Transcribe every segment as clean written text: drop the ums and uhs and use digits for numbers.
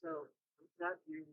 So that you.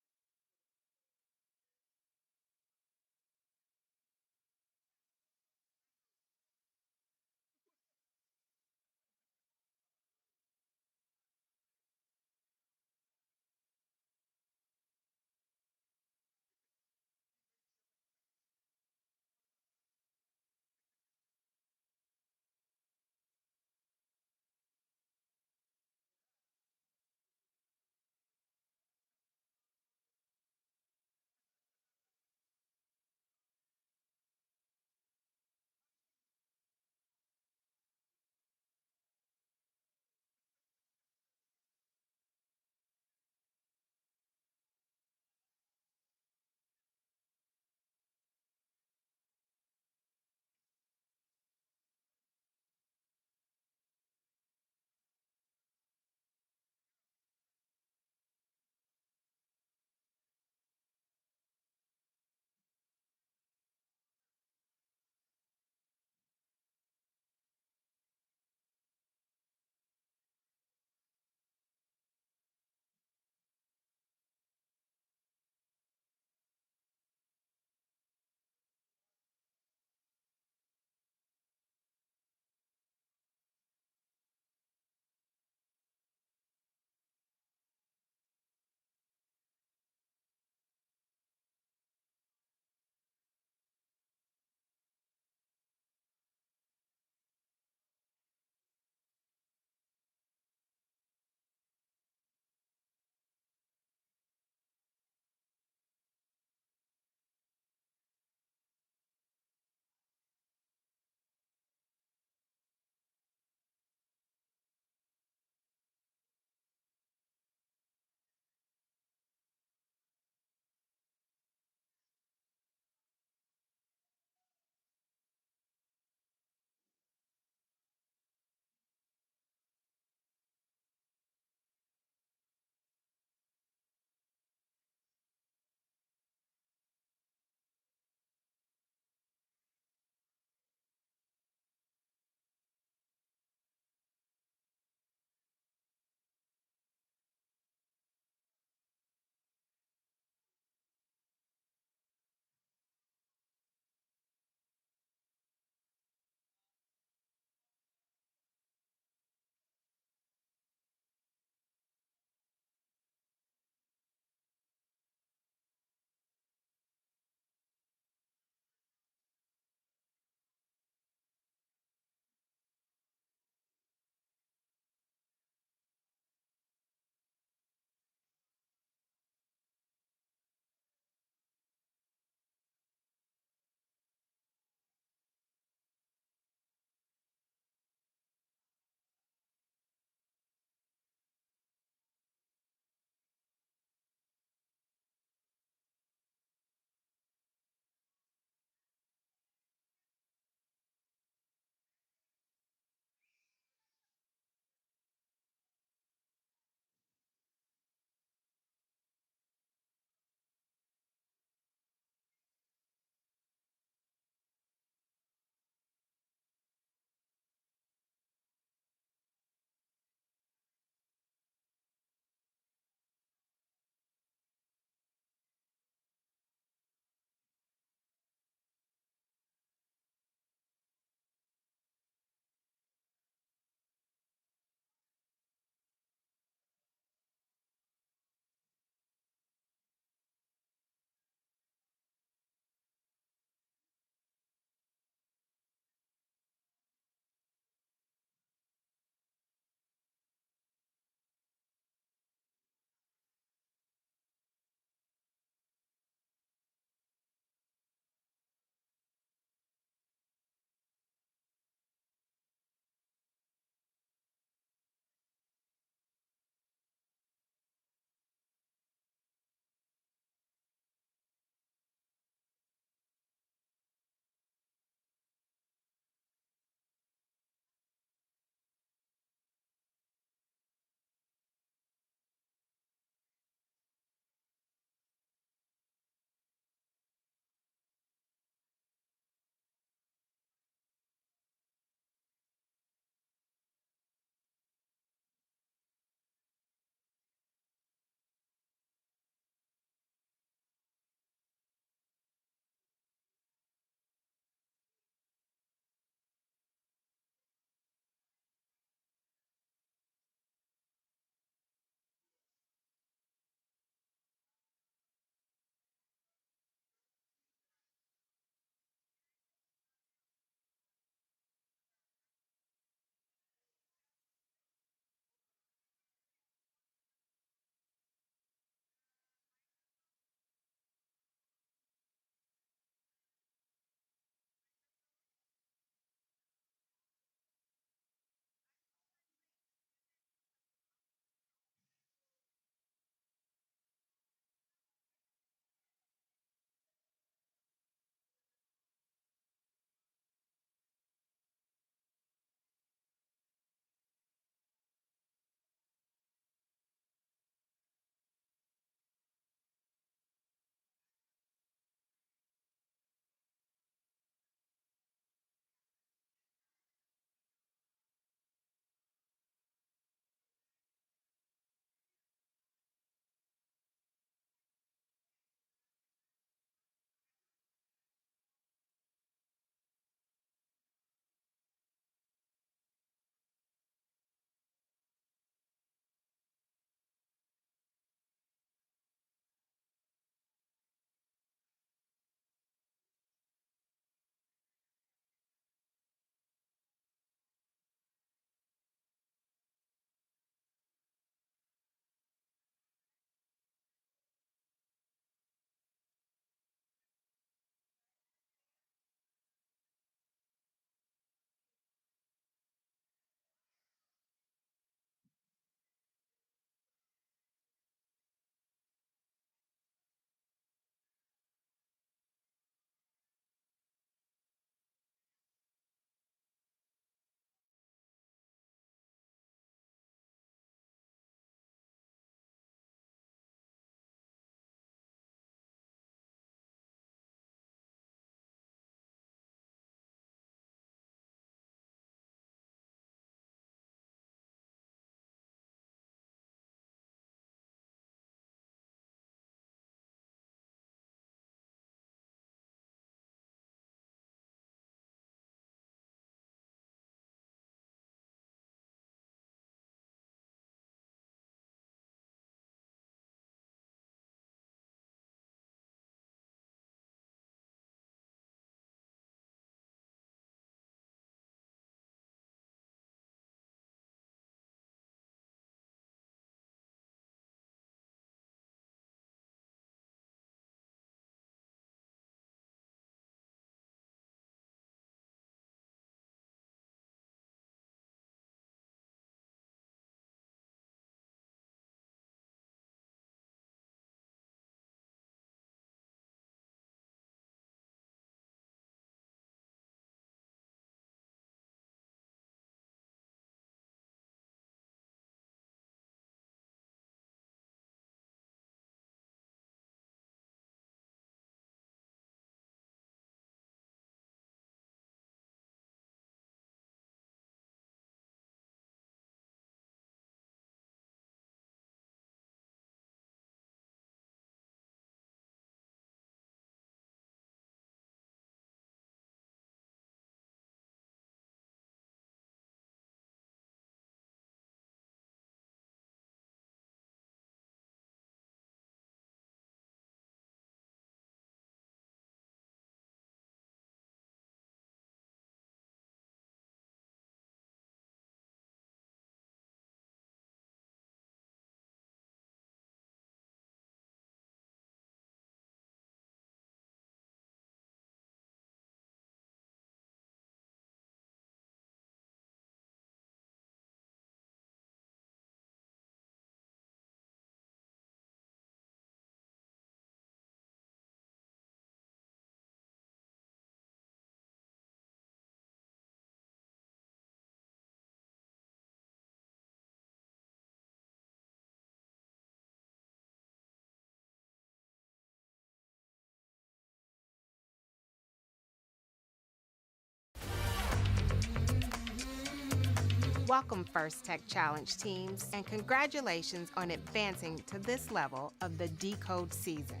Welcome First Tech Challenge teams, and congratulations on advancing to this level of the DECODE season.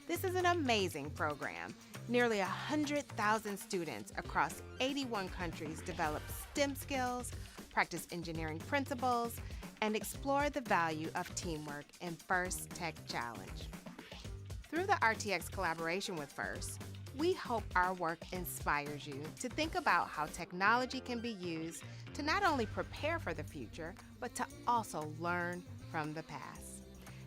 This is an amazing program. Nearly 100,000 students across 81 countries develop STEM skills, practice engineering principles, and explore the value of teamwork in First Tech Challenge. Through the RTX collaboration with FIRST, we hope our work inspires you to think about how technology can be used to not only prepare for the future, but to also learn from the past.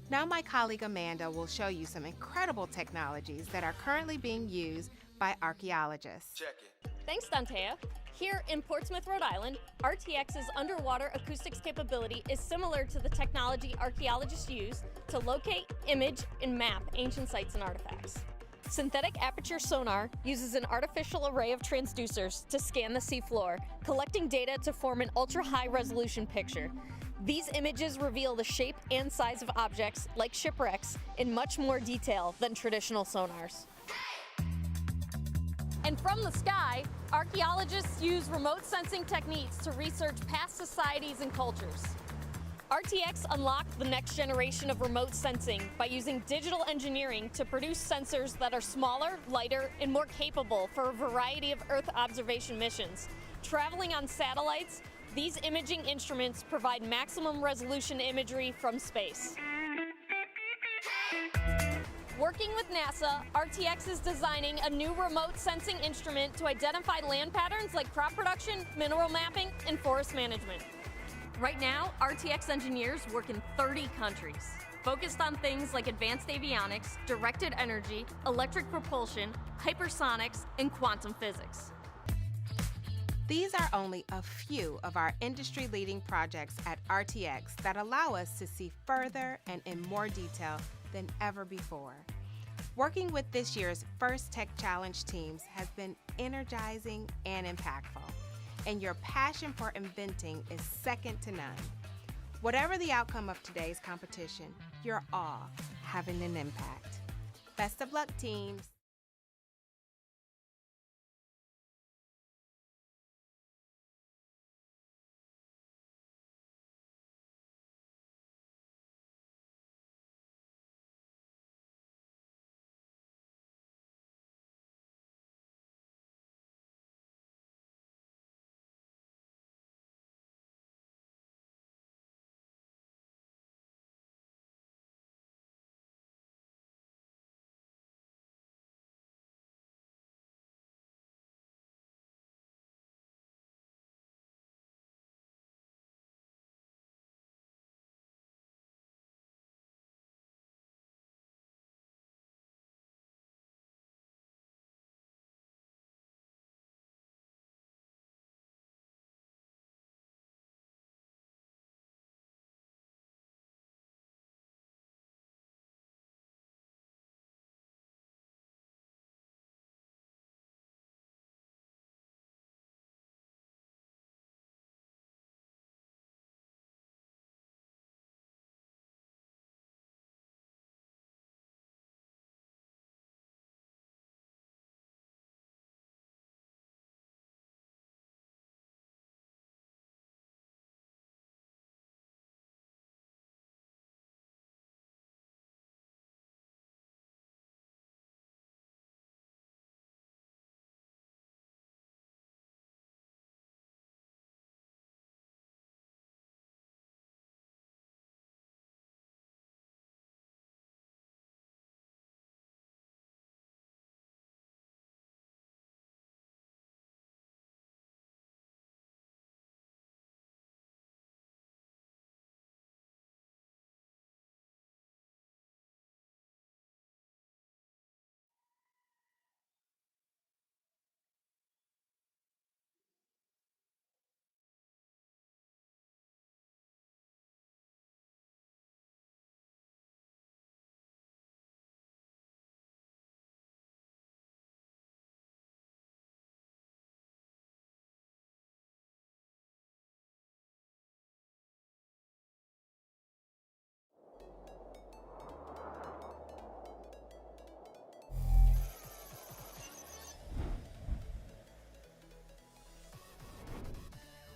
Now my colleague Amanda will show you some incredible technologies that are currently being used by archaeologists. Check it. Thanks, Dantea. Here in Portsmouth, Rhode Island, RTX's underwater acoustics capability is similar to the technology archaeologists use to locate, image, and map ancient sites and artifacts. Synthetic aperture sonar uses an artificial array of transducers to scan the seafloor, collecting data to form an ultra-high resolution picture. These images reveal the shape and size of objects, like shipwrecks, in much more detail than traditional sonars. And from the sky, archaeologists use remote sensing techniques to research past societies and cultures. RTX unlocked the next generation of remote sensing by using digital engineering to produce sensors that are smaller, lighter, and more capable for a variety of Earth observation missions. Traveling on satellites, these imaging instruments provide maximum resolution imagery from space. Working with NASA, RTX is designing a new remote sensing instrument to identify land patterns like crop production, mineral mapping, and forest management. Right now, RTX engineers work in 30 countries, focused on things like advanced avionics, directed energy, electric propulsion, hypersonics, and quantum physics. These are only a few of our industry-leading projects at RTX that allow us to see further and in more detail than ever before. Working with this year's First Tech Challenge teams has been energizing and impactful, and your passion for inventing is second to none. Whatever the outcome of today's competition, you're all having an impact. Best of luck, teams.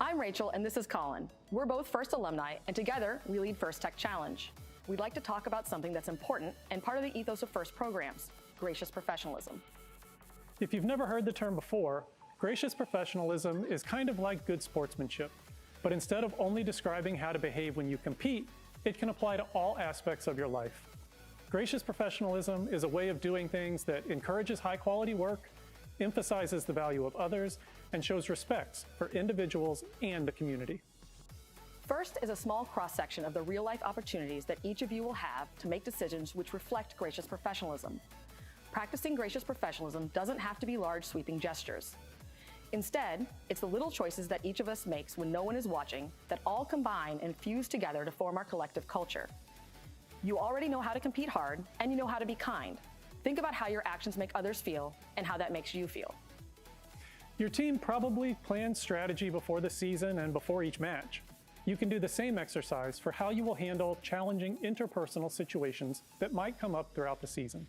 I'm Rachel, and this is Colin. We're both First alumni, and together we lead First Tech Challenge. We'd like to talk about something that's important and part of the ethos of First programs, gracious professionalism. If you've never heard the term before, gracious professionalism is kind of like good sportsmanship. But instead of only describing how to behave when you compete, it can apply to all aspects of your life. Gracious professionalism is a way of doing things that encourages high-quality work, emphasizes the value of others, and shows respect for individuals and the community. First is a small cross-section of the real-life opportunities that each of you will have to make decisions which reflect gracious professionalism. Practicing gracious professionalism doesn't have to be large, sweeping gestures. Instead, it's the little choices that each of us makes when no one is watching that all combine and fuse together to form our collective culture. You already know how to compete hard, and you know how to be kind. Think about how your actions make others feel and how that makes you feel. Your team probably plans strategy before the season and before each match. You can do the same exercise for how you will handle challenging interpersonal situations that might come up throughout the season.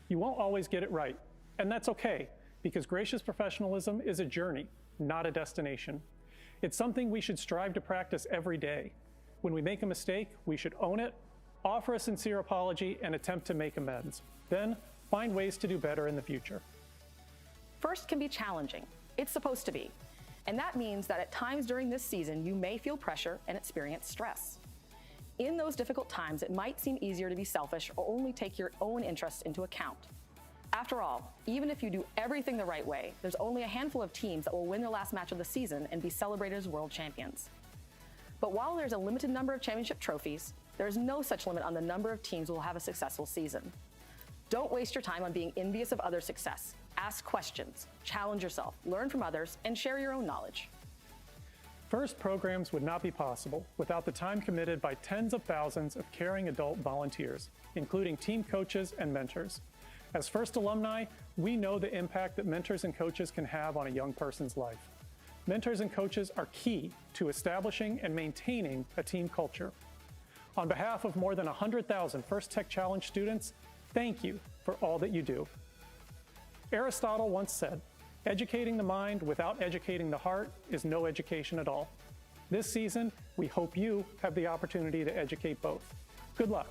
You won't always get it right, and that's okay, because gracious professionalism is a journey, not a destination. It's something we should strive to practice every day. When we make a mistake, we should own it, offer a sincere apology, and attempt to make amends. Then, find ways to do better in the future. First can be challenging. It's supposed to be. And that means that at times during this season, you may feel pressure and experience stress. In those difficult times, it might seem easier to be selfish or only take your own interests into account. After all, even if you do everything the right way, there's only a handful of teams that will win their last match of the season and be celebrated as world champions. But while there's a limited number of championship trophies, there's no such limit on the number of teams who will have a successful season. Don't waste your time on being envious of others' success. Ask questions, challenge yourself, learn from others, and share your own knowledge. First programs would not be possible without the time committed by tens of thousands of caring adult volunteers, including team coaches and mentors. As First alumni, we know the impact that mentors and coaches can have on a young person's life. Mentors and coaches are key to establishing and maintaining a team culture. On behalf of more than 100,000 First Tech Challenge students, thank you for all that you do. Aristotle once said, "Educating the mind without educating the heart is no education at all." This season, we hope you have the opportunity to educate both. Good luck.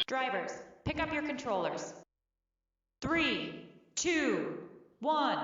Drivers, pick up your controllers. 3, 2, 1.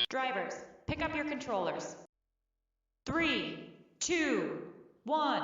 Drivers, pick up your controllers. 3, 2, 1.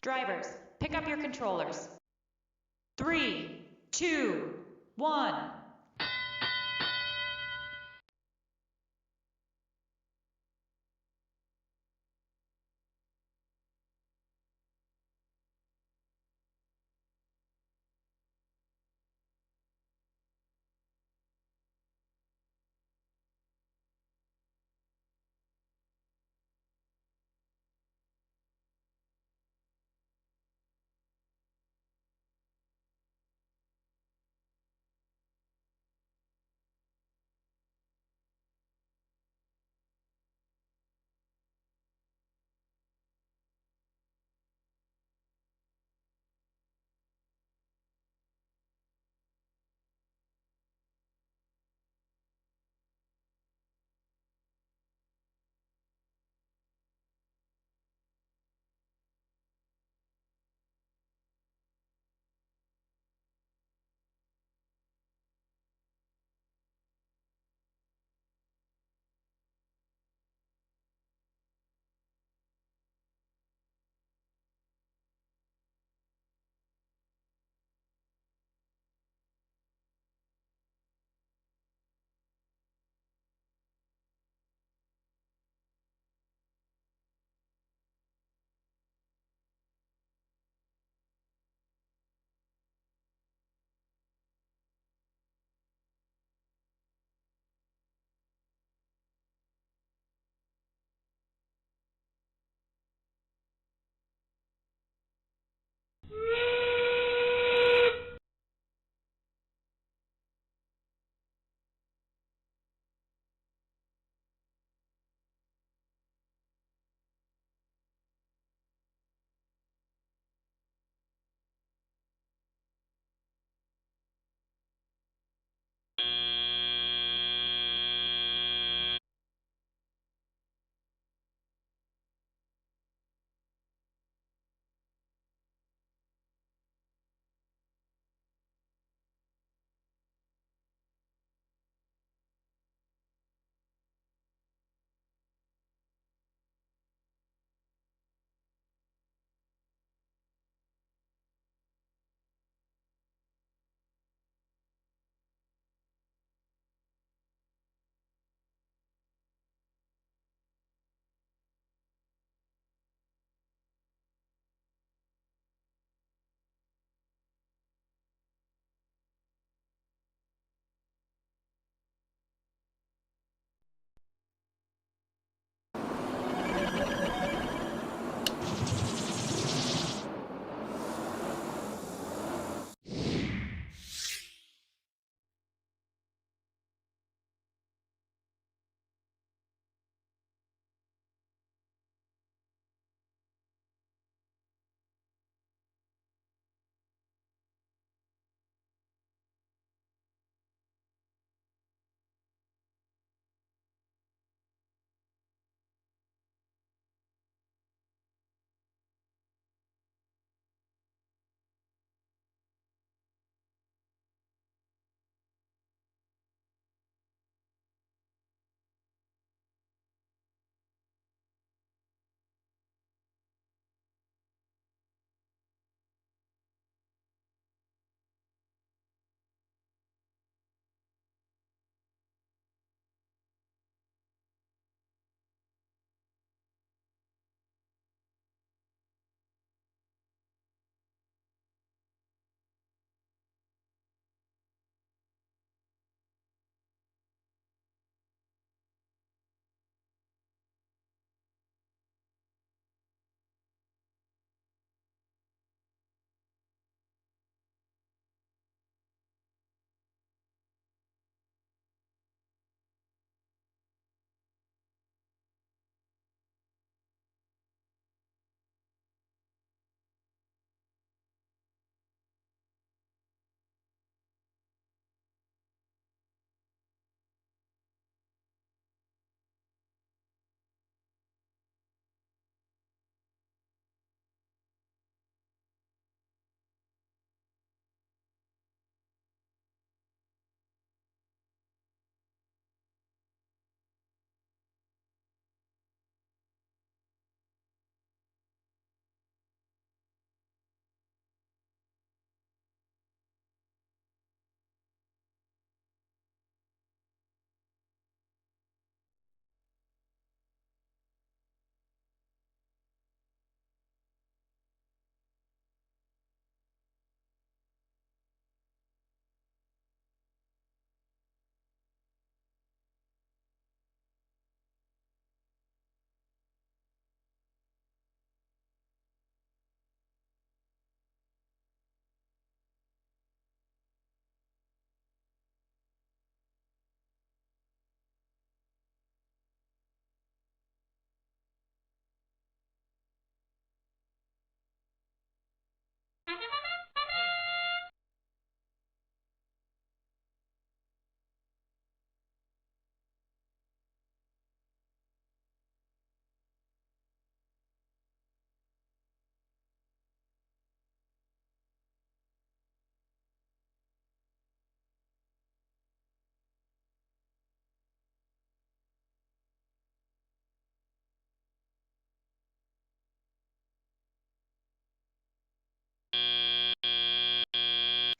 Drivers, pick up your controllers. 3, 2, 1.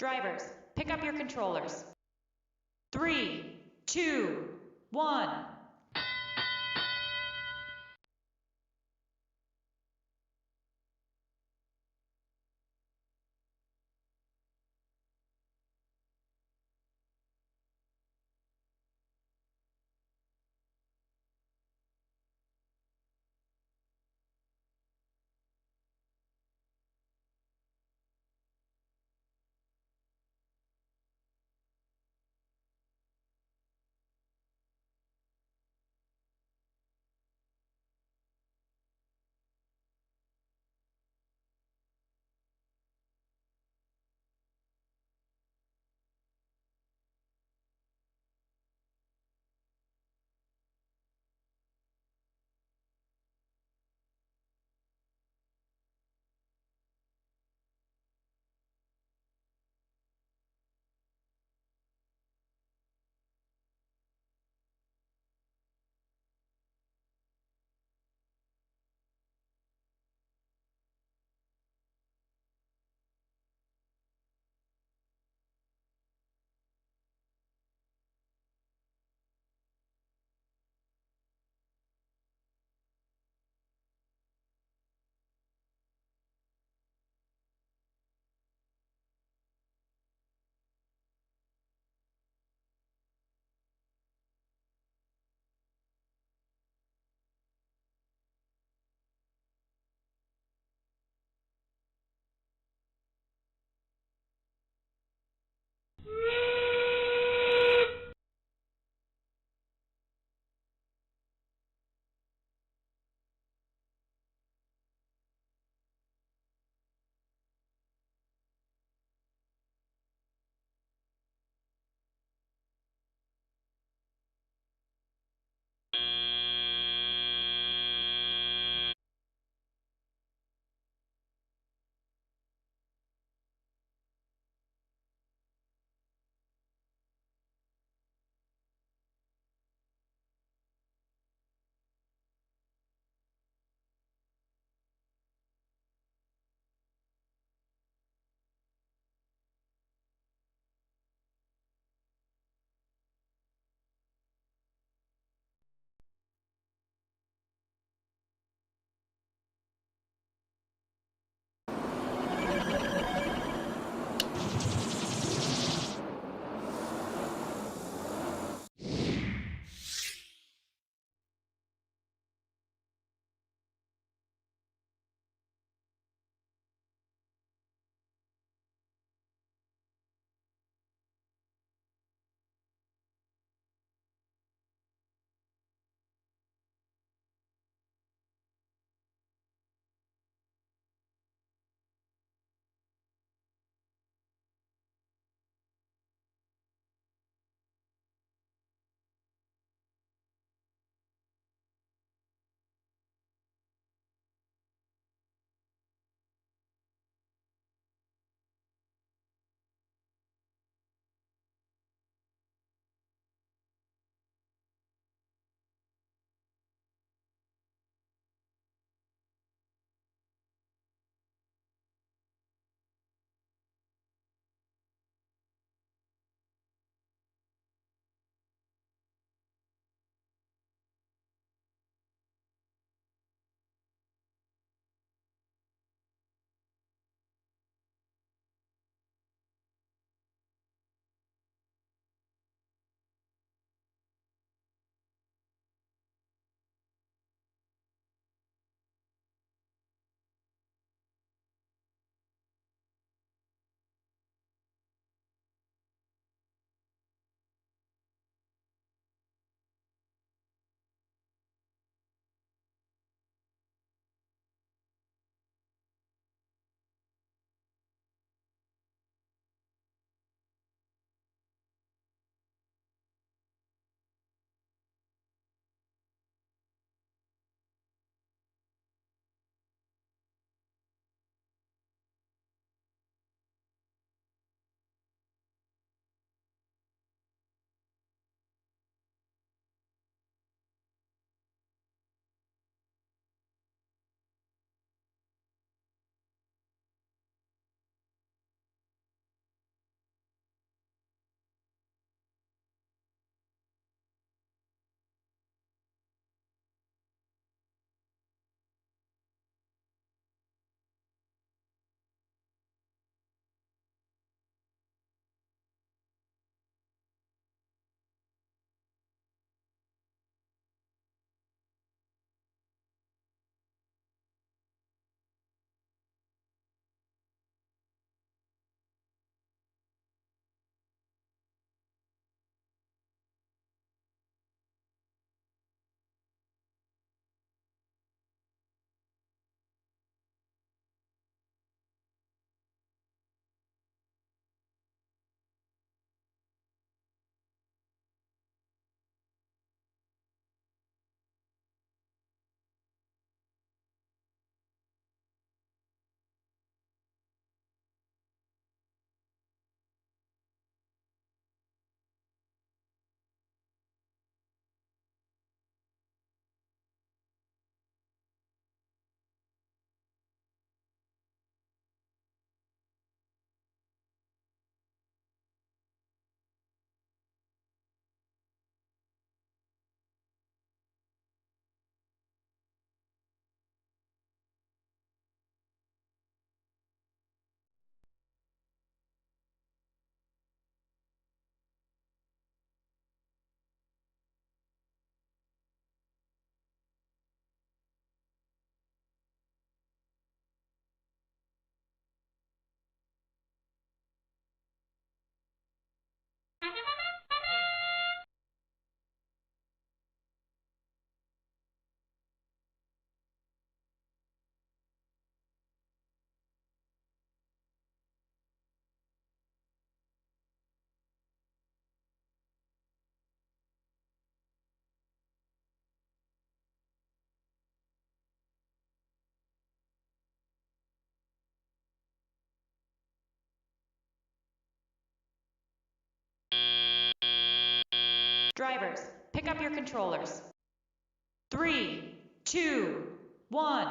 Drivers, pick up your controllers. 3, 2, 1. Drivers, pick up your controllers. 3, 2, 1.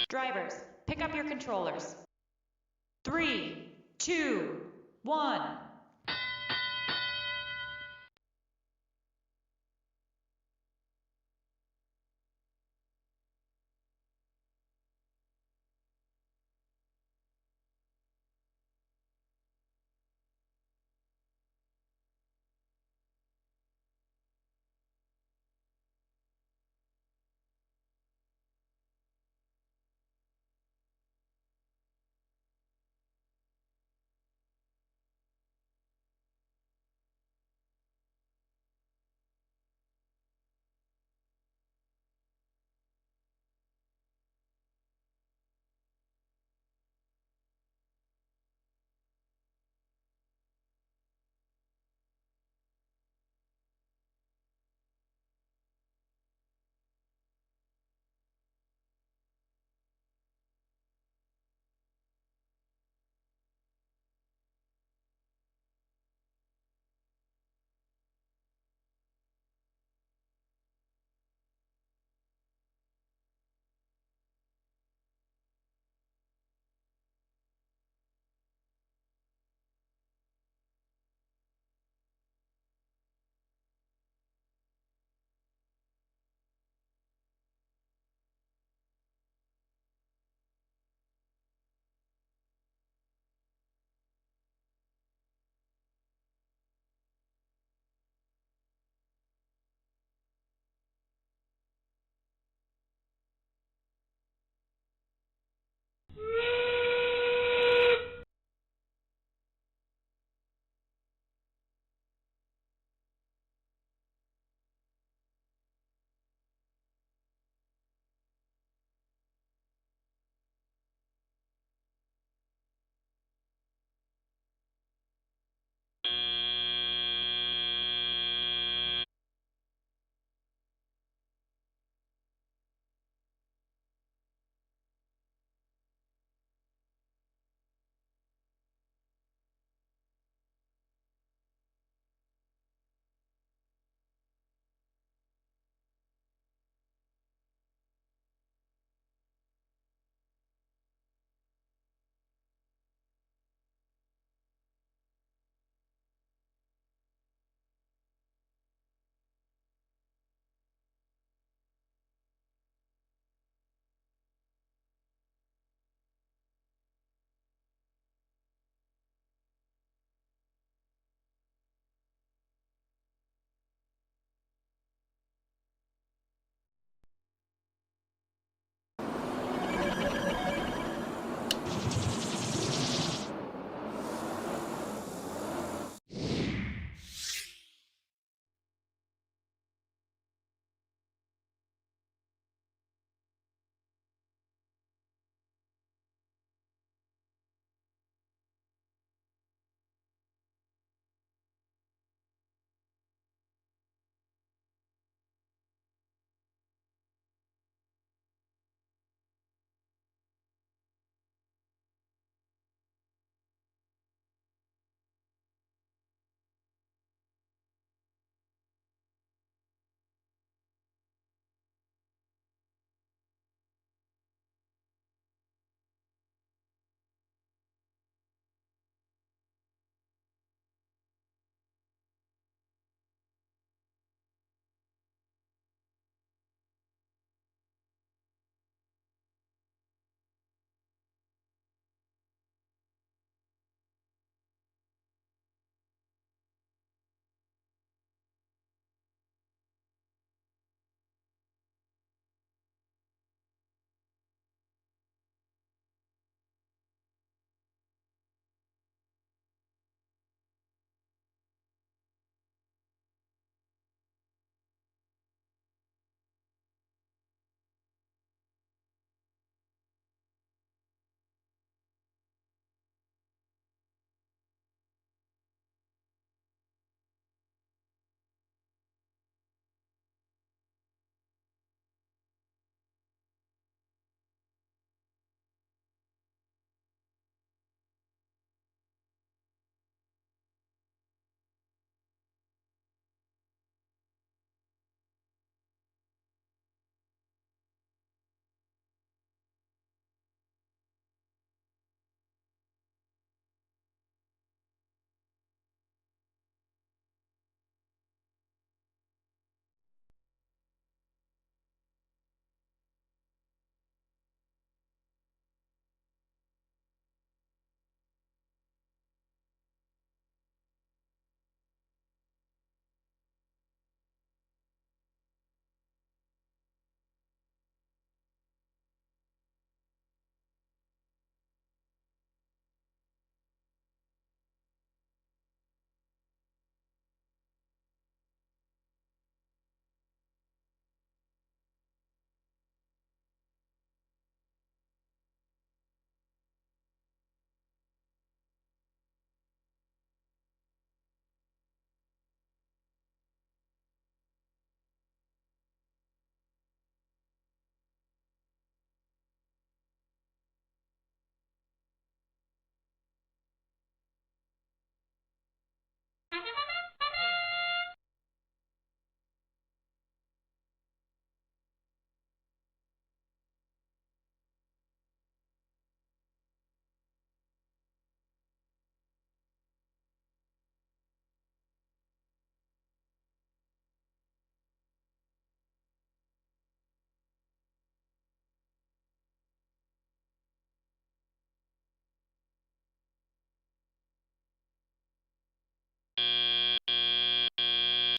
Drivers, pick up your controllers. 3, 2, 1.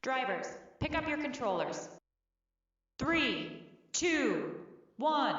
Drivers, pick up your controllers. 3, 2, 1.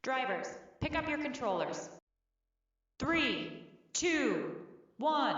Drivers, pick up your controllers. 3, 2, 1.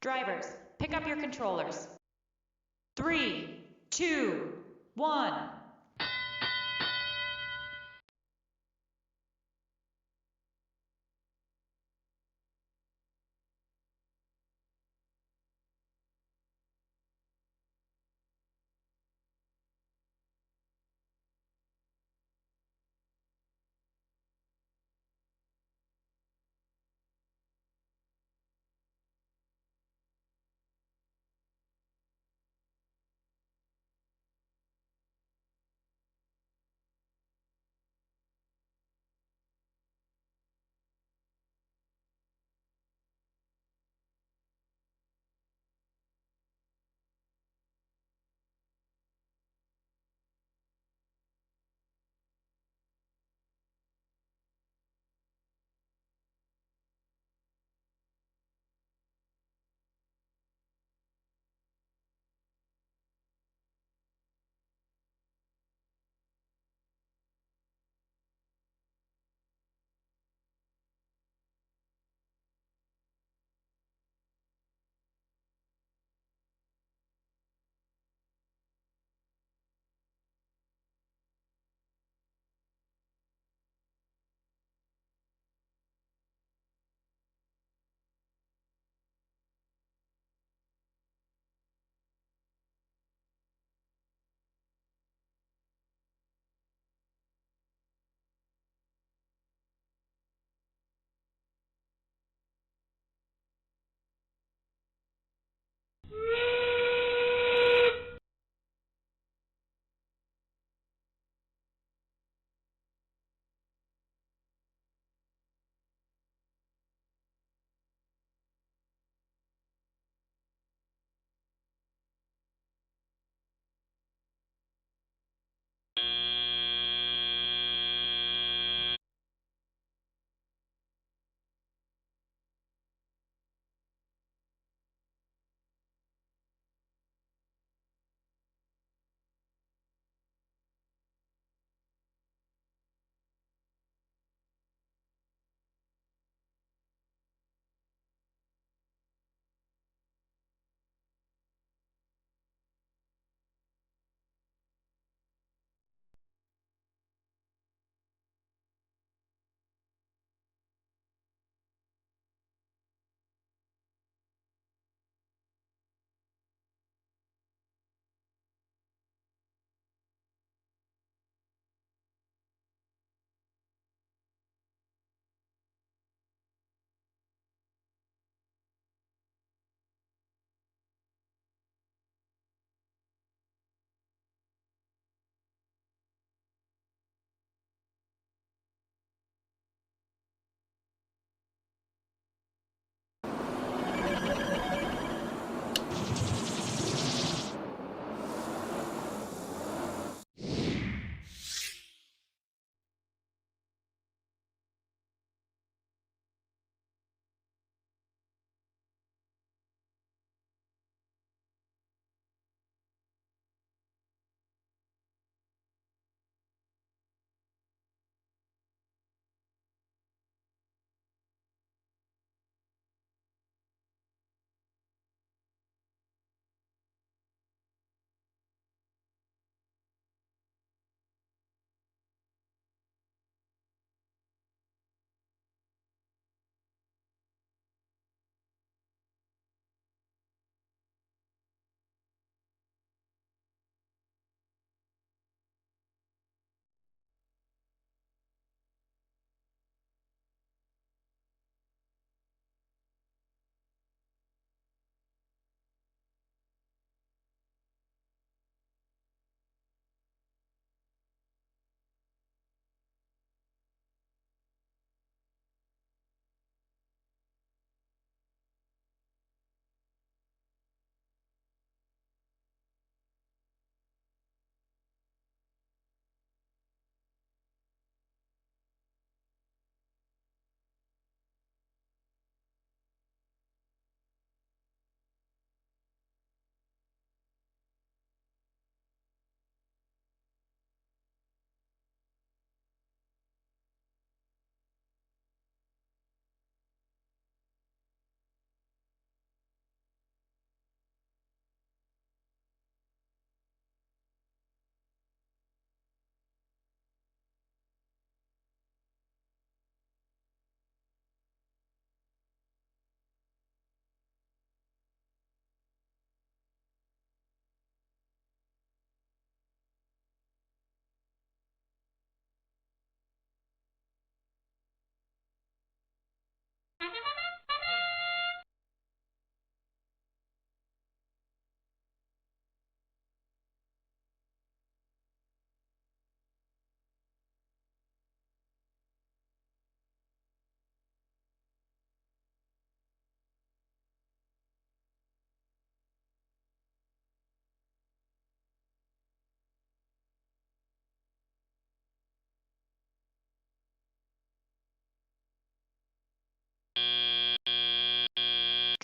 Drivers, pick up your controllers. 3, 2, 1.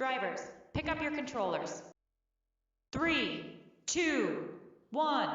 Drivers, pick up your controllers. 3, 2, 1.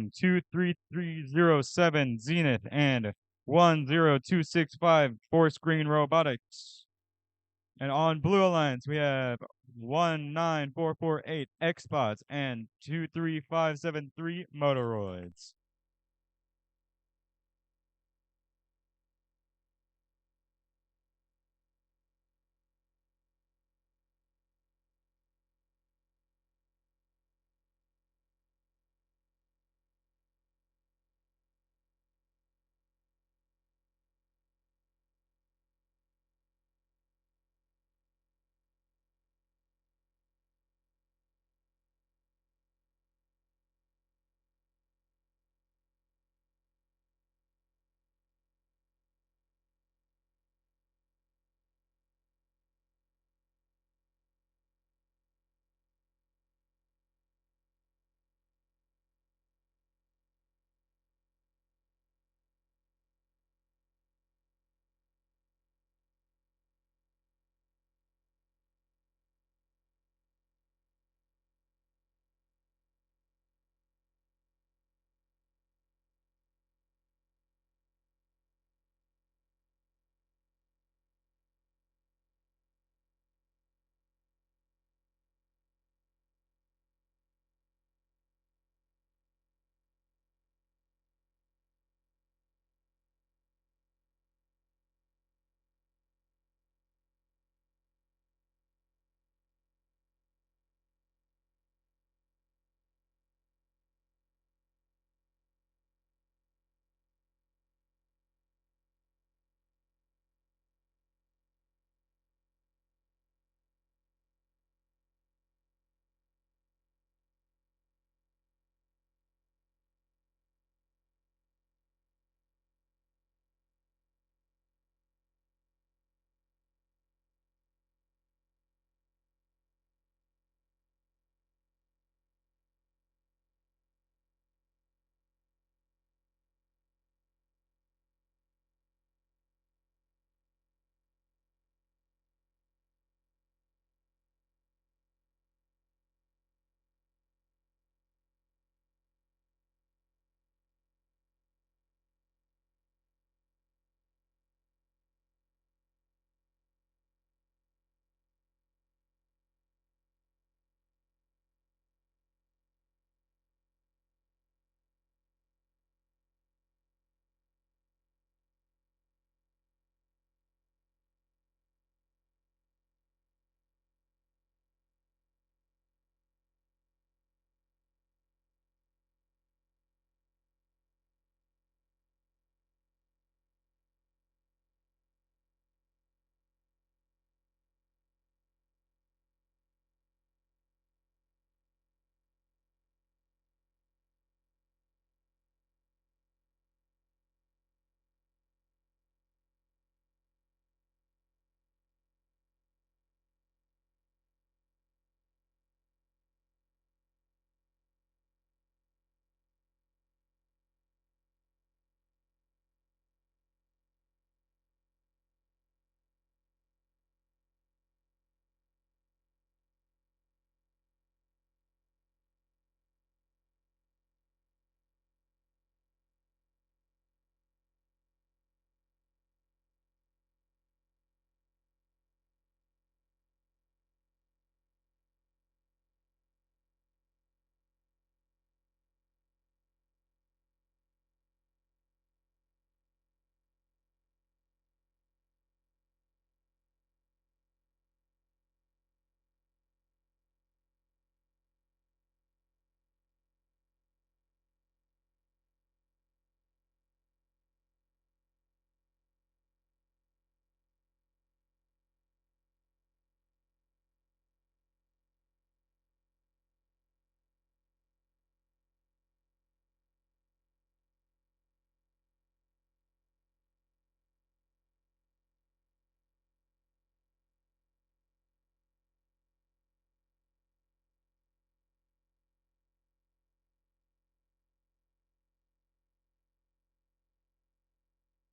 from 23307 Zenith and 10265 Force Green Robotics. And on Blue Alliance, we have 19448 Xbots and 23573 Motoroids.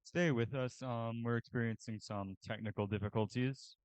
Stay with us. We're experiencing some technical difficulties.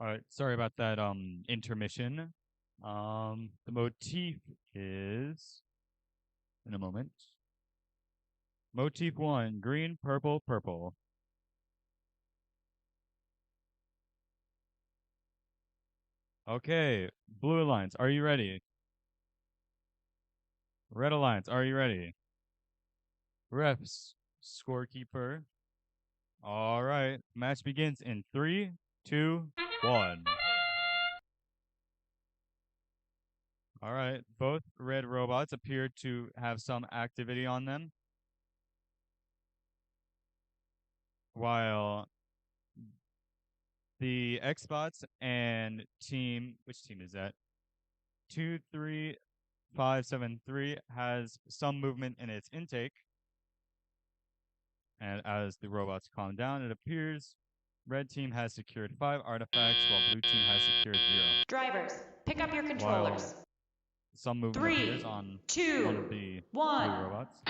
All right, sorry about that intermission. The motif is in a moment. Motif 1, green, purple, purple. Okay, Blue Alliance, are you ready? Red Alliance, are you ready? Refs, scorekeeper. All right, match begins in 3, 2, 1. All right, both red robots appear to have some activity on them, while the Xbots and team, which team is that? 23573 has some movement in its intake. And as the robots calm down, it appears red team has secured 5 artifacts while blue team has secured 0. Drivers, pick up your controllers. While some movement 3, appears on 2, one of the 1. blue robots.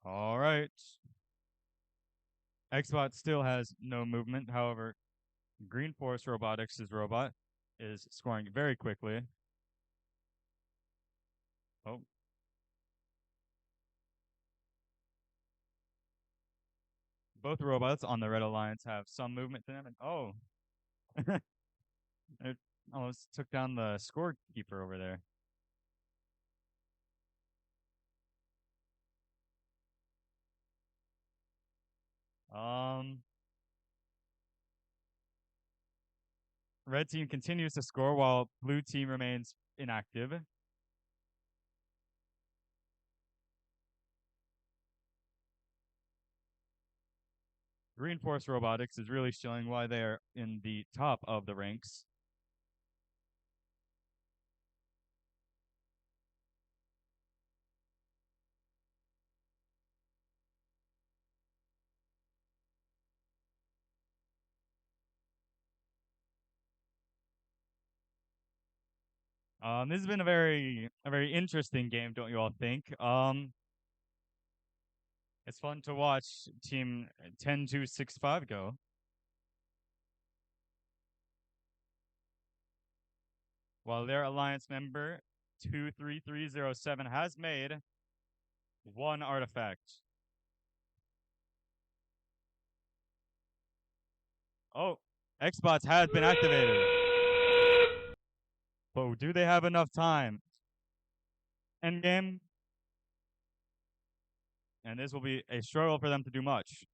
All right. Xbot still has no movement. However, Green Force Robotics' robot is scoring very quickly. Oh. Both robots on the Red Alliance have some movement to them, and oh, it almost took down the scorekeeper over there. Red team continues to score while blue team remains inactive. Green Force Robotics is really showing why they're in the top of the ranks. This has been a very interesting game, don't you all think? It's fun to watch Team 10265 go. While their alliance member 23307 has made 1 artifact. Oh, Xbots has been activated. But do they have enough time? Endgame. And this will be a struggle for them to do much.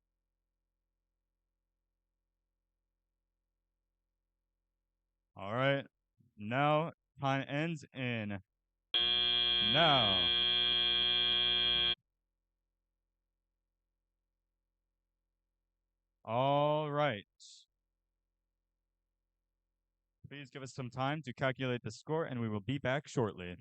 All right. Now time ends in now. All right. Please give us some time to calculate the score, and we will be back shortly.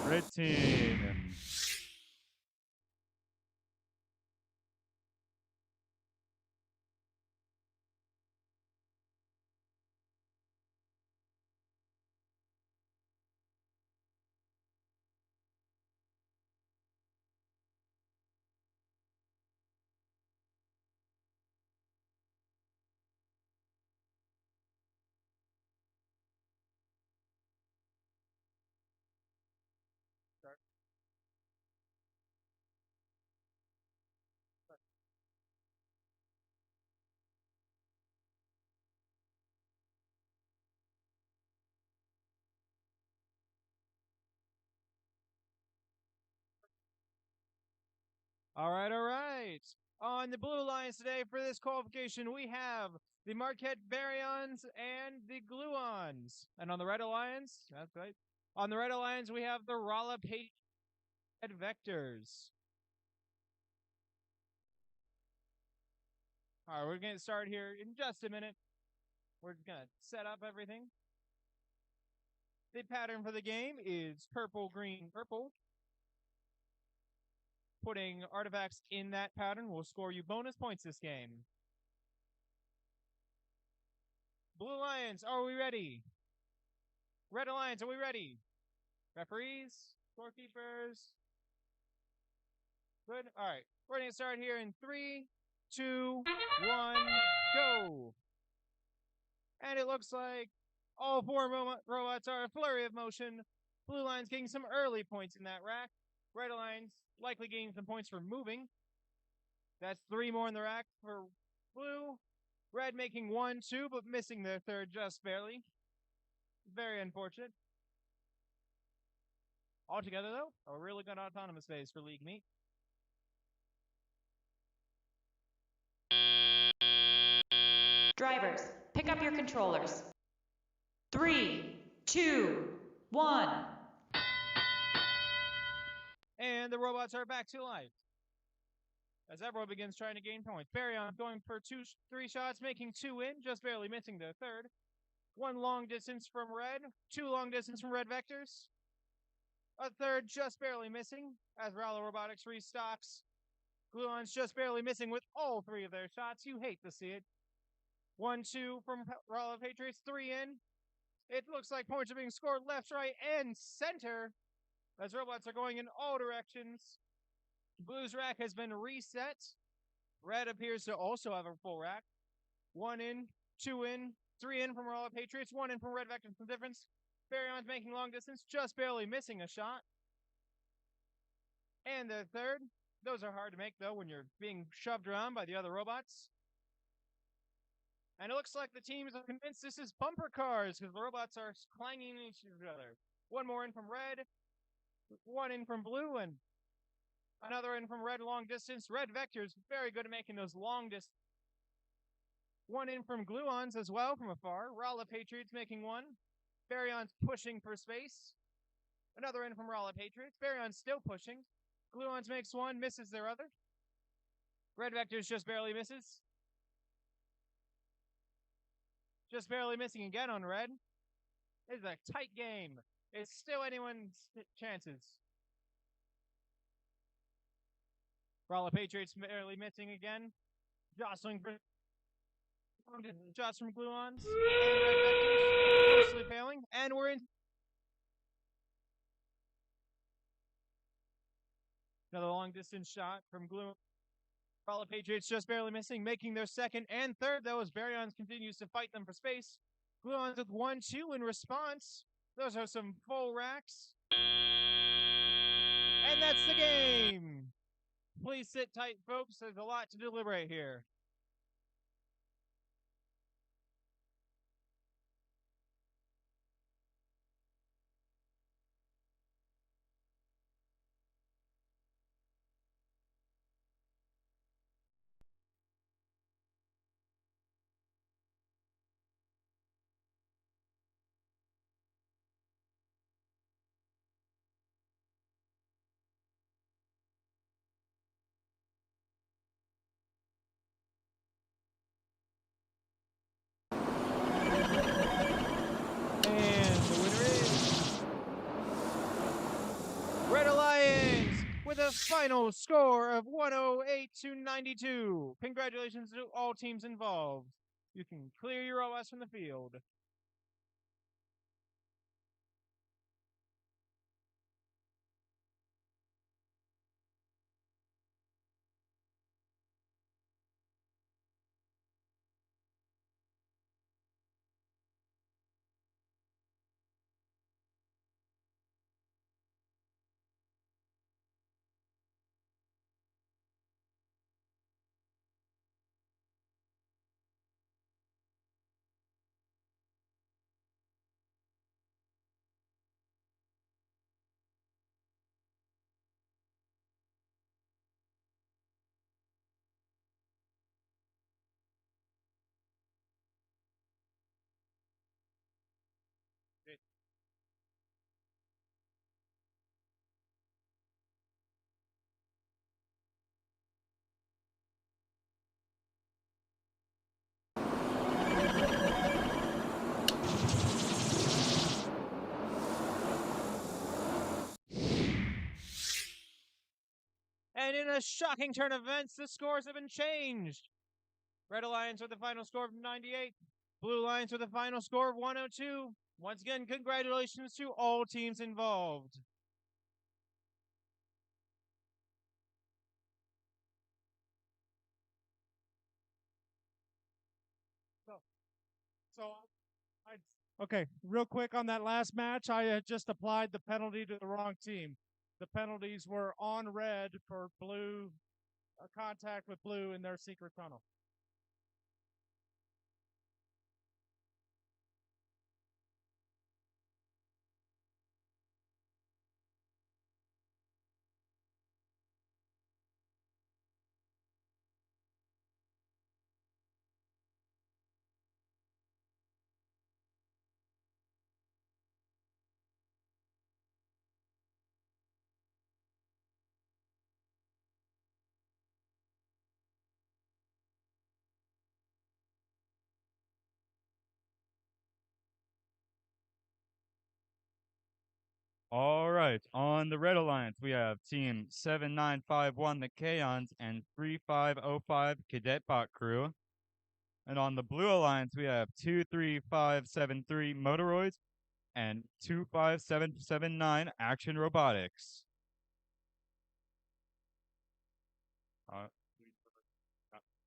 Red team. All right, all right. On the Blue Lions today for this qualification, we have the Marquette Baryons and the Gluons. And on the Red Alliance, that's right. On the Red Alliance, we have the Rolla Page Vectors. All right, we're going to start here in just a minute. We're going to set up everything. The pattern for the game is purple, green, purple. Putting artifacts in that pattern will score you bonus points this game. Blue Lions, are we ready? Red Alliance, are we ready? Referees, scorekeepers. Good. All right. We're going to start here in 3, 2, 1, go. And it looks like all 4 robots are a flurry of motion. Blue Lions getting some early points in that rack. Red Alliance likely gaining some points for moving. That's 3 more in the rack for blue. Red making 1, 2, but missing their third just barely. Very unfortunate. Altogether, though, a really good autonomous phase for League Meet. Drivers, pick up your controllers. 3, 2, 1. And the robots are back to life. As everyone begins trying to gain points. Baryon going for 3 shots, making 2 in, just barely missing their third. 1 long distance from red, 2 long distance from red vectors. A third just barely missing as Rallo Robotics restocks. Gluon's just barely missing with all 3 of their shots. You hate to see it. 1, 2 from Rallo Patriots, 3 in. It looks like points are being scored left, right, and center as robots are going in all directions. Blue's rack has been reset. Red appears to also have a full rack. 1 in, 2 in, 3 in from Rallo Patriots, 1 in from Red Vectors from difference. Baryon's making long distance, just barely missing a shot. And the third. Those are hard to make, though, when you're being shoved around by the other robots. And it looks like the teams are convinced this is bumper cars because the robots are clanging each other. 1 more in from red, 1 in from blue, and another in from red long distance. Red Vectors, very good at making those long distance. 1 in from Gluons as well from afar. Rallo Patriots making 1. Baryon's pushing for space. Another in from Rallo Patriots. Baryon's still pushing. Gluons makes 1, misses their other. Red Vectors just barely misses. Just barely missing again on red. It's a tight game. It's still anyone's chances. Rallo Patriots barely missing again. Jostling for shots from Gluons. And Red Vectors mostly failing. And we're in. Another long distance shot from Glue. Rallo Patriots just barely missing, making their second and third, though, as Baryons continues to fight them for space. Gluons with 1, 2 in response. Those are some full racks. And that's the game. Please sit tight, folks. There's a lot to deliberate here. Red Alliance with a final score of 108 to 92. Congratulations to all teams involved. You can clear your OS from the field. And in a shocking turn of events, the scores have been changed. Red Alliance with a final score of 98. Blue Alliance with a final score of 102. Once again, congratulations to all teams involved. Okay, real quick on that last match, I had just applied the penalty to the wrong team. The penalties were on red for blue, contact with blue in their secret tunnel. All right. On the Red Alliance, we have Team 7951, the Kaons, and 3505 Cadet Bot Crew. And on the Blue Alliance, we have 23573 Motoroids and 25779 Action Robotics.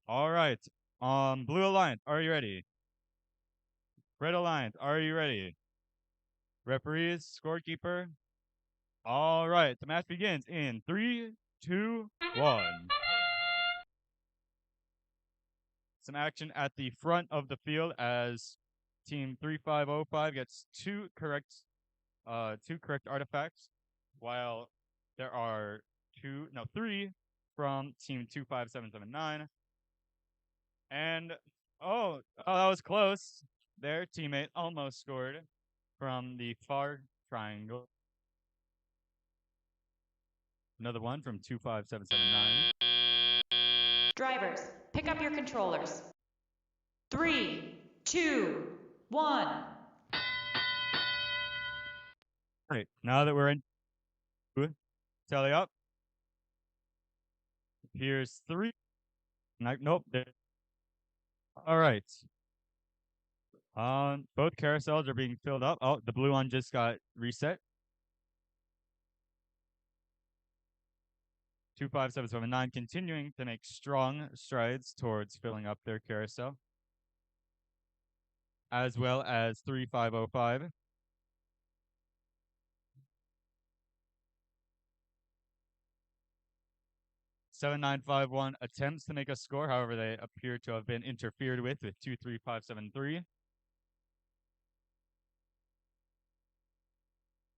All right. Blue Alliance, are you ready? Red Alliance, are you ready? Referees, scorekeeper. All right, the match begins in 3, 2, 1. Some action at the front of the field as Team 3505 gets two correct artifacts, while there are three from Team 25779. And oh, that was close. Their teammate almost scored from the far triangle. Another one from 25779. Drivers, pick up your controllers. 3, 2, 1. Right, now that we're in, tally up. Here's 3. Nope. All right. Both carousels are being filled up. Oh, the blue one just got reset. 25779 continuing to make strong strides towards filling up their carousel, as well as 3505. $7951 attempts to make a score, however, they appear to have been interfered with 23573.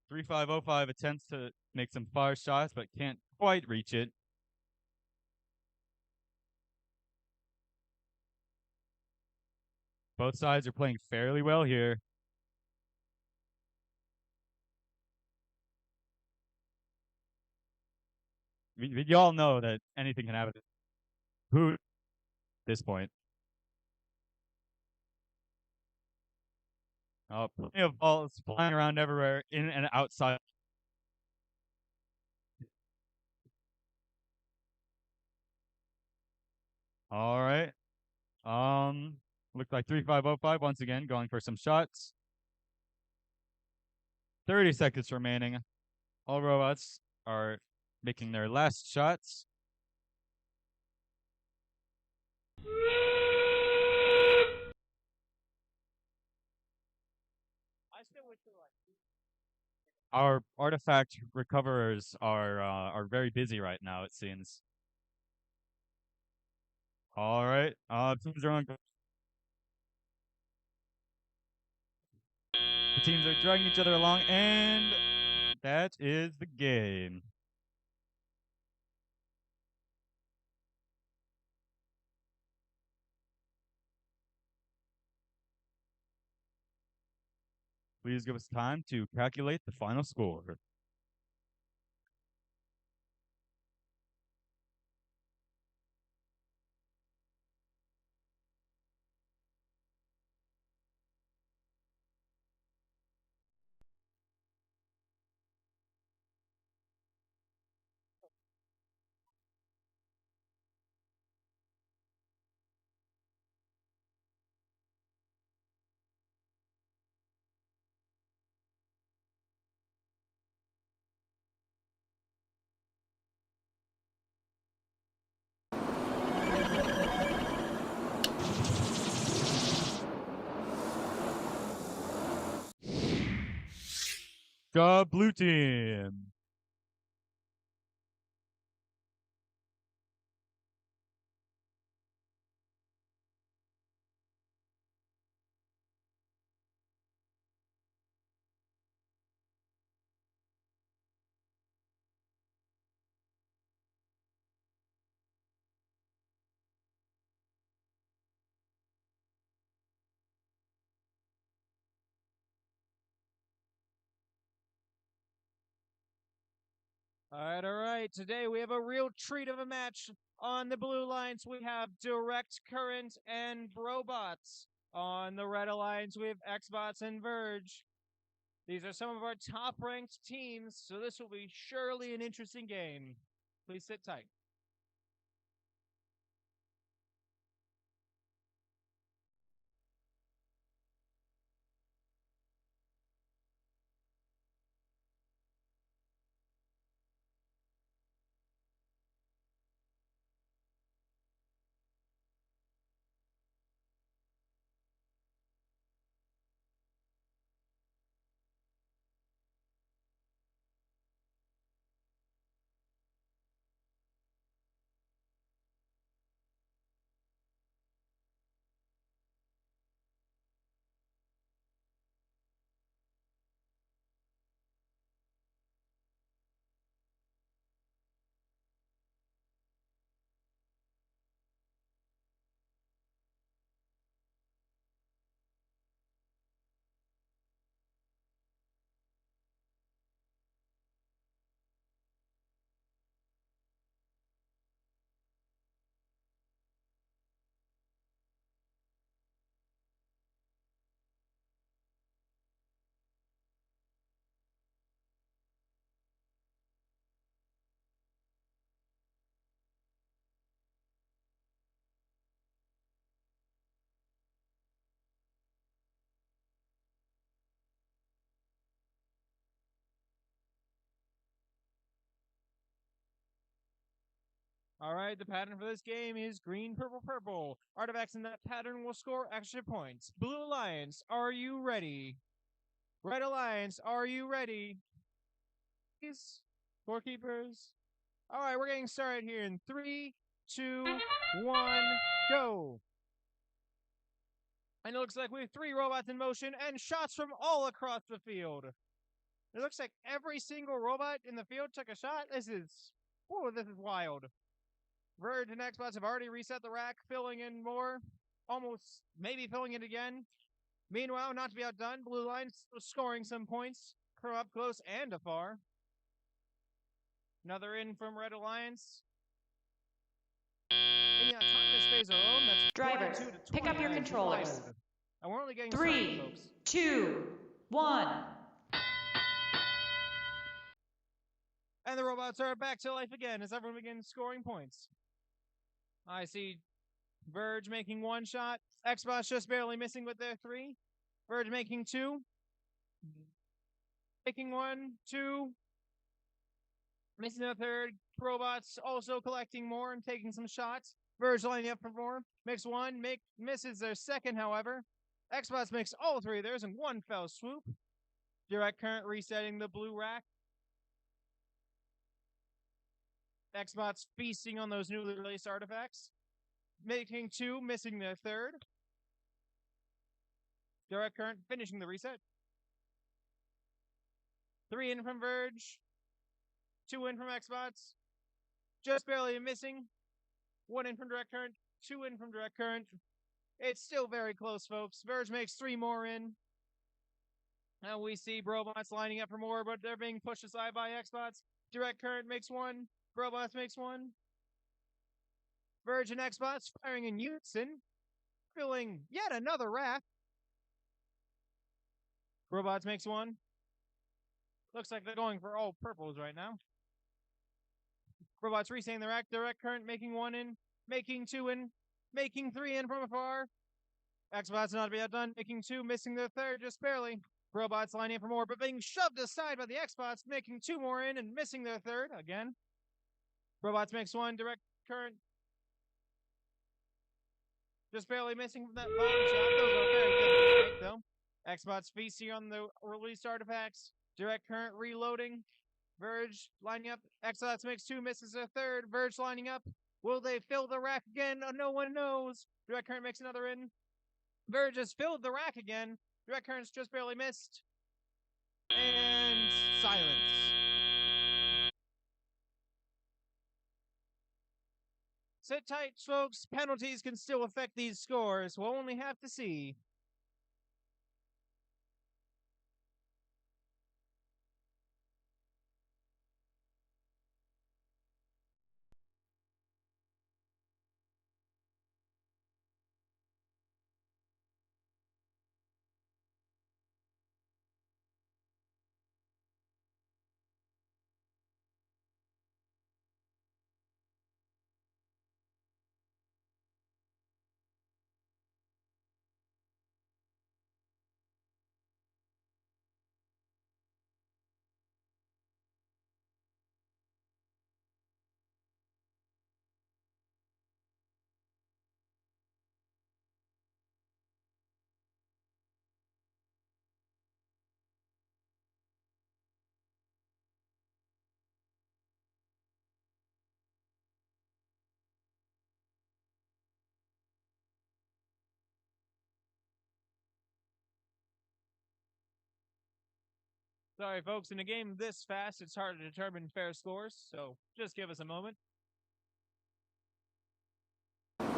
3505 attempts to make some fire shots, but can't quite reach it. Both sides are playing fairly well here. You all know that anything can happen. Who at this point? Oh, plenty of balls flying around everywhere, in and outside. All right. Looks like 3505 once again going for some shots. 30 seconds remaining. All robots are making their last shots. Our artifact recoverers are very busy right now, it seems. All right. Teams are on. The teams are dragging each other along, and that is the game. Please give us time to calculate the final score. job, blue team. All right. Today we have a real treat of a match. On the blue lines, we have Direct Current and Brobots. On the red alliance, we have Xbots and Verge. These are some of our top-ranked teams, so this will be surely an interesting game. Please sit tight. All right, the pattern for this game is green, purple, purple. Artifacts in that pattern will score extra points. Blue Alliance, are you ready? Red Alliance, are you ready? Please, scorekeepers. All right, we're getting started here in 3, 2, 1, go. And it looks like we have 3 robots in motion and shots from all across the field. It looks like every single robot in the field took a shot. This is wild. Verge and Xbots have already reset the rack, filling in more, almost maybe filling it again. Meanwhile, not to be outdone, Blue Line scoring some points from up close and afar. Another in from Red Alliance. In the autonomous phase alone, that's Drivers, 22 to pick up your 29. controllers. Wild. And we're only getting started, 3, folks. 2, 1. And the robots are back to life again as everyone begins scoring points. I see Verge making 1 shot. Xbox just barely missing with their 3. Verge making 2. Making 1, 2. Missing the 3rd. Robots also collecting more and taking some shots. Verge lining up for more. Makes 1. Misses their 2nd, however. Xbox makes all 3 of theirs in 1 fell swoop. Direct Current resetting the blue rack. Xbots feasting on those newly released artifacts. Making 2, missing their 3rd. Direct Current finishing the reset. 3 in from Verge. 2 in from Xbots. Just barely missing. 1 in from Direct Current. 2 in from Direct Current. It's still very close, folks. Verge makes 3 more in. Now we see Brobots lining up for more, but they're being pushed aside by Xbots. Direct Current makes 1. Brobots makes 1. Verge and Xbots firing in unison, filling yet another rack. Robots makes 1. Looks like they're going for all purples right now. Robots resetting the rack. Direct Current making 1 in, making 2 in, making 3 in from afar. Xbots not to be outdone, making 2, missing their 3rd just barely. Robots lining up for more, but being shoved aside by the Xbots, making 2 more in and missing their 3rd again. Robots makes 1. Direct Current just barely missing from that bottom shot. Those are very difficult to make, though. Xbots feasting on the released artifacts. Direct current reloading. Verge lining up. Exiles makes 2, misses a third. Verge lining up. Will they fill the rack again? No one knows. Direct current makes another in. Verge has filled the rack again. Direct current's just barely missed. And silence. Sit tight, folks. Penalties can still affect these scores. We'll only have to see. Sorry, folks, in a game this fast, it's hard to determine fair scores, so just give us a moment. And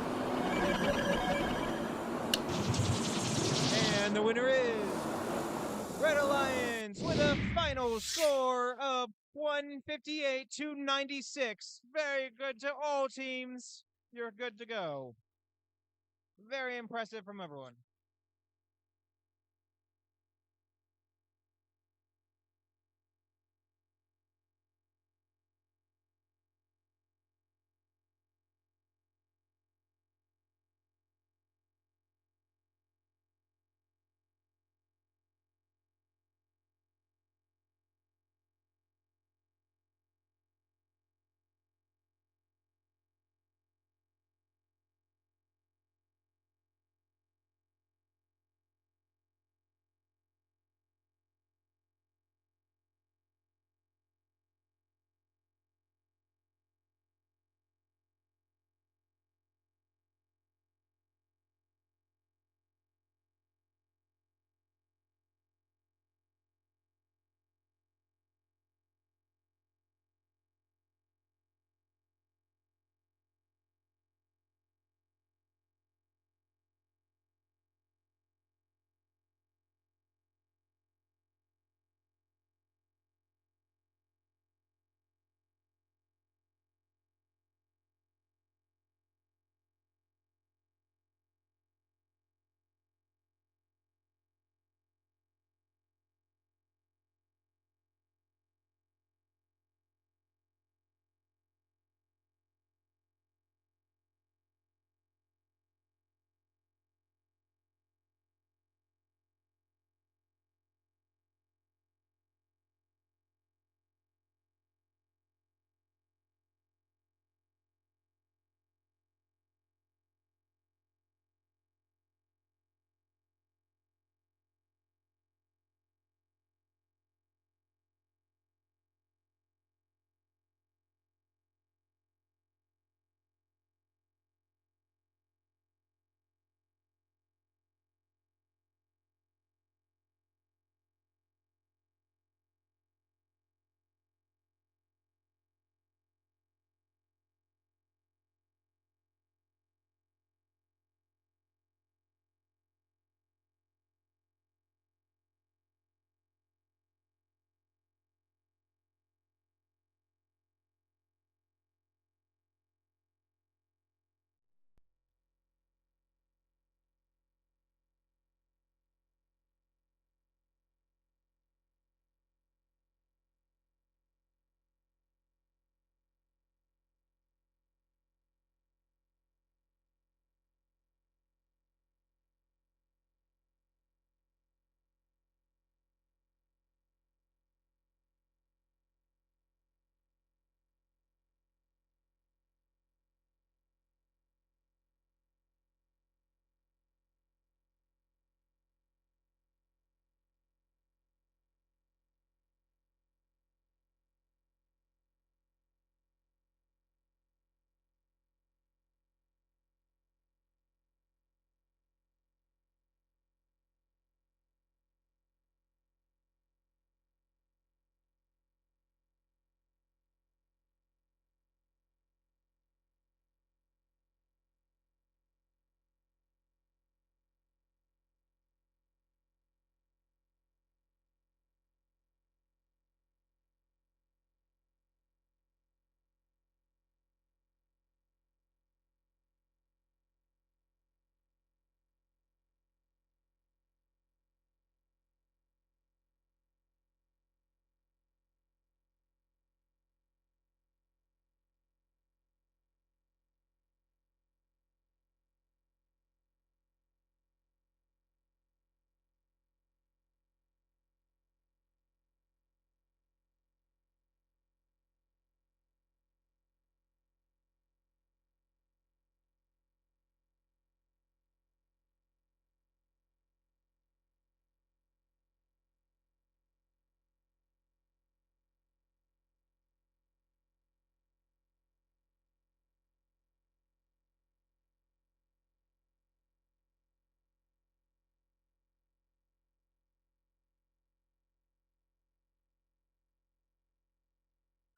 the winner is Red Alliance with a final score of 158 to 96. Very good to all teams. You're good to go. Very impressive from everyone.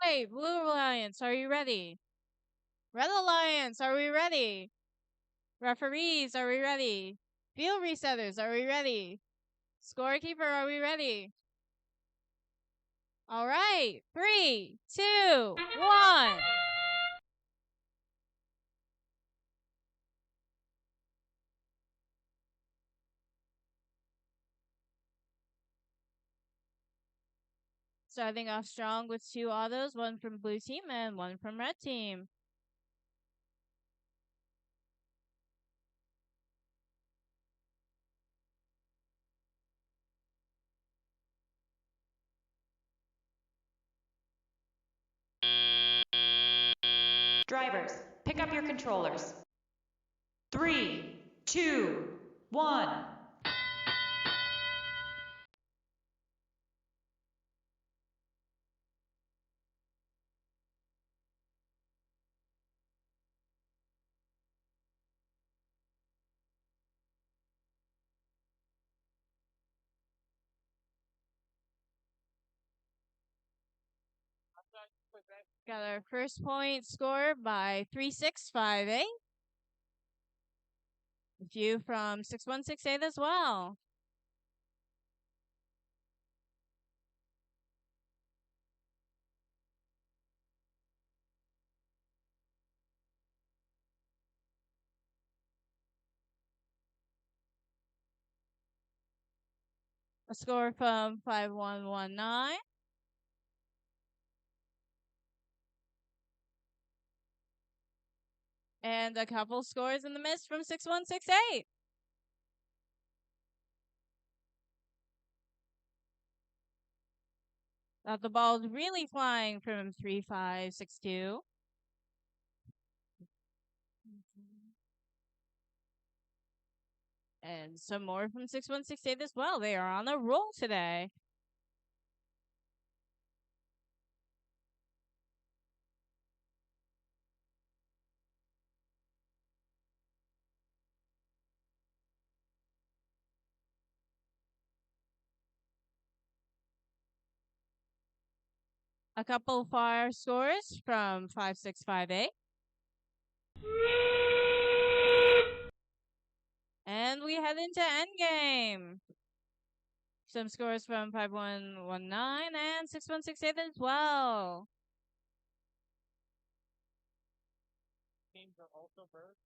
Wait, Blue Alliance, are you ready? Red Alliance, are we ready? Referees, are we ready? Field resetters, are we ready? Scorekeeper, are we ready? All right, 3, 2, 1. Starting off strong with 2 autos, one from blue team and one from red team. Drivers, pick up your controllers. 3, 2, 1. Got our first point score by 3658. A few from 6168 as well. A score from 5119. And a couple scores in the mist from 6168. The ball's really flying from 3562. And some more from 6168 as well. They are on a roll today. A couple fire scores from 5658. And we head into endgame. Some scores from 5119 and 6168 as well. Teams are also birds.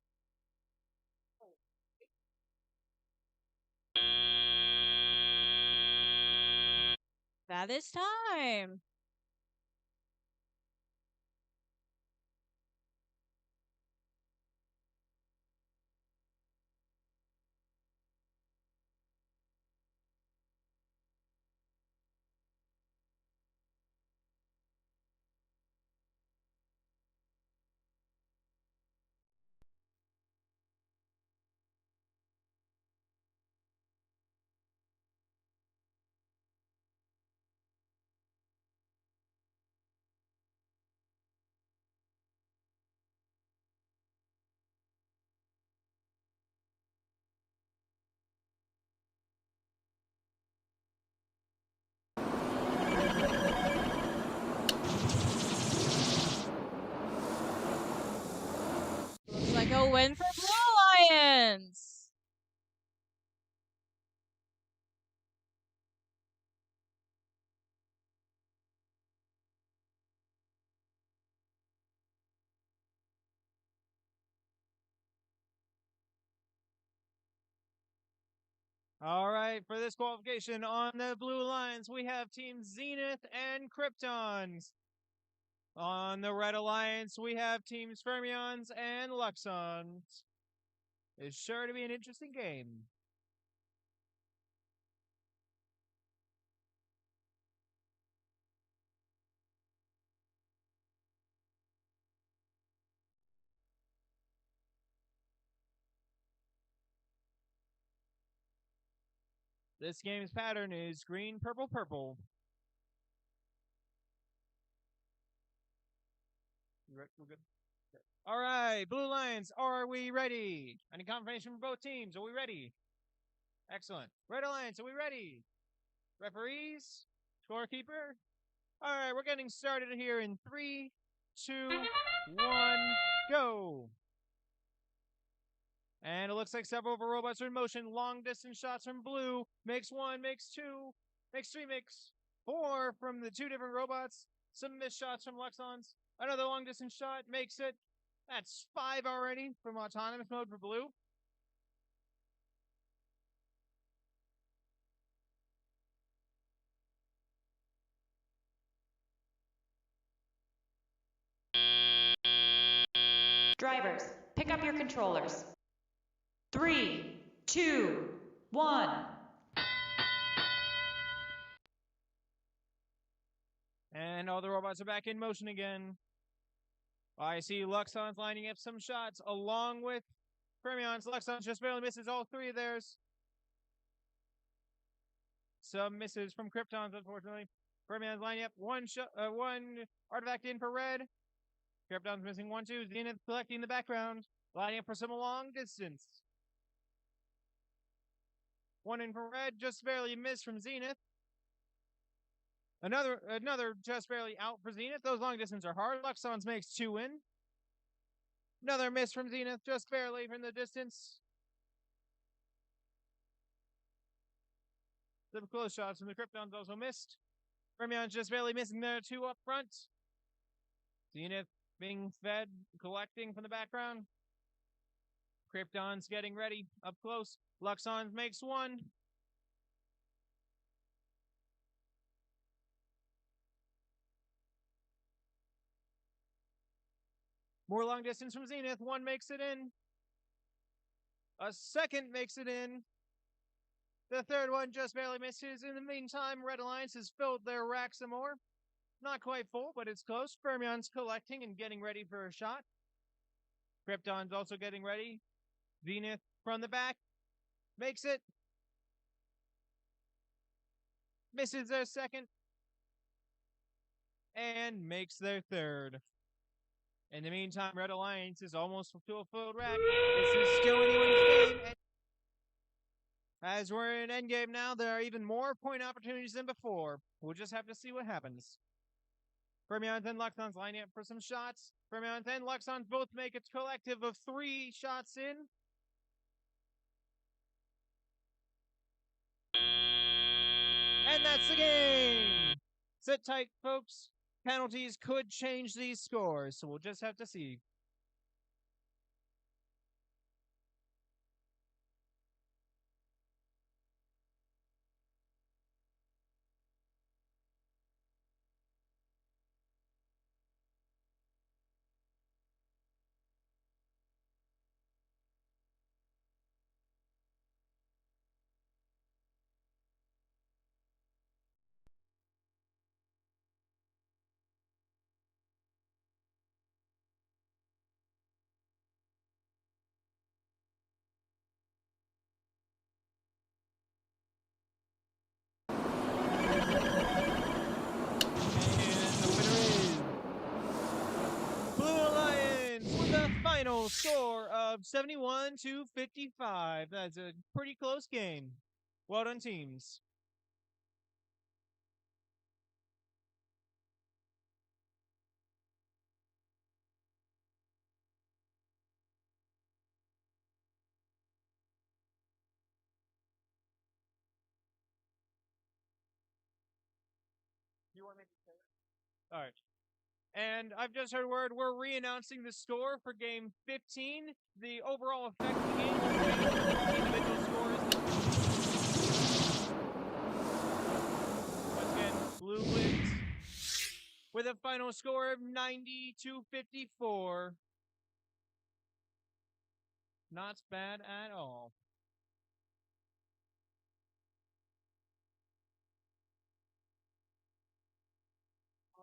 That is time. Looks like a win for Blue Lions. All right, for this qualification on the Blue Alliance, we have Team Zenith and Kryptons. On the Red Alliance, we have Teams Fermions and Luxons. It's sure to be an interesting game. This game's pattern is green, purple, purple. We're good. All right, Blue Lions, are we ready? Any confirmation from both teams? Are we ready? Excellent. Red Alliance, are we ready? Referees? Scorekeeper? All right, we're getting started here in 3, 2, 1, go. And it looks like several of our robots are in motion. Long distance shots from blue. Makes 1, makes 2, makes 3, makes 4 from the 2 different robots. Some missed shots from Luxons. Another long distance shot makes it. That's 5 already from autonomous mode for blue. Drivers, pick up your controllers. 3, 2, 1. And all the robots are back in motion again. I see Luxons lining up some shots along with Fermions. Luxons just barely misses all 3 of theirs. Some misses from Kryptons, unfortunately. Fermions lining up one artifact in for red. Krypton's missing 1, 2. Zenith collecting the background, lining up for some long distance. 1 in for red, just barely missed from Zenith. Another just barely out for Zenith. Those long distance are hard. Luxons makes 2 in. Another miss from Zenith, just barely from the distance. Some close shots from the Kryptons also missed. Fermions just barely missing there, 2 up front. Zenith being fed, collecting from the background. Krypton's getting ready up close. Luxons makes 1. More long distance from Zenith. 1 makes it in. A second makes it in. The third one just barely misses. In the meantime, Red Alliance has filled their rack some more. Not quite full, but it's close. Fermion's collecting and getting ready for a shot. Krypton's also getting ready. Zenith from the back. Makes it. Misses their second. And makes their third. In the meantime, Red Alliance is almost to a filled rack. This is still anyone's game. As we're in endgame now, there are even more point opportunities than before. We'll just have to see what happens. Fermions and Luxons lining up for some shots. Fermions and Luxons both make a collective of 3 shots in. And that's the game! Sit tight, folks. Penalties could change these scores, so we'll just have to see. Final score of 71-55. That's a pretty close game. Well done, teams. You want me to say that? All right. And I've just heard word we're re-announcing the score for game 15. The overall effect of the game will be individual scores. Once again, blue wins with a final score of 90-54. Not bad at all.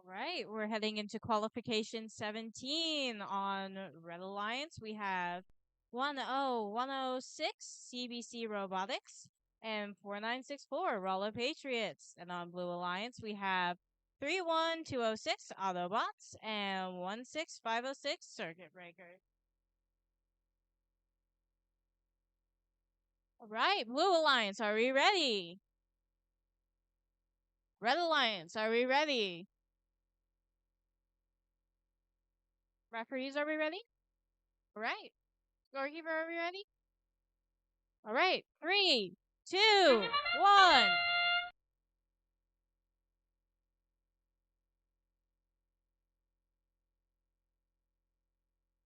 All right, we're heading into qualification 17 on Red Alliance. We have 10106 CBC Robotics and 4964 Roller Patriots. And on Blue Alliance, we have 31206 Autobots and 16506 Circuit Breaker. All right, Blue Alliance, are we ready? Red Alliance, are we ready? Referees, are we ready? All right. Scorekeeper, are we ready? All right. 3, 2, 1.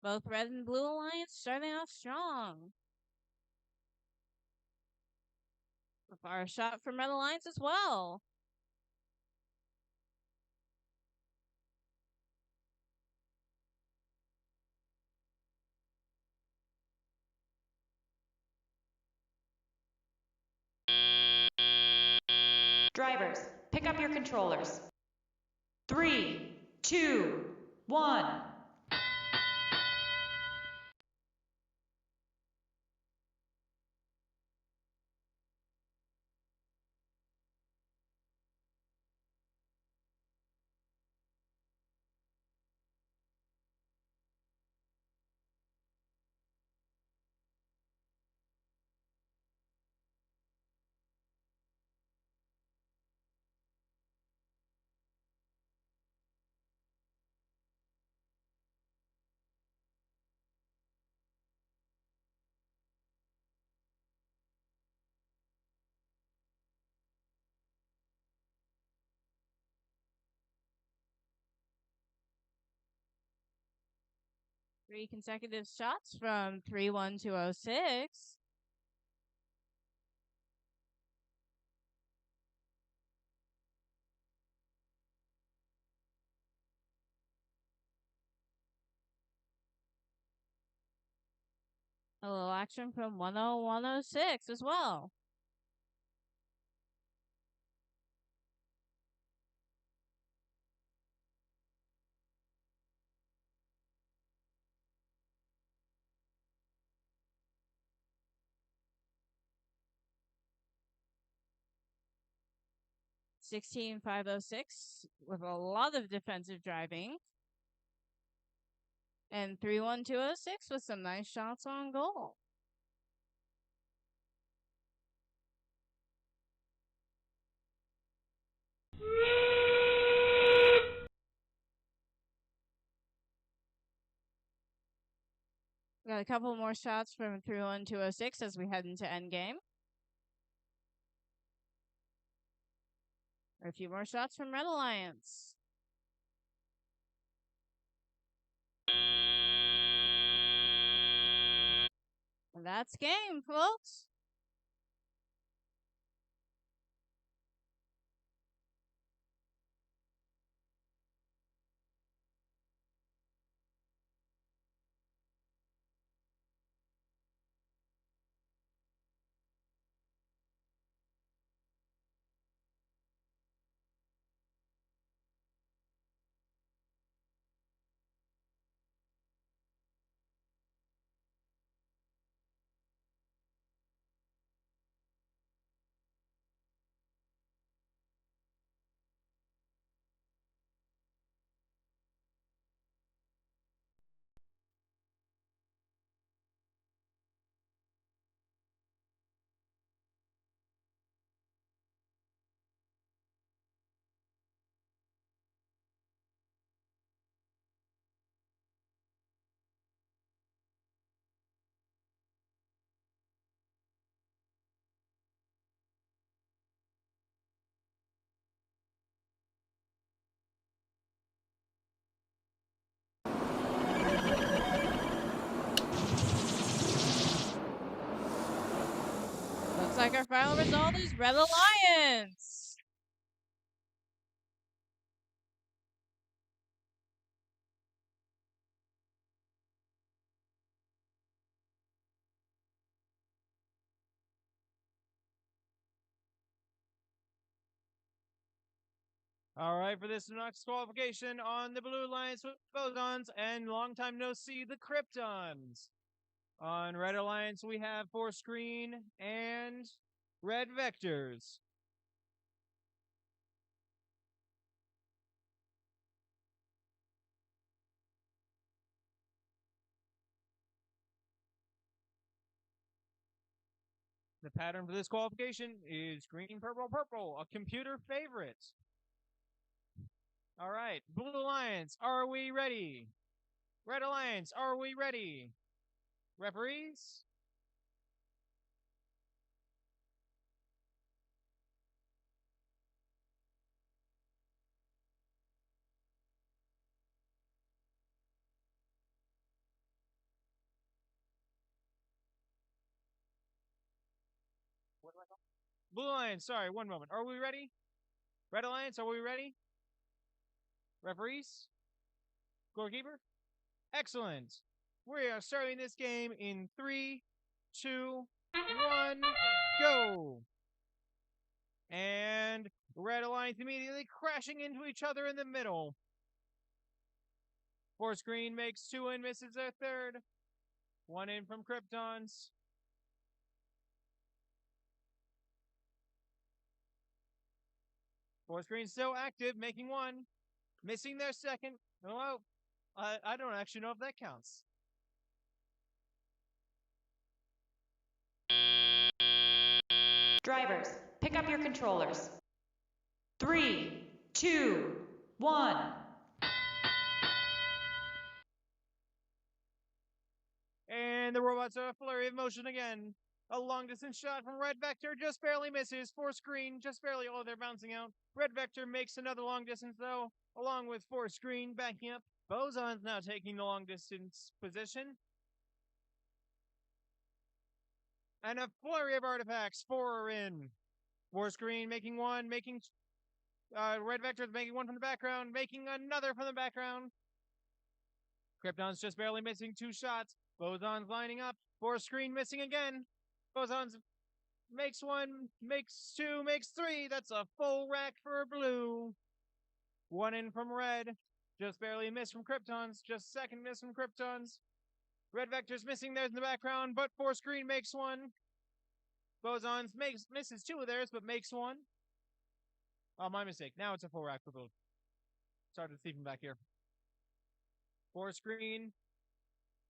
Both Red and Blue Alliance starting off strong. A far shot from Red Alliance as well. Drivers, pick up your controllers. 3, 2, 1. Three consecutive shots from 31206. A little action from 10106 as well. $16,506 with a lot of defensive driving. And 31206 with some nice shots on goal. We got a couple more shots from 31206 as we head into endgame. A few more shots from Red Alliance. And that's game, folks. Looks like our final result is Red Alliance. All right, for this next qualification on the Blue Alliance with Photons and long time no see, the Kryptons. On Red Alliance, we have Force Green and Red Vectors. The pattern for this qualification is green, purple, purple, a computer favorite. All right, Blue Alliance, are we ready? Red Alliance, are we ready? Referees? Blue Alliance, sorry, one moment. Are we ready? Red Alliance, are we ready? Referees? Scorekeeper? Excellent. We are starting this game in 3, 2, 1, go! And Red Alliance immediately crashing into each other in the middle. Force Green makes 2 and misses their third. 1 in from Kryptons. Force Green still active, making 1. Missing their second. Oh, I don't actually know if that counts. Drivers, pick up your controllers. 3, 2, 1. And the robots are a flurry of motion again. A long distance shot from Red Vector just barely misses. Force Green just barely. Oh, they're bouncing out. Red Vector makes another long distance though, along with Force Green backing up. Boson's now taking the long distance position. And a flurry of artifacts. 4 are in. Force Green making 1, making Red Vector making 1 from the background, making another from the background. Krypton's just barely missing 2 shots. Boson's lining up. Force Green missing again. Boson's makes 1, makes 2, makes 3. That's a full rack for blue. 1 in from red. Just barely missed from Kryptons. Just second miss from Kryptons. Red Vector's missing theirs in the background, but Force Green makes 1. Boson's misses 2 of theirs, but makes 1. Oh, my mistake. Now it's a full rack for blue. Sorry to see from back here. Force Green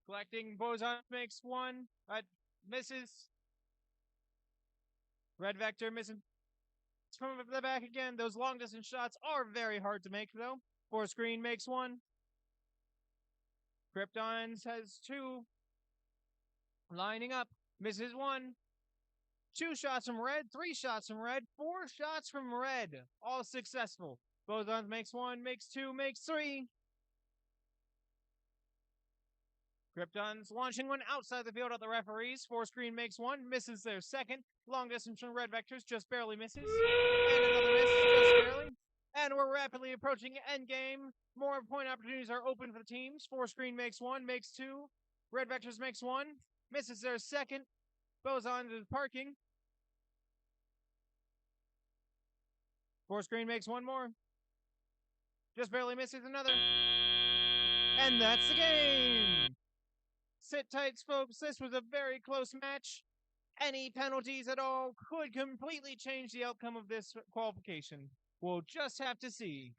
collecting. Boson makes 1. Misses. Red Vector missing from the back again. Those long distance shots are very hard to make though. Force Green makes 1. Kryptons has 2. Lining up. Misses 1. 2 shots from red. 3 shots from red. 4 shots from red. All successful. Bosons makes 1, makes 2, makes 3. Kryptons launching 1 outside the field at the referees. Force Green makes 1, misses their second. Long distance from Red Vectors just barely misses. And another miss, just barely. And we're rapidly approaching endgame. More point opportunities are open for the teams. Force Green makes 1, makes 2. Red Vectors makes 1, misses their second. Boson is parking. Force Green makes 1 more. Just barely misses another. And that's the game! Sit tight, folks. This was a very close match. Any penalties at all could completely change the outcome of this qualification. We'll just have to see.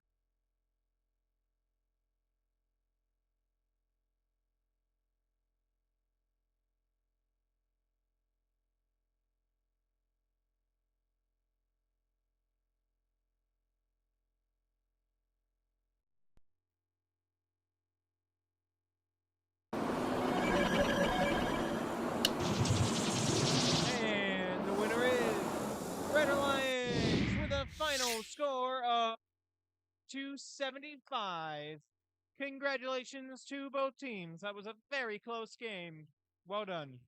And the winner is Red Alliance with a final score of 275. Congratulations to both teams. That was a very close game. Well done.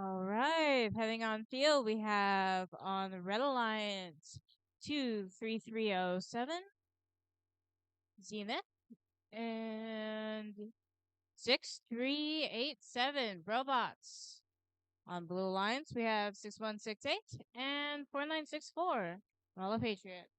All right, heading on field, we have on the Red Alliance 23307 Zenith and 6387 Robots. On Blue Alliance, we have 6168 and 4964 Rolla Patriot.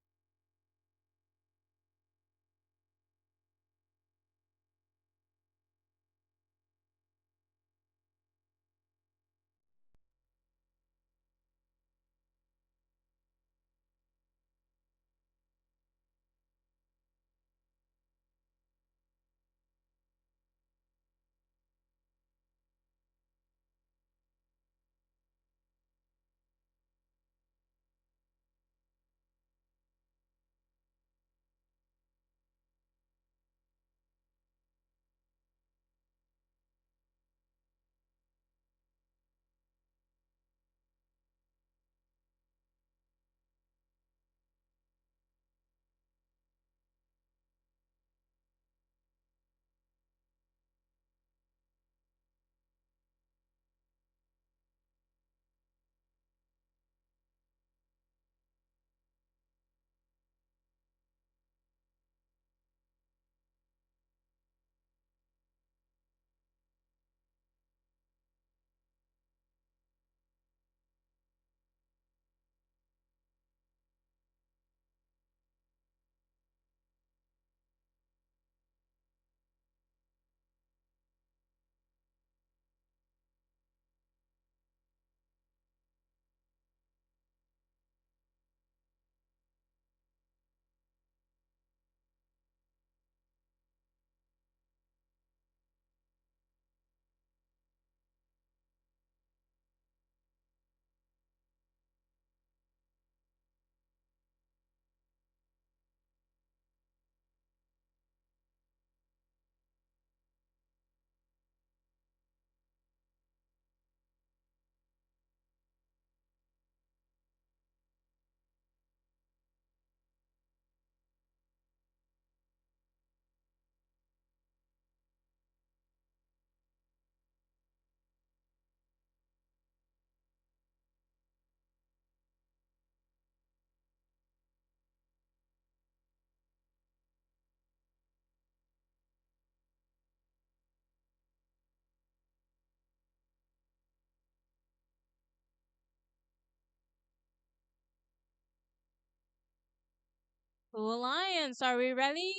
Blue Alliance, are we ready?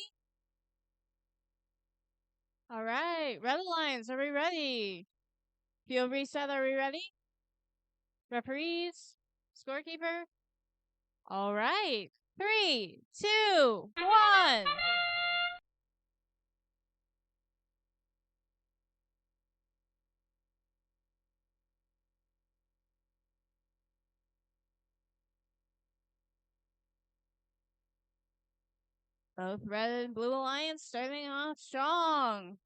All right, Red Alliance, are we ready? Field reset, are we ready? Referees, scorekeeper. All right, 3, 2, 1. Both Red and Blue Alliance starting off strong.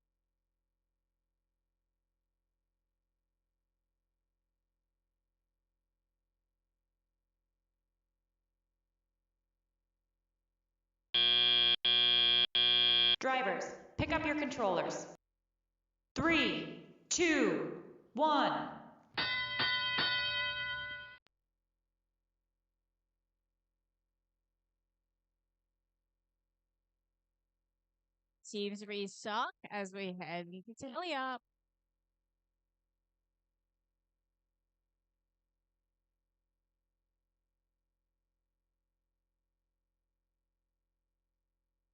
Drivers, pick up your controllers. 3, 2, 1. Teams restock as we head into tally up.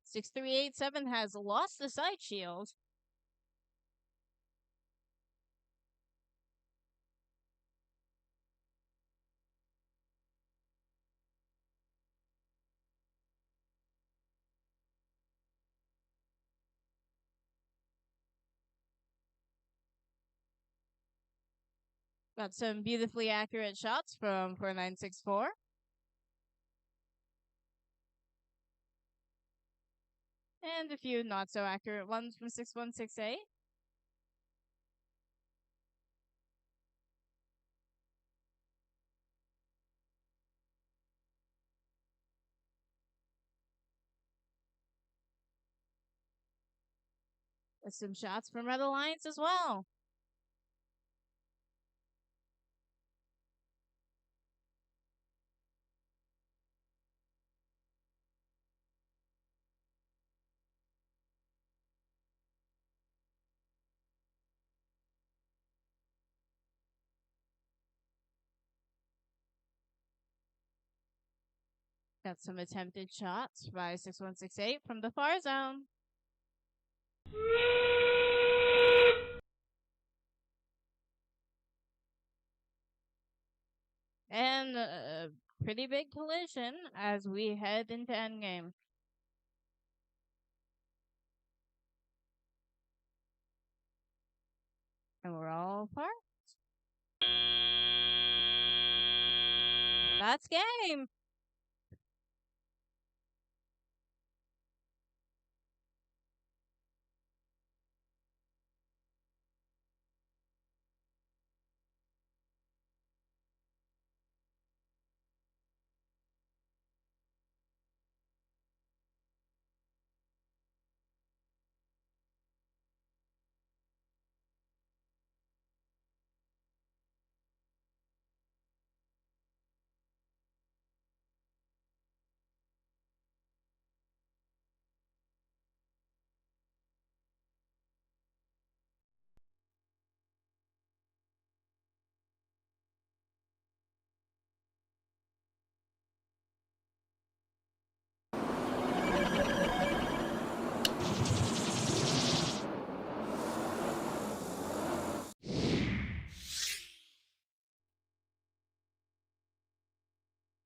Six three eight seven has lost the side shield. Got some beautifully accurate shots from 4964. And a few not so accurate ones from 6168. With some shots from Red Alliance as well. Got some attempted shots by 6168 from the far zone. And a pretty big collision as we head into endgame. And we're all parked. That's game.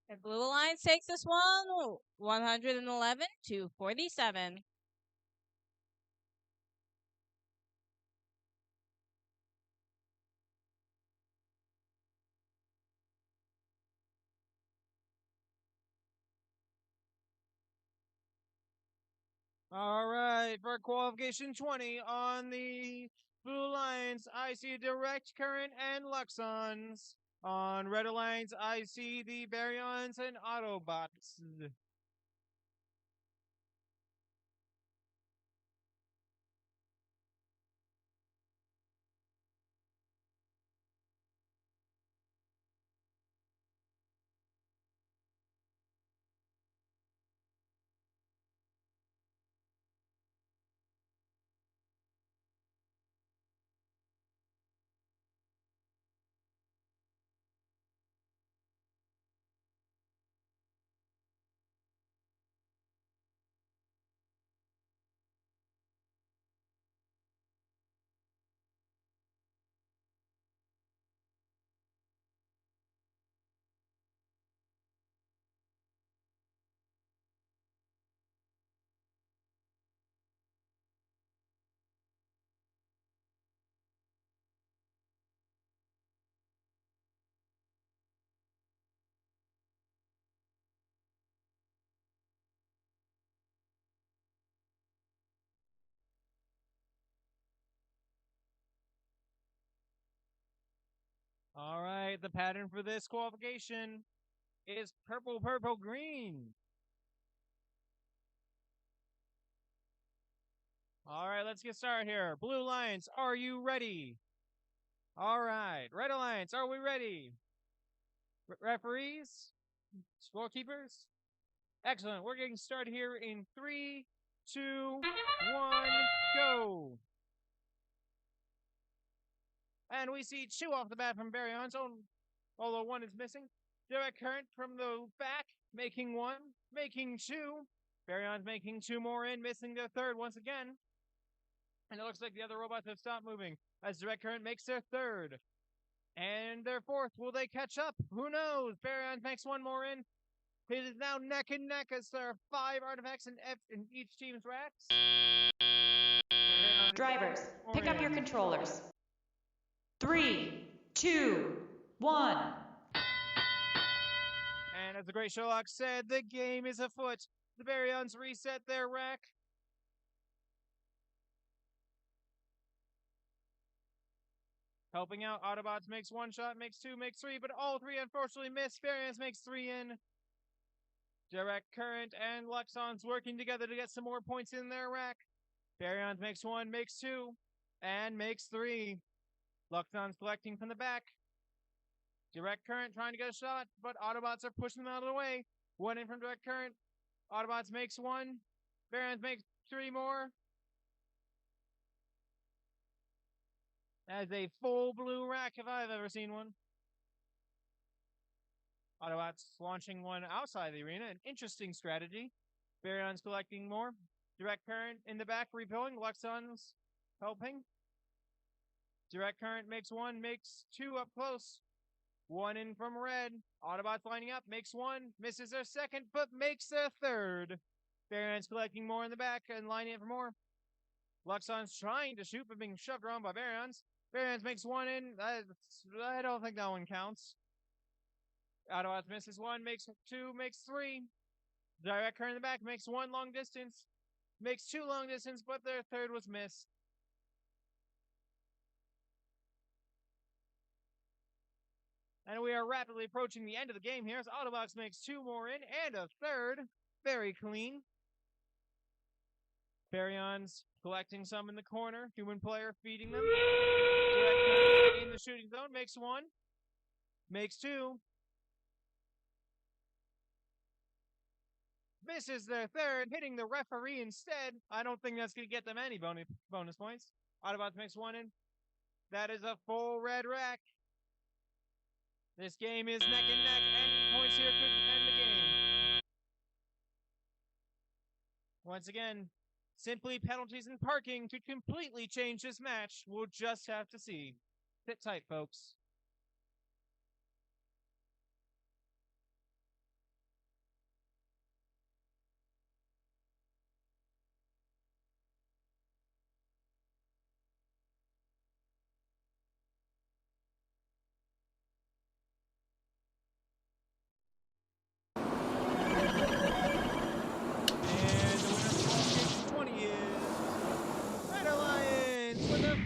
And Blue Alliance takes this one 111-47. All right, for qualification 20 on the Blue Alliance, I see Direct Current and Luxons. On Red Alliance, I see the Baryons and Autobots. All right, the pattern for this qualification is purple, purple, green. All right, let's get started here. Blue Alliance, are you ready? All right, Red Alliance, are we ready? Referees? Scorekeepers? Excellent. We're getting started here in 3, 2, 1, go. And we see 2 off the bat from Baryons, although 1 is missing. Direct Current from the back, making 1, making 2. Baryons making 2 more in, missing their 3rd once again. And it looks like the other robots have stopped moving as Direct Current makes their 3rd. And their 4th. Will they catch up? Who knows? Baryons makes 1 more in. It is now neck and neck as there are 5 artifacts in each team's racks. Drivers, pick up your controllers. 3, 2, 1. And as the great Sherlock said, the game is afoot. The Baryons reset their rack. Helping out, Autobots makes 1 shot, makes 2, makes 3, but all 3 unfortunately miss. Baryons makes 3 in. Direct Current and Luxons working together to get some more points in their rack. Baryons makes 1, makes 2, and makes 3. Luxons collecting from the back. Direct Current trying to get a shot, but Autobots are pushing them out of the way. 1 in from Direct Current. Autobots makes 1. Baryons makes 3 more. That is a full blue rack if I've ever seen one. Autobots launching one outside the arena. An interesting strategy. Baryon's collecting more. Direct current in the back repelling. Luxon's helping. Direct current makes one, makes two up close. One in from red. Autobots lining up, makes one, misses their second, but makes their third. Baryon's collecting more in the back and lining up for more. Luxon's trying to shoot, but being shoved around by Baryons. Baryons makes one in. I don't think that one counts. Autobots misses one, makes two, makes three. Direct current in the back makes one long distance. Makes two long distance, but their third was missed. And we are rapidly approaching the end of the game here as Autobots makes two more in and a third. Very clean. Baryons collecting some in the corner. Human player feeding them. Direct in the shooting zone. Makes one. Makes two. Misses their third, hitting the referee instead. I don't think that's going to get them any bonus points. Autobots makes one in. That is a full red rack. This game is neck and neck, and points here could end the game. Once again, simply penalties and parking could completely change this match. We'll just have to see. Sit tight, folks.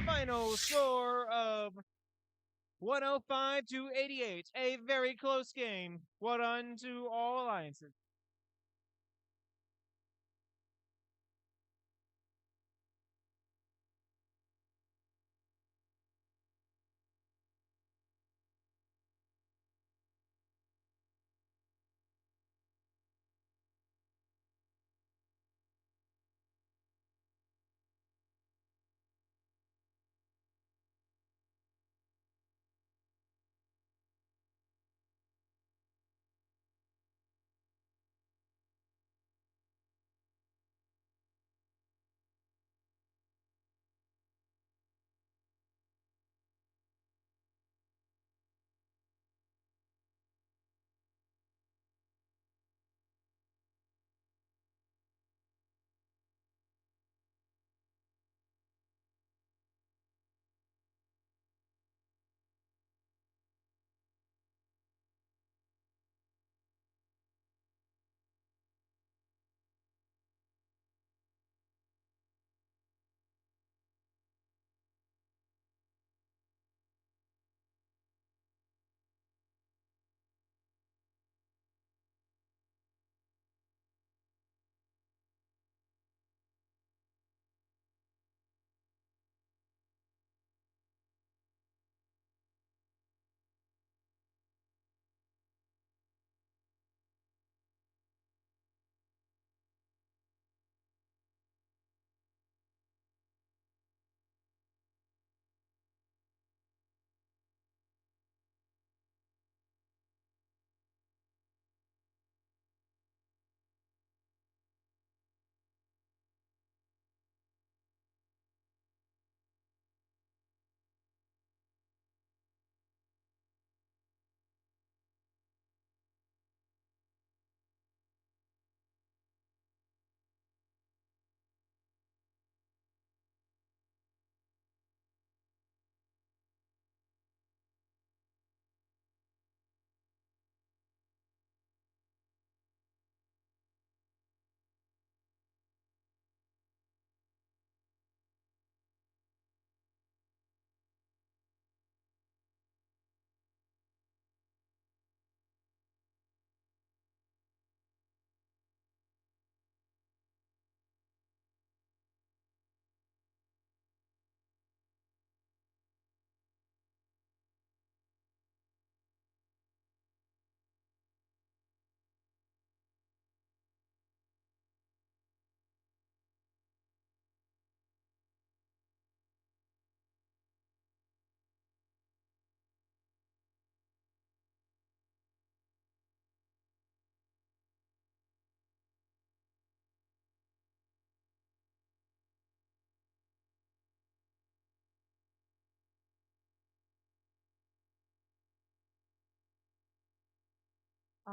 Final score of 105 to 88. A very close game. Well done to all alliances.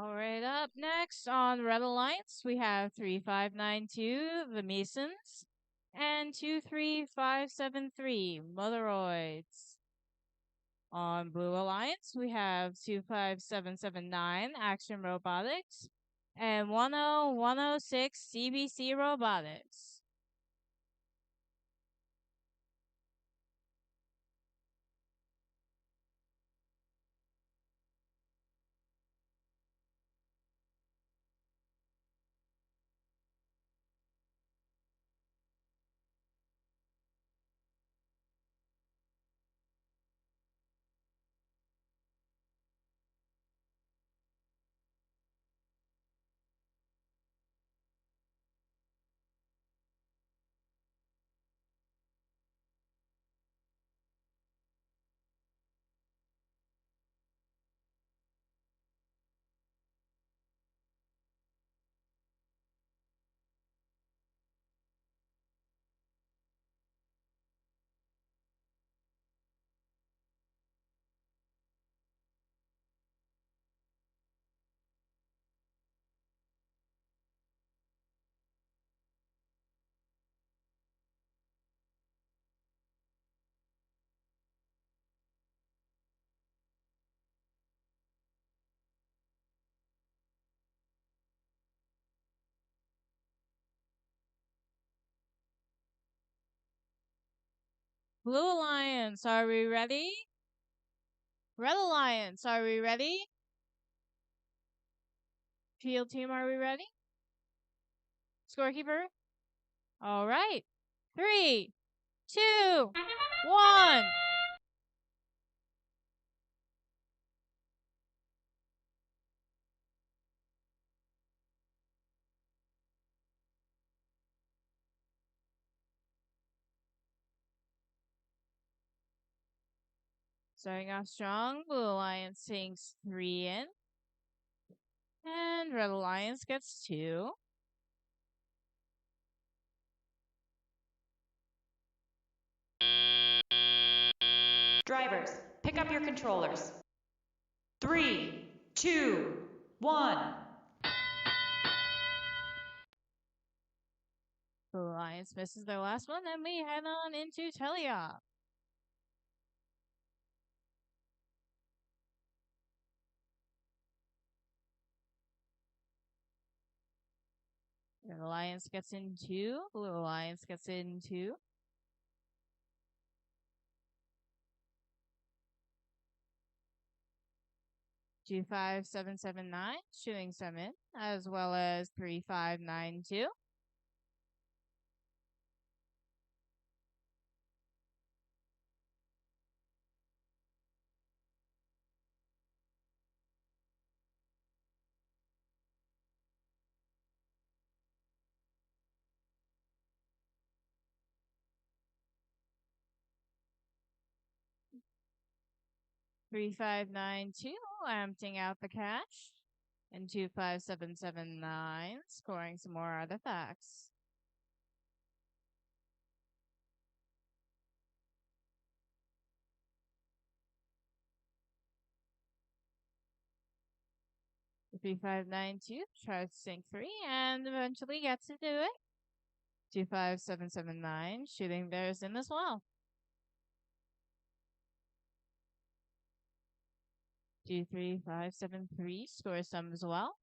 All right, up next on Red Alliance, we have 3592, the Masons, and 23573, Motoroids. On Blue Alliance, we have 25779, Action Robotics, and 10106, CBC Robotics. Blue Alliance, are we ready? Red Alliance, are we ready? Field team, are we ready? Scorekeeper? All right. 3, 2, 1. Starting off strong, Blue Alliance sinks 3 in. And Red Alliance gets 2. Drivers, pick up your controllers. 3, 2, 1. Blue Alliance misses their last one, and we head on into teleop. Red Alliance gets in 2. Blue Alliance gets in 2. Two 5779 shooting some in, as well as 3592. Three 3592 emptying out the cache, and 25779 scoring some more artifacts. The 3592 tries to sink 3 and eventually gets to do it. 25779 shooting theirs in as well. 23573 scores some as well.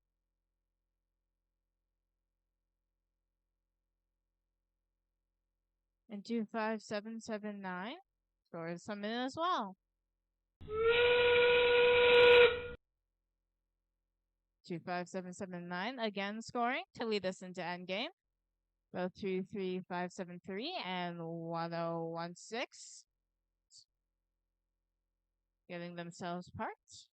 And 25779 scores some in as well. 25779 again scoring to lead us into endgame. Both 23573 and 1016 getting themselves parts.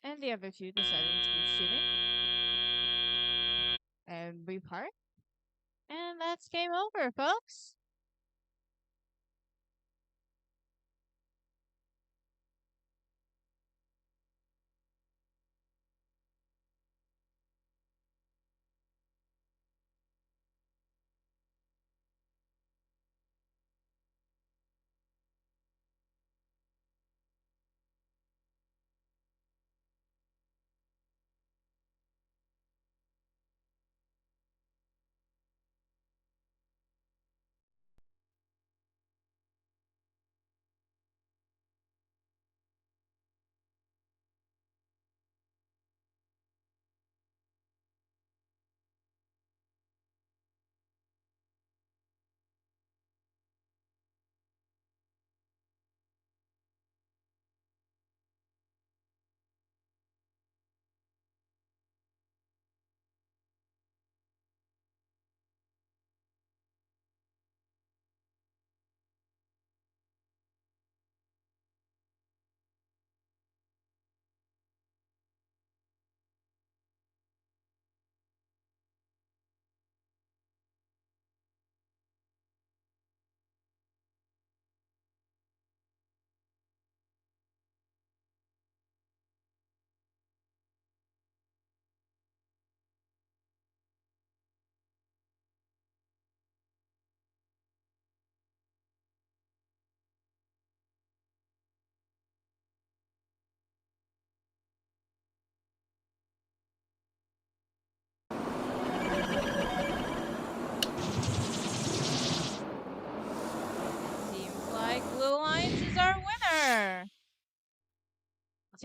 And the other two deciding to keep shooting. And repart. And that's game over, folks.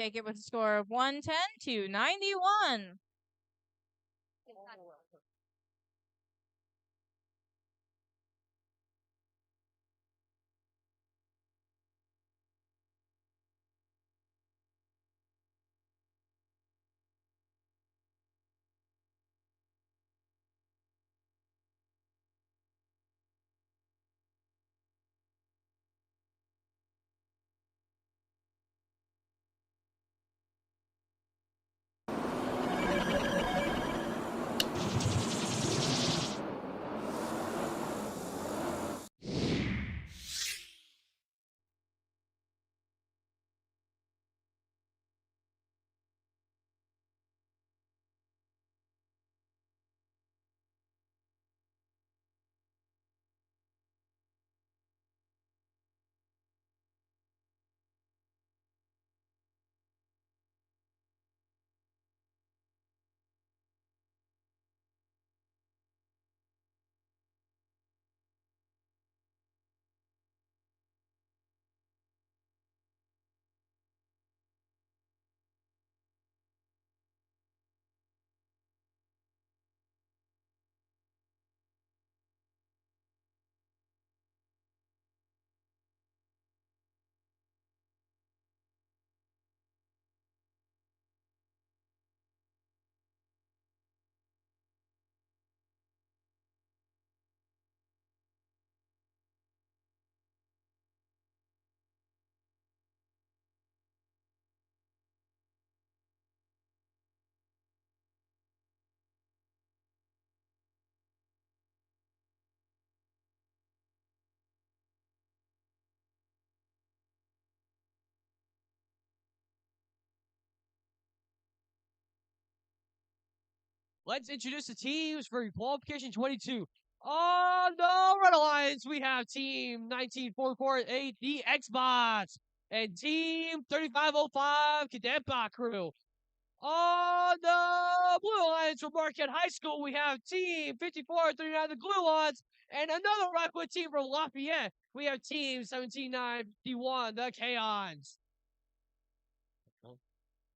take it with a score of 110 to 91. Let's introduce the teams for Qualification 22. On the Red Alliance, we have Team 19448, the Xbox, and Team 3505, Cadet Bot Crew. On the Blue Alliance from Marquette High School, we have Team 5439, the Gluons, and another Rockwood team from Lafayette. We have Team 17951, the Chaons.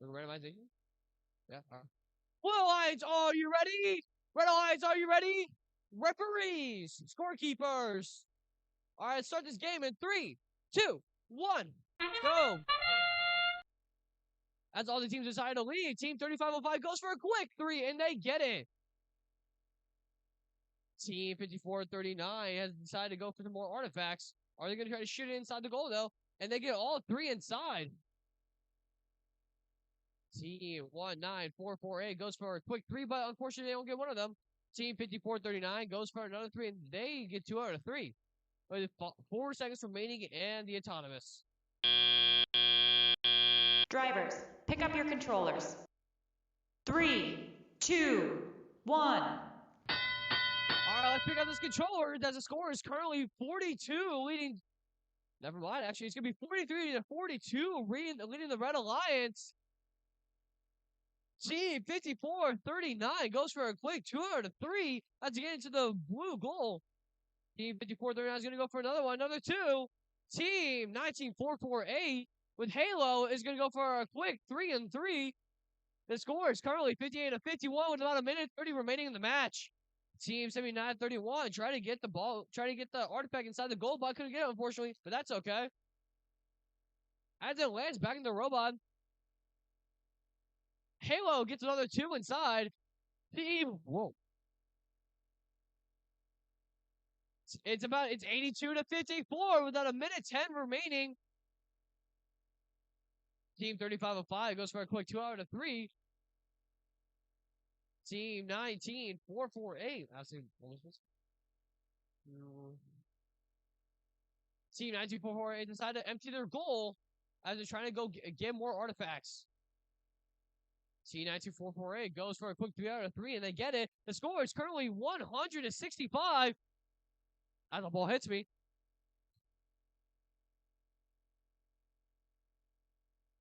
Randomization? Yeah, all right. Blue Alliance, are you ready? Red Alliance, are you ready? Referees, scorekeepers. All right, let's start this game in 3, 2, 1, go. As all the teams decide to lead, Team 3505 goes for a quick 3, and they get it. Team 5439 has decided to go for some more artifacts. Are they going to try to shoot it inside the goal, though? And they get all 3 inside. Team 19448 goes for a quick 3, but unfortunately they don't get one of them. Team 5439 goes for another 3, and they get 2 out of 3. With 4 seconds remaining and the autonomous. Drivers, pick up your controllers. 3, 2, 1. All right, let's pick up this controller as the score is currently 42, leading. Never mind, actually, it's going to be 43 to 42, leading the Red Alliance. Team 5439 goes for a quick 2 out of 3. That's to get into the blue goal. Team 5439 is going to go for another one, another 2. Team 19448 with Halo is going to go for a quick 3 and 3. The score is currently 58 to 51 with about a minute 30 remaining in the match. Team 7931 trying to get the ball, trying to get the artifact inside the goal, but couldn't get it, unfortunately. But that's okay. As it lands back in the robot, Halo gets another 2 inside. Whoa. It's 82 to 54 with about a minute 10 remaining. Team 3505 goes for a quick 2 out of 3. Team 19448. What was this? Team 19448 decided to empty their goal as they're trying to go get more artifacts. Team 19448 goes for a quick 3 out of 3, and they get it. The score is currently 165. As the ball hits me.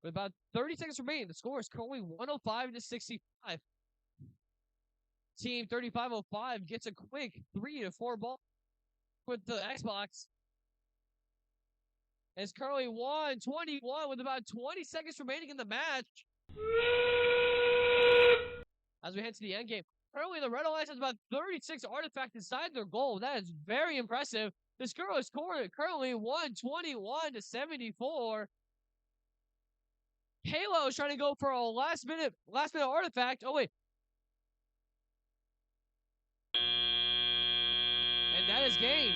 With about 30 seconds remaining, the score is currently 105 to 65. Team 3505 gets a quick 3 to 4 ball with the Xbox. It's currently 1-21 with about 20 seconds remaining in the match. As we head to the end game, currently the Red Alliance has about 36 artifacts inside their goal. That is very impressive. The score is currently 121-74. Halo is trying to go for a last minute artifact. Oh wait. And that is game.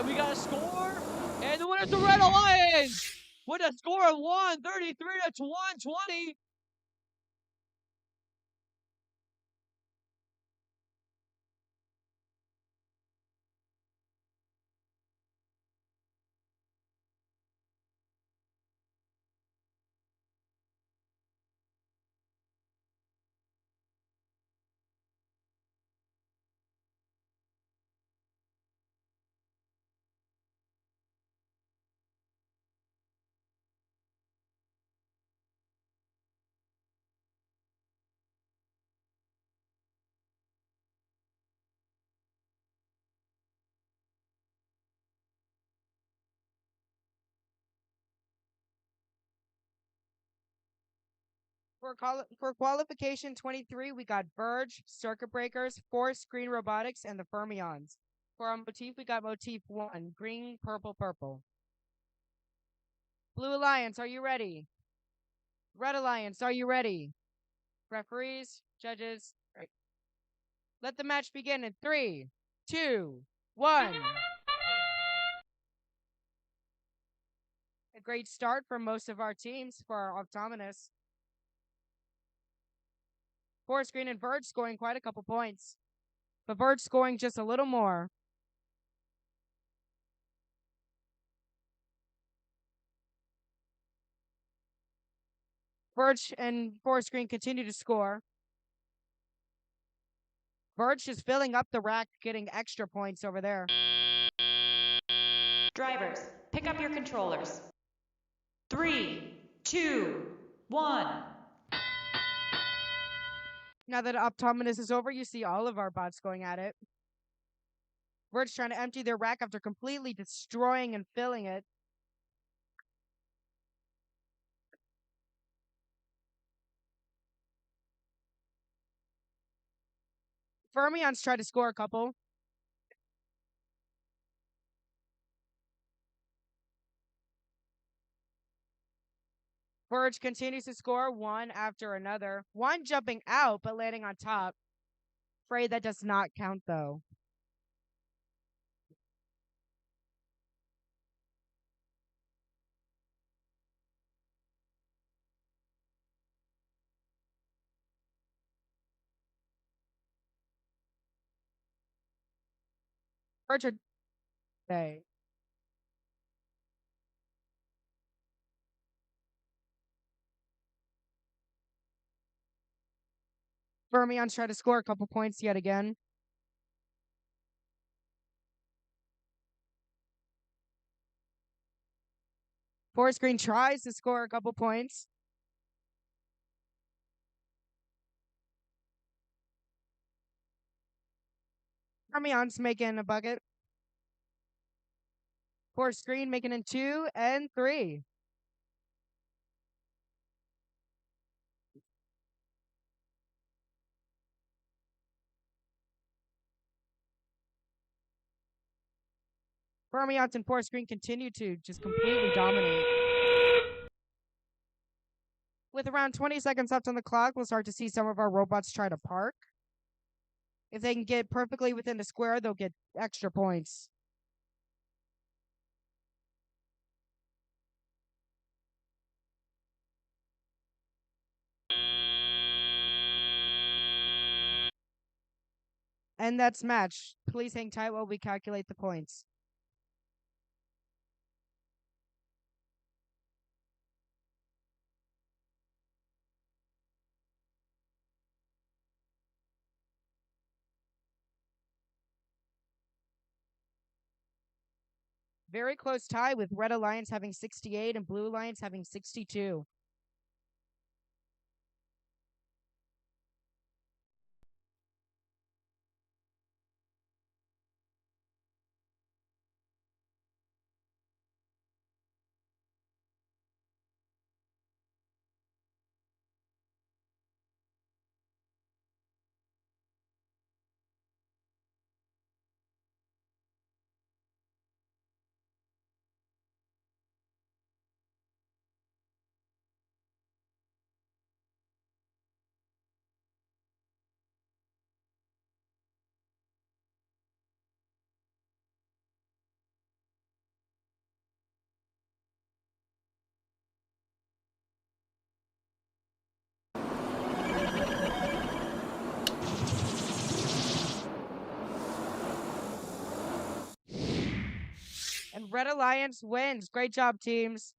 And we got a score. And the winner's the Red Alliance with a score of 133 to 120. For qualification 23, we got Verge, Circuit Breakers, Force, Green Robotics, and the Fermions. For our motif, we got motif 1, green, purple, purple. Blue Alliance, are you ready? Red Alliance, are you ready? Referees, judges, right. Let the match begin in 3, 2, 1. A great start for most of our teams for our Optometrists. Forest Green and Verge scoring quite a couple points. But Verge scoring just a little more. Verge and Forest Green continue to score. Verge is filling up the rack, getting extra points over there. Drivers, pick up your controllers. 3, 2, 1. Now that Optometrist is over, you see all of our bots going at it. Verge trying to empty their rack after completely destroying and filling it. Fermions try to score a couple. Verge continues to score one after another. One jumping out, but landing on top. Afraid that does not count, though. Verge are... Okay. Fermions try to score a couple points yet again. Forest Green tries to score a couple points. Fermions making a bucket. Forest Green making in 2 and 3. Fermions and Forest Green continue to just completely dominate. With around 20 seconds left on the clock, we'll start to see some of our robots try to park. If they can get perfectly within the square, they'll get extra points. And that's match. Please hang tight while we calculate the points. Very close tie with Red Alliance having 68 and Blue Alliance having 62. Red Alliance wins. Great job, teams.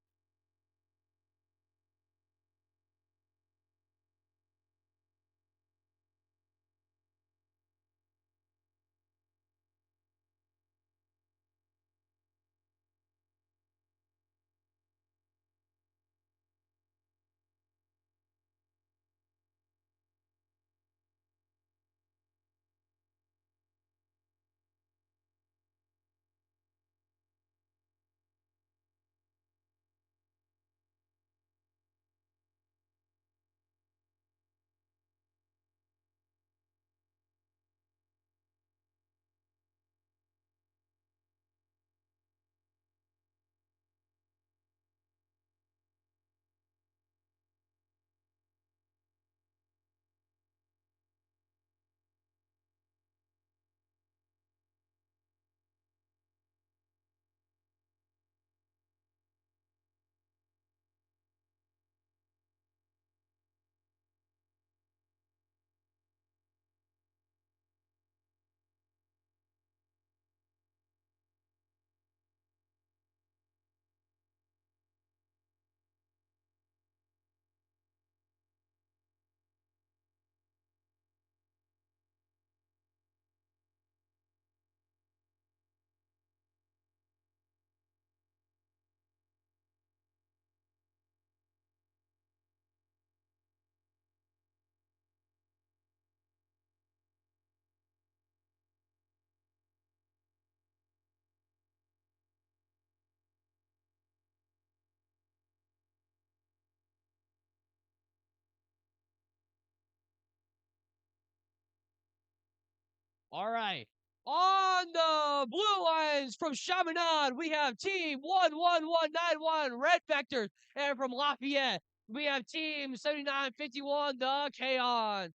All right. On the blue lines from Chaminade, we have team 11191 Red Vectors. And from Lafayette, we have team 7951, the Chaons.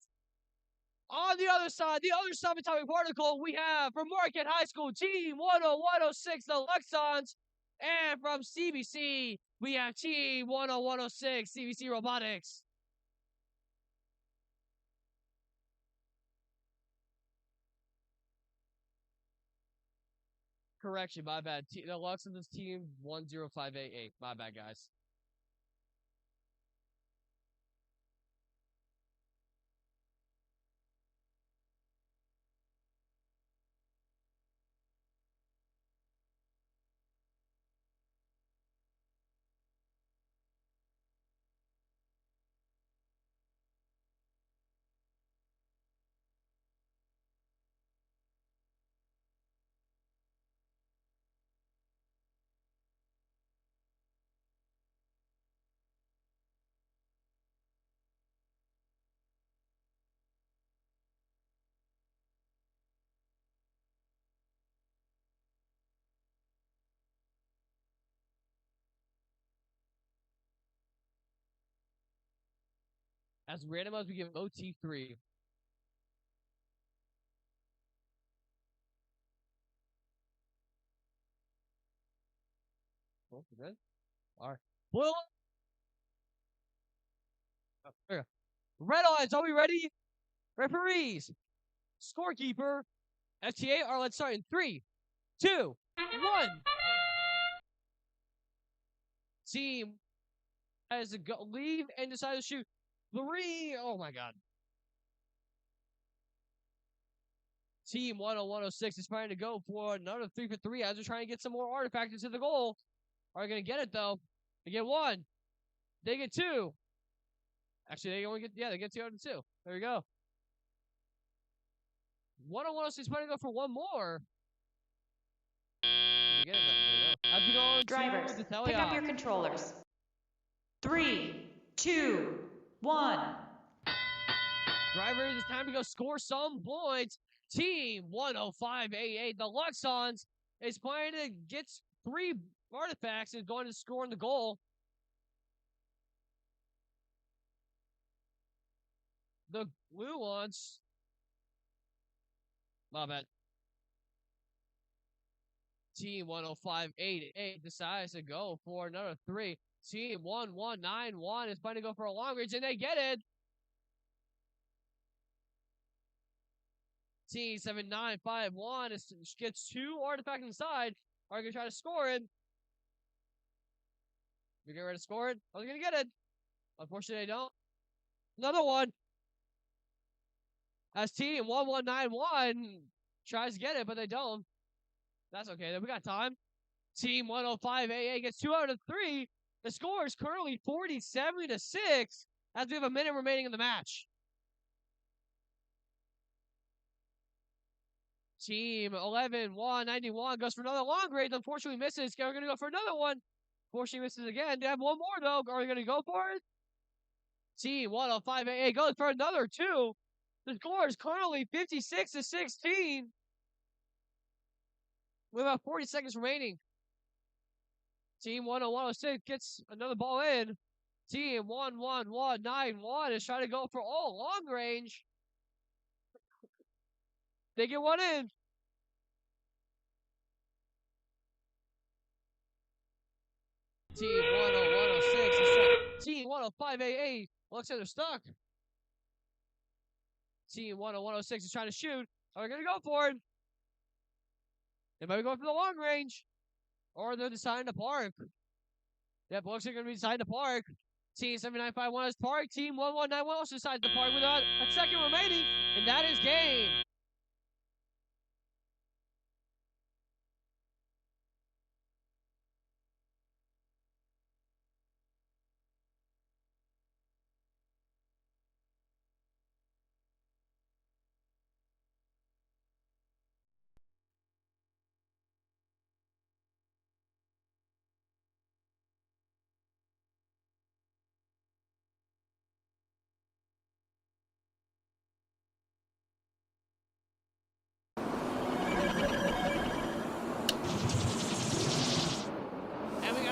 On the other side atomic particle, we have from Marquette High School, team 10106, the Luxons. And from CBC, we have team 10106, CBC Robotics. Correction, my bad. The Luxons is team 10588. My bad, guys. As random as we give OT3. Oh, good. All right. Blue. Oh, there we go. Red lines, are we ready? Referees, scorekeeper, FTA, or let's start in 3, 2, 1. Team has to go, leave and decide to shoot 3. Oh my god. Team 10106 is trying to go for another 3 for 3 as they're trying to get some more artifacts into the goal. Are they going to get it though? They get 1. They get 2. Actually, they only get, they get 2 out of 2. There we go. 10106 trying to go for 1 more. They get it, there we go. As we go on Drivers, to the pick up teleop. your controllers. 3, 2, 1. Drivers, it's time to go score some points. Team 10588, the Luxons, is playing to get 3 artifacts and going to score in the goal. The blue ones. My bad. Team 10588 decides to go for another 3. Team 1191 is trying to go for a long range, and they get it. Team 7951 gets 2 artifacts inside. Are they going to try to score it? We get ready to score it. Are they going to get it? Unfortunately, they don't. Another one. As team 1191 tries to get it, but they don't. That's okay. Then we got time. Team 105 AA gets 2 out of 3. The score is currently 47-6 as we have a minute remaining in the match. Team 11191 goes for another long range. Unfortunately misses. We're going to go for another one. Unfortunately misses again. They have one more though. Are we going to go for it? Team 105 AA goes for another 2. The score is currently 56-16. With about 40 seconds remaining. Team 10106 gets another ball in. Team 11191 is trying to go for all long range. They get one in. Team 10106 is trying. Team 105 AA looks like they're stuck. Team 10106 is trying to shoot. Are they going to go for it? They might be going for the long range. Or they're deciding to park. Yep, looks like they're going to be deciding to park. Team 7951 has parked. Team 1191 also decides to park with a second remaining. And that is game.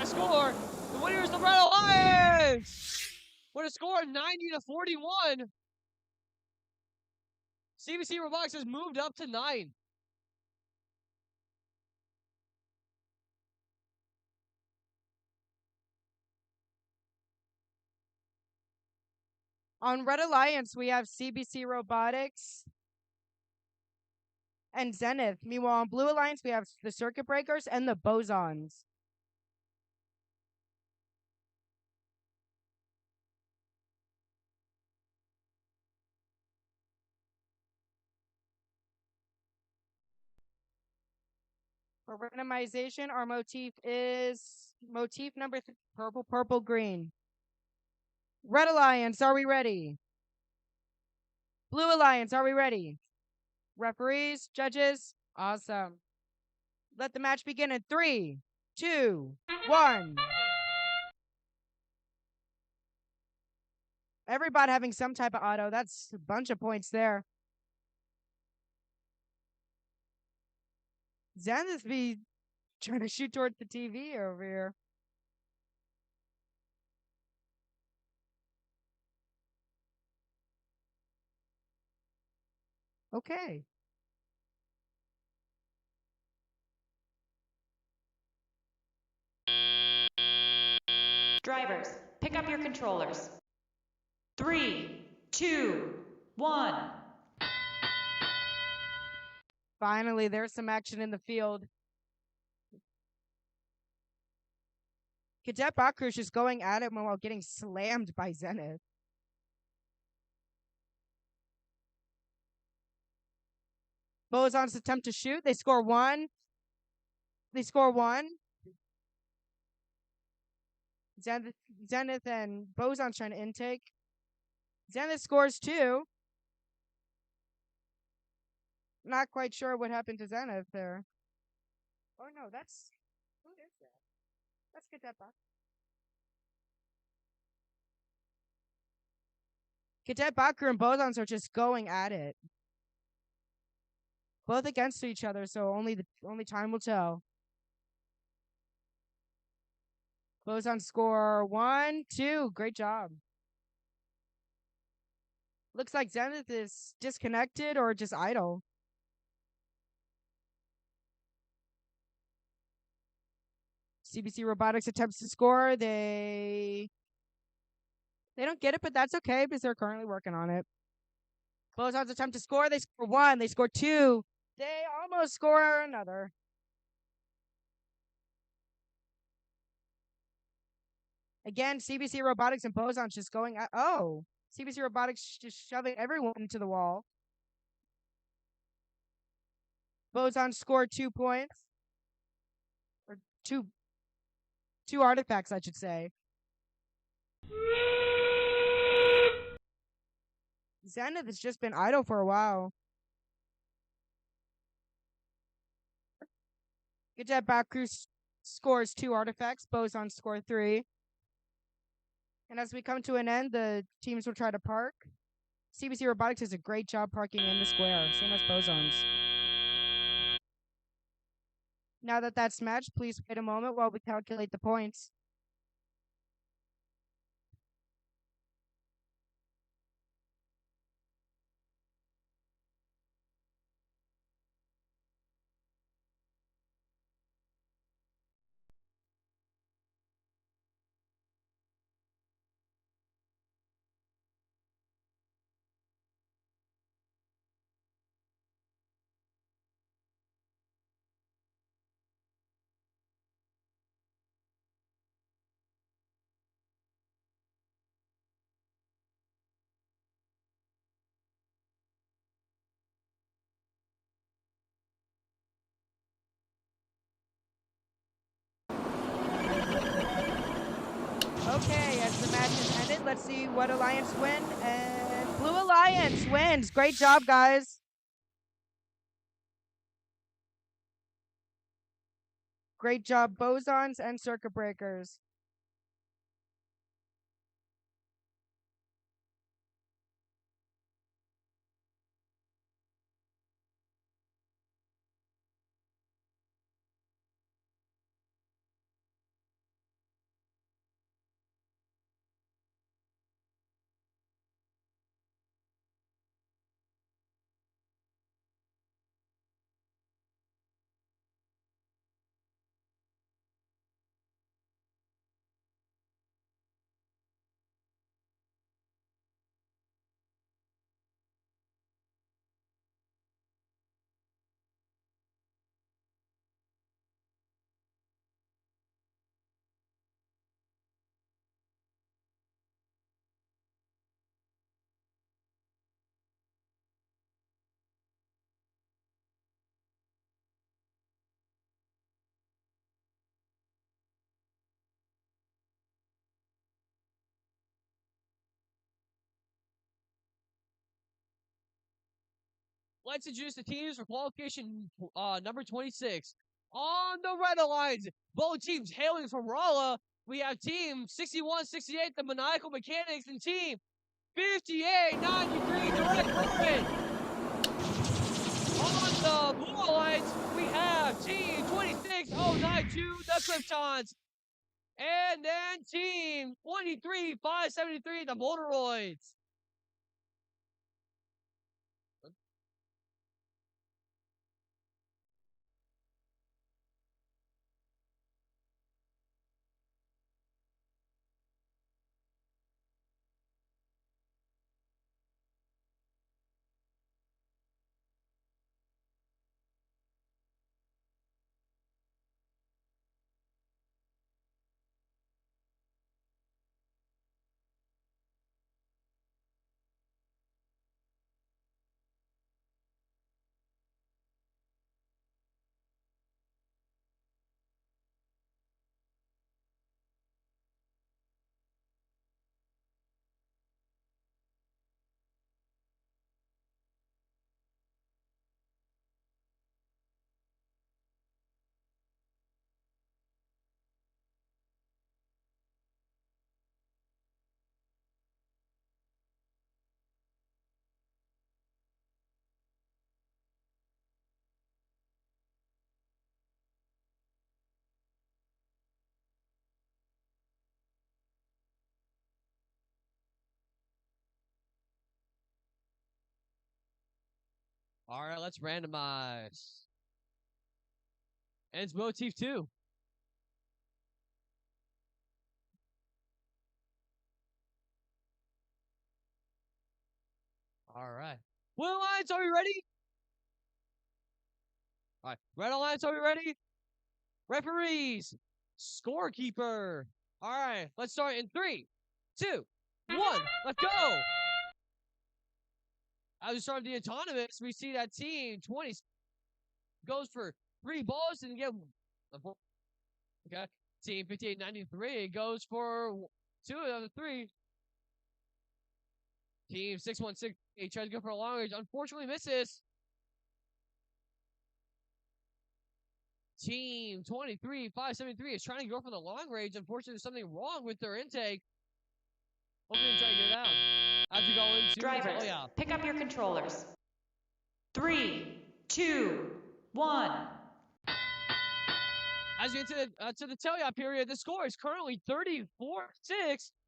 Score. The winner is the Red Alliance with a score of 90-41. CBC Robotics has moved up to 9. On Red Alliance, we have CBC Robotics and Zenith. Meanwhile, on Blue Alliance, we have the Circuit Breakers and the Bosons. For randomization, our motif is motif number 3, purple, purple, green. Red Alliance, are we ready? Blue Alliance, are we ready? Referees, judges, awesome. Let the match begin in 3, 2, 1. Everybody having some type of auto. That's a bunch of points there. Zenith be trying to shoot towards the TV over here. Okay. Drivers, pick up your controllers. 3, 2, 1. Finally, there's some action in the field. Cadet Bakrush is going at it while getting slammed by Zenith. Boson's attempt to shoot. They score 1. They score 1. Zenith and Boson trying to intake. Zenith scores 2. Not quite sure what happened to Zenith there. Oh no, that's... Who is that? Let's get that back. Cadet Bakru and Bosons are just going at it. Both against each other, so only time will tell. Boson score 1, 2. Great job. Looks like Zenith is disconnected or just idle. CBC Robotics attempts to score. They don't get it, but that's okay because they're currently working on it. Boson's attempt to score. They score 1. They score 2. They almost score another. Again, CBC Robotics and Boson's just going at, CBC Robotics just shoving everyone into the wall. Boson scored 2 points. Or two artifacts, I should say. Zenith has just been idle for a while. Good job, Back Crew scores 2 artifacts. Boson scored 3. And as we come to an end, the teams will try to park. CBC Robotics does a great job parking in the square, same as Boson's. Now that that's matched, please wait a moment while we calculate the points. Okay, as the match has ended, let's see what Alliance win. And Blue Alliance wins. Great job, guys. Great job, Bosons and Circuit Breakers. Let's introduce the teams for qualification number 26. On the Red Alliance, both teams hailing from Rolla, we have team 6168, the Maniacal Mechanics, and team 5893, Direct Current. On the Blue Alliance, we have team 26092, the Kryptons. And then team 23573, the Motoroids. All right, let's randomize. And it's Motif 2. All right. Blue Alliance, are we ready? All right. Red Alliance, are we ready? Referees. Scorekeeper. All right, let's start in 3, 2, 1. Let's go. As we start the autonomous, we see that team 20 goes for 3 balls and get. Okay, team 5893 goes for 2 out of 3. Team 616 tries to go for a long range, unfortunately misses. Team 23573 is trying to go for the long range. Unfortunately, there's something wrong with their intake. Hopefully, they try to get it out. As we go into Drivers, pick up your controllers. 3, 2, 1. As we get to the teleop period, the score is currently 34-6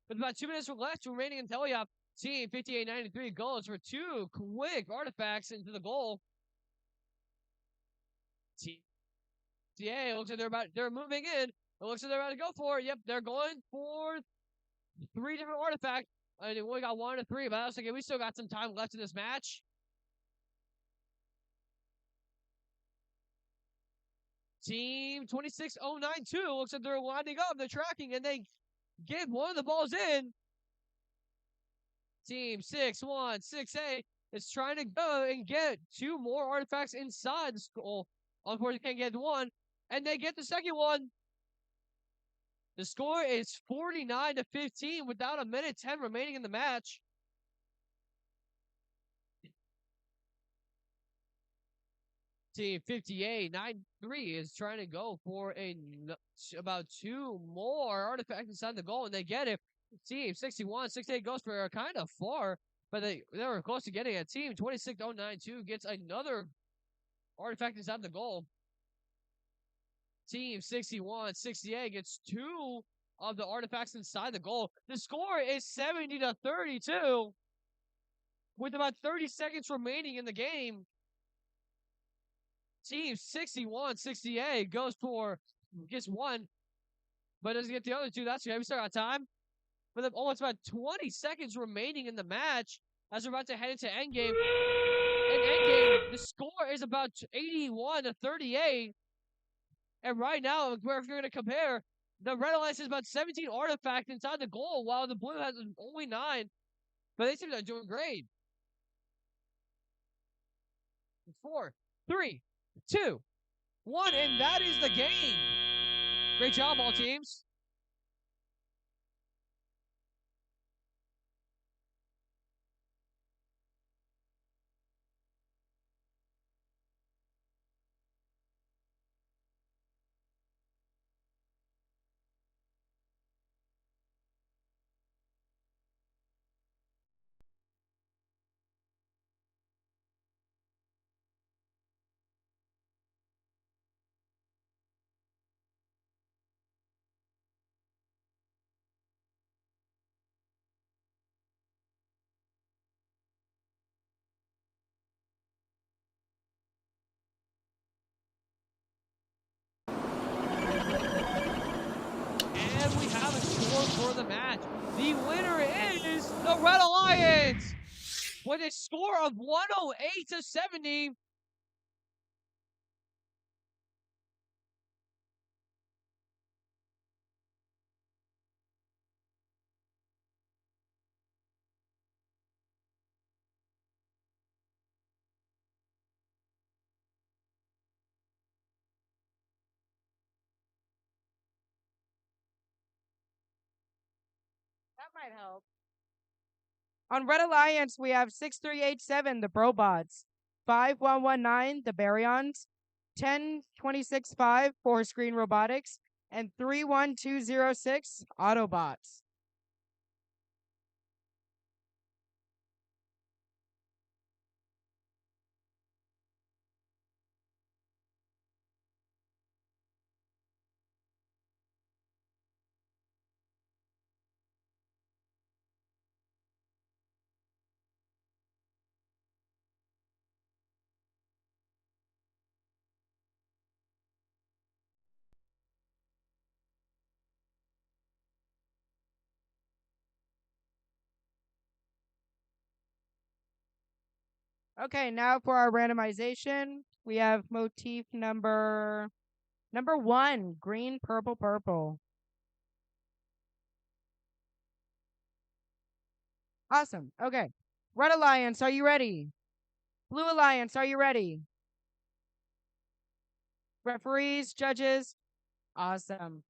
with about 2 minutes left remaining in teleop. Team 5893 goes for 2 quick artifacts into the goal. Yeah, it looks like they're moving in. It looks like they're about to go for it. Yep, they're going for 3 different artifacts. I mean, we only got 1 to 3, but I was thinking we still got some time left in this match. Team 26092 looks like they're winding up. They're tracking, and they get one of the balls in. Team 6168 is trying to go and get 2 more artifacts inside the skull. Unfortunately, can't get 1, and they get the second one. The score is 49-15 without 1:10 remaining in the match. Team 5893 is trying to go for about 2 more artifacts inside the goal, and they get it. Team 6168 goes for kind of far, but they were close to getting it. Team 26092 gets another artifact inside the goal. Team 6168 gets 2 of the artifacts inside the goal. The score is 70-32 with about 30 seconds remaining in the game. Team 6168 gets 1, but doesn't get the other 2. That's okay. We still got time. With almost about 20 seconds remaining in the match as we're about to head into endgame. In endgame, the score is about 81-38. And right now, if you're going to compare, the Red Alliance has about 17 artifacts inside the goal, while the Blue has only 9. But they seem to be doing great. 4, 3, 2, 1, and that is the game. Great job, all teams. And we have a score for the match. The winner is the Red Alliance with a score of 108-70. That might help. On Red Alliance, we have 6387, the Brobots, 5119, the Baryons, 10265, 4-Screen Robotics, and 31206, Autobots. Okay, now for our randomization, we have motif number 1, green, purple, purple. Awesome. Okay. Red Alliance, are you ready? Blue Alliance, are you ready? Referees, judges. Awesome.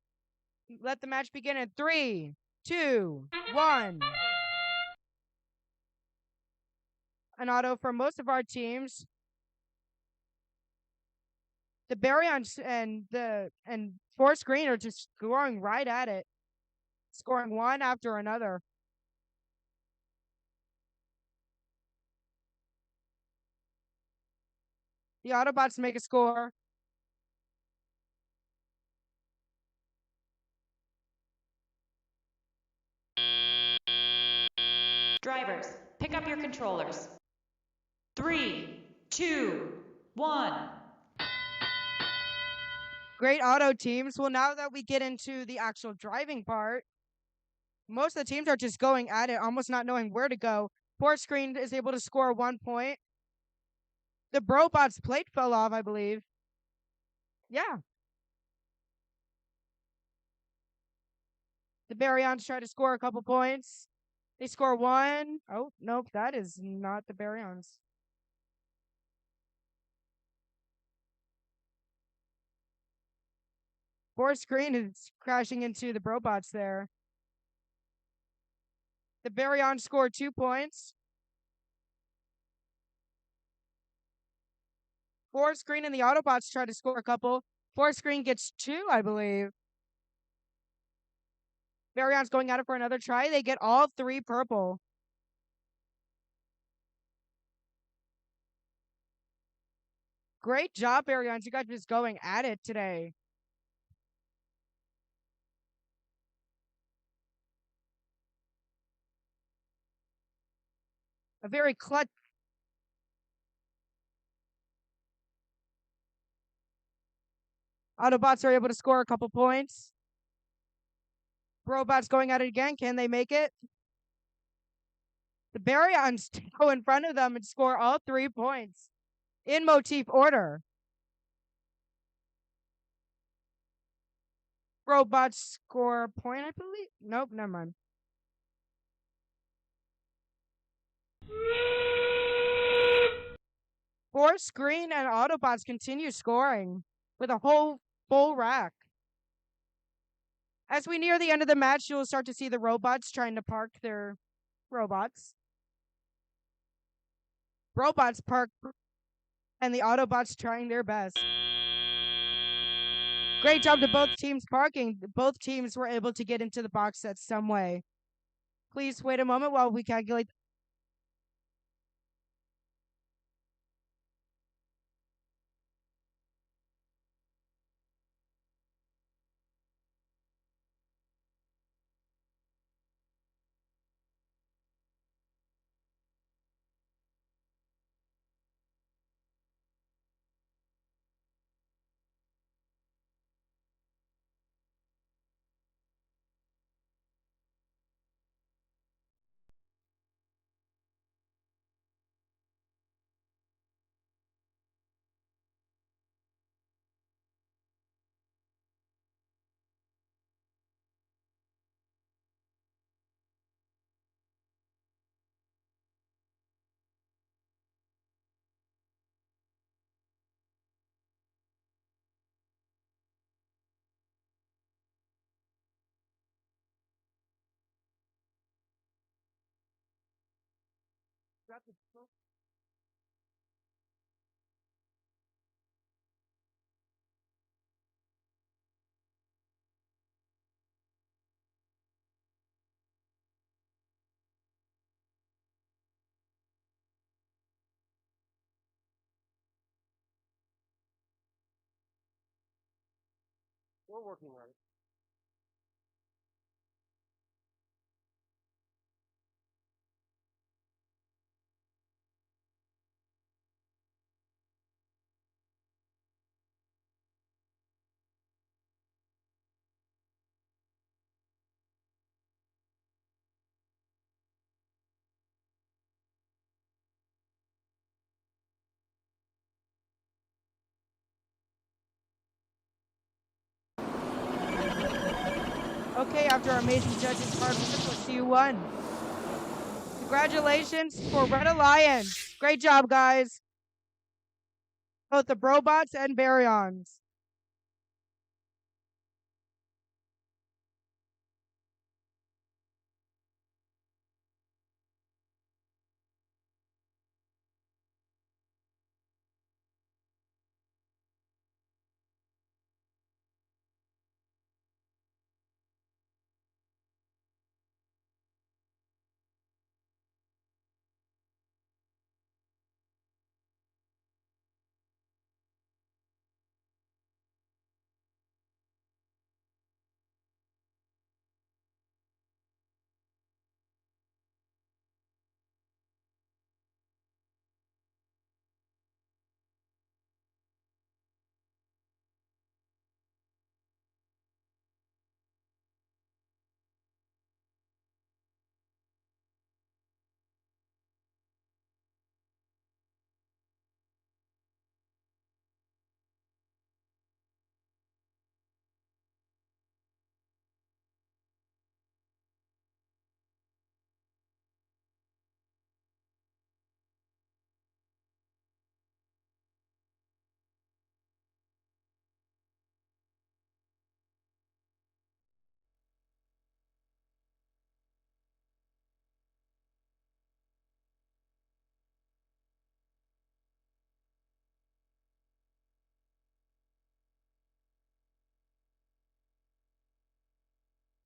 Let the match begin in 3, 2, 1. An auto for most of our teams. The Baryons and Forest Green are just scoring right at it. Scoring one after another. The Autobots make a score. Drivers, pick up your controllers. 3, 2, 1. Great auto teams. Well, now that we get into the actual driving part, most of the teams are just going at it, almost not knowing where to go. Forest Green is able to score 1 point. The Brobot's plate fell off, I believe. Yeah. The Baryons try to score a couple points. They score 1. Oh, nope, that is not the Baryons. Forest Green is crashing into the Brobots there. The Baryons scored 2 points. Forest Green and the Autobots try to score a couple. Forest Green gets 2, I believe. Baryons going at it for another try. They get all 3 purple. Great job, Baryons. You guys are just going at it today. A very clutch. Autobots are able to score a couple points. Robots going at it again. Can they make it? The Baryons go in front of them and score all 3 points in motif order. Robots score a point, I believe. Nope, never mind. Forest Green and Autobots continue scoring with a whole full rack. As we near the end of the match, you'll start to see the robots trying to park their robots. Robots park and the Autobots trying their best. Great job to both teams parking. Both teams were able to get into the box set some way. Please wait a moment while we calculate. We're working on it. Okay, after our amazing judges' hard work, let's see who won. The Congratulations for Red Alliance. Great job, guys. Both the Brobots and Baryons.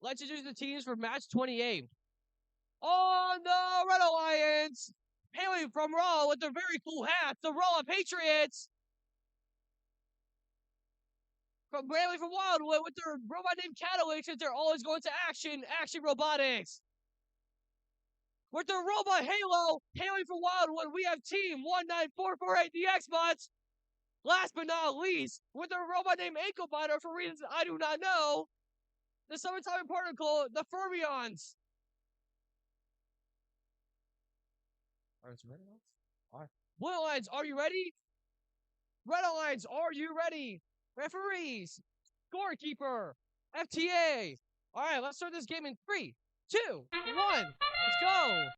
Let's introduce the teams for match 28. On the Red Alliance, hailing from Raw with their very cool hats, the Raw Patriots. Hailing from Wildwood with their robot named Catalyst, since they're always going to action robotics. With their robot Halo, hailing from Wildwood, we have Team 19448, the X-Bots. Last but not least, with their robot named Ankle Biter, for reasons I do not know, the Summertime Particle, the Fermions. Blue Alliance, are you ready? Red Alliance, are you ready? Referees, scorekeeper, FTA. All right, let's start this game in 3, 2, 1. Let's go.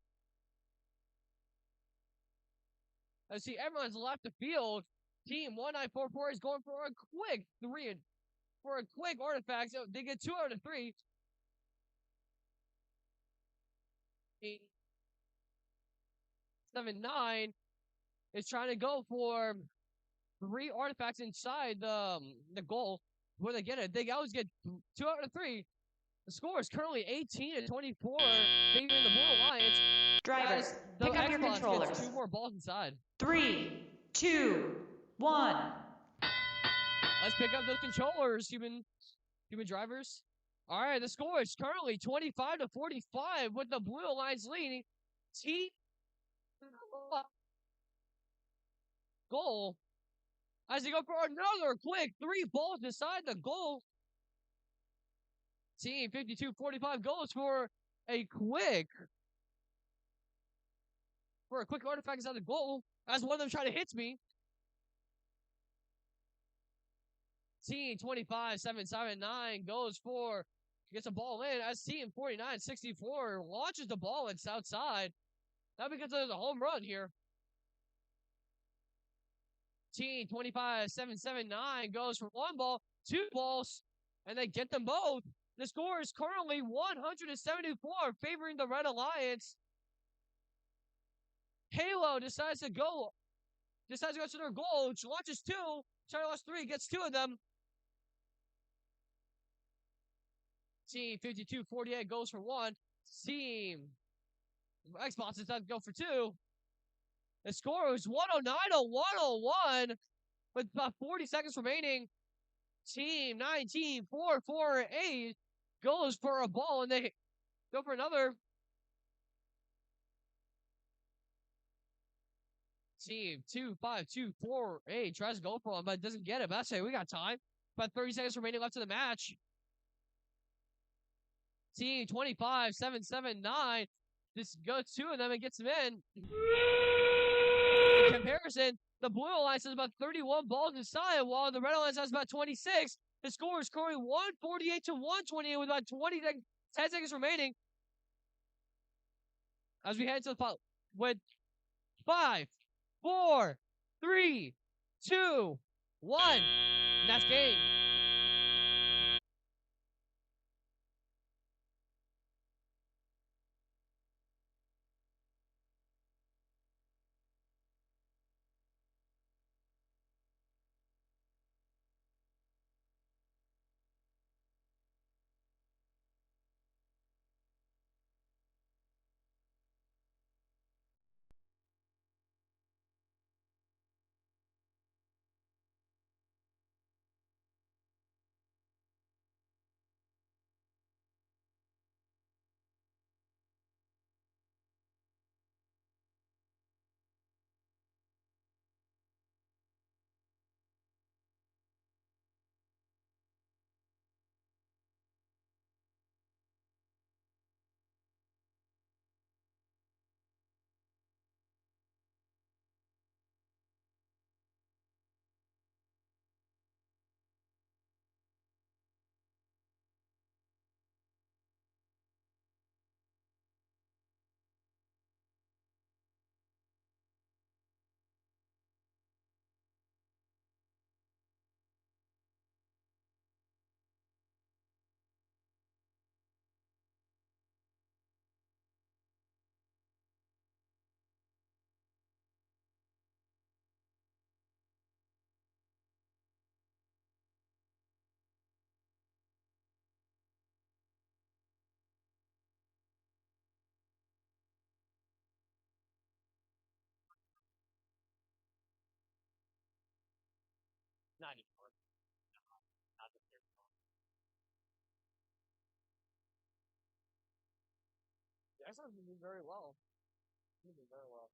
Let's see, everyone's left the field. Team 1944 is going for a quick artifact. So they get 2 out of 3. 8, 7, 9 is trying to go for 3 artifacts inside the goal. Where they get it, they always get 2 out of 3. The score is currently 18-24, favoring the Blue Alliance. Drivers, pick up your controllers. Gets 2 more balls inside. 3, 2, 1. Let's pick up those controllers, human drivers. All right, the score is currently 25-45 with the Blue Alliance leading. Team goal as they go for another quick 3 balls inside the goal. Team 52-45 goes for a quick artifact inside the goal as one of them try to hit me. Team 25-7-9 goes for, gets a ball in as Team 49-64 launches the ball. It's outside. That because there's a home run here. Team 25-7-9 goes for 1 ball, 2 balls, and they get them both. The score is currently 174 favoring the Red Alliance. Halo decides to go to their goal, which launches 2. Trying to launch 3, gets 2 of them. Team 52-48 goes for 1. Team Xbox decides to go for 2. The score is 109-101 with about 40 seconds remaining. Team 19-448 goes for a ball and they go for another. Team 25248 tries to go for one, but doesn't get it. But that's it. We got time. About 30 seconds remaining left in the match. Team 25-7-9 just goes 2 of them and gets them in. In comparison, the Blue Alliance has about 31 balls inside, while the Red Alliance has about 26. The score is currently 148-128 with about 10 seconds remaining. as we head to the final with 5, 4, 3, 2, 1. And that's game. Jackson's been doing very well. He's doing very well.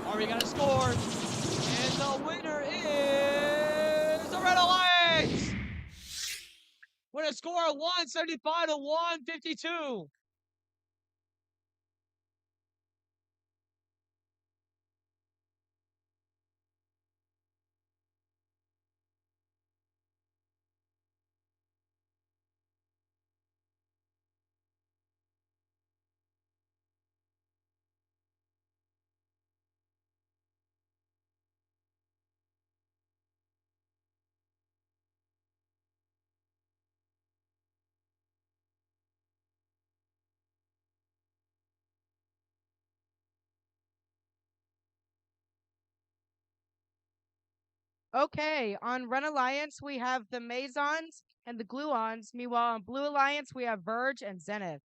Already got a score. And the winner is the Red Alliance! With a score of 175 to 152. Okay, on Red Alliance, we have the Mazons and the Gluons. Meanwhile, on Blue Alliance, we have Verge and Zenith.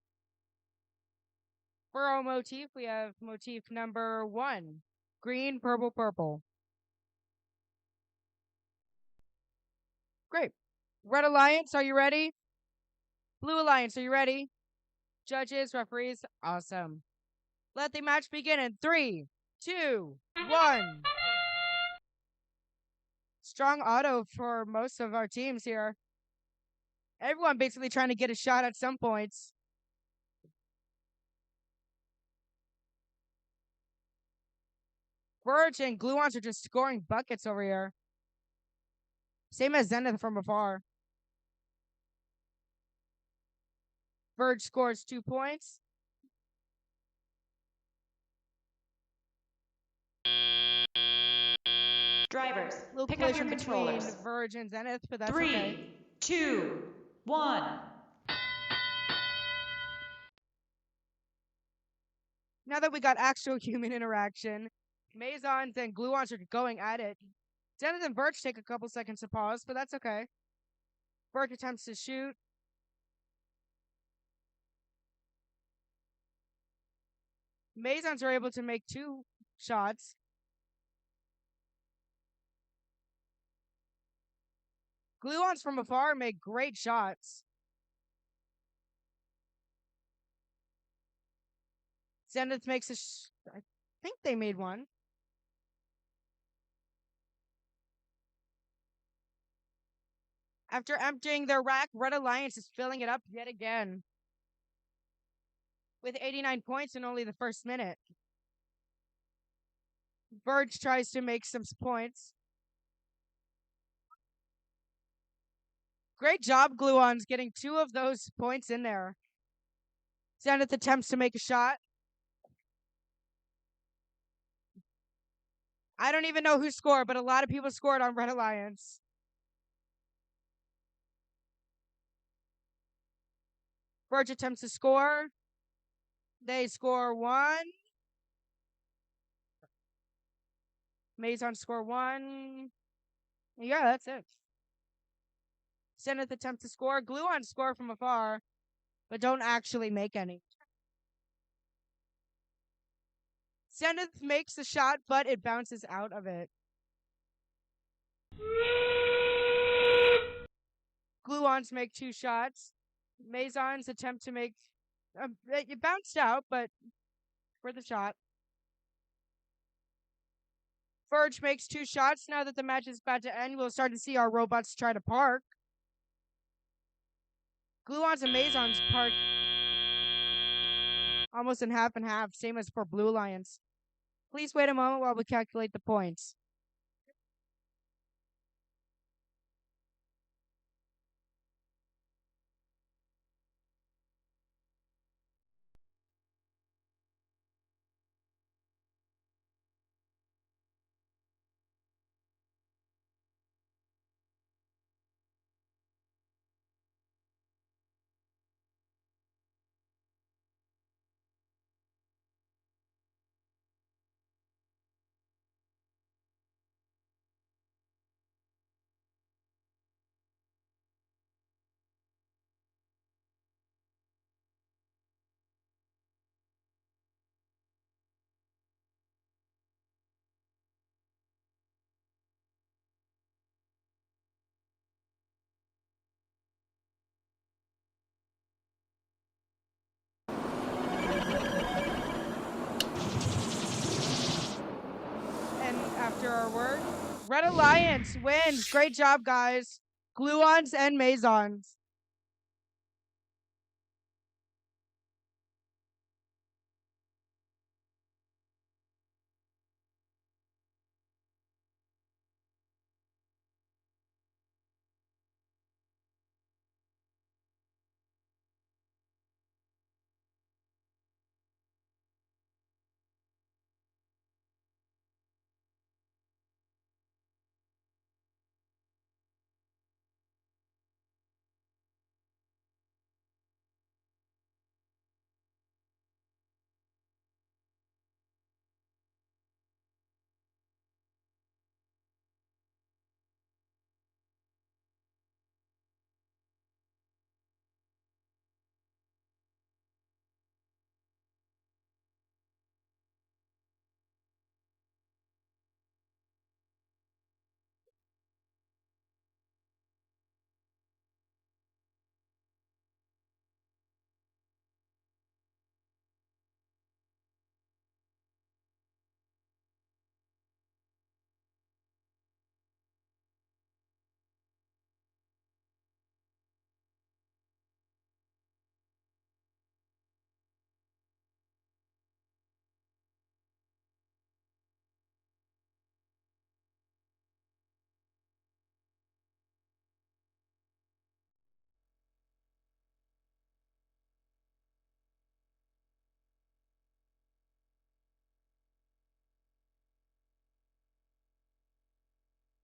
For our motif, we have motif number 1, green, purple, purple. Great. Red Alliance, are you ready? Blue Alliance, are you ready? Judges, referees, awesome. Let the match begin in 3, 2, 1. Strong auto for most of our teams here. Everyone basically trying to get a shot at some points. Verge and Gluons are just scoring buckets over here. Same as Zenith from afar. Verge scores 2 points. Drivers, Little pick up your collision between controllers. Verge and Zenith, but that's 3, okay. 2, 1. Now that we got actual human interaction, Mazons and Gluons are going at it. Zenith and Verge take a couple seconds to pause, but that's okay. Verge attempts to shoot. Mazons are able to make 2 shots. Gluons from afar make great shots. Zenith makes I think they made one. After emptying their rack, Red Alliance is filling it up yet again. With 89 points in only the first minute. Verge tries to make some points. Great job, Gluons, getting 2 of those points in there. Zenith attempts to make a shot. I don't even know who scored, but a lot of people scored on Red Alliance. Verge attempts to score. They score 1. Mazon score 1. Yeah, that's it. Zenith attempts to score. Gluon score from afar, but don't actually make any. Zenith makes the shot, but it bounces out of it. Gluons make 2 shots. Mazons attempt to make... it bounced out, but for the shot. Verge makes 2 shots. Now that the match is about to end, we'll start to see our robots try to park. Gluons and Mazons park almost in half and half, same as for Blue Alliance. Please wait a moment while we calculate the points. After our word, Red Alliance wins. Great job, guys. Gluons and Mazons.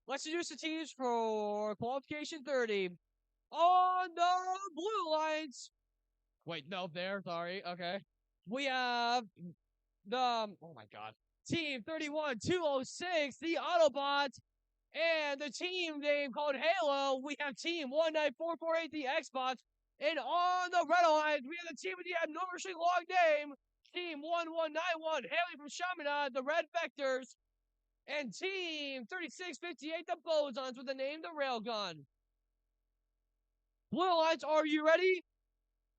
Let's introduce the teams for Qualification 30. On the Blue Alliance. Wait, no, there. Sorry. Okay. We have the, oh my god. Team 31206, the Autobots. And the team name called Halo, we have Team 19448, the Xbots. And on the Red Alliance, we have the team with the abnormally long name, Team 1191, hailing from Chaminade, the Red Vectors. And Team 3658, the Bosons, with the name the Railgun. Blue Alliance, are you ready?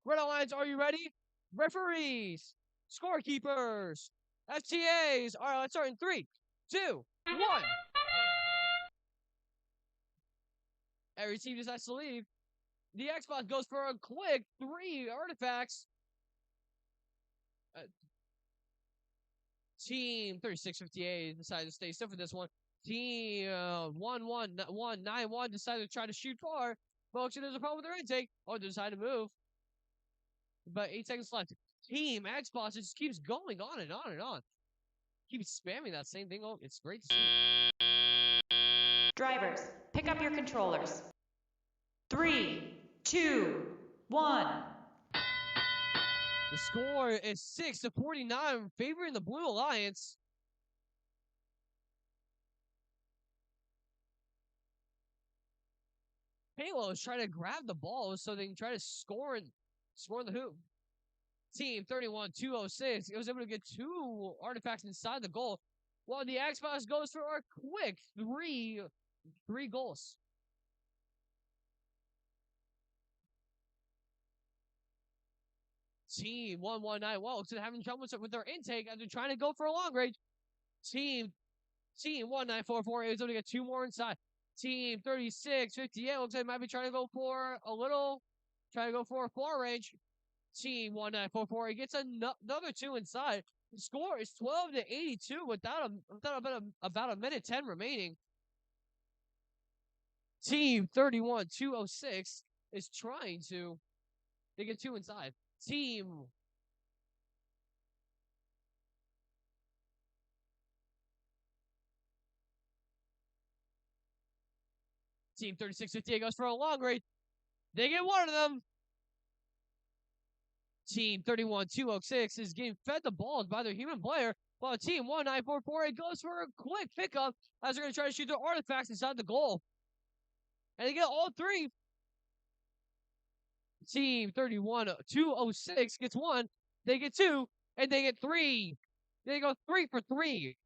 Red Alliance, are you ready? Referees, scorekeepers, FTAs. All right, let's start in 3, 2, 1. Every team decides to leave. The Xbox goes for a quick 3 artifacts. Team 3658 decided to stay still for this one. Team 11191 decided to try to shoot far. But actually, there's a problem with their intake. Oh, they decided to move. But 8 seconds left. Team Xbox just keeps going on and on and on. Keeps spamming that same thing. Oh, it's great to see. Drivers, pick up your controllers. 3, 2, 1. The score is 6-49, favoring the Blue Alliance. Halo is trying to grab the ball so they can try to score in the hoop. Team 31206 was able to get 2 artifacts inside the goal, while the Xbox goes for a quick 3 goals. Team 1191 looks like having trouble with their intake as they're trying to go for a long range. Team 1944 is able to get 2 more inside. Team 3658 looks like they might be trying to go for a far range. Team 1944 gets another 2 inside. The score is 12-82 without about a minute 10 remaining. Team 31206 is trying to get 2 inside. Team 3658 goes for a long range. They get 1 of them. Team 31206 is getting fed the balls by their human player, while Team 19448 goes for a quick pickup as they're going to try to shoot their artifacts inside the goal. And they get all 3. Team 31206 gets 1, they get 2, and they get 3. They go 3 for 3.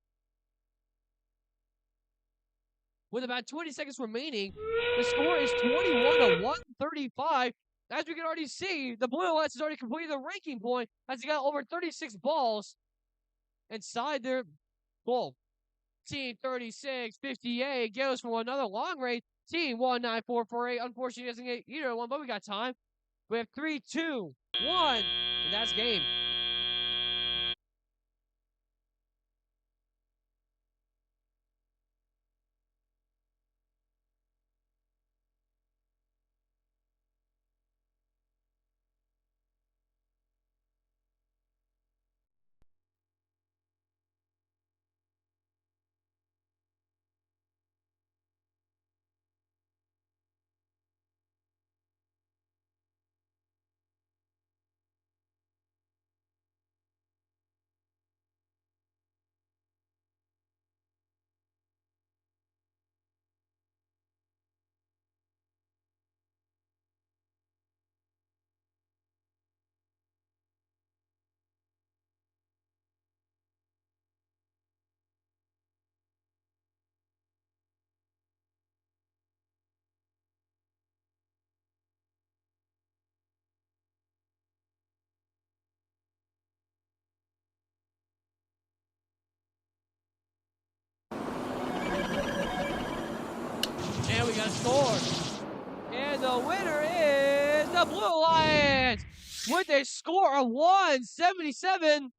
With about 20 seconds remaining, the score is 21-135. As we can already see, the Blue Alliance has already completed the ranking point as they got over 36 balls inside their goal. Team 3658 goes for another long range. Team 19448 unfortunately doesn't get either one, but we got time. We have 3, 2, 1, and that's game. And we got a score. And the winner is the Blue Alliance with a score of 177.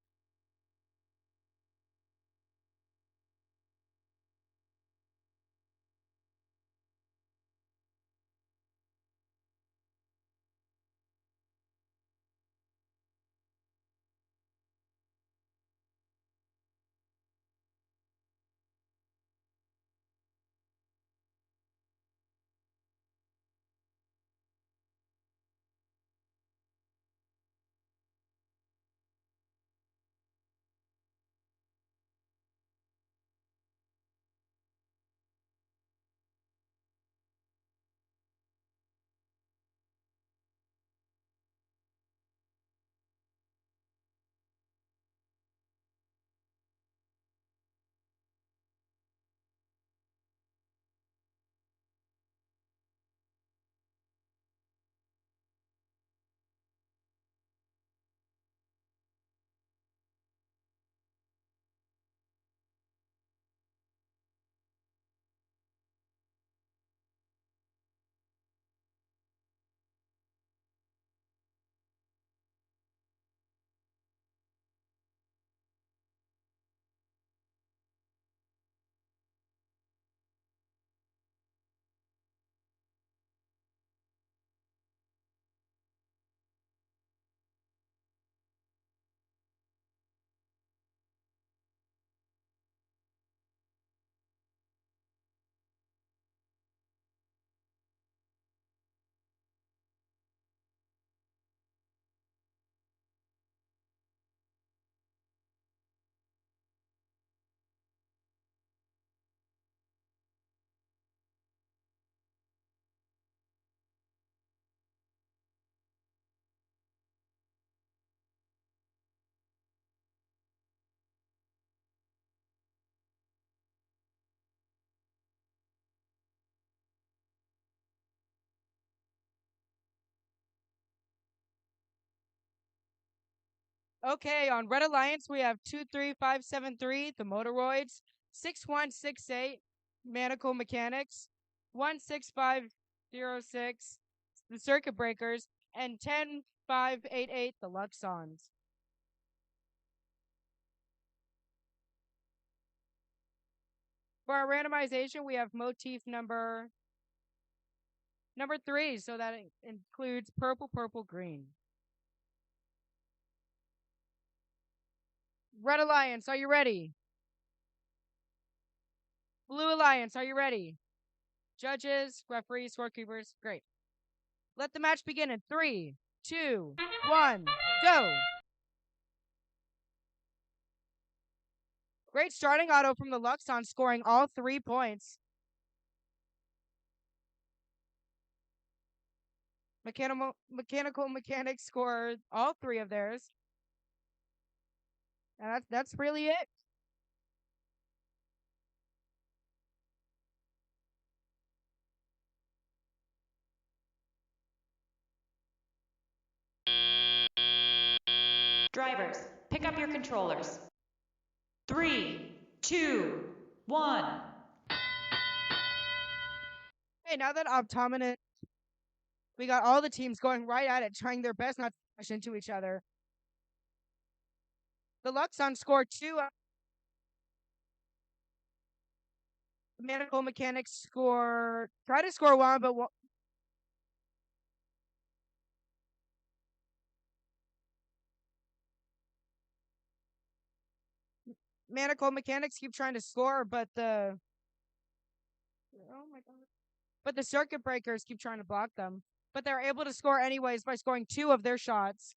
Okay, on Red Alliance, we have 23573, the Motoroids, 6168, Manacle Mechanics, 16506, the Circuit Breakers, and 10588, the Luxons. For our randomization, we have motif number 3, so that includes purple, purple, green. Red Alliance, are you ready? Blue Alliance, are you ready? Judges, referees, scorekeepers, great. Let the match begin in 3, 2, 1, go! Great starting auto from the Luxon, scoring all 3 points. Mechanical Mechanics scored all 3 of theirs. And that's really it. Drivers, pick up your controllers. 3, 2, 1. Hey, now that Optominant, we got all the teams going right at it, trying their best not to crash into each other. The Luxon scored 2. Mechanical Mechanics try to score 1, but Mechanical Mechanics keep trying to score, but the Circuit Breakers keep trying to block them. But they're able to score anyways by scoring 2 of their shots.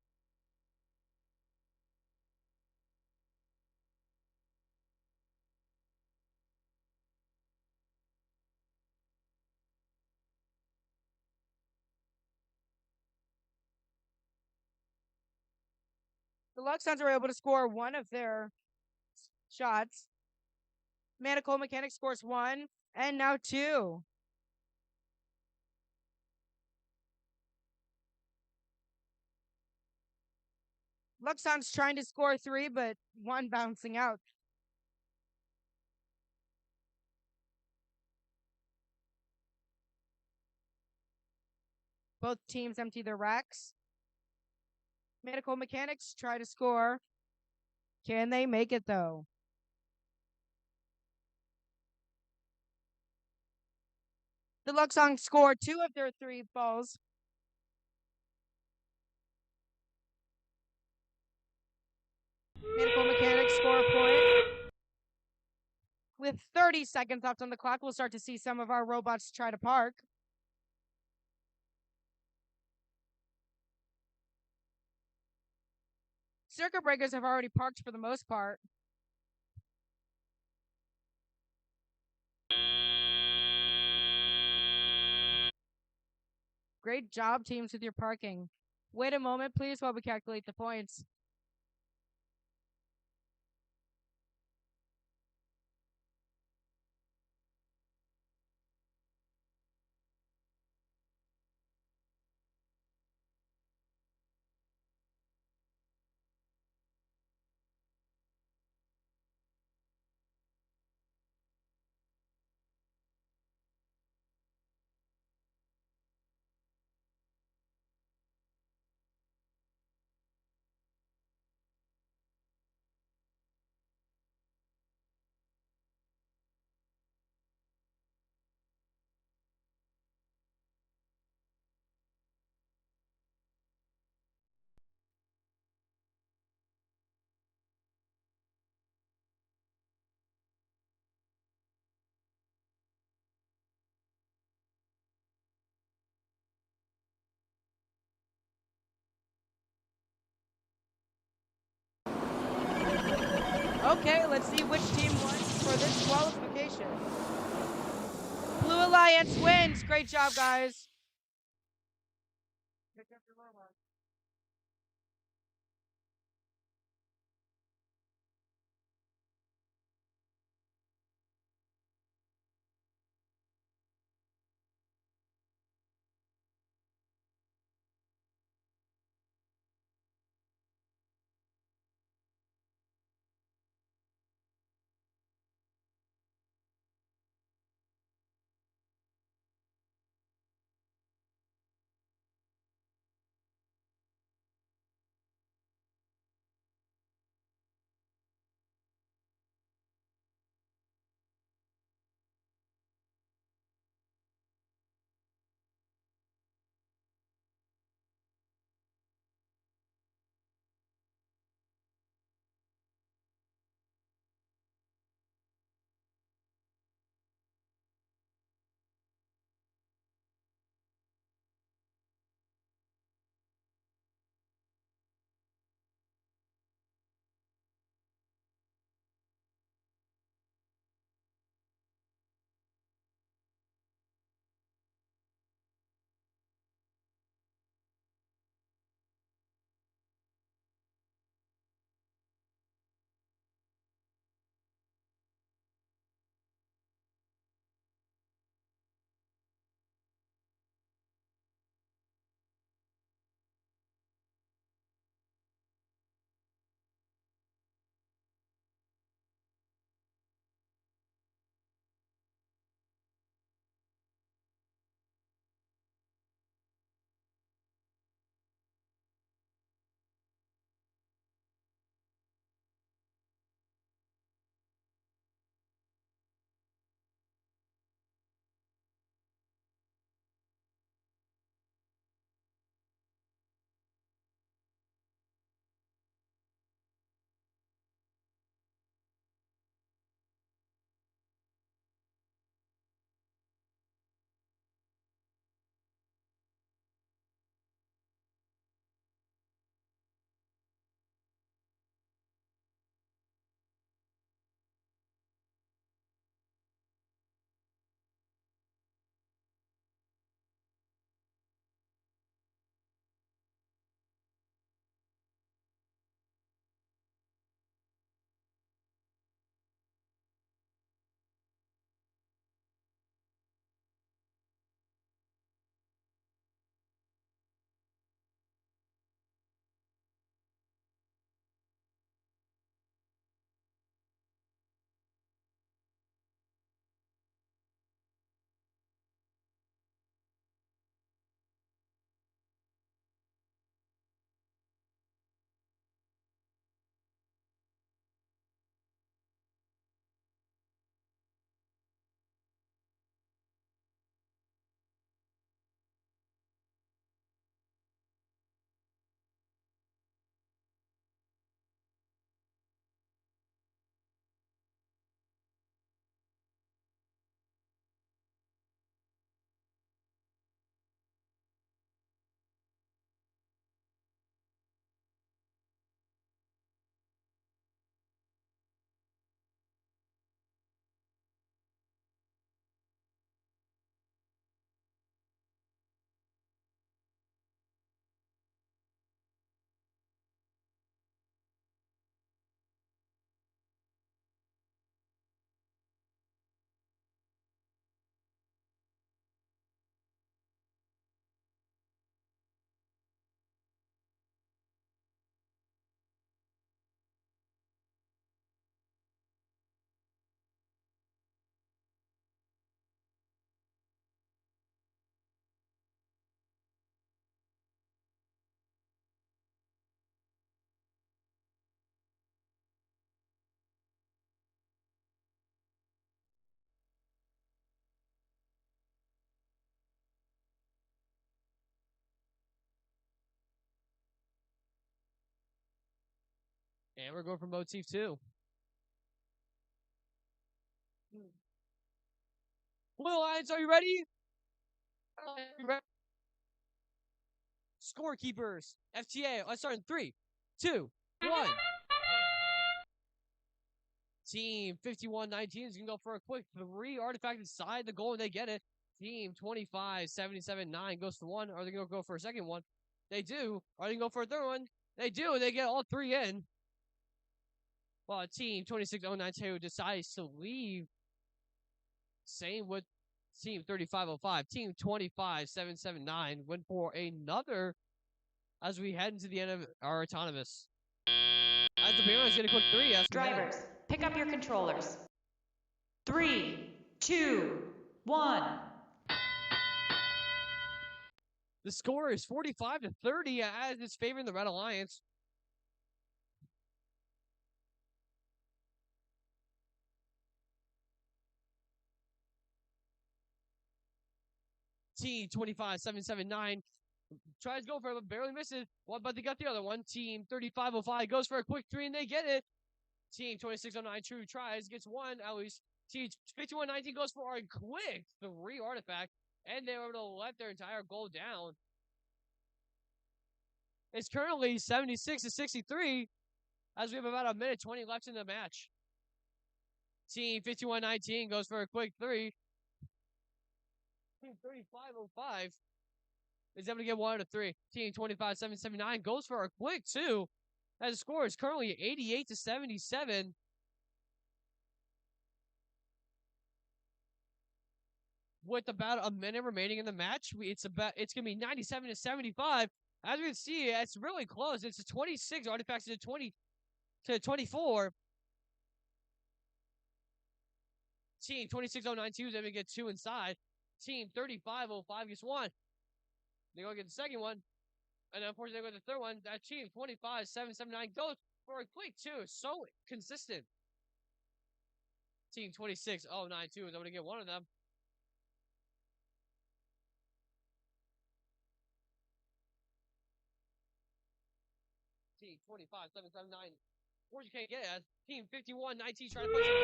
The Luxons are able to score 1 of their shots. Mechanical Mechanics scores 1, and now 2. Luxon's trying to score 3, but 1 bouncing out. Both teams empty their racks. Mechanical Mechanics try to score. Can they make it, though? The Luxon scored 2 of their 3 balls. Mechanical Mechanics score a point. With 30 seconds left on the clock, we'll start to see some of our robots try to park. Circuit Breakers have already parked for the most part. Great job, teams, with your parking. Wait a moment, please, while we calculate the points. Okay, let's see which team won for this qualification. Blue Alliance wins. Great job, guys. And we're going for motif 2. Blue Lions, are you ready? Scorekeepers, FTA. Let's start in 3, 2, 1. Team 51-19 is going to go for a quick 3 artifact inside the goal, and they get it. Team 25-77-9 goes for 1. Are they going to go for a second one? They do. Are they going to go for a third one? They do. They get all 3 in. Well, Team 26-092 decides to leave. Same with Team 3505. Team 25-779 went for another as we head into the end of our autonomous. As the Baron's get a quick 3. Yes, Drivers, pick up your controllers. 3, 2, 1. The score is 45-30 as it's favoring the Red Alliance. Team 25-779 tries to go for it, but barely misses. One, but they got the other one. Team 3505 goes for a quick 3, and they get it. Team 2609 True tries, gets 1 at least. Team 5119 goes for a quick 3 artifact, and they were able to let their entire goal down. It's currently 76-63, as we have about a minute 20 left in the match. Team 5119 goes for a quick 3. Team 3505 is able to get 1 out of 3. Team 25-779 goes for a quick 2. As the score is currently 88-77. With about a minute remaining in the match, it's gonna be 97-75. As we can see, it's really close. It's a 26 artifacts to 24. Team 26092 is able to get 2 inside. Team 3505 gets 1. They're going to get the second one. And unfortunately, they go to the third one. That team 25-779 goes for a quick 2. So consistent. Team 26092 is able to get 1 of them. Team 25-779. Of course, you can't get it. Team 51-19 trying to play some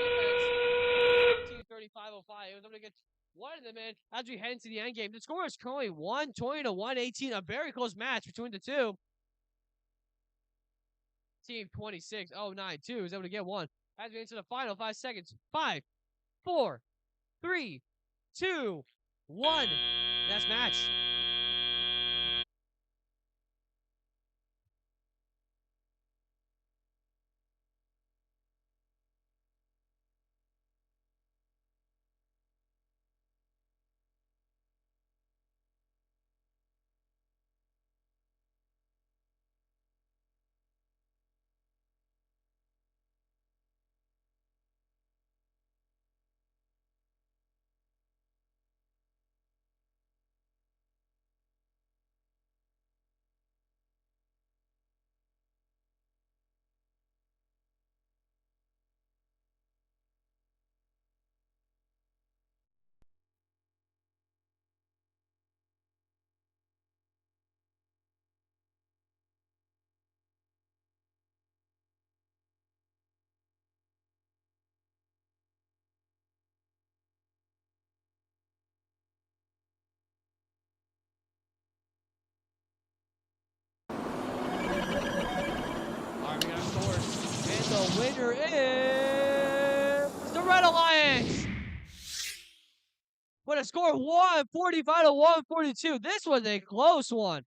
defense. Team 3505 was able to get 1 of them in as we head into the end game. The score is currently 120-118. A very close match between the two. Team 26092 is able to get 1 as we enter the final 5 seconds. 5, 4, 3, 2, 1. That's match. The winner is the Red Alliance with a score of 145-142. This was a close one.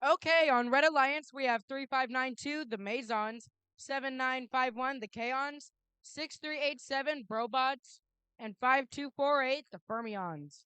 Okay, on Red Alliance, we have 3592, the Mazons, 7951, the Kaons, 6387, Brobots, and 5248, the Fermions.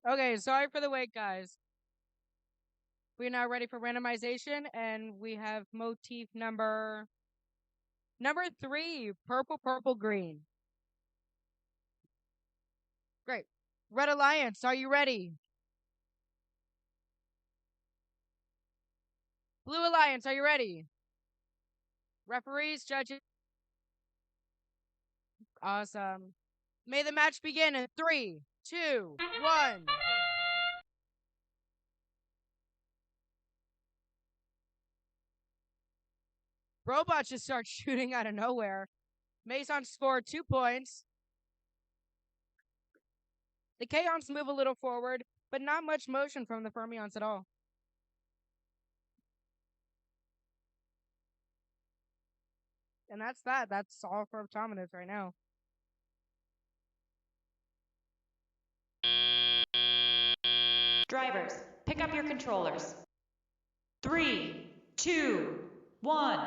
Okay, sorry for the wait, guys. We're now ready for randomization, and we have motif number 3, purple, purple, green. Great. Red Alliance, are you ready? Blue Alliance, are you ready? Referees, judges. Awesome. May the match begin in 3, 2, 1. Robots just start shooting out of nowhere. Maison scored 2 points. The Kaons move a little forward, but not much motion from the Fermions at all. And that's that. That's all for Optominus right now. Drivers, pick up your controllers. 3, 2, 1.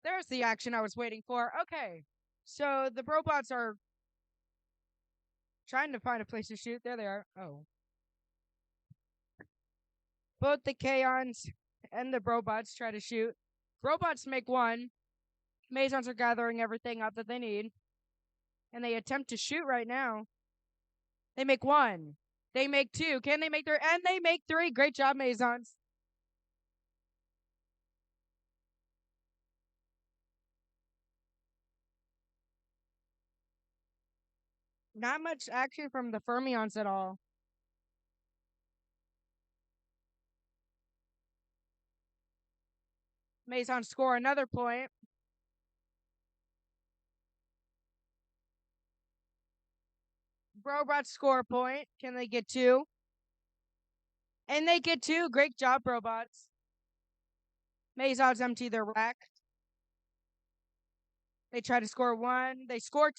There's the action I was waiting for. Okay, so the robots are trying to find a place to shoot. There they are. Oh. Both the Kaons and the robots try to shoot. Robots make 1. Maisons are gathering everything up that they need. And they attempt to shoot right now. They make 1. They make 2. Can they make 3? And they make 3. Great job, Maisons. Not much action from the Fermions at all. Maison score another point. Robots score a point. Can they get 2? And they get 2. Great job, robots. Maisons empty their rack. They try to score 1. They score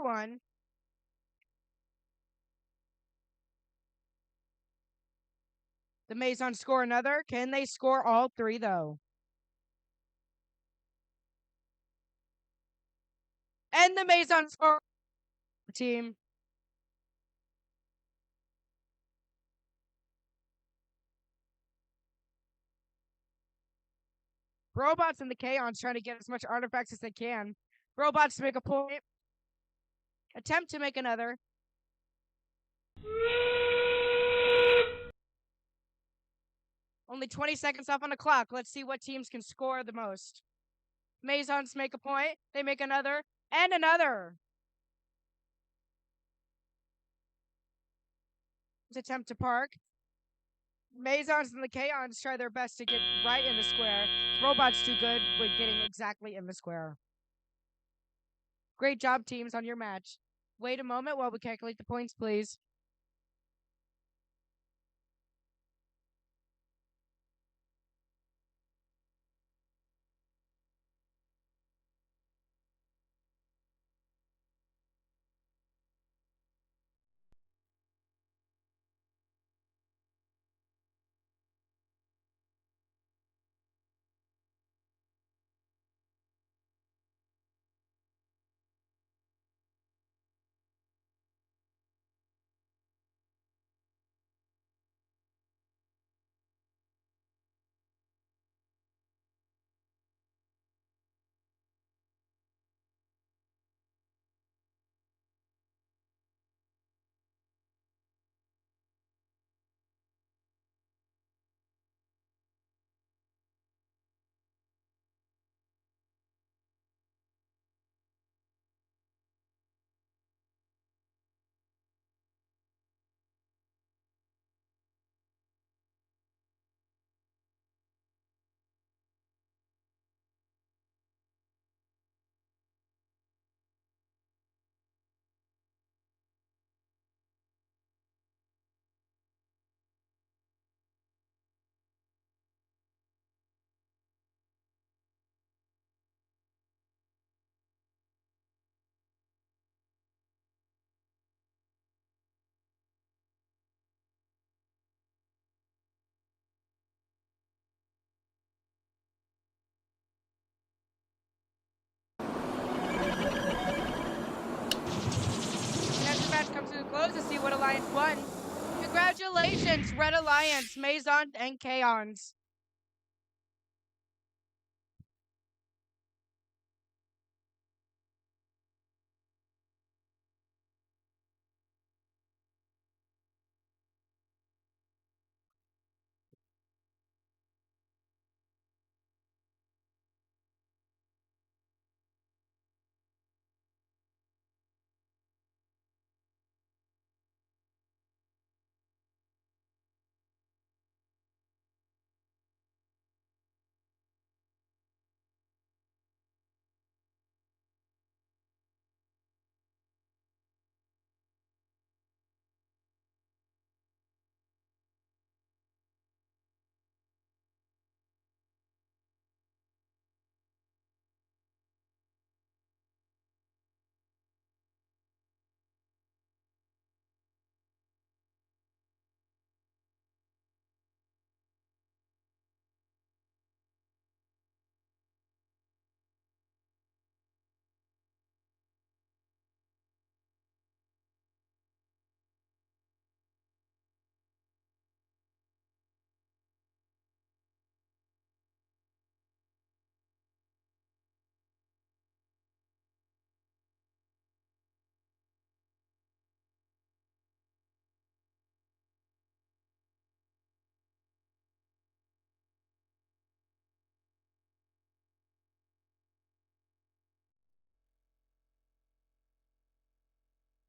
1. The Maisons score another. Can they score all 3, though? And the Maisons score team. Robots and the Kaons trying to get as much artifacts as they can. Robots make a point. Attempt to make another. Only 20 seconds off on the clock. Let's see what teams can score the most. Maisons make a point. They make another. And another. Attempt to park. Maisons and the Kaons try their best to get right in the square. Robots too good with getting exactly in the square. Great job, teams, on your match. Wait a moment while we calculate the points, please. Alliance won. Congratulations, Red Alliance, Maison, and Kaons.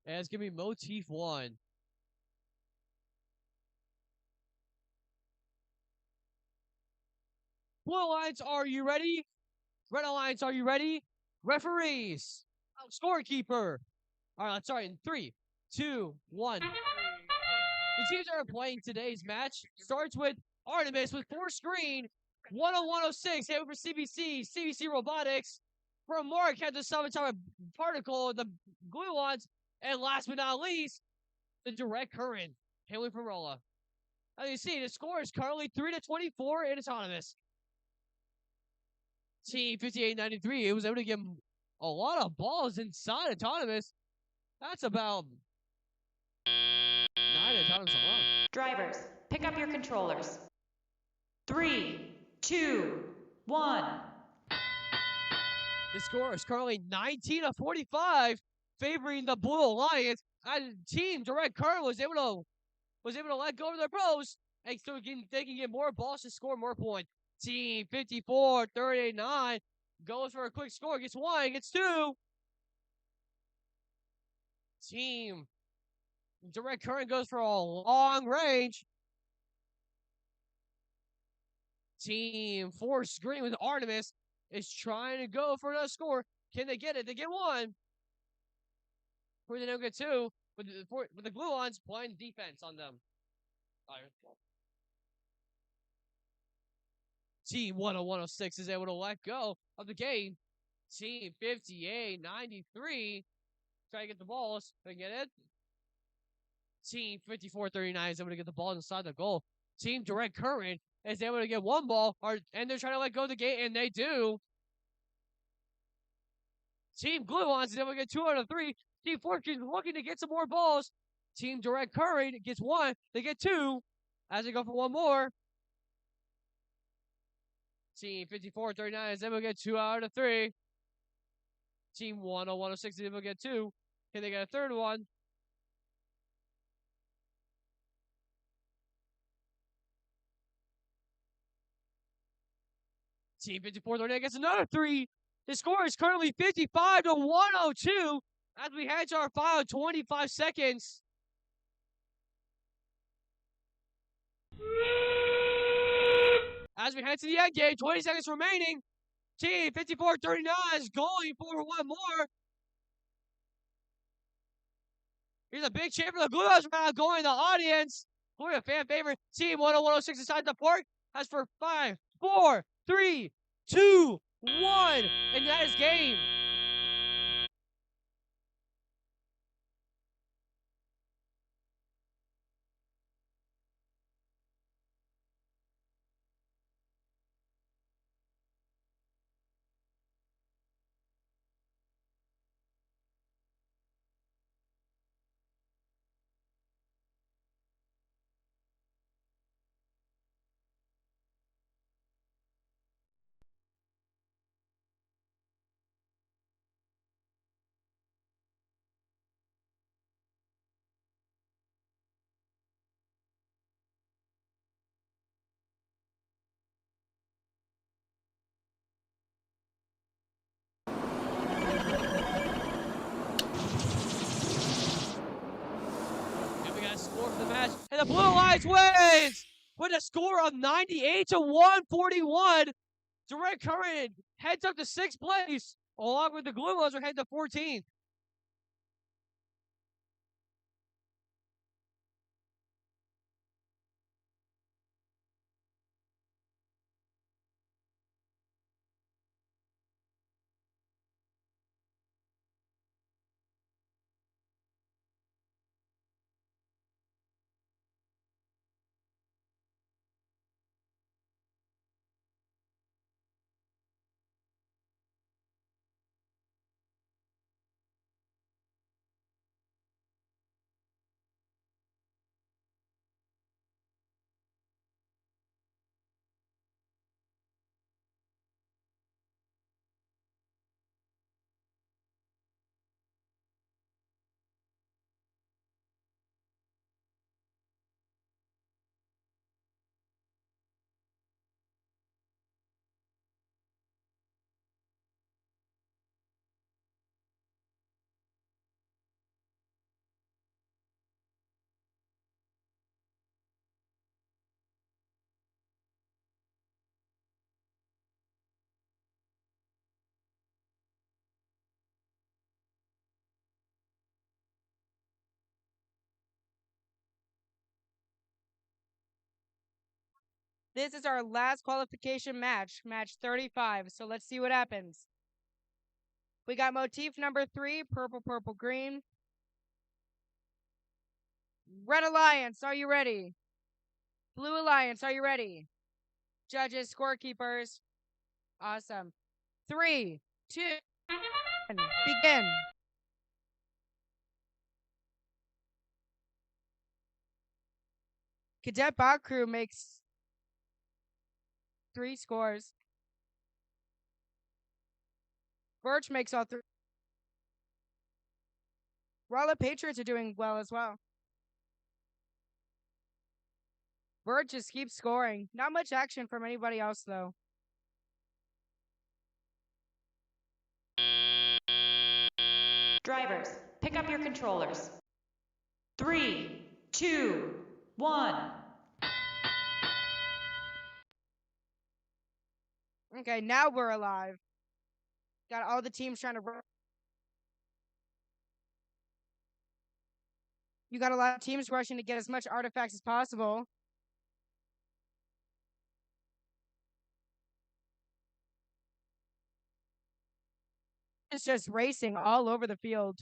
And it's going to be Motif 1. Blue Alliance, are you ready? Red Alliance, are you ready? Referees, scorekeeper. All right, let's start in 3, 2, 1. The teams that are playing today's match starts with Artemis with 4-screen, 10106, hit for CBC Robotics. From Mark had the subatomic particle, the gluons, and last but not least, the direct current, hailing from Rolla. As you see, the score is currently 3-24 in Autonomous. Team 5893, it was able to get a lot of balls inside Autonomous. That's about 9 Autonomous alone. Drivers, pick up your controllers. 3, 2, 1. The score is currently 19-45, favoring the Blue Alliance. And Team Direct Current was able to let go of their pros, and so they can get more balls to score more points. Team 54-39 goes for a quick score, gets 1, gets 2. Team Direct Current goes for a long range. Team Force Green with Artemis is trying to go for another score. Can they get it? They get 1. Or they don't get 2. But the blue ones playing defense on them. Team 10106 is able to let go of the game. Team 5893 try to get the balls. They get it. Team 5439 is able to get the ball inside the goal. Team Direct Current is able to get 1 ball, and they're trying to let go of the game, and they do. Team Gluons is able to get 2 out of 3. Team Fortune looking to get some more balls. Team Direct Current gets 1. They get 2 as they go for 1 more. Team 5439 is able to get 2 out of 3. Team 10106 is able to get 2. Can they get a third one? Team 5439 gets another 3. The score is currently 55-102 as we head to our final 25 seconds. As we head to the end game, 20 seconds remaining. Team 5439 is going for 1 more. Here's a big cheer for the Blue House round going in the audience. We're a fan favorite. Team 10106 inside the park has for 5, 4, 3, 2, 1, and that is game. Blue Alliance wins with a score of 98 to 141. Direct Current heads up to 6th place, along with the Glue Ones are heading to 14th. This is our last qualification match, match 35. So let's see what happens. We got motif number 3, purple, purple, green. Red Alliance, are you ready? Blue Alliance, are you ready? Judges, scorekeepers. Awesome. 3, 2, 1, begin. Cadet Bot Crew makes 3 scores. Birch makes all 3. Rolla Patriots are doing well as well. Birch just keeps scoring. Not much action from anybody else, though. Drivers, pick up your controllers. 3, 2, 1. Okay, now we're alive. Got all the teams trying to run. You got a lot of teams rushing to get as much artifacts as possible. It's just racing all over the field.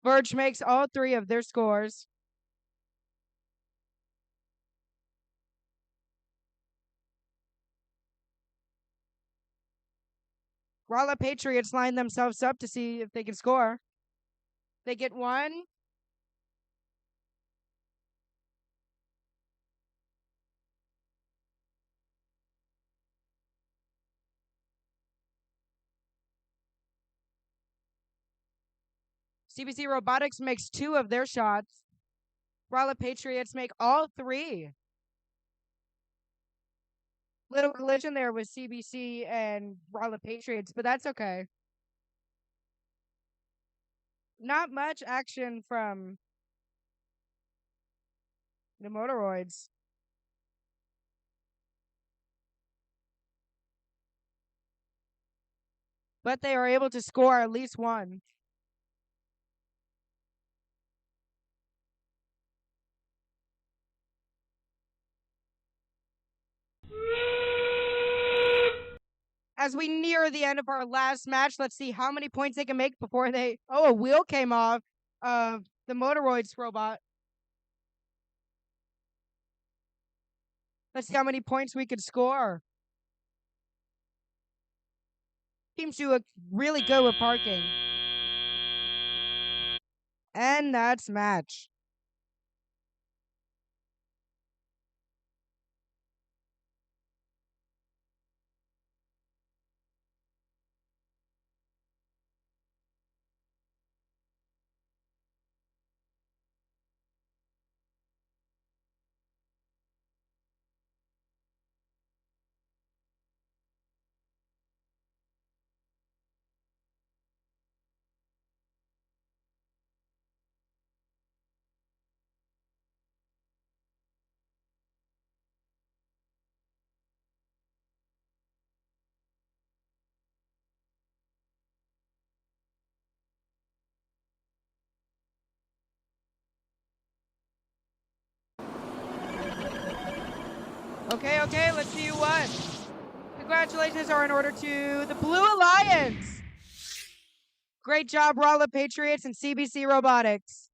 Birch makes all 3 of their scores. Rolla Patriots line themselves up to see if they can score. They get 1. CBC Robotics makes 2 of their shots. Rolla Patriots make all 3. Little collision there with CBC and Rolla Patriots, but that's okay. Not much action from the Motoroids. But they are able to score at least 1. As we near the end of our last match, let's see how many points they can make before they... Oh, a wheel came off of the Motoroids robot. Let's see how many points we could score. Teams do really good with parking. And that's match. Okay, let's see who won. Congratulations are in order to the Blue Alliance. Great job, Rolla Patriots and CBC Robotics.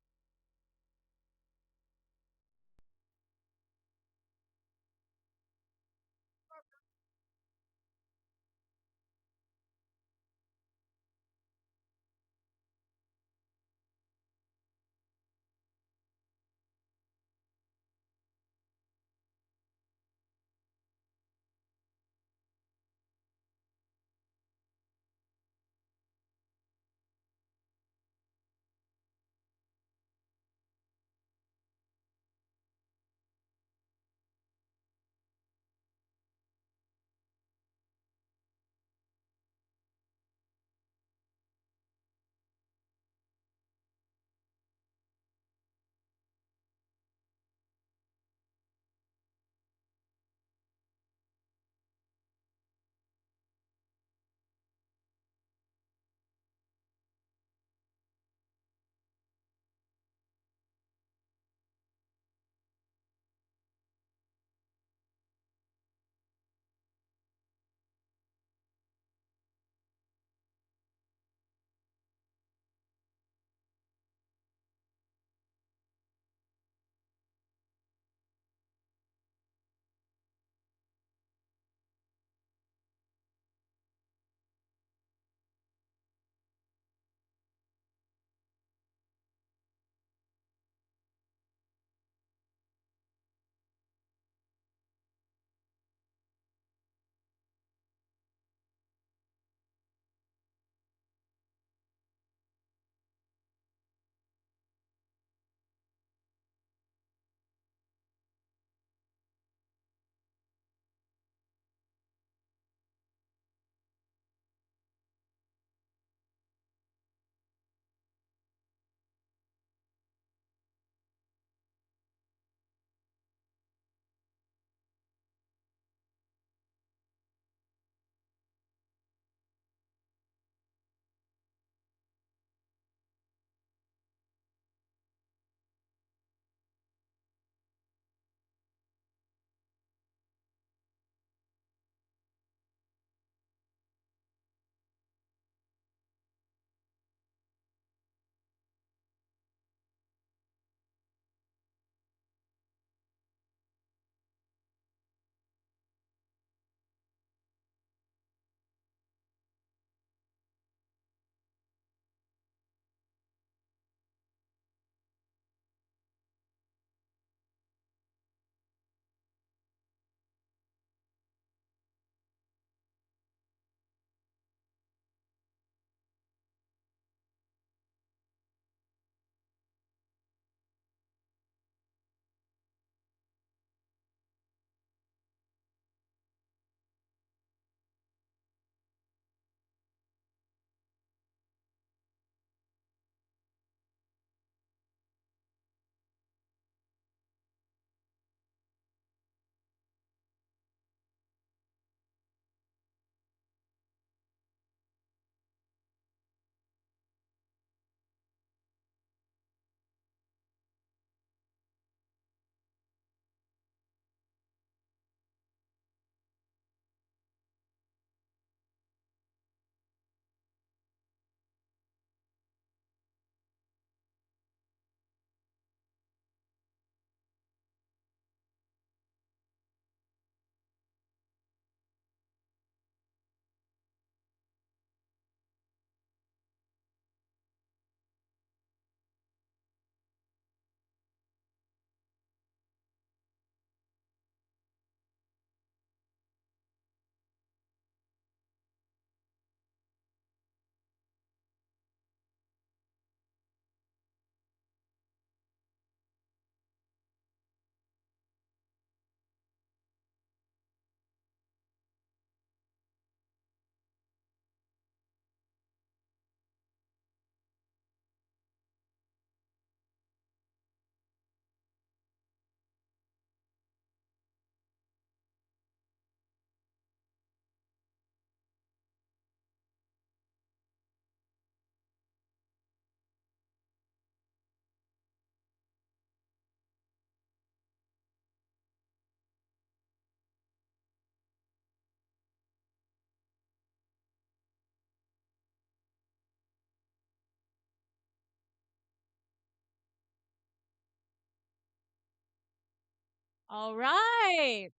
All right.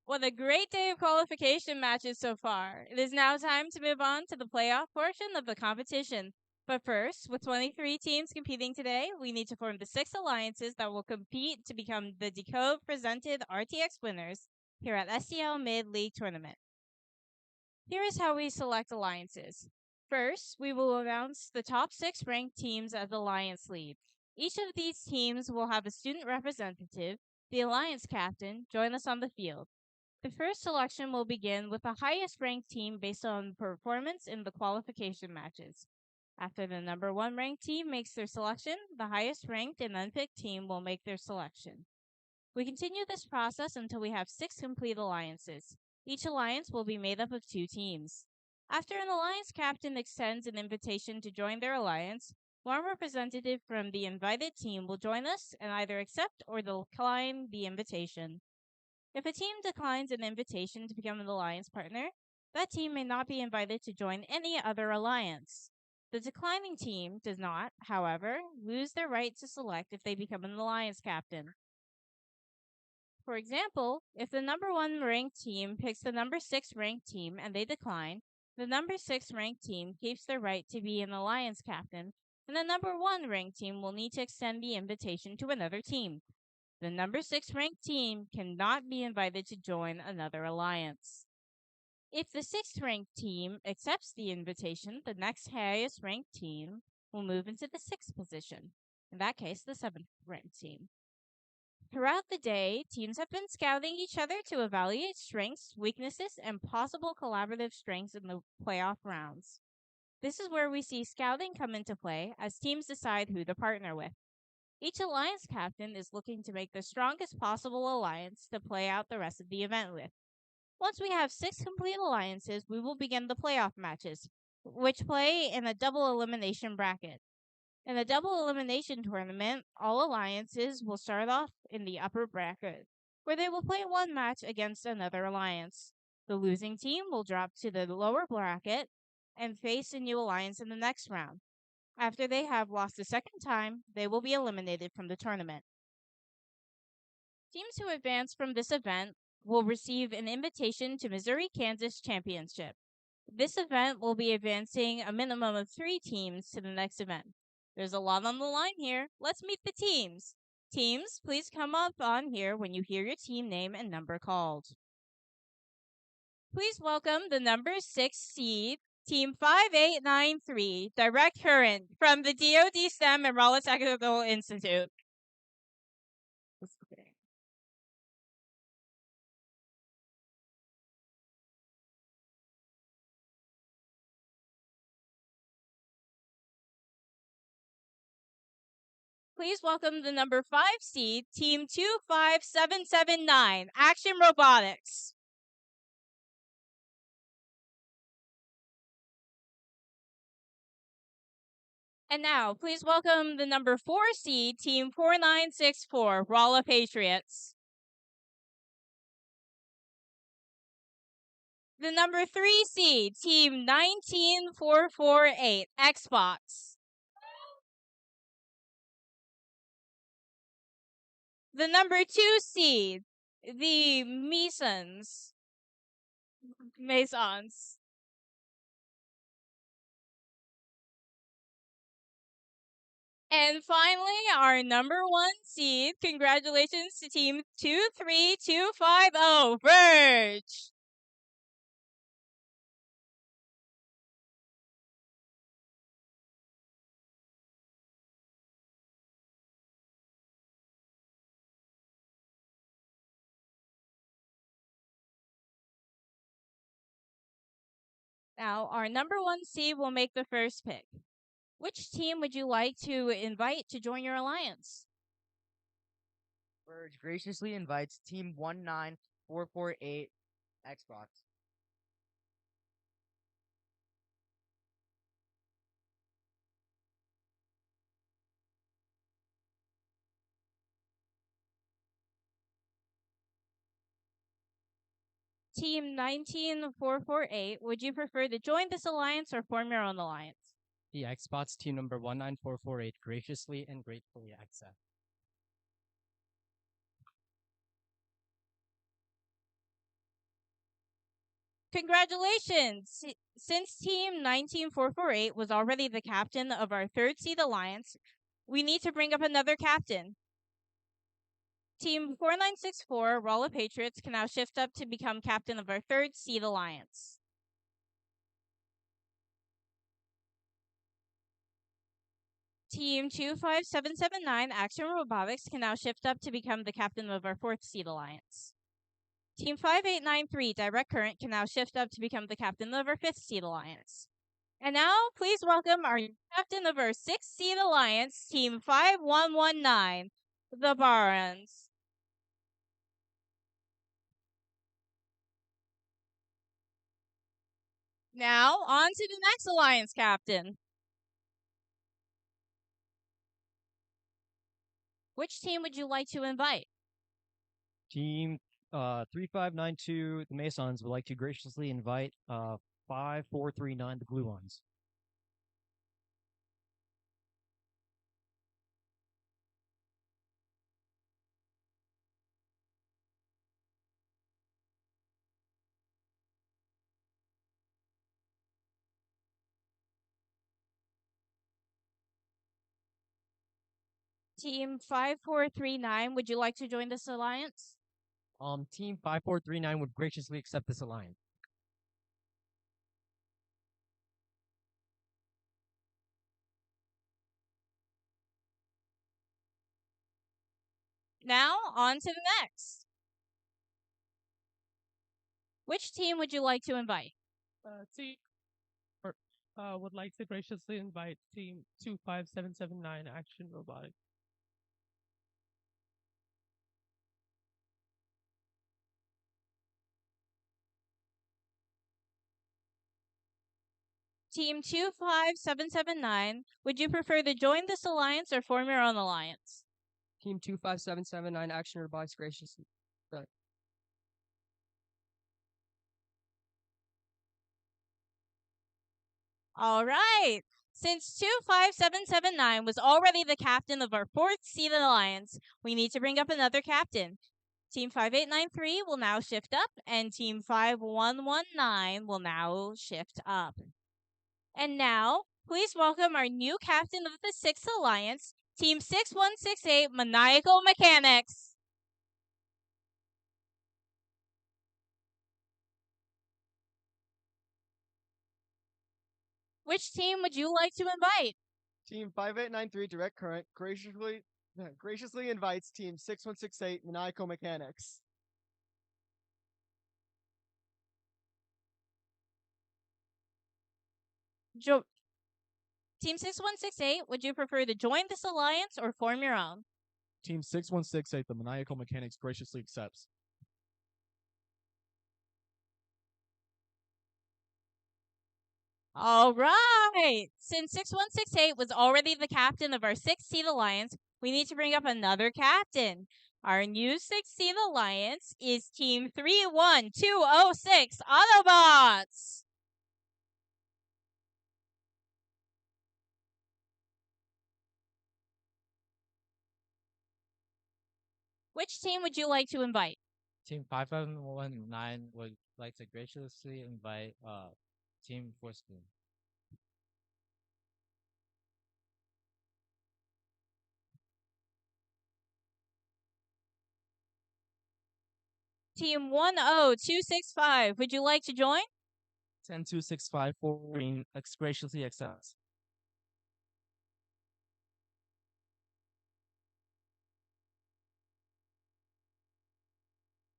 What a great day of qualification matches so far. It is now time to move on to the playoff portion of the competition. But first, with 23 teams competing today, we need to form the 6 alliances that will compete to become the DECODE presented RTX winners here at STL Mid-League Tournament. Here is how we select alliances. First, we will announce the top 6 ranked teams as Alliance Lead. Each of these teams will have a student representative, the Alliance Captain, join us on the field. The first selection will begin with the highest ranked team based on performance in the qualification matches. After the number 1 ranked team makes their selection, the highest ranked and unpicked team will make their selection. We continue this process until we have 6 complete alliances. Each alliance will be made up of 2 teams. After an alliance captain extends an invitation to join their alliance, one representative from the invited team will join us and either accept or decline the invitation. If a team declines an invitation to become an alliance partner, that team may not be invited to join any other alliance. The declining team does not, however, lose their right to select if they become an alliance captain. For example, if the number 1 ranked team picks the number 6 ranked team and they decline, the number 6 ranked team keeps their right to be an alliance captain, and the number 1 ranked team will need to extend the invitation to another team. The number 6 ranked team cannot be invited to join another alliance. If the 6th ranked team accepts the invitation, the next highest ranked team will move into the 6th position. In that case, the 7th ranked team. Throughout the day, teams have been scouting each other to evaluate strengths, weaknesses, and possible collaborative strengths in the playoff rounds. This is where we see scouting come into play as teams decide who to partner with. Each alliance captain is looking to make the strongest possible alliance to play out the rest of the event with. Once we have 6 complete alliances, we will begin the playoff matches, which play in a double elimination bracket. In the double elimination tournament, all alliances will start off in the upper bracket, where they will play 1 match against another alliance. The losing team will drop to the lower bracket and face a new alliance in the next round. After they have lost a second time, they will be eliminated from the tournament. Teams who advance from this event will receive an invitation to Missouri-Kansas Championship. This event will be advancing a minimum of 3 teams to the next event. There's a lot on the line here. Let's meet the teams. Teams, please come up on here when you hear your team name and number called. Please welcome the number 6 seed, Team 5893, Direct Current from the DoD STEM and Raleigh Technical Institute. Please welcome the number 5 seed, Team 25779, Action Robotics. And now, please welcome the number 4 seed, Team 4964, Raleigh Patriots. The number 3 seed, Team 19448, Xbox. The number 2 seed, the Masons. And finally, our number 1 seed, congratulations to Team 23250, Verge. Now, our number 1 seed will make the first pick. Which team would you like to invite to join your alliance? Verge graciously invites Team 19448 Xbox. Team 19448, would you prefer to join this alliance or form your own alliance? The Xbox team number 19448 graciously and gratefully accept. Congratulations! Since Team 19448 was already the captain of our third seed alliance, we need to bring up another captain. Team 4964, Rolla Patriots, can now shift up to become captain of our third seed alliance. Team 25779, Action Robotics, can now shift up to become the captain of our fourth seed alliance. Team 5893, Direct Current, can now shift up to become the captain of our fifth seed alliance. And now, please welcome our captain of our sixth seed alliance, Team 5119, the Barons. Now, on to the next alliance captain. Which team would you like to invite? Team 3592, the Masons, would like to graciously invite 5439, the Glue Ones. Team 5439, would you like to join this alliance? Team 5439 would graciously accept this alliance. Now, on to the next. Which team would you like to invite? Would like to graciously invite Team 25779, Action Robotics. Team 25779, would you prefer to join this alliance or form your own alliance? Team 25779, Action Robotics, graciously. All right. Since 25779 was already the captain of our fourth seed alliance, we need to bring up another captain. Team 5893 will now shift up, and Team 5119 will now shift up. And now, please welcome our new captain of the sixth alliance, Team 6168, Maniacal Mechanics. Which team would you like to invite? Team 5893 Direct Current graciously invites Team 6168 Maniacal Mechanics. Team 6168, would you prefer to join this alliance or form your own? Team 6168, the Maniacal Mechanics, graciously accepts. All right. Since 6168 was already the captain of our sixth seed alliance, we need to bring up another captain. Our new sixth seed alliance is Team 31206 Autobots. Which team would you like to invite? Team 5719 would like to graciously invite Team Foreskin. Team 10265, would you like to join? 10265 Green graciously accepts.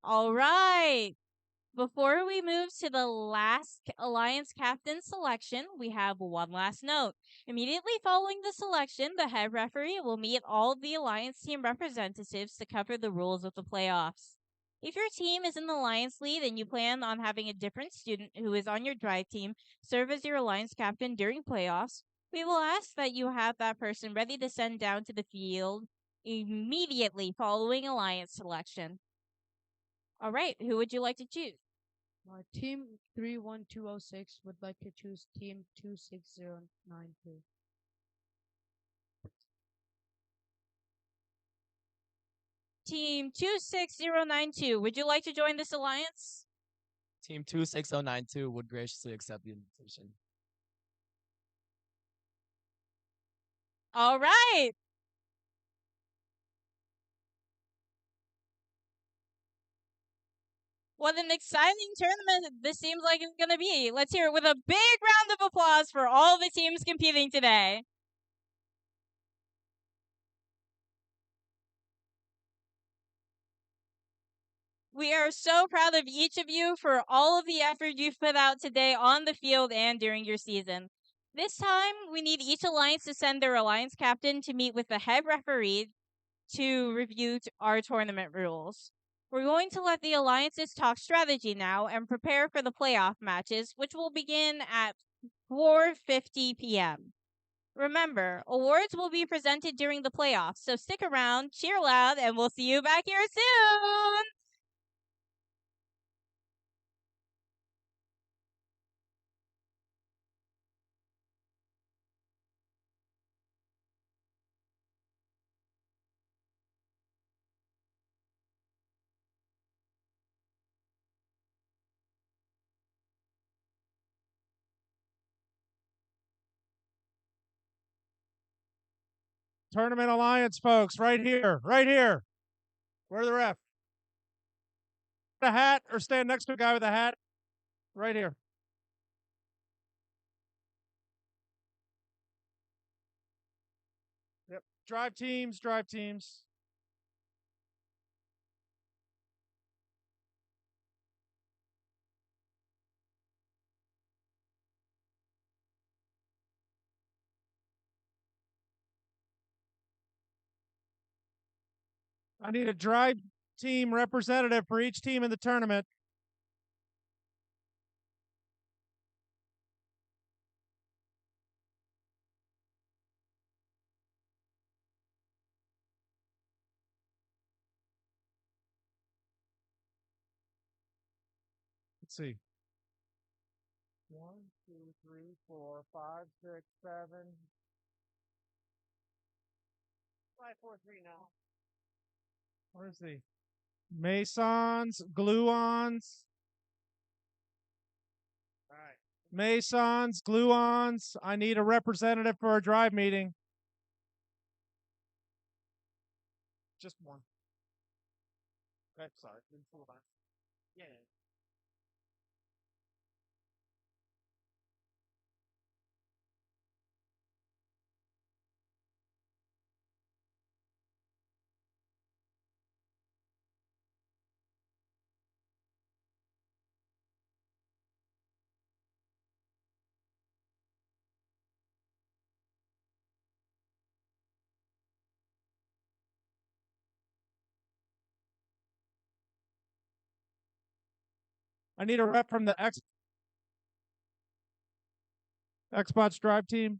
All right. Before we move to the last alliance captain selection, we have one last note. Immediately following the selection, the head referee will meet all of the alliance team representatives to cover the rules of the playoffs. If your team is in the alliance lead and you plan on having a different student who is on your drive team serve as your alliance captain during playoffs, we will ask that you have that person ready to send down to the field immediately following alliance selection. All right, who would you like to choose? Team 31206 would like to choose Team 26092. Team 26092, would you like to join this alliance? Team 26092 would graciously accept the invitation. All right. What an exciting tournament this seems like it's going to be. Let's hear it with a big round of applause for all the teams competing today. We are so proud of each of you for all of the effort you've put out today on the field and during your season. This time, we need each alliance to send their alliance captain to meet with the head referee to review our tournament rules. We're going to let the alliances talk strategy now and prepare for the playoff matches, which will begin at 4:50 p.m. Remember, awards will be presented during the playoffs, so stick around, cheer loud, and we'll see you back here soon! Tournament Alliance folks, right here, right here. Where's the ref? A hat or stand next to a guy with a hat? Right here. Yep. Drive teams, drive teams. I need a drive team representative for each team in the tournament. Let's see. 1, 2, 3, 4, 5, 6, 7. 5, 4, 3 now. Where's the Masons, gluons? All right. Masons, gluons. I need a representative for a drive meeting. Just one. Okay, sorry. Yeah. I need a rep from the Xbox Drive team.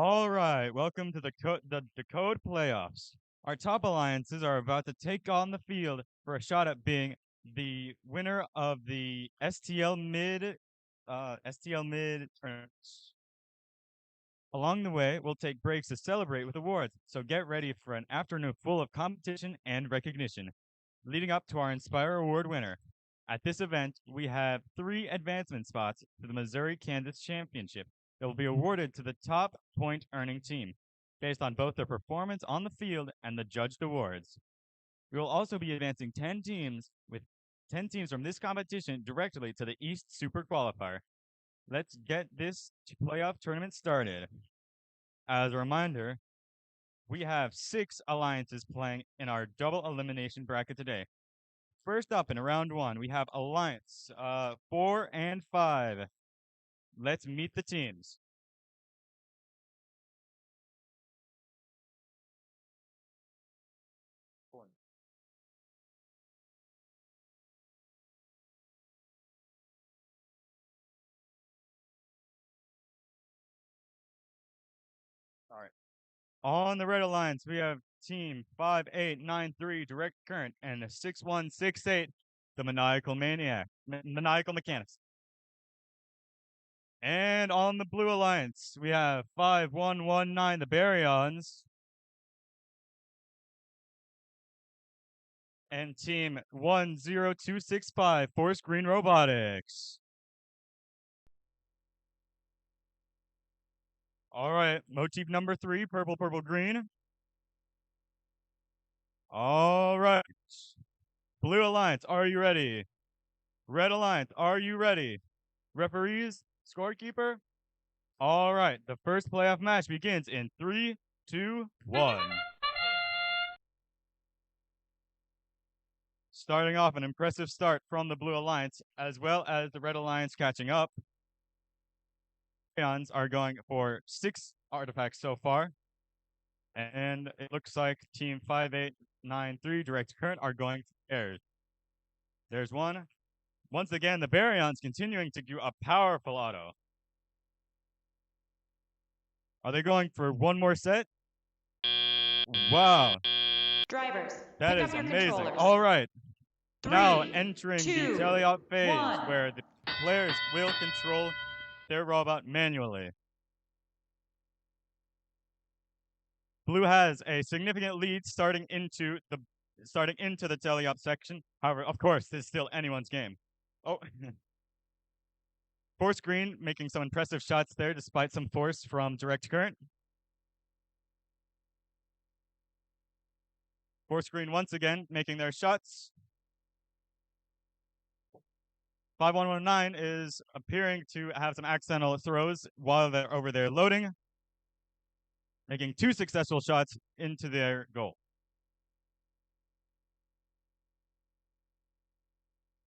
All right, welcome to the DECODE playoffs. Our top alliances are about to take on the field for a shot at being the winner of the STL mid tournaments. Along the way, we'll take breaks to celebrate with awards, so get ready for an afternoon full of competition and recognition, leading up to our Inspire Award winner. At this event, we have 3 advancement spots for the Missouri-Kansas Championship that will be awarded to the top point-earning team, based on both their performance on the field and the judged awards. We will also be advancing 10 teams from this competition directly to the East Super Qualifier. Let's get this playoff tournament started. As a reminder, we have 6 alliances playing in our double elimination bracket today. First up in round 1, we have Alliance 4 and 5. Let's meet the teams. All right. On the Red Alliance, we have Team 5893 Direct Current and 6168, the Maniacal Mechanics. And on the Blue Alliance, we have 5119, the Baryons, and Team 10265, Force Green Robotics. All right, motif number 3, purple, purple, green. All right. Blue Alliance, are you ready? Red Alliance, are you ready? Referees, scorekeeper. All right, the first playoff match begins in 3, 2, 1. Starting off an impressive start from the Blue Alliance, as well as the Red Alliance catching up. Ions are going for 6 artifacts so far. And it looks like Team 5893 Direct Current are going for pairs. There's one. Once again, the Baryons continuing to do a powerful auto. Are they going for one more set? Wow. Drivers, that pick is up your amazing. controllers. All right. 3, Now entering 2, the teleop phase 1. where the players will control their robot manually. Blue has a significant lead starting into the teleop section. However, of course, this is still anyone's game. Oh, Force Green making some impressive shots there despite some force from Direct Current. Force Green once again making their shots. 5119 is appearing to have some accidental throws while they're over there loading, making 2 successful shots into their goal.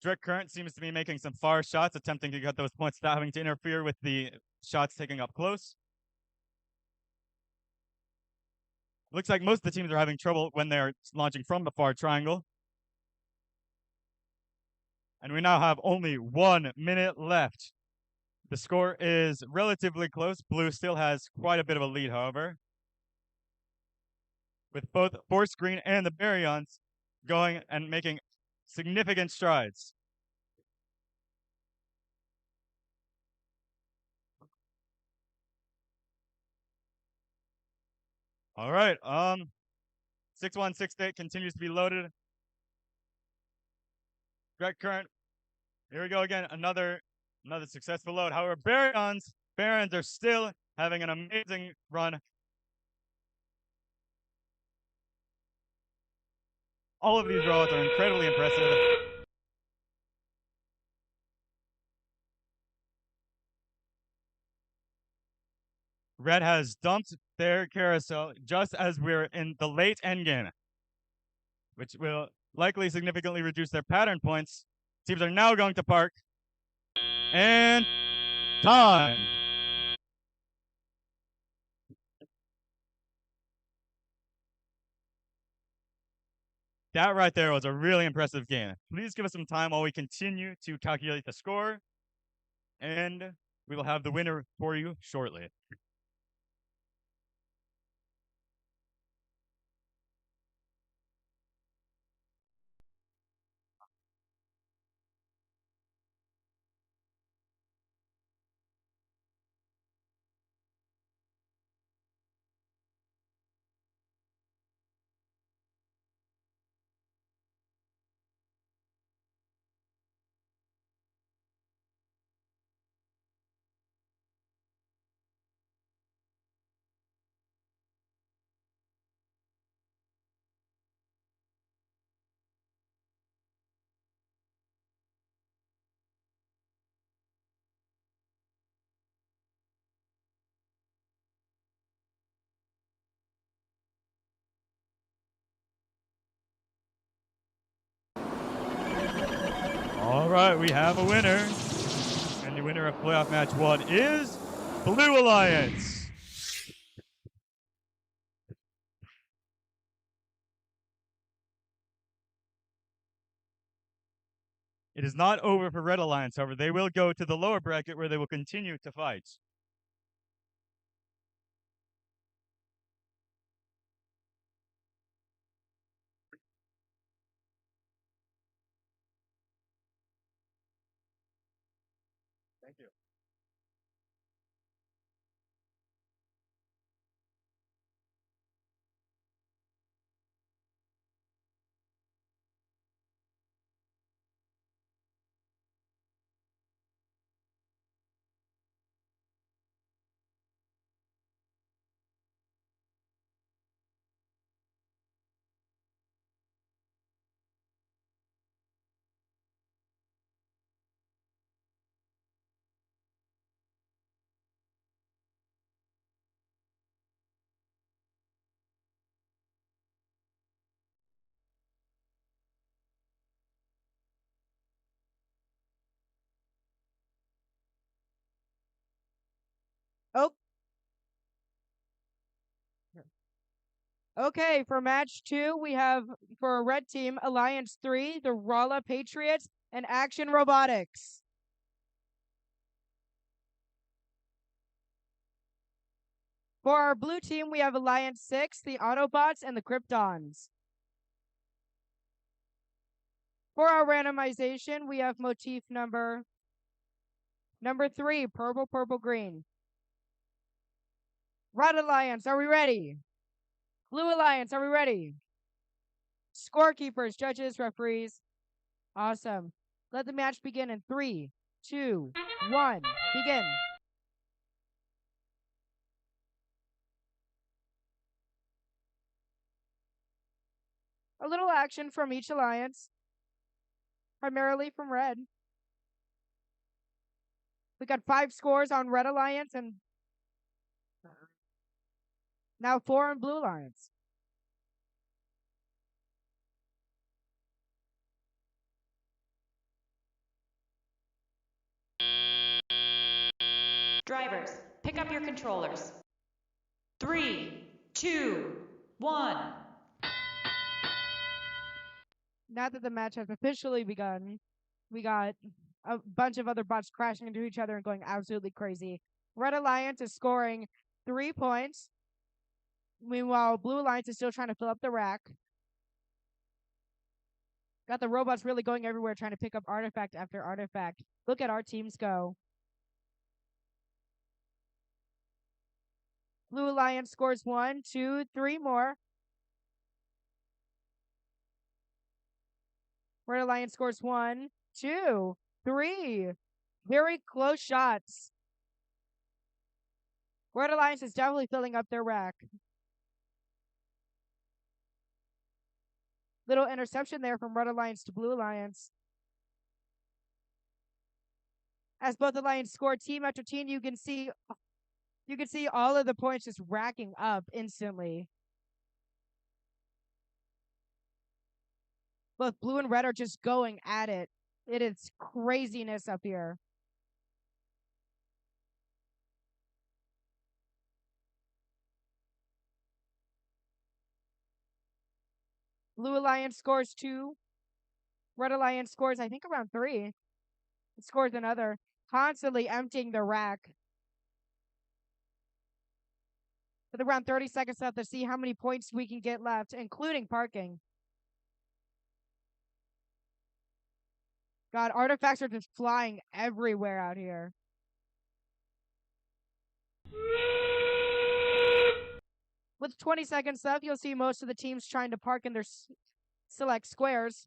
Direct Current seems to be making some far shots, attempting to get those points without having to interfere with the shots taking up close. Looks like most of the teams are having trouble when they're launching from the far triangle. And we now have only 1 minute left. The score is relatively close. Blue still has quite a bit of a lead, however, with both Force Green and the Baryons going and making significant strides. All right, 6168 continues to be loaded. Direct Current, here we go again, another successful load. However, Barons are still having an amazing run. All of these robots are incredibly impressive. Red has dumped their carousel just as we're in the late endgame, which will likely significantly reduce their pattern points. Teams are now going to park. And time. That right there was a really impressive game. Please give us some time while we continue to calculate the score, and we will have the winner for you shortly. All right, we have a winner. And the winner of playoff match 1 is Blue Alliance. It is not over for Red Alliance, however. They will go to the lower bracket where they will continue to fight. Thank you. Oh. Okay, for match 2, we have for a red team, Alliance 3, the Rolla Patriots, and Action Robotics. For our blue team, we have Alliance 6, the Autobots, and the Kryptons. For our randomization, we have motif number 3, purple, purple, green. Red Alliance, are we ready? Blue Alliance, are we ready? Scorekeepers, judges, referees. Awesome. Let the match begin in 3, 2, 1. Begin. A little action from each alliance, primarily from red. We got 5 scores on Red Alliance and now 4 on Blue Alliance. Drivers, pick up your controllers. 3, 2, 1. Now that the match has officially begun, we got a bunch of other bots crashing into each other and going absolutely crazy. Red Alliance is scoring 3 points. Meanwhile, Blue Alliance is still trying to fill up the rack. Got the robots really going everywhere trying to pick up artifact after artifact. Look at our teams go. Blue Alliance scores 1, 2, 3 more. Red Alliance scores 1, 2, 3. Very close shots. Red Alliance is definitely filling up their rack. Little interception there from Red Alliance to Blue Alliance. As both alliances score team after team, you can see all of the points just racking up instantly. Both blue and red are just going at it. It is craziness up here. Blue Alliance scores 2. Red Alliance scores, I think, around 3. It scores another. Constantly emptying the rack. With around 30 seconds left to see how many points we can get left, including parking. God, artifacts are just flying everywhere out here. With 20 seconds left, you'll see most of the teams trying to park in their select squares.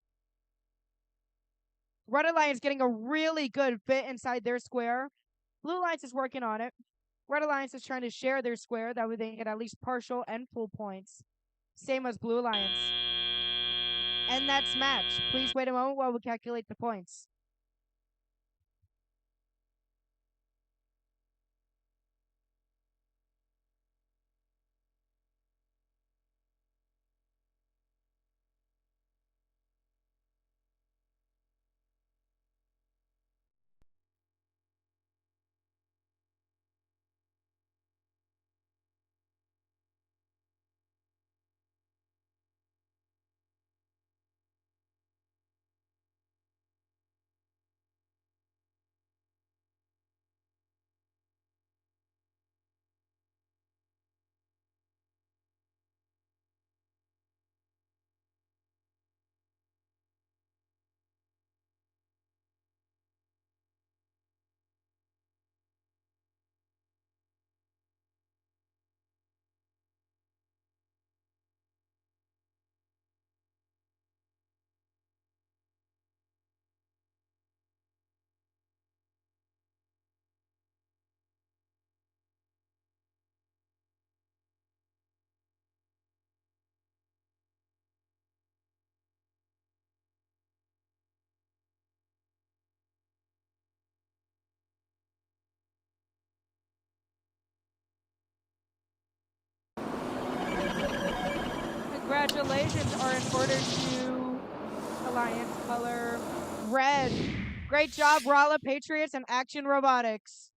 Red Alliance getting a really good fit inside their square. Blue Alliance is working on it. Red Alliance is trying to share their square. That way they can get at least partial and full points. Same as Blue Alliance. And that's match. Please wait a moment while we calculate the points. Congratulations are in order to Alliance color red. Great job, Rolla Patriots and Action Robotics.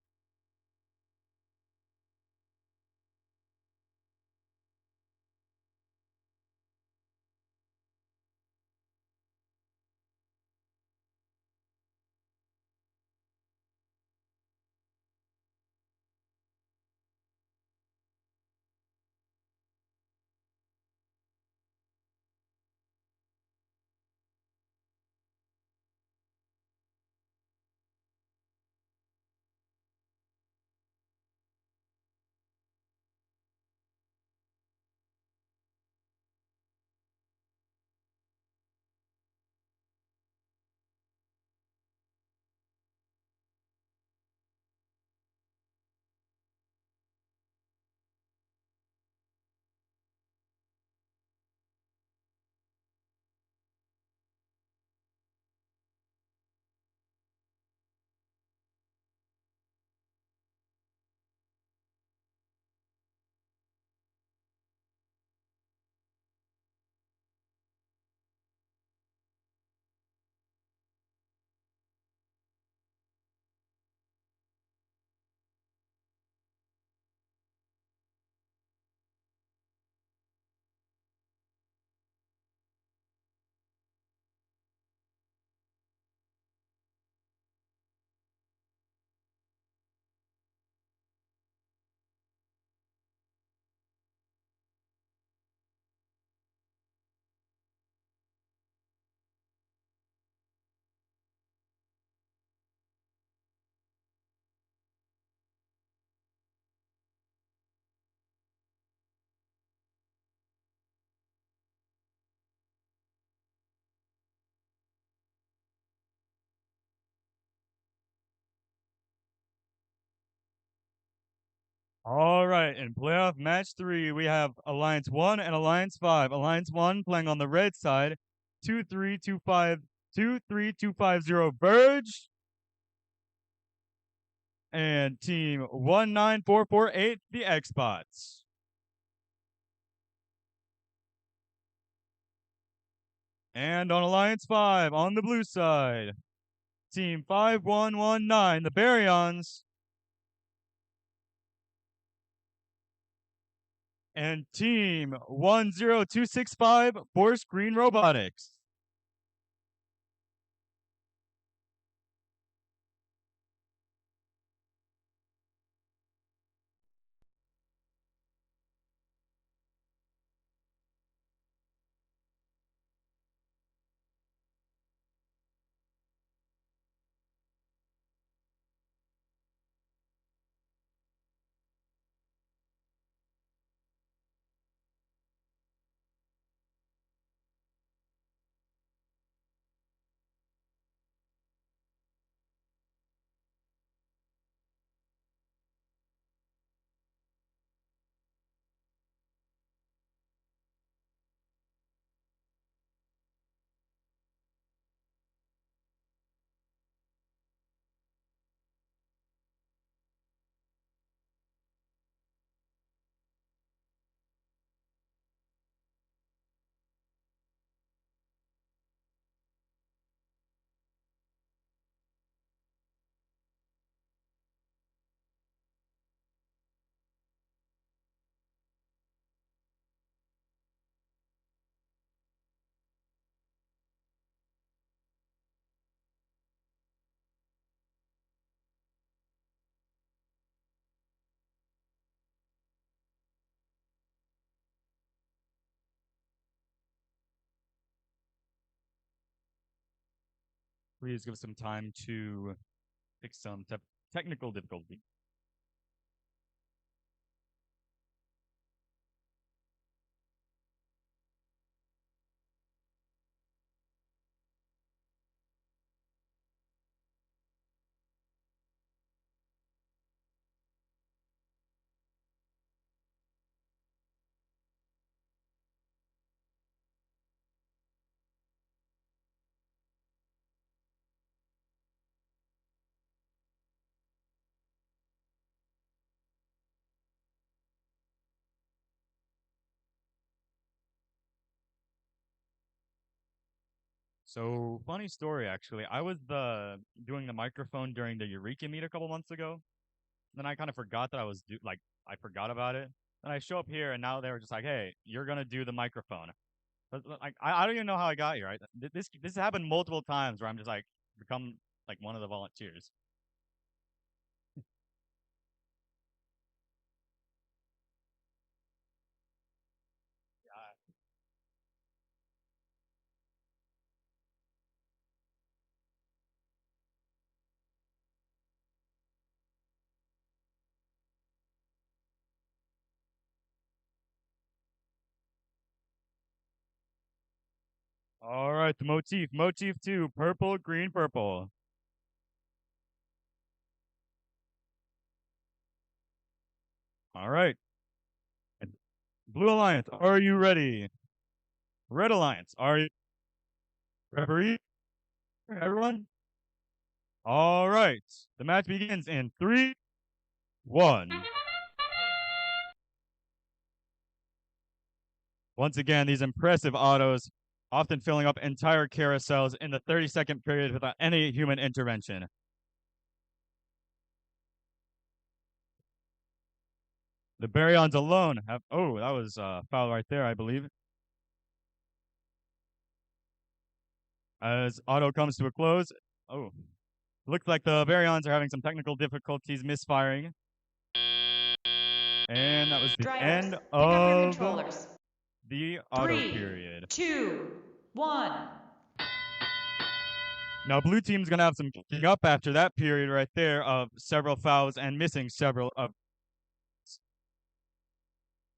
All right, in playoff match 3, we have Alliance 1 and Alliance 5. Alliance 1 playing on the red side, 23250 Verge. And team 19448, the Xbots. And on Alliance 5, on the blue side, team 5119, the Baryons. And team 10265, Force Green Robotics. Please give us some time to fix some technical difficulty. So funny story actually. I was doing the microphone during the Eureka meet a couple months ago. Then I kind of forgot that I forgot about it. And I show up here and now they were just like, "Hey, you're gonna do the microphone." But, like I don't even know how I got here. Right? This happened multiple times where I'm just like become like one of the volunteers. All right, the motif. Motif 2, purple, green, purple. All right. Blue Alliance, are you ready? Red Alliance, are you referee? Everyone? All right. The match begins in 3, 1. Once again, these impressive autos, often filling up entire carousels in the 30-second period without any human intervention. The Baryons alone have. Oh, that was a foul right there, I believe. As auto comes to a close. Oh, looks like the Baryons are having some technical difficulties misfiring. And that was the Drivers, end pick up your of controllers. the auto 3, period. 2, 1. Now, blue team's going to have some kicking up after that period right there of several fouls and missing several of.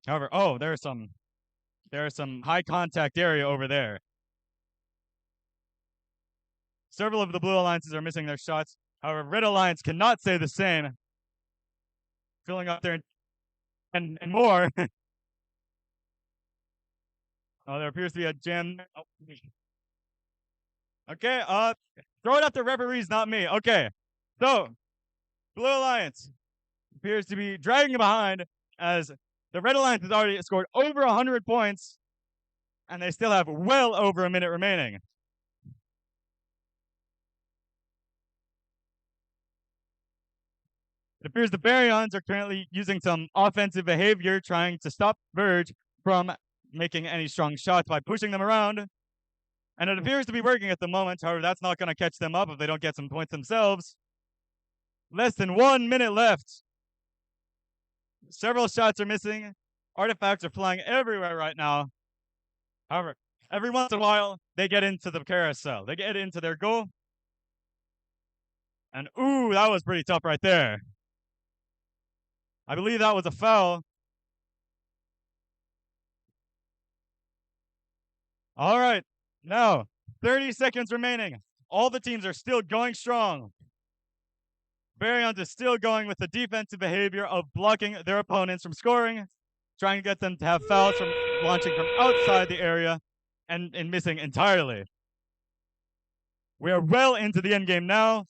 However, oh, there's some high contact area over there. Several of the blue alliances are missing their shots. However, red alliance cannot say the same. Filling up there and more. Oh, there appears to be a jam. Oh. Okay, throw it up to referees, not me. Okay, so blue alliance appears to be dragging behind as the red alliance has already scored over 100 points, and they still have well over a minute remaining. It appears the Baryons are currently using some offensive behavior, trying to stop Verge from making any strong shots by pushing them around. And it appears to be working at the moment. However, that's not going to catch them up if they don't get some points themselves. Less than 1 minute left. Several shots are missing. Artifacts are flying everywhere right now. However, every once in a while, they get into the carousel. They get into their goal. And ooh, that was pretty tough right there. I believe that was a foul. All right, now 30 seconds remaining. All the teams are still going strong. Baryons is still going with the defensive behavior of blocking their opponents from scoring, trying to get them to have fouls from launching from outside the area and missing entirely. We are well into the end game now.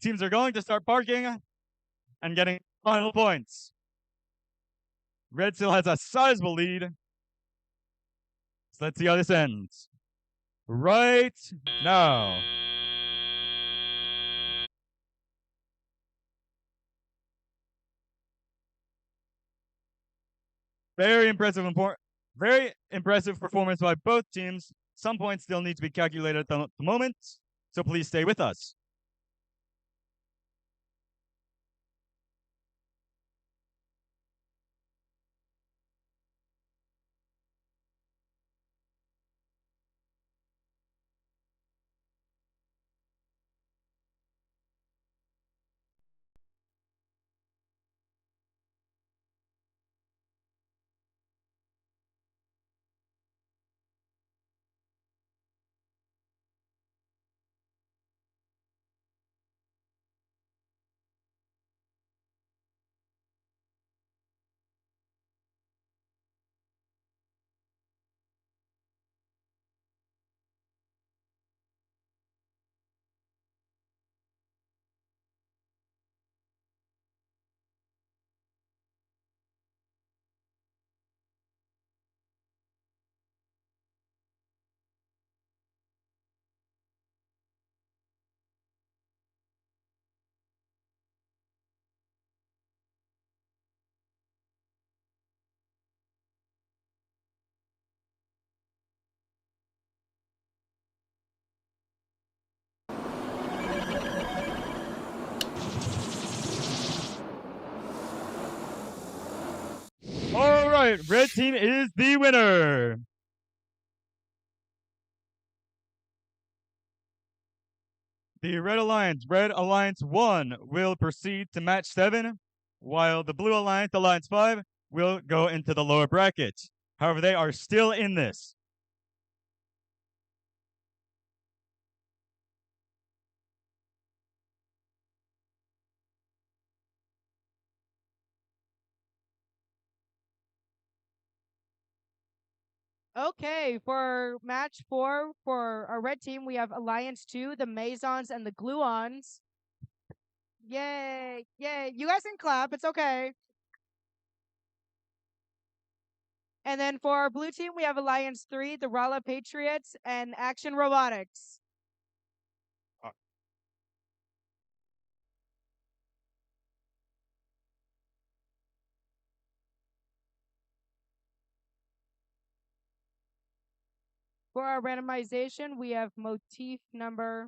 Teams are going to start parking and getting final points. Red still has a sizable lead. So let's see how this ends. Right now. Very impressive performance by both teams. Some points still need to be calculated at the moment, so please stay with us. right, red team is the winner. The Red Alliance 1, will proceed to match 7, while the Blue Alliance 5, will go into the lower bracket. However, they are still in this. Okay, for match 4 for our red team, we have Alliance 2, the Mazons, and the Gluons. Yay! Yay! You guys can clap. It's okay. And then for our blue team, we have Alliance 3, the Rala Patriots, and Action Robotics. For our randomization, we have motif number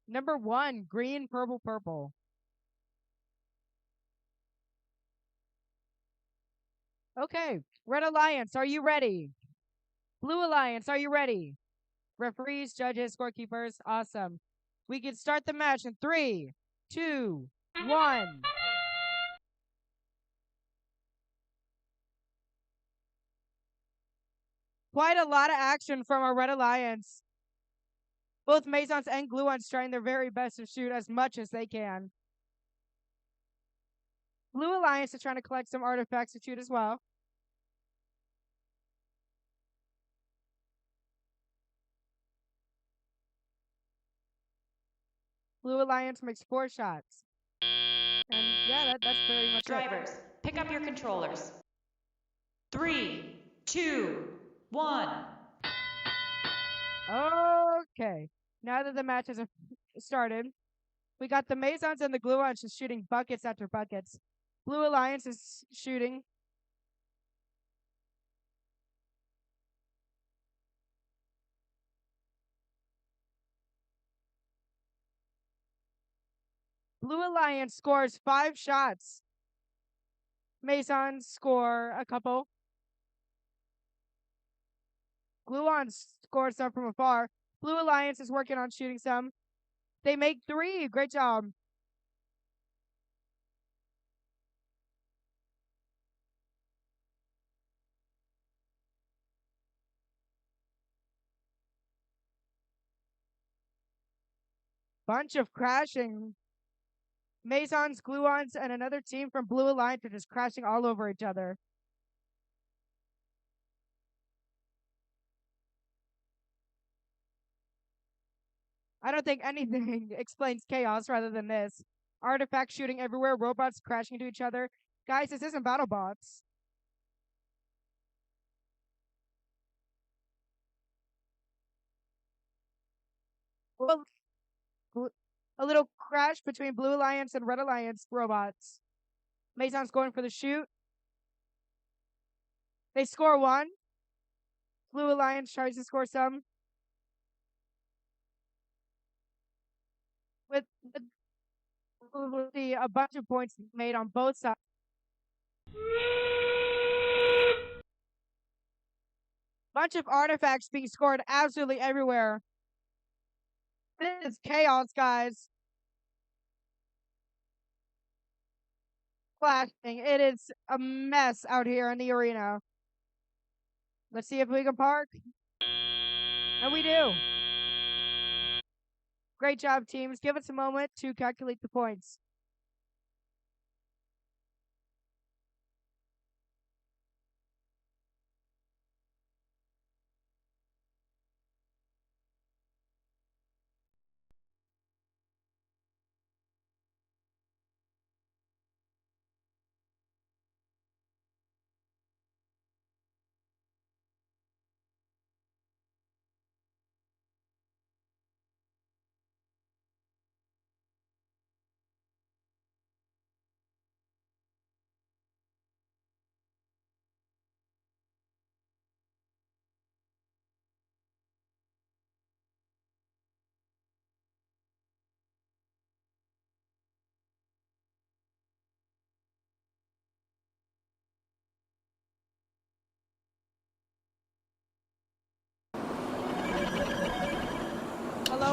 1, green, purple, purple. Okay, Red Alliance, are you ready? Blue Alliance, are you ready? Referees, judges, scorekeepers, awesome. We can start the match in 3, 2, 1. Quite a lot of action from our Red Alliance. Both Mazons and Gluons trying their very best to shoot as much as they can. Blue Alliance is trying to collect some artifacts to shoot as well. Blue Alliance makes 4 shots. And yeah, that's very much Drivers, pick up your controllers. 3, 2, 1. Okay. Now that the match has started, we got the Mazons and the Gluons just shooting buckets after buckets. Blue Alliance is shooting. Blue Alliance scores 5 shots. Mazons score a couple. Gluons score some from afar. Blue Alliance is working on shooting some. They make 3. Great job. Bunch of crashing. Mazons, Gluons, and another team from Blue Alliance are just crashing all over each other. I don't think anything explains chaos rather than this. Artifacts shooting everywhere, robots crashing into each other. Guys, this isn't BattleBots. Well, a little crash between Blue Alliance and Red Alliance robots. Mazon's going for the shoot. They score 1. Blue Alliance tries to score some. With we'll see a bunch of points made on both sides. Bunch of artifacts being scored absolutely everywhere. This is chaos, guys. Flashing. It is a mess out here in the arena. Let's see if we can park. And we do. Great job, teams. Give us a moment to calculate the points.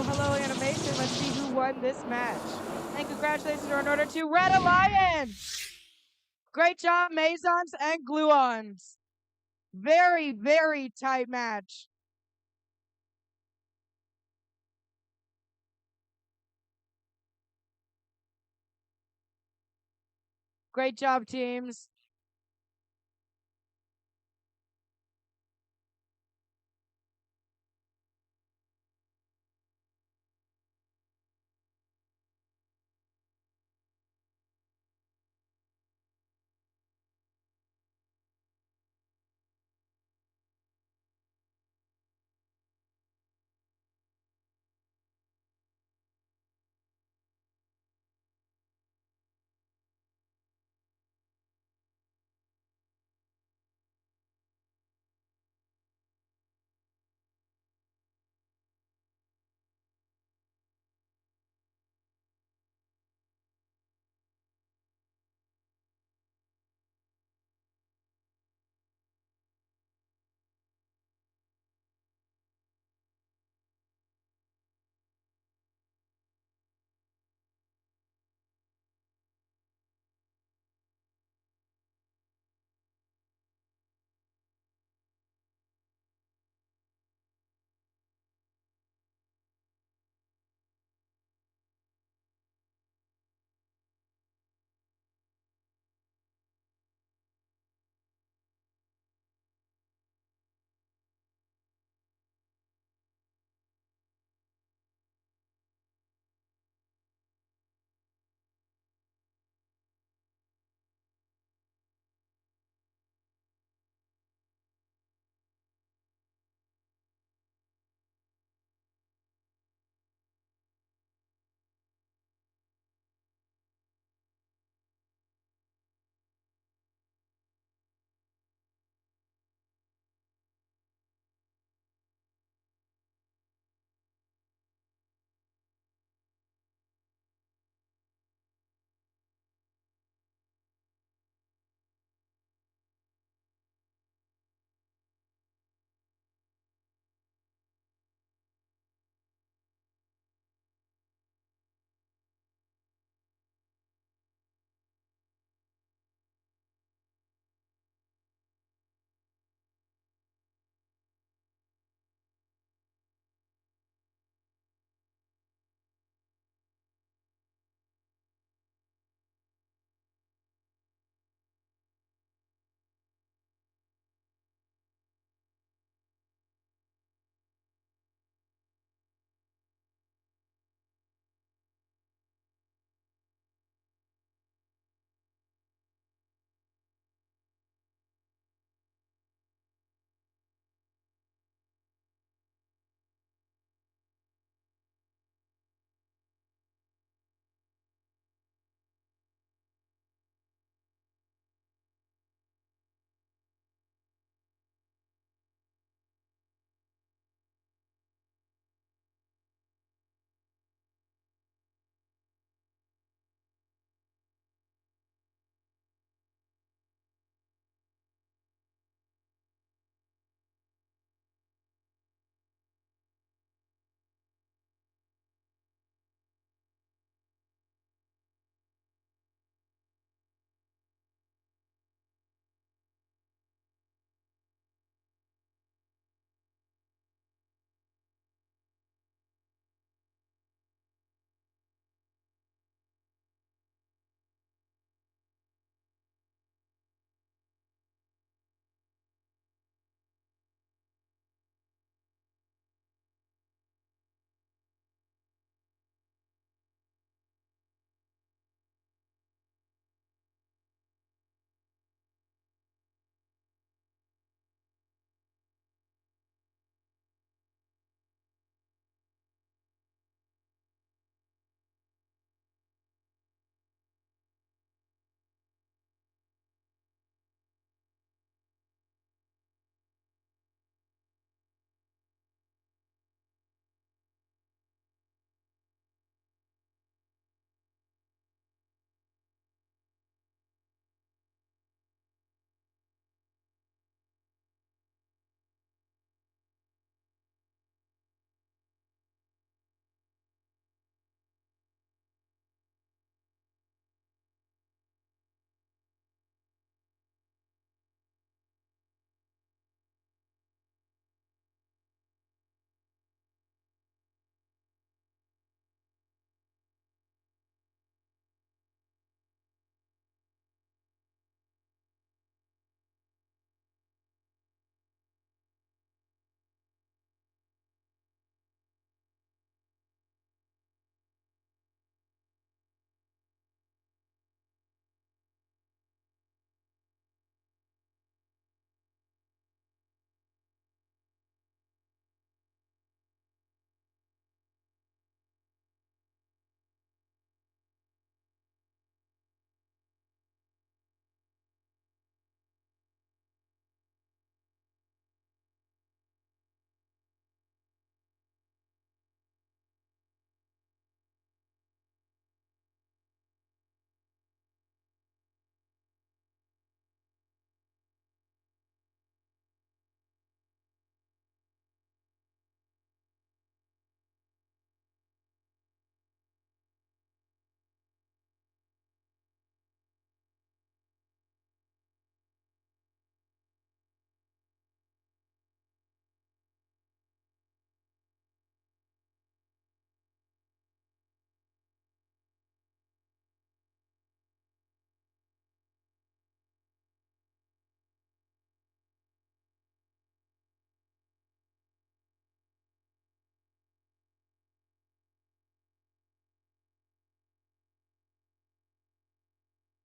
hello, animation. Let's see who won this match. And congratulations are in order to Red Alliance. Great job, Masons and Gluons. Very, very tight match. Great job, teams.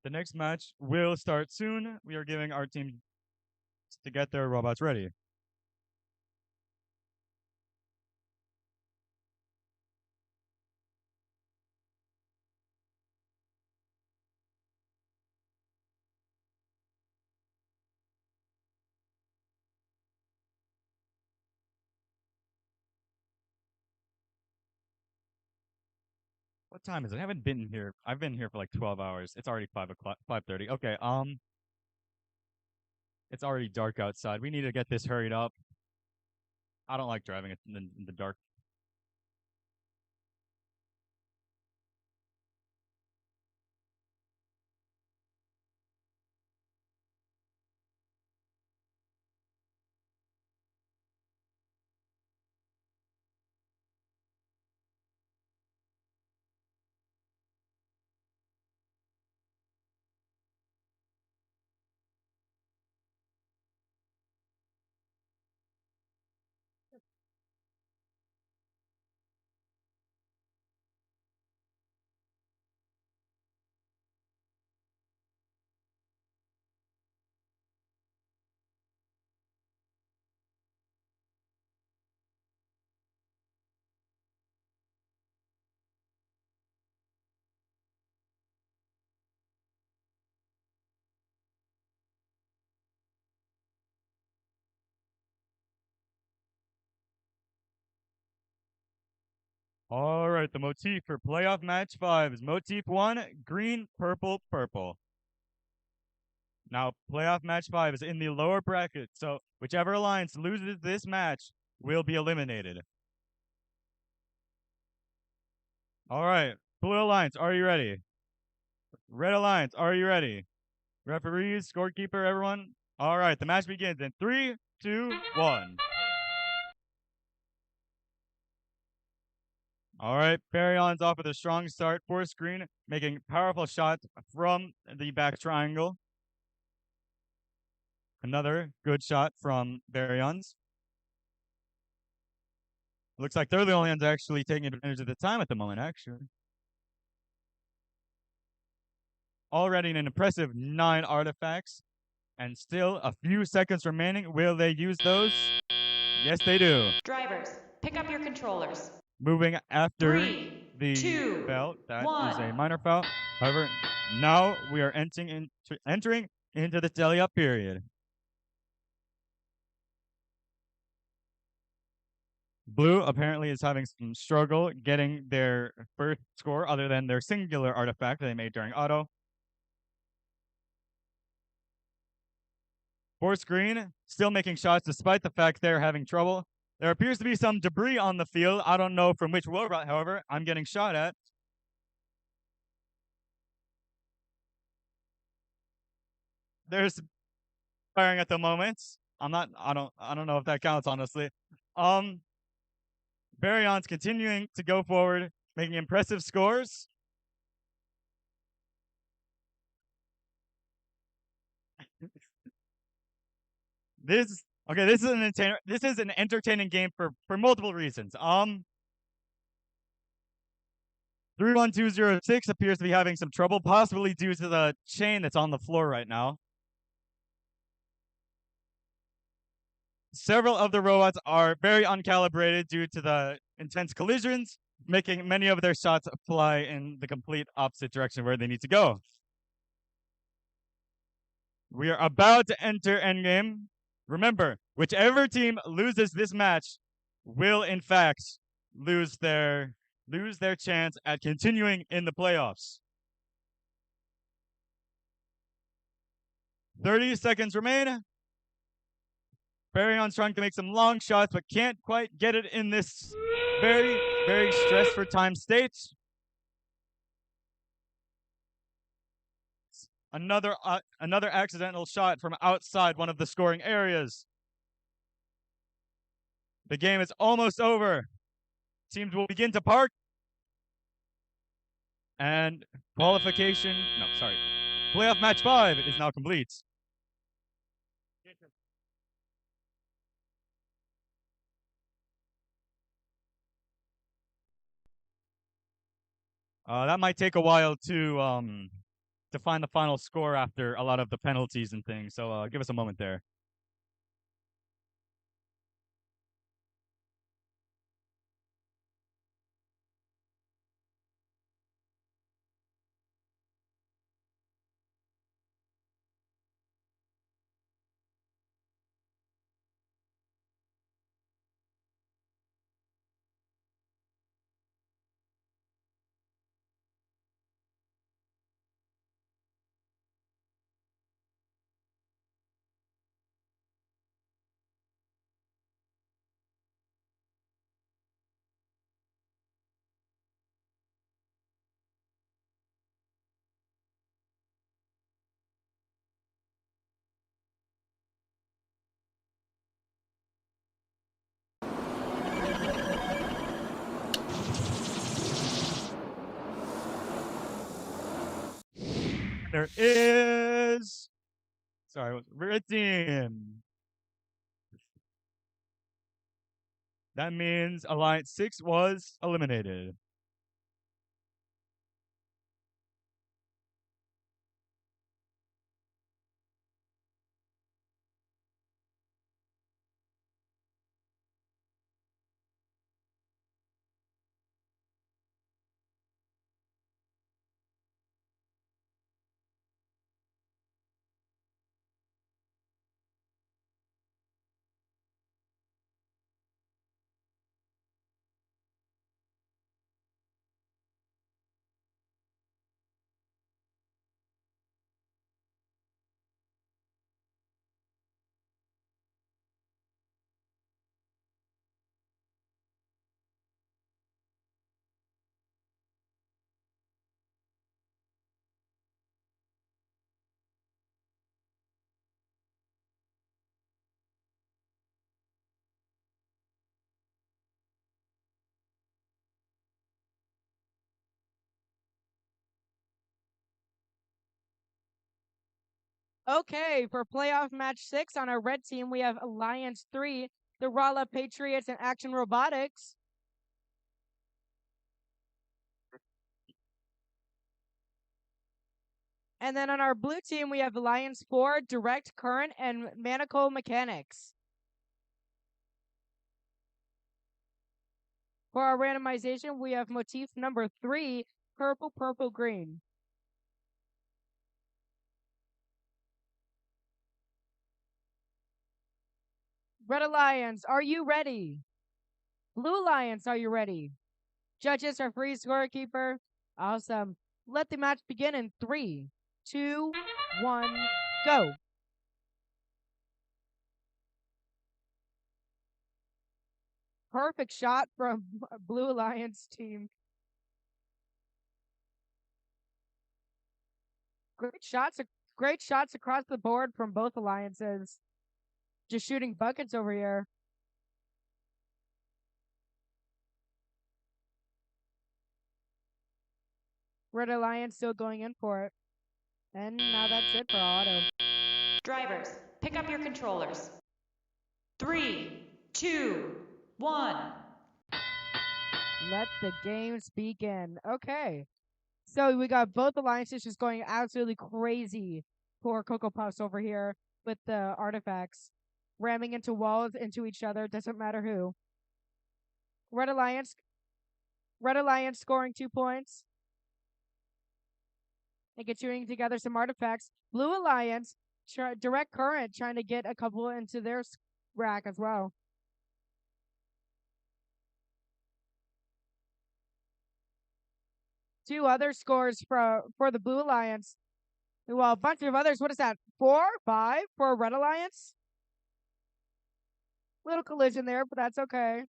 The next match will start soon. We are giving our team to get their robots ready. What time is it? I haven't been here. I've been here for like 12 hours. It's already 5:00, 5:30. Okay, it's already dark outside. We need to get this hurried up. I don't like driving in the dark. All right, the motif for playoff match 5 is motif 1, green, purple, purple. Now, playoff match 5 is in the lower bracket, so whichever alliance loses this match will be eliminated. All right, Blue Alliance, are you ready? Red Alliance, are you ready? Referees, scorekeeper, everyone? All right, the match begins in 3, 2, 1. All right, Barryon's off with a strong start for screen, making powerful shots from the back triangle. Another good shot from Baryons. Looks like they're the only ones actually taking advantage of the time at the moment, actually. Already an impressive 9 artifacts, and still a few seconds remaining. Will they use those? Yes, they do. Drivers, pick up your controllers. Moving after 3, the 2, belt. That 1. is a minor foul. However, now we are entering into the tally-up period. Blue apparently is having some struggle getting their first score other than their singular artifact they made during auto. Force Green still making shots despite the fact they're having trouble. There appears to be some debris on the field. I don't know from which robot, however, I'm getting shot at. There's firing at the moment. I don't know if that counts, honestly. Baryon's continuing to go forward, making impressive scores. This is an entertaining game for multiple reasons. 31206 appears to be having some trouble, possibly due to the chain that's on the floor right now. Several of the robots are very uncalibrated due to the intense collisions, making many of their shots fly in the complete opposite direction where they need to go. We are about to enter endgame. Remember, whichever team loses this match will, in fact, lose their chance at continuing in the playoffs. 30 seconds remain. Baryon's trying to make some long shots, but can't quite get it in this very, very stressed for time state. Another accidental shot from outside one of the scoring areas. The game is almost over. Teams will begin to park. And playoff match 5 is now complete. That might take a while to to find the final score after a lot of the penalties and things. So give us a moment there. There is. Sorry, it was written. That means Alliance 6 was eliminated. Okay, for playoff match 6 on our red team, we have Alliance 3, the Rala Patriots, and Action Robotics. And then on our blue team, we have Alliance 4, Direct Current, and Manacle Mechanics. For our randomization, we have motif number 3, Purple, Purple, Green. Red Alliance, are you ready? Blue Alliance, are you ready? Judges, referee, scorekeeper. Awesome. Let the match begin in 3, 2, 1, go. Perfect shot from Blue Alliance team. Great shots across the board from both alliances. Just shooting buckets over here. Red Alliance still going in for it. And now that's it for auto. Drivers, pick up your controllers. 3, 2, 1. Let the games begin. Okay. So we got both alliances just going absolutely crazy for Cocoa Puffs over here with the artifacts. Ramming into walls, into each other, doesn't matter who. Red Alliance scoring 2 points. And continuing together some artifacts. Blue Alliance, Direct Current, trying to get a couple into their rack as well. Two other scores for the Blue Alliance. Well, a bunch of others. What is that? 4, 5 for Red Alliance? Little collision there, but that's okay.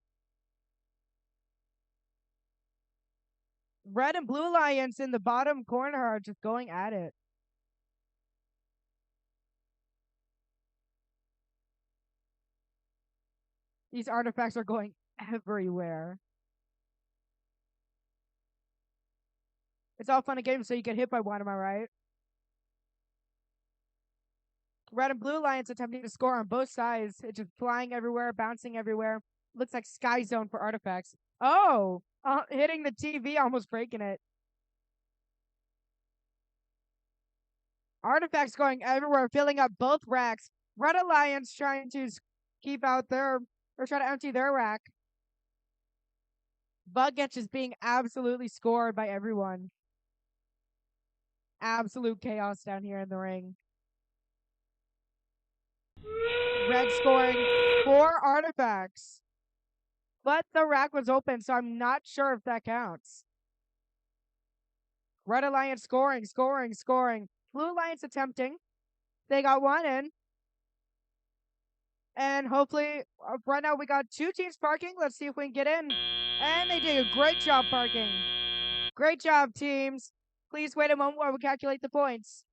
Red and Blue Alliance in the bottom corner are just going at it. These artifacts are going everywhere. It's all fun and games so you get hit by one, am I right? Red and Blue Alliance attempting to score on both sides. It's just flying everywhere, bouncing everywhere. Looks like Sky Zone for artifacts. Oh! Hitting the TV, almost breaking it. Artifacts going everywhere, filling up both racks. Red Alliance trying to keep out their, or try to empty their rack. Buckets is being absolutely scored by everyone. Absolute chaos down here in the ring. Red scoring 4 artifacts. But the rack was open, so I'm not sure if that counts. Red Alliance scoring. Blue Alliance attempting. They got one in. And hopefully, right now we got 2 teams parking. Let's see if we can get in. And they did a great job parking. Great job, teams. Please wait a moment while we calculate the points.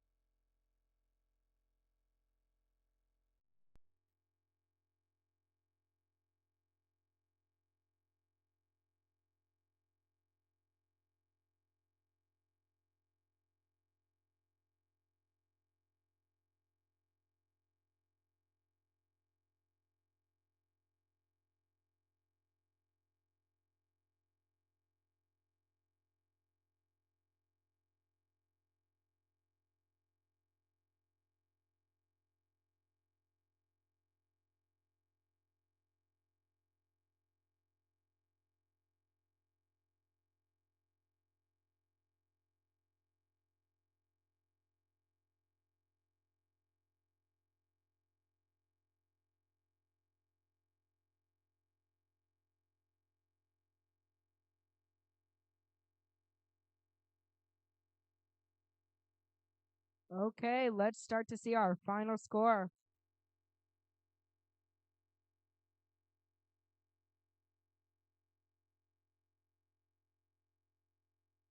Okay, let's start to see our final score.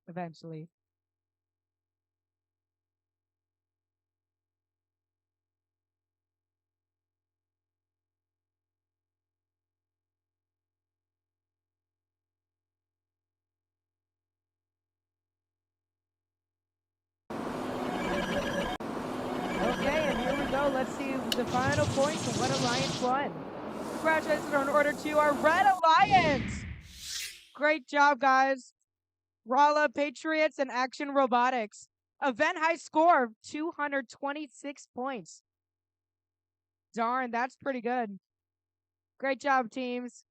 Eventually. Okay, and here we go. Let's see the final points and what Alliance won. Congratulations are in order to our Red Alliance. Great job, guys. Rala Patriots and Action Robotics. Event high score of 226 points. Darn, that's pretty good. Great job, teams.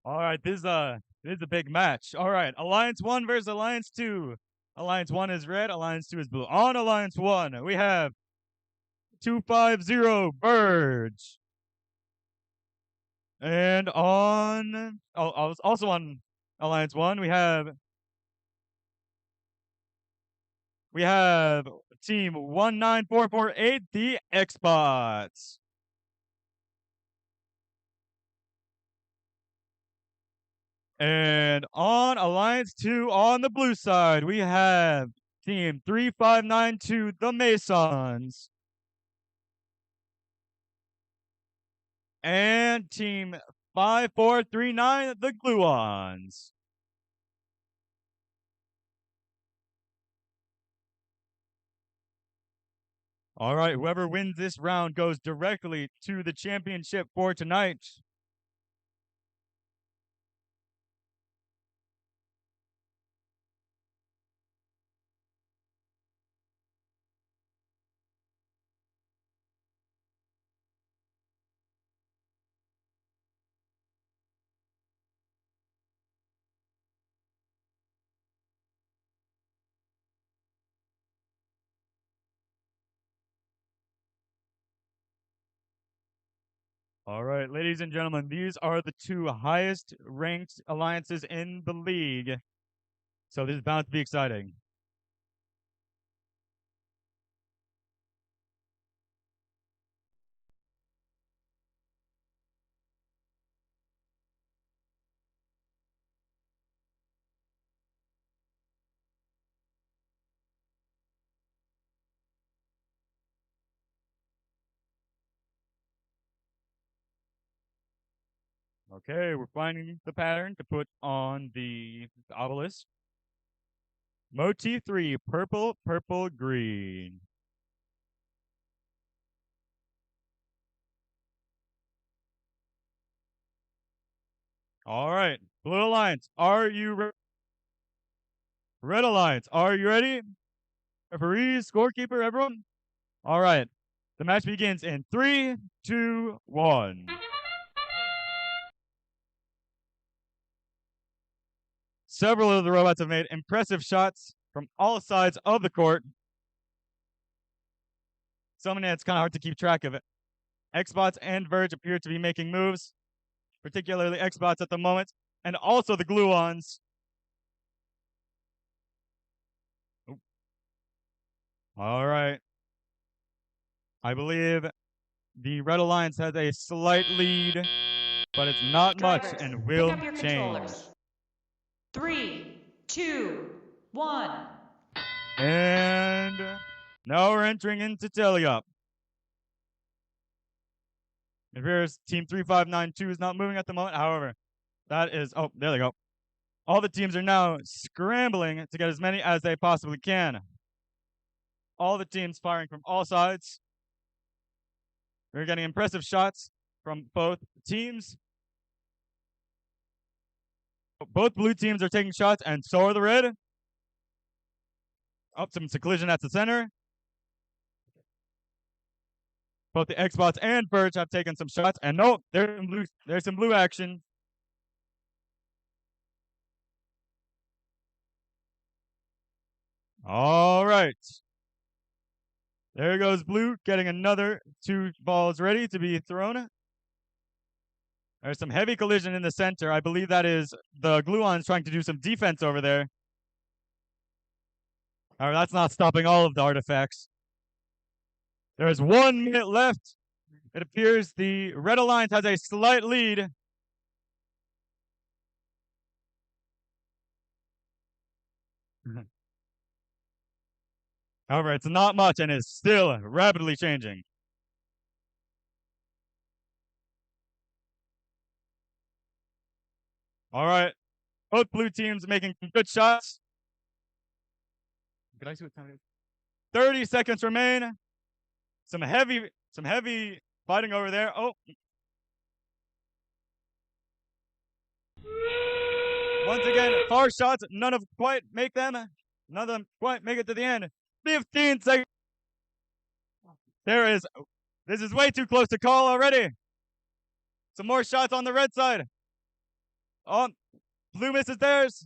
All right, this is a big match. All right, Alliance 1 versus Alliance 2. Alliance 1 is red, Alliance 2 is blue. On Alliance 1, we have 250 Birds. And on also on Alliance 1, we have team 19448, the Xbots. And on Alliance 2 on the blue side, we have team 3592, the Masons. And team 5439, the Gluons. All right, whoever wins this round goes directly to the championship for tonight. All right, ladies and gentlemen, these are the two highest ranked alliances in the league. So this is bound to be exciting. Okay, we're finding the pattern to put on the obelisk. Motif 3, purple, purple, green. All right, Blue Alliance, are you ready? Red Alliance, are you ready? Referees, scorekeeper, everyone? All right, the match begins in 3, 2, 1. Several of the robots have made impressive shots from all sides of the court. So many it's kind of hard to keep track of it. Xbots and Verge appear to be making moves, particularly Xbots at the moment, and also the Gluons. All right. I believe the Red Alliance has a slight lead, but it's not much Drivers, and pick will up your change. controllers. 3, 2, 1. And now we're entering into tally-up. It appears Team 3592 is not moving at the moment. However, that is... Oh, there they go. All the teams are now scrambling to get as many as they possibly can. All the teams firing from all sides. We're getting impressive shots from both teams. Both blue teams are taking shots, and so are the red. Oh, some collision at the center. Both the Xbots and Birch have taken some shots, and no, there's some blue action. All right. There goes blue, getting another 2 balls ready to be thrown. There's some heavy collision in the center. I believe that is the Gluons trying to do some defense over there. However, that's not stopping all of the artifacts. There's 1 minute left. It appears the Red Alliance has a slight lead. However, it's not much and is still rapidly changing. All right. Both blue teams making some good shots. Could I see what time it is? 30 seconds remain. Some heavy fighting over there. Oh. Once again, far shots. None of them quite make them. None of them quite make it to the end. 15 seconds. This is way too close to call already. Some more shots on the red side. Oh, blue misses theirs.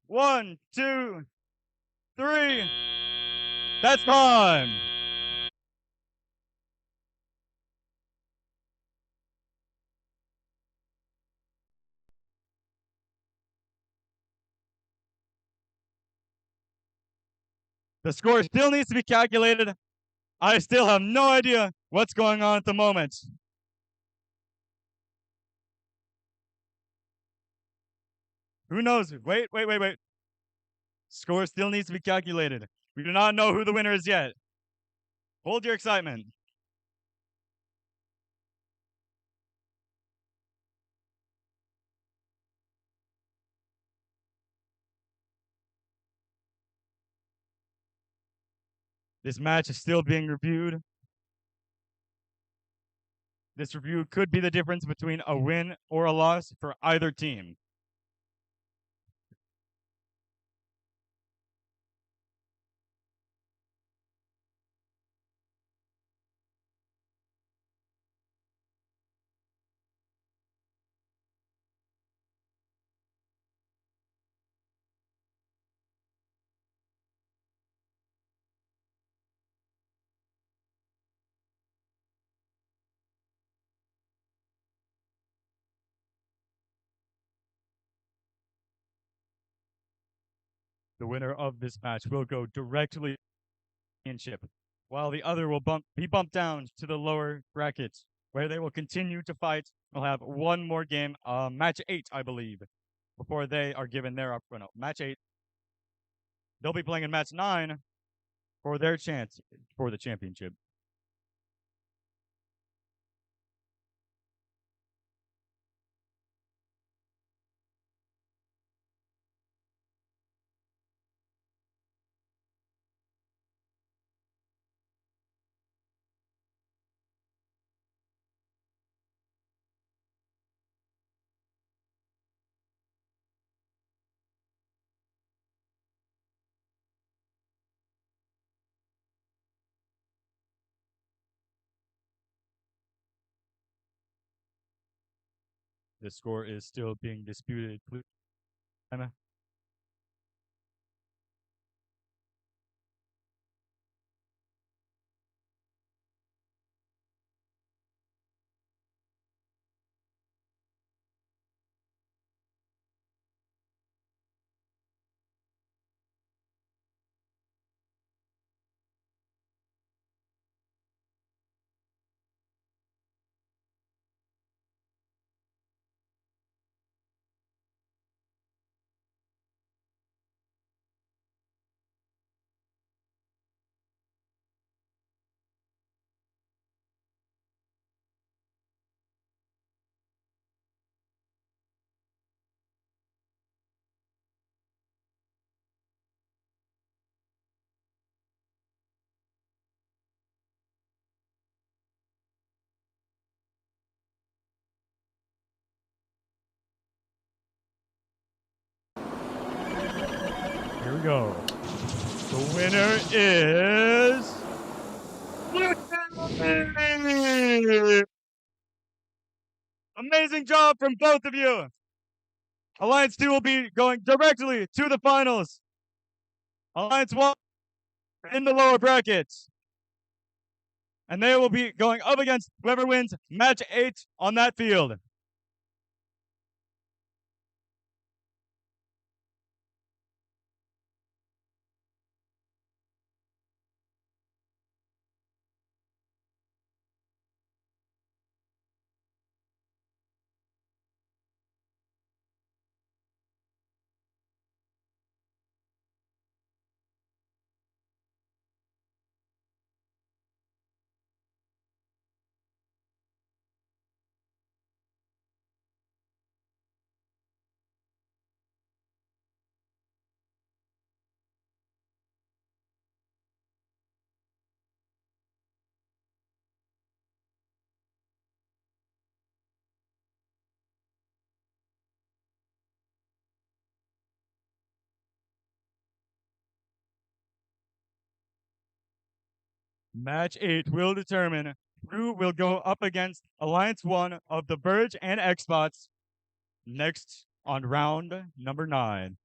1, 2, 3. That's time. The score still needs to be calculated. I still have no idea what's going on at the moment. Who knows? Wait. Score still needs to be calculated. We do not know who the winner is yet. Hold your excitement. This match is still being reviewed. This review could be the difference between a win or a loss for either team. The winner of this match will go directly to the championship, while the other will be bumped down to the lower bracket, where they will continue to fight. We'll have one more game, match 8, I believe, before they are given their match 8. They'll be playing in match 9 for their chance for the championship. The score is still being disputed. Emma? Here we go. The winner is amazing job from both of you. Alliance 2 will be going directly to the finals. Alliance 1 in the lower brackets. And they will be going up against whoever wins match 8 on that field. Match 8 will determine who will go up against Alliance 1 of the Verge and Xbox next on round number 9.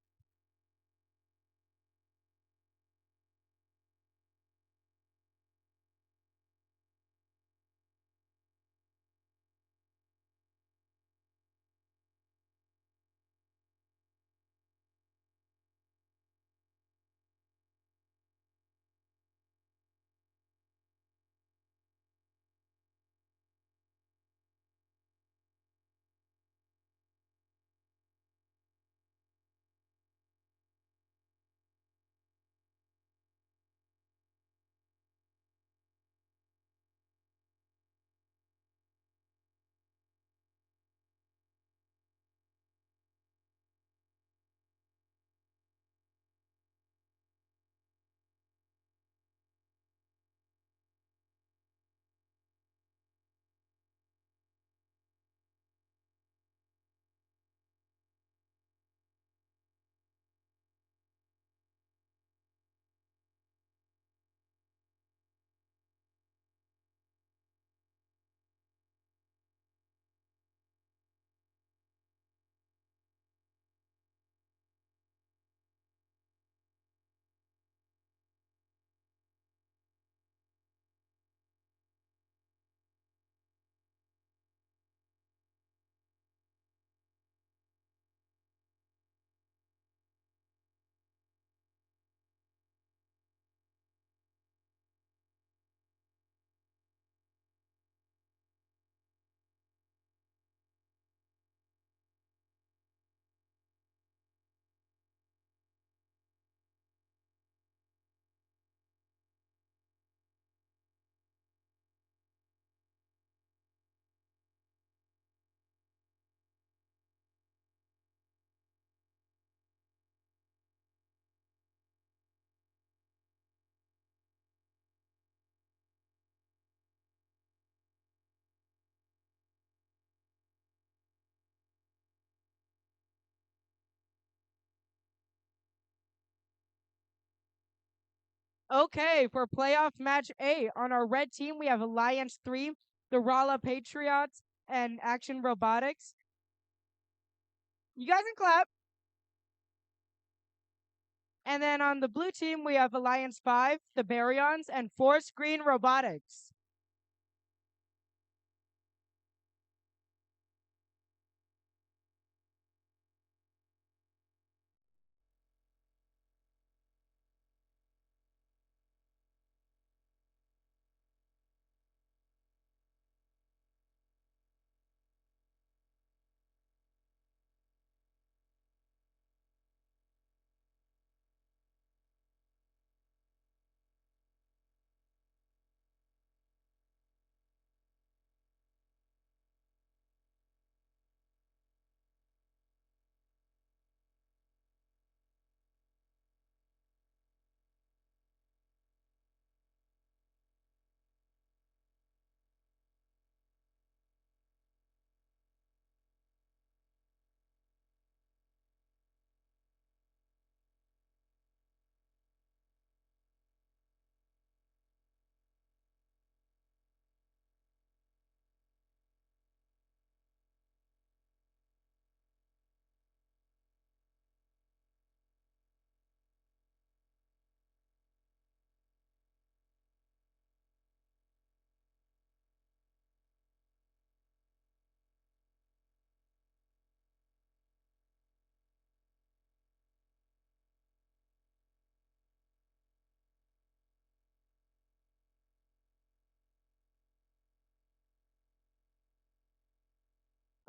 Okay, for playoff match A, on our red team, we have Alliance 3, the Rala Patriots, and Action Robotics. You guys can clap. And then on the blue team, we have Alliance 5, the Baryons, and Forest Green Robotics.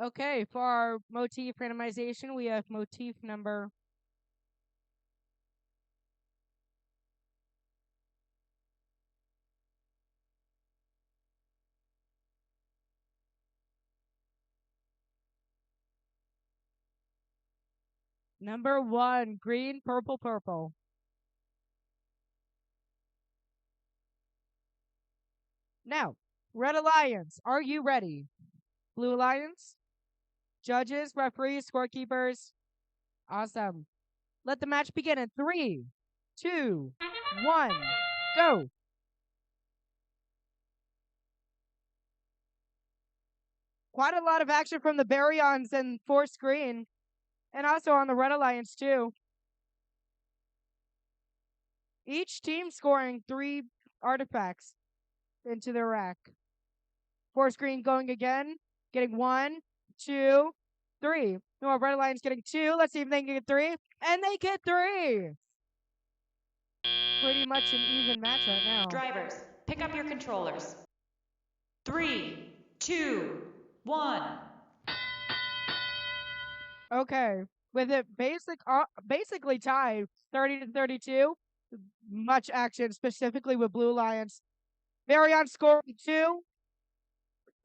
Okay, for our motif randomization, we have motif number number 1, green, purple, purple. Now, Red Alliance, are you ready? Blue Alliance, judges, referees, scorekeepers. Awesome. Let the match begin in 3, 2, 1, go. Quite a lot of action from the Baryons and Force Green, and also on the Red Alliance too. Each team scoring 3 artifacts into their rack. Force Green going again, getting 1, 2, 3. No, Red Alliance getting 2. Let's see if they can get 3. And they get 3! Pretty much an even match right now. Drivers, pick up your controllers. 3, 2, 1. Okay, with it basically tied 30-32. Much action, specifically with Blue Alliance. Baryon scoring 2.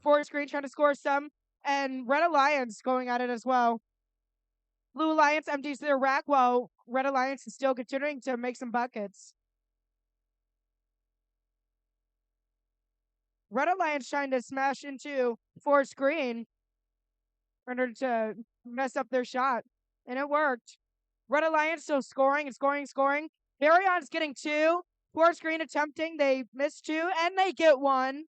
Forest Green trying to score some. And Red Alliance going at it as well. Blue Alliance empties their rack while Red Alliance is still continuing to make some buckets. Red Alliance trying to smash into Forest Green in order to mess up their shot. And it worked. Red Alliance still scoring and scoring. Baryon's getting 2. Forest Green attempting. They miss 2. And they get 1.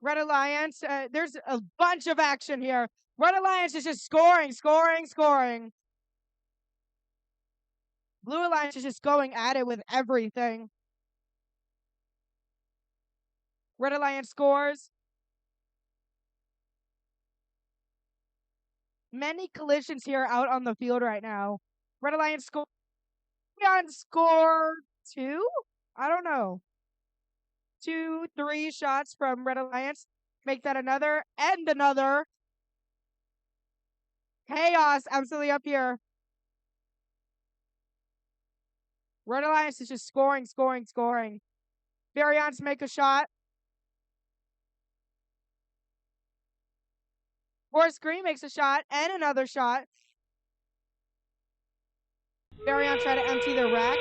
Red Alliance, there's a bunch of action here. Red Alliance is just scoring. Blue Alliance is just going at it with everything. Red Alliance scores. Many collisions here out on the field right now. Red Alliance score 2? I don't know. 2, 3 shots from Red Alliance. Make that another and another. Chaos absolutely up here. Red Alliance is just scoring. Baryons make a shot. Forest Green makes a shot and another shot. Baryon try to empty their rack.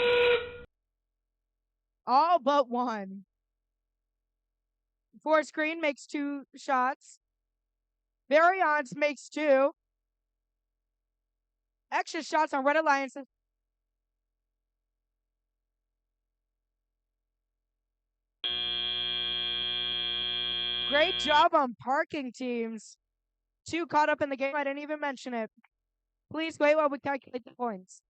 All but 1. Forest Green makes 2 shots. Baryons makes 2. Extra shots on Red Alliance. Great job on parking, teams. 2 caught up in the game. I didn't even mention it. Please wait while we calculate the points.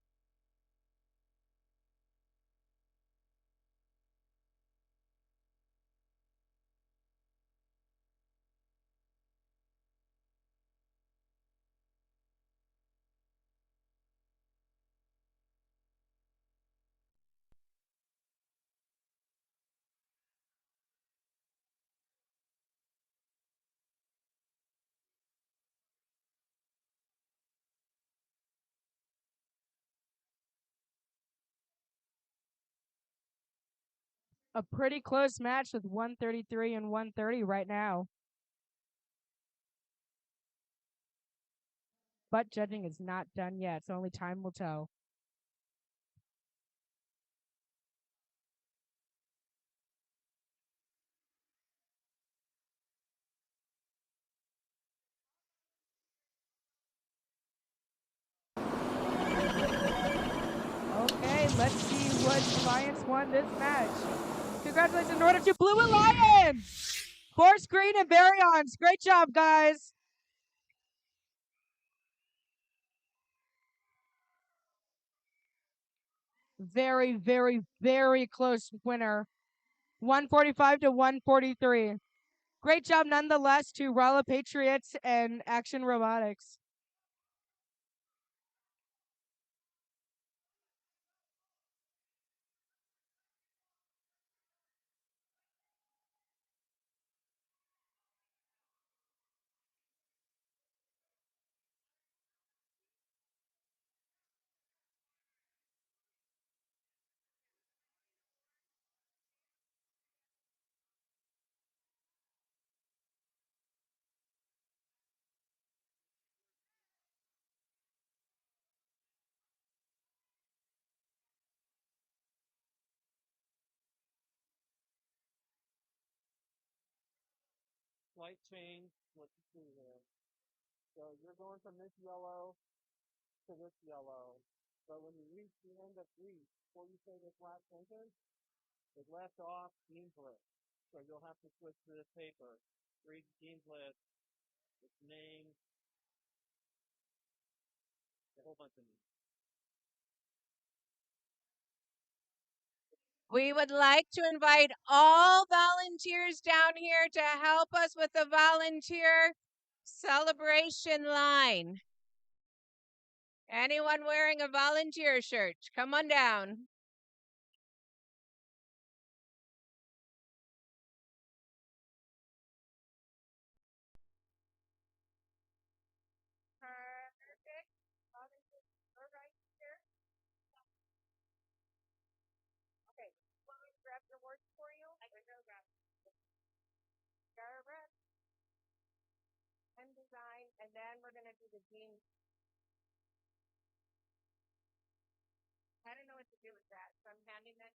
A pretty close match with 133 and 130 right now. But judging is not done yet, so only time will tell. Okay, let's see what Alliance won this match. Congratulations in order to Blue Alliance! Force Green and Baryons. Great job, guys. Very, very, very close winner. 145 to 143. Great job nonetheless to Rala Patriots and Action Robotics. Slight change. What you see here. So you're going from this yellow to this yellow. But when you reach the end of each, before you say this last sentence, it left off team's list. So you'll have to switch to this paper. Read the team's list. Its name. A whole bunch of names. We would like to invite all volunteers down here to help us with the volunteer celebration line. Anyone wearing a volunteer shirt, come on down. Perfect. Volunteers are right here. Okay, want me to grab your words for you? I can go grab. Garrett and design, and then we're gonna do the team. I don't know what to do with that, so I'm handing that.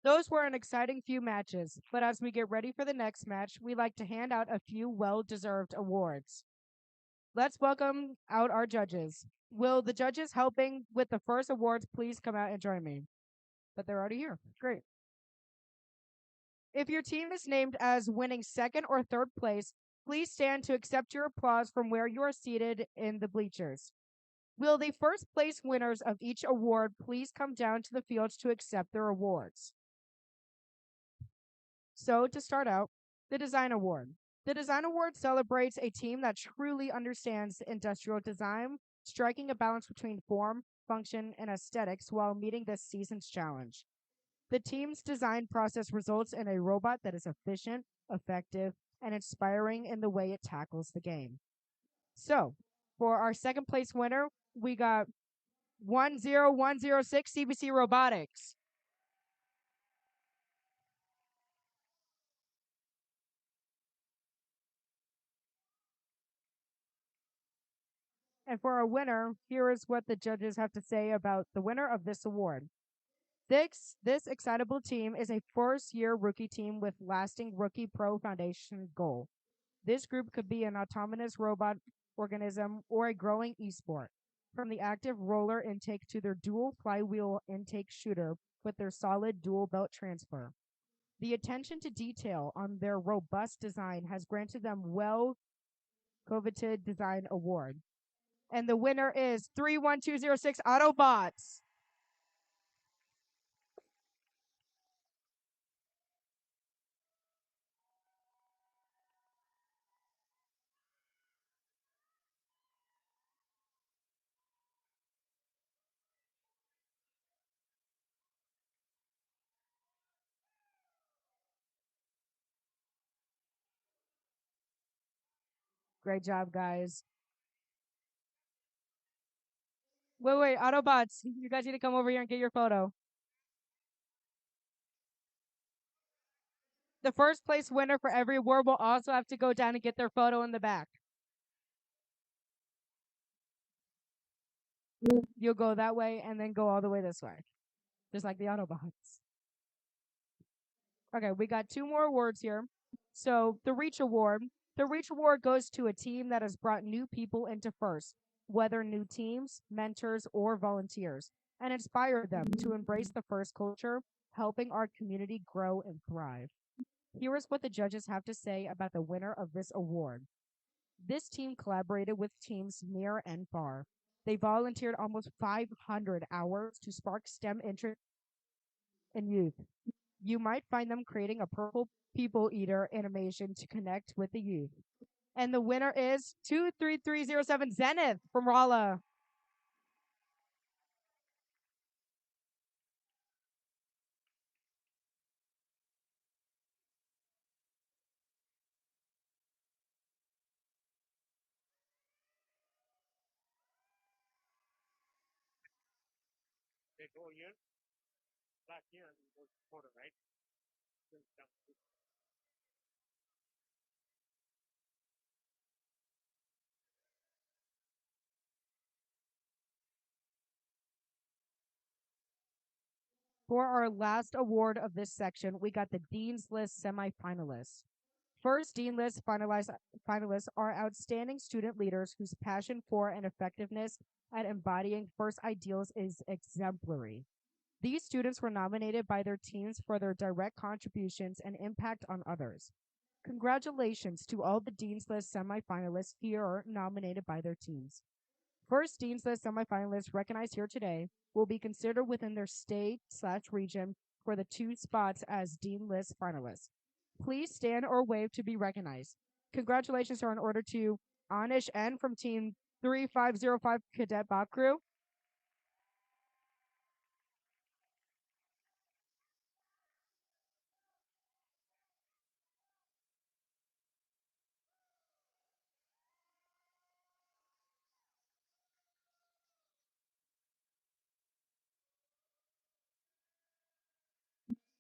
Those were an exciting few matches, but as we get ready for the next match, we like to hand out a few well-deserved awards. Let's welcome out our judges. Will the judges helping with the first awards please come out and join me? But they're already here. Great. If your team is named as winning second or third place, Please stand to accept your applause from where you are seated in the bleachers. Will the first place winners of each award please come down to the fields to accept their awards? So, to start out, the Design Award. The Design Award celebrates a team that truly understands industrial design, striking a balance between form, function, and aesthetics while meeting this season's challenge. The team's design process results in a robot that is efficient, effective, and inspiring in the way it tackles the game. So, for our second place winner, we got 10106 CBC Robotics. And for our winner, here is what the judges have to say about the winner of this award. This excitable team is a first-year rookie team with lasting rookie pro foundation goal. This group could be an autonomous robot organism or a growing esport. From the active roller intake to their dual flywheel intake shooter with their solid dual belt transfer. The attention to detail on their robust design has granted them well coveted design award. And the winner is 31206 Autobots. Great job, guys. Wait, Autobots, you guys need to come over here and get your photo. The first place winner for every award will also have to go down and get their photo in the back. You'll go that way and then go all the way this way, just like the Autobots. Okay, we got two more awards here. So the Reach Award. The Reach Award goes to a team that has brought new people into first, whether new teams, mentors, or volunteers, and inspired them to embrace the first culture, helping our community grow and thrive. Here is what the judges have to say about the winner of this award. This team collaborated with teams near and far. They volunteered almost 500 hours to spark STEM interest in youth. You might find them creating a purple people eater animation to connect with the youth. And the winner is 23307 Zenith from Rolla. They go here, back here, and go quarter, right? For our last award of this section, we got the Dean's List semifinalists. First Dean List finalists are outstanding student leaders whose passion for and effectiveness at embodying first ideals is exemplary. These students were nominated by their teams for their direct contributions and impact on others. Congratulations to all the Dean's List semifinalists here nominated by their teams. First Dean's List semifinalists recognized here today will be considered within their state/region for the 2 spots as Dean List finalists. Please stand or wave to be recognized. Congratulations are in order to Anish N from Team 3505 Cadet Bot Crew,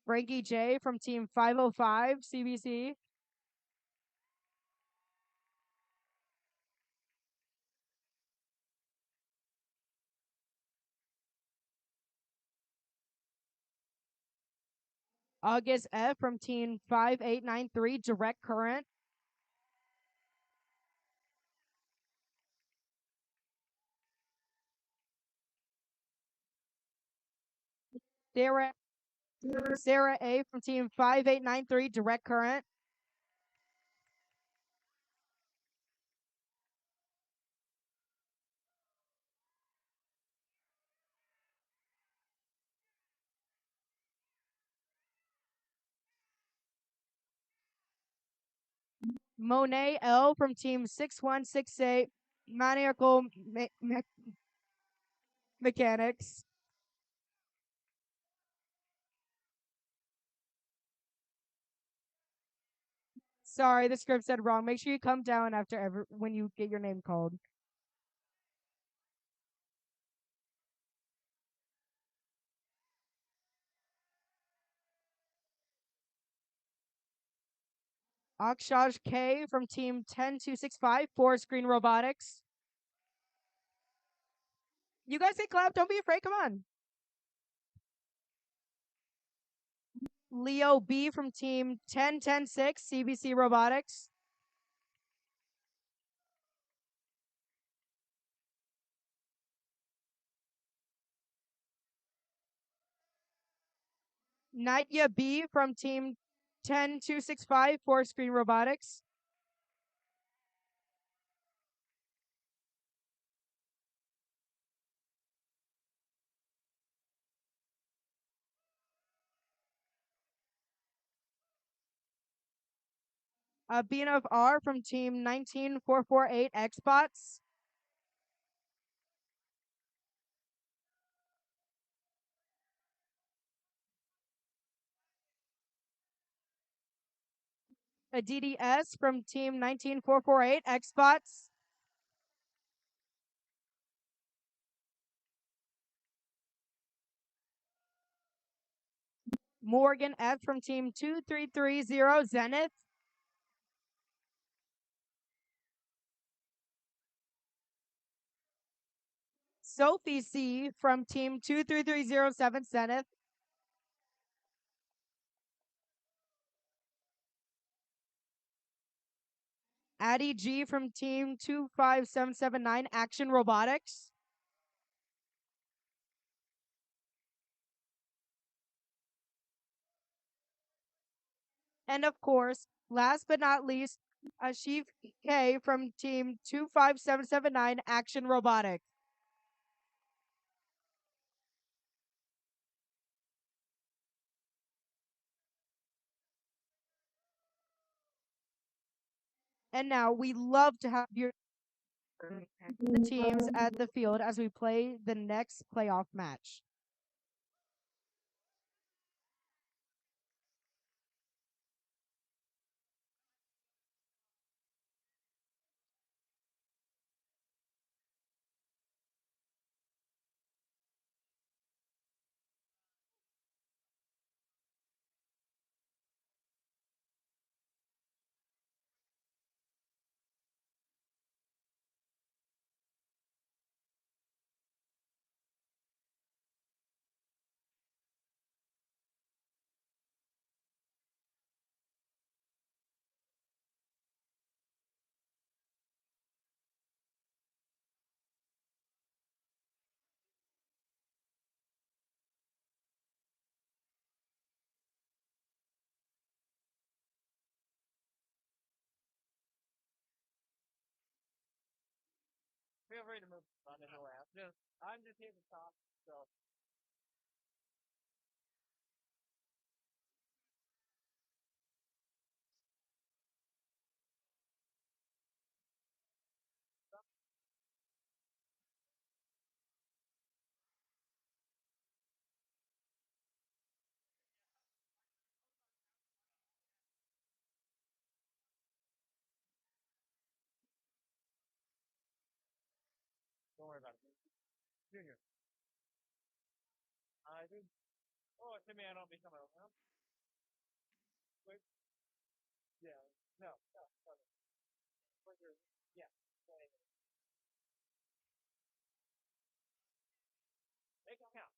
Frankie J from Team 505 CBC, August F from Team 5893 Direct Current, Sarah A from Team 5893 Direct Current, Monet L from team 6168, Maniacal Mechanics. Sorry, the script said wrong. Make sure you come down after when you get your name called. Akshaj K from team 10265, Forest Green Robotics. You guys can clap. Don't be afraid. Come on. Leo B from team 10106, CBC Robotics. Nitya B from team 10265, Forest Green Robotics. Abhinav R from team 19448, Xbots. Aditi S from team 19448, Xbots. Morgan F from team 2330, Zenith. Sophie C from team 23307, Zenith. Addie G from team 25779, Action Robotics. And of course, last but not least, Ashif K from team 25779, Action Robotics. And now we love to have the teams at the field as we play the next playoff match. Feel free to move on in the lab. I'm just here to talk, so. Don't worry about it. Junior. I do. Oh, to me, I don't become a. Wait. Yeah. No. No. No. Yeah. Make it count.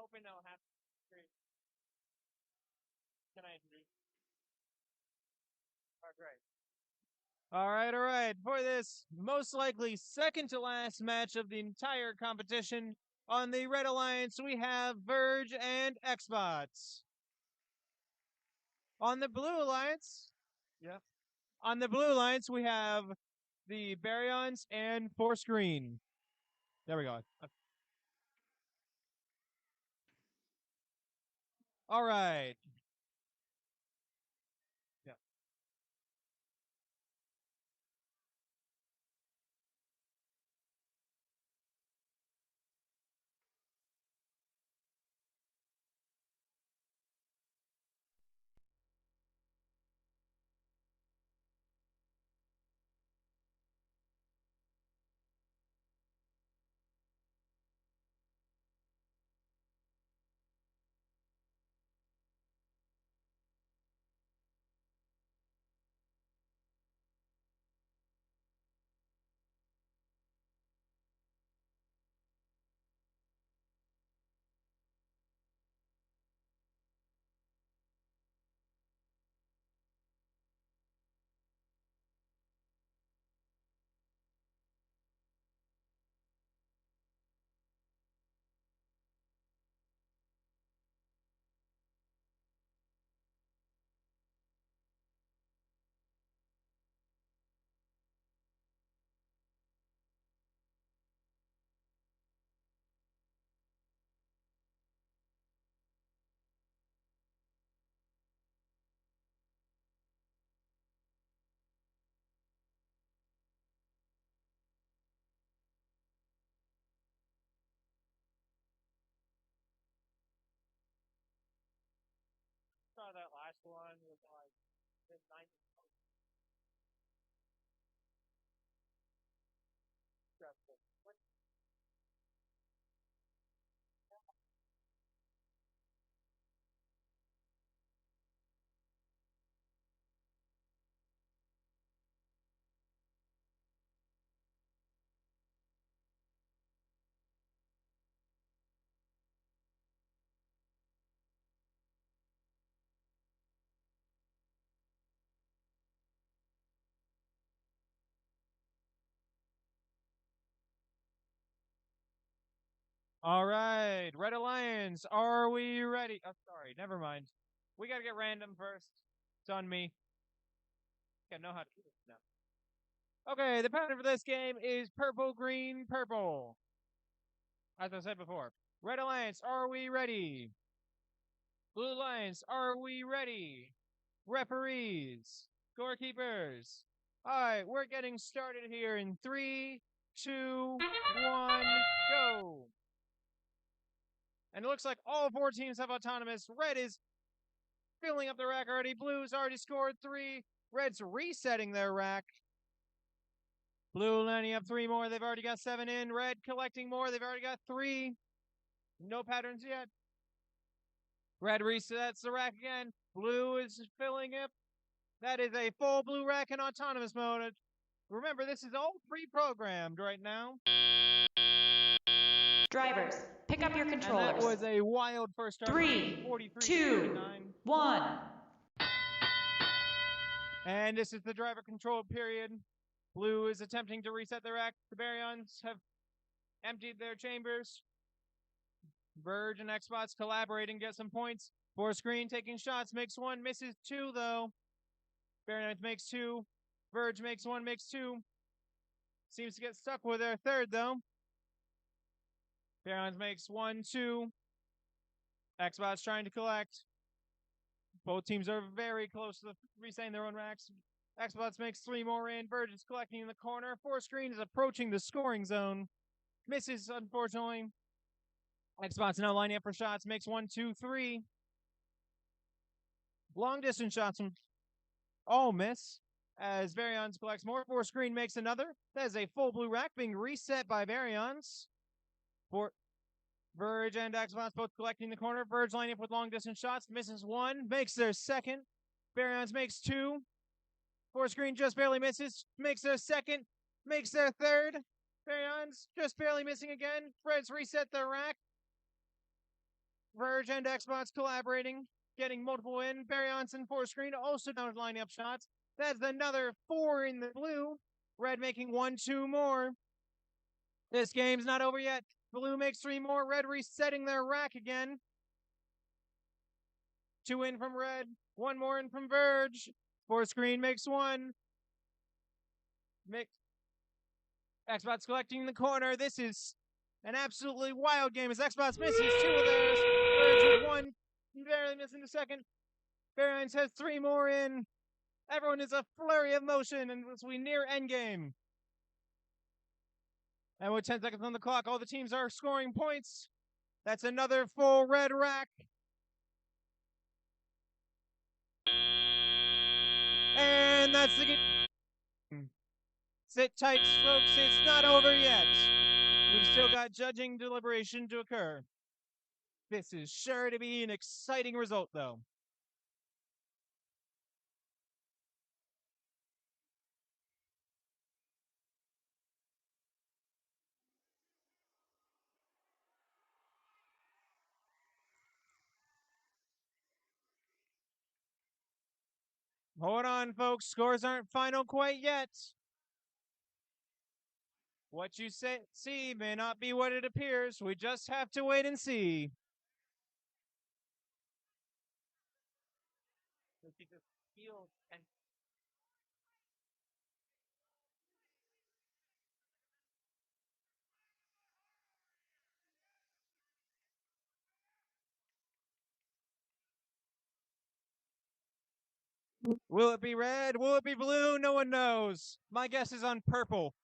hoping they'll have great. Can I introduce? All right. All right. For this most likely second to last match of the entire competition, on the Red Alliance, we have Verge and Xbox. On the Blue Alliance, on the Blue Alliance, we have the Baryons and Force Green. There we go. All right. Saw that last one with like the 90. All right, Red Alliance, are we ready? Oh, sorry, never mind. We gotta get random first. It's on me. I know how to do this now. Okay, the pattern for this game is purple, green, purple. As I said before. Red Alliance, are we ready? Blue Alliance, are we ready? Referees, scorekeepers. All right, we're getting started here in 3, 2, 1, go. And it looks like all 4 teams have autonomous. Red is filling up the rack already. Blue's already scored 3. Red's resetting their rack. Blue lining up 3 more. They've already got 7 in. Red collecting more. They've already got 3. No patterns yet. Red resets the rack again. Blue is filling it. That is a full blue rack in autonomous mode. Remember, this is all pre-programmed right now. Drivers, pick up your controllers. And that was a wild first start. 3, 43 2, 39. 1. And this is the driver control period. Blue is attempting to reset the rack. The Baryons have emptied their chambers. Verge and Xbox collaborating, get some points. Force Green taking shots, makes 1, misses 2 though. Baryons makes 2. Verge makes 1, makes 2. Seems to get stuck with their third though. Baryons makes 1, 2. Xbox trying to collect. Both teams are very close to resetting their own racks. Xbox makes 3 more in. Verge is collecting in the corner. Force Green is approaching the scoring zone. Misses, unfortunately. Xbox now lining up for shots. Makes 1, 2, 3. Long distance shots from all miss. As Baryons collects more. Force Green makes another. That is a full blue rack being reset by Baryons. For Verge and Xbox both collecting the corner. Verge lining up with long distance shots. Misses 1. Makes their second. Baryons makes 2. Force Green just barely misses. Makes their second. Makes their third. Baryons just barely missing again. Reds reset their rack. Verge and Xbox collaborating, getting multiple in. Barry Onsen, 4 screen, also down with lining up shots. That's another 4 in the blue. Red making 1-2 more. This game's not over yet. Blue makes 3 more. Red resetting their rack again. 2 in from Red. 1 more in from Verge. 4 screen makes 1. Xbox collecting the corner. This is an absolutely wild game as Xbox misses 2 of theirs. Verge with 1. Barely missing the second. Barons has 3 more in. Everyone is a flurry of motion and as we near endgame. And with 10 seconds on the clock, all the teams are scoring points. That's another full red rack. And that's the game. Sit tight, folks. It's not over yet. We've still got judging deliberation to occur. This is sure to be an exciting result, though. Hold on, folks. Scores aren't final quite yet. What you see may not be what it appears. We just have to wait and see. Will it be red? Will it be blue? No one knows. My guess is on purple.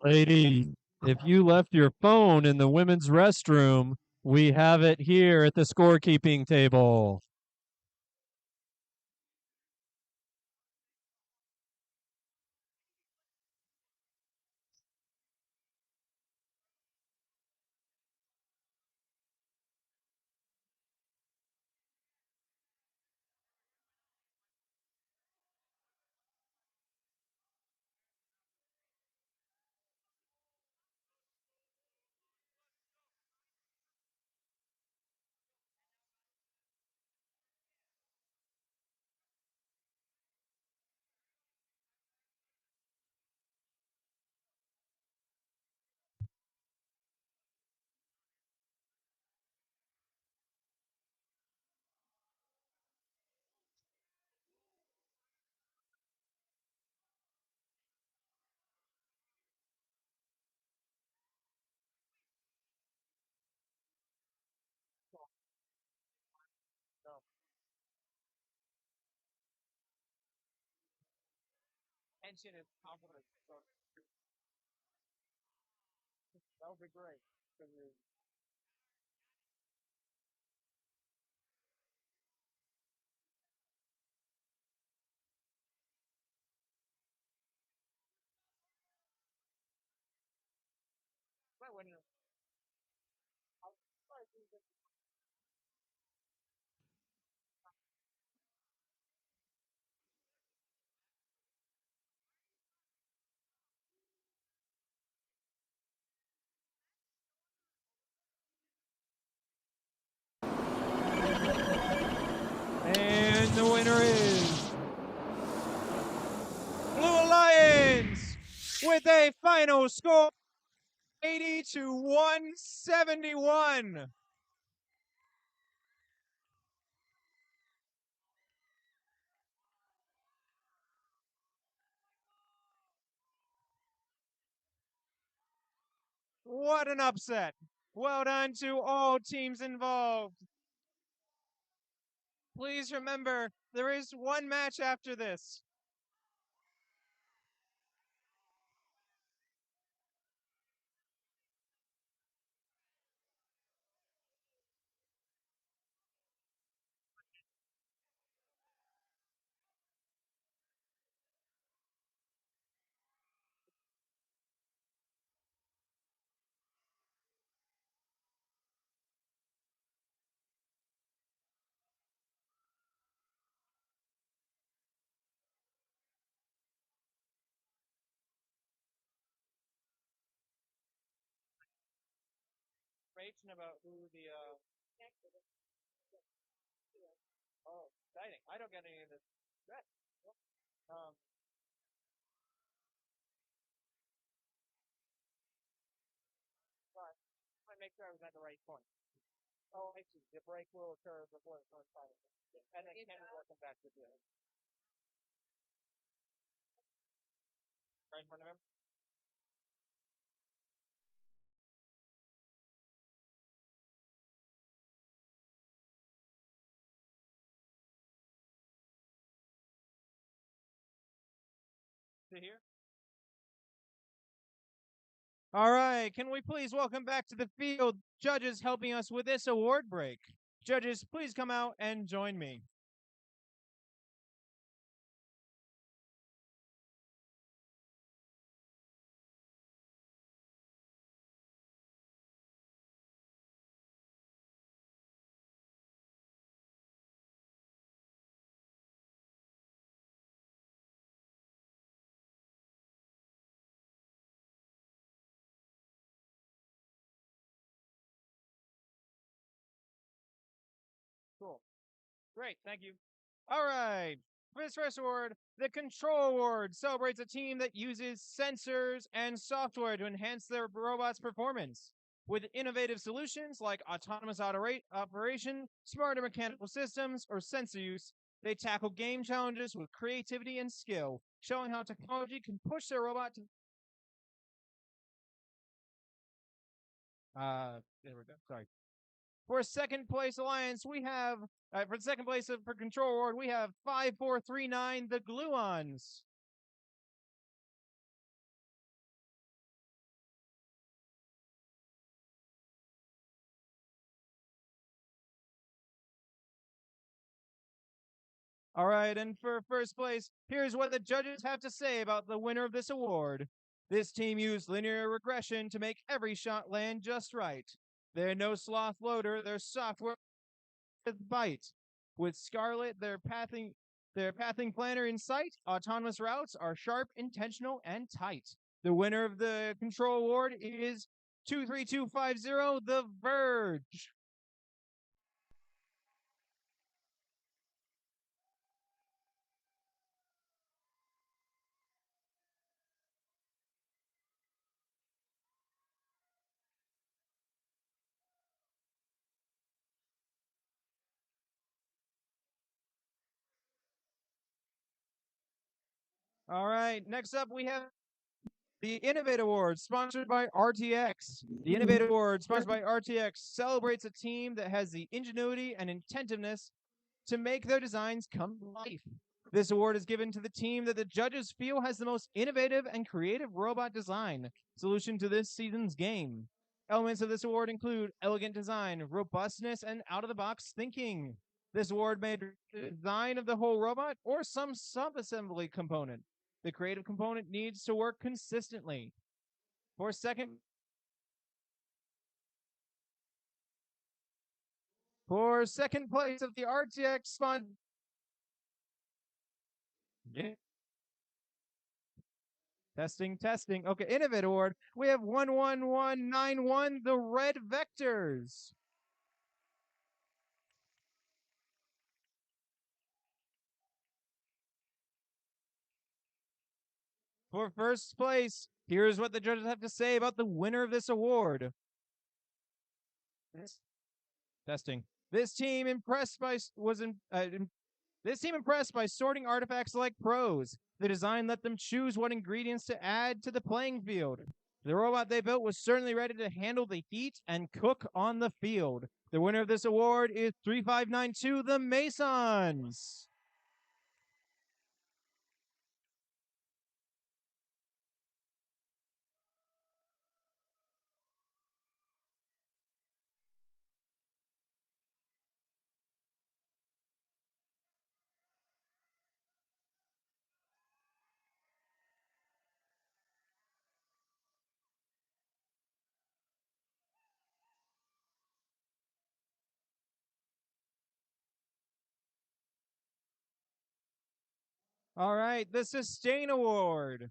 Lady, if you left your phone in the women's restroom, we have it here at the scorekeeping table. Tension is confidence. That would be great. And the winner is Blue Alliance with a final score 80 to 171. What an upset. Well done to all teams involved. Please remember, there is one match after this. information about who the oh, exciting. I don't get any of this. Good. But I make sure I was at the right point. Oh, I see. The break will occur before the first final. And then Ken will come back to the right in front of him. To here. All right, can we please welcome back to the field judges helping us with this award break? Judges, please come out and join me. Cool. Great, thank you. All right. For this first award, the Control Award celebrates a team that uses sensors and software to enhance their robot's performance. With innovative solutions like autonomous operation, smarter mechanical systems, or sensor use, they tackle game challenges with creativity and skill, showing how technology can push their robot to. There we go. Sorry. For second place alliance, we have for second place for Control Award, we have 5439, the Gluons. All right, and for first place, here's what the judges have to say about the winner of this award. This team used linear regression to make every shot land just right. They're no sloth loader, their software with bite. With Scarlet, their pathing planner in sight, autonomous routes are sharp, intentional, and tight. The winner of the Control Award is 23250, The Verge. All right, next up we have the Innovate Award, sponsored by RTX. The Innovate Award, sponsored by RTX, celebrates a team that has the ingenuity and intentiveness to make their designs come to life. This award is given to the team that the judges feel has the most innovative and creative robot design solution to this season's game. Elements of this award include elegant design, robustness, and out-of-the-box thinking. This award may be the design of the whole robot or some sub-assembly component. The creative component needs to work consistently. For second place of the RTX Fund. Yeah. Testing. Okay, Innovate Award. We have 11191, the Red Vectors. For first place, here's what the judges have to say about the winner of this award. Testing. This team impressed by sorting artifacts like pros. The design let them choose what ingredients to add to the playing field. The robot they built was certainly ready to handle the heat and cook on the field. The winner of this award is 3592, the Masons. All right, the Sustain Award.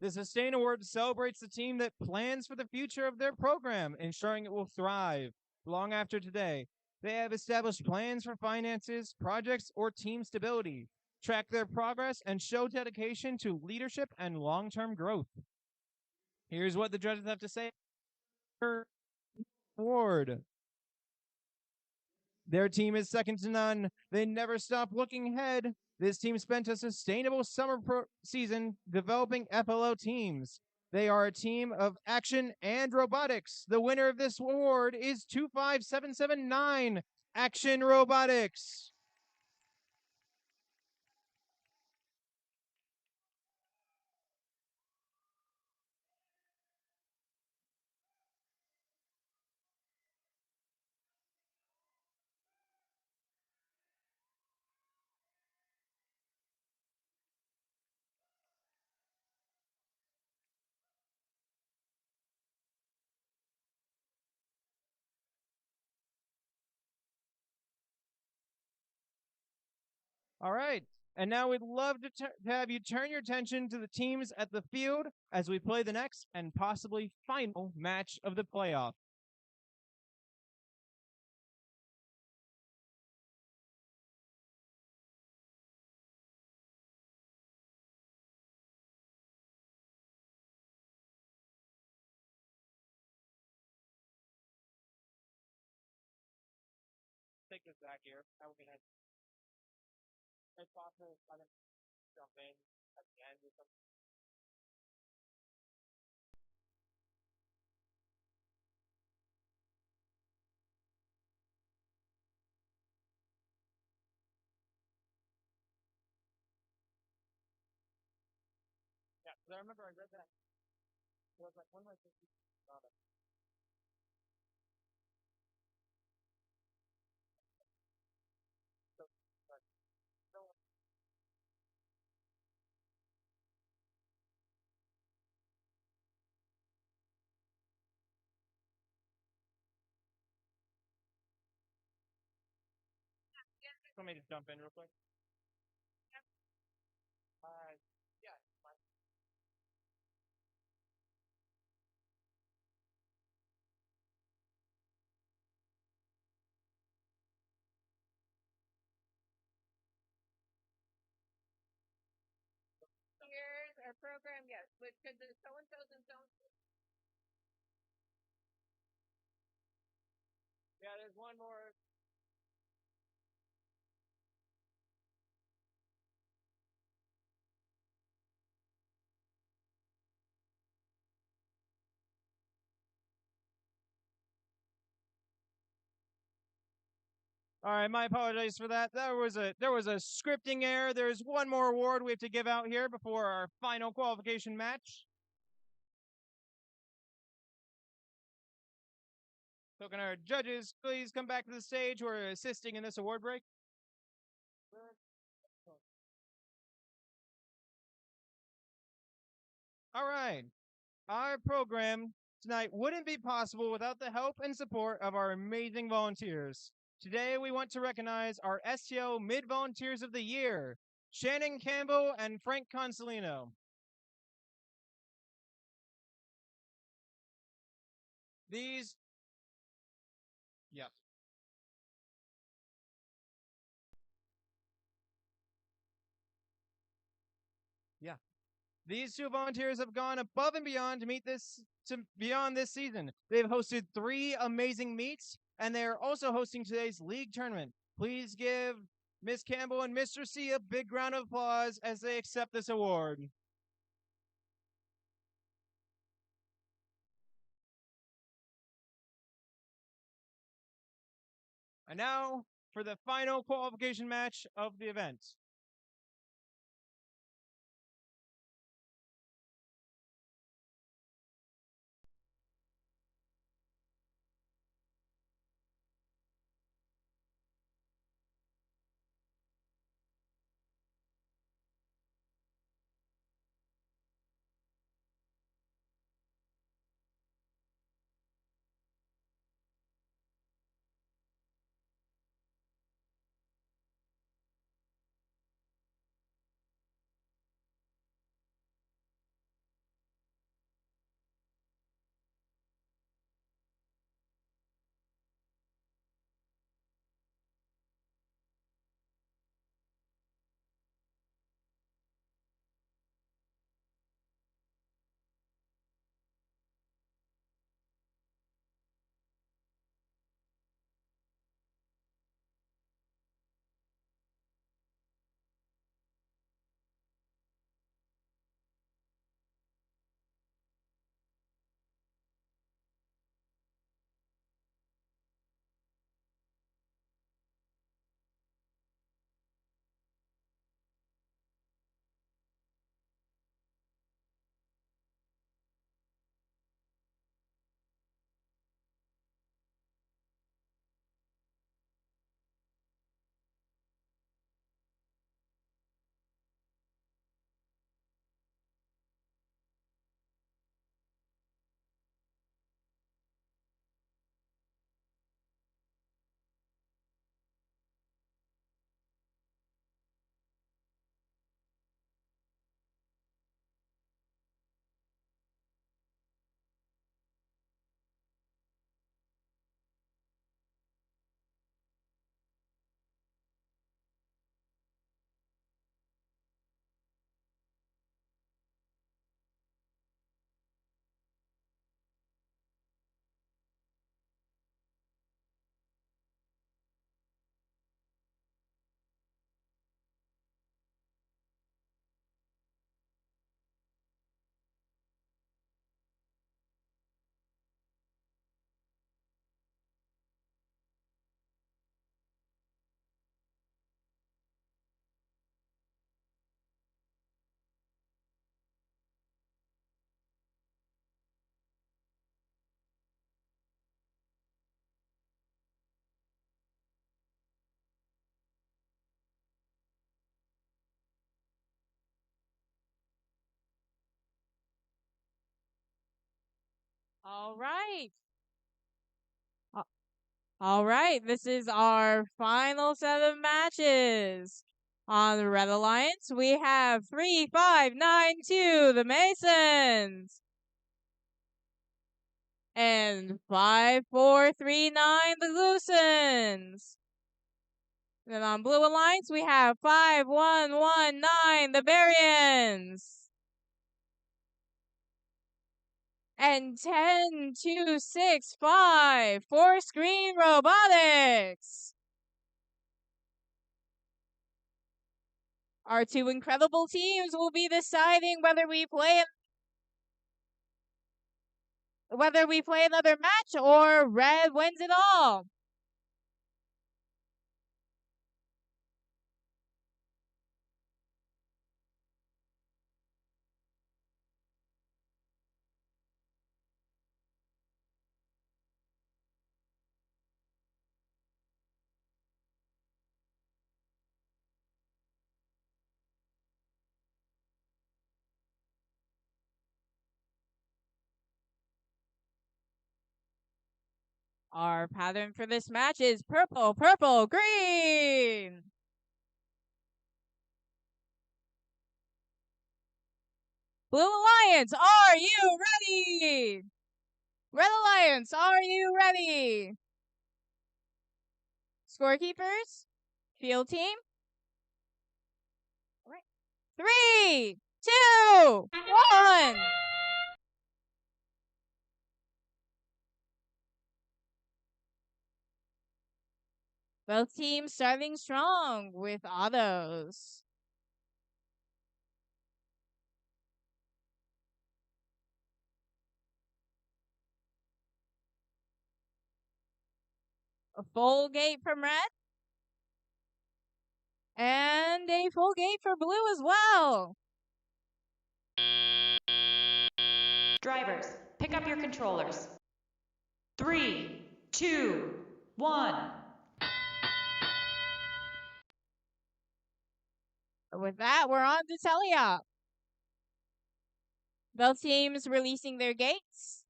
The Sustain Award celebrates the team that plans for the future of their program, ensuring it will thrive long after today. They have established plans for finances, projects, or team stability, track their progress, and show dedication to leadership and long-term growth. Here's what the judges have to say. Award. Their team is second to none. They never stop looking ahead. This team spent a sustainable summer season developing FLO teams. They are a team of action and robotics. The winner of this award is 25779 Action Robotics. All right. And now we'd love to have you turn your attention to the teams at the field as we play the next and possibly final match of the playoff. Take this back here. How we're gonna it's possible kind of jump in at the end with some. Yeah, because I remember I read that. It was like one of my things about it. Want me to jump in real quick? Yeah. Here's our program, yes, but could the so-and-sos and so Yeah, there's one more. All right, my apologies for that. There was a scripting error. There's one more award we have to give out here before our final qualification match. So can our judges please come back to the stage who are assisting in this award break? All right. Our program tonight wouldn't be possible without the help and support of our amazing volunteers. Today, we want to recognize our STL Mid-Volunteers of the Year, Shannon Campbell and Frank Consolino. These, yeah. Yeah. These two volunteers have gone above and beyond to meet beyond this season. They've hosted 3 amazing meets, and they are also hosting today's league tournament. Please give Miss Campbell and Mr. C a big round of applause as they accept this award. And now for the final qualification match of the event. All right. All right, this is our final set of matches. On the Red Alliance, we have 3592, the Masons, and 5439, the Lucens. Then on Blue Alliance, we have 5119, the Varians, and 10265 for Screen Robotics. Our two incredible teams will be deciding whether we play another match or Red wins it all. Our pattern for this match is purple, purple, green. Blue Alliance, are you ready? Red Alliance, are you ready? Scorekeepers, field team. All right. 3, 2, 1. Both teams starting strong with autos. A full gate from red. And a full gate for blue as well. Drivers, pick up your controllers. 3, 2, 1. With that, we're on to teleop. Both teams releasing their gates.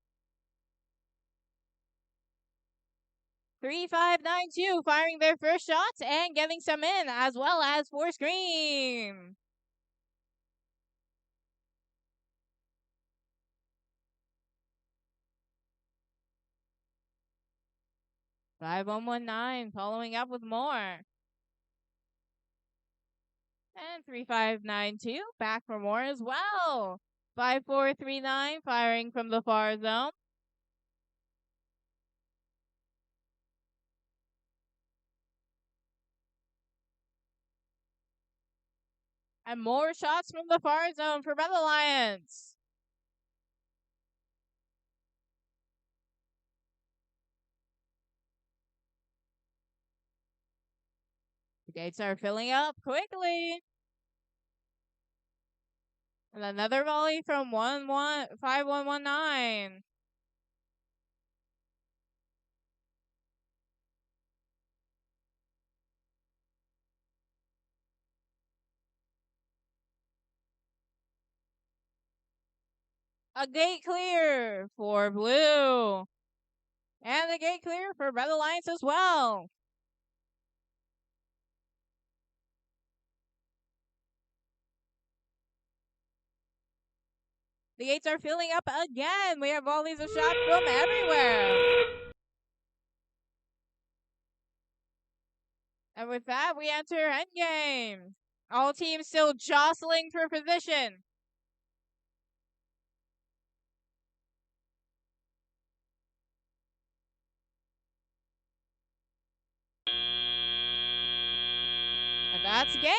3592 firing their first shots and getting some in, as well as for Scream. Five 119 following up with more. And 3592 back for more as well. 5439 firing from the far zone. And more shots from the far zone for Red Alliance. The gates are filling up quickly. And another volley from 5119. A gate clear for blue. And a gate clear for Red Alliance as well. The gates are filling up again. We have volleys of shots from everywhere. And with that, we enter endgame. All teams still jostling for position. And that's game.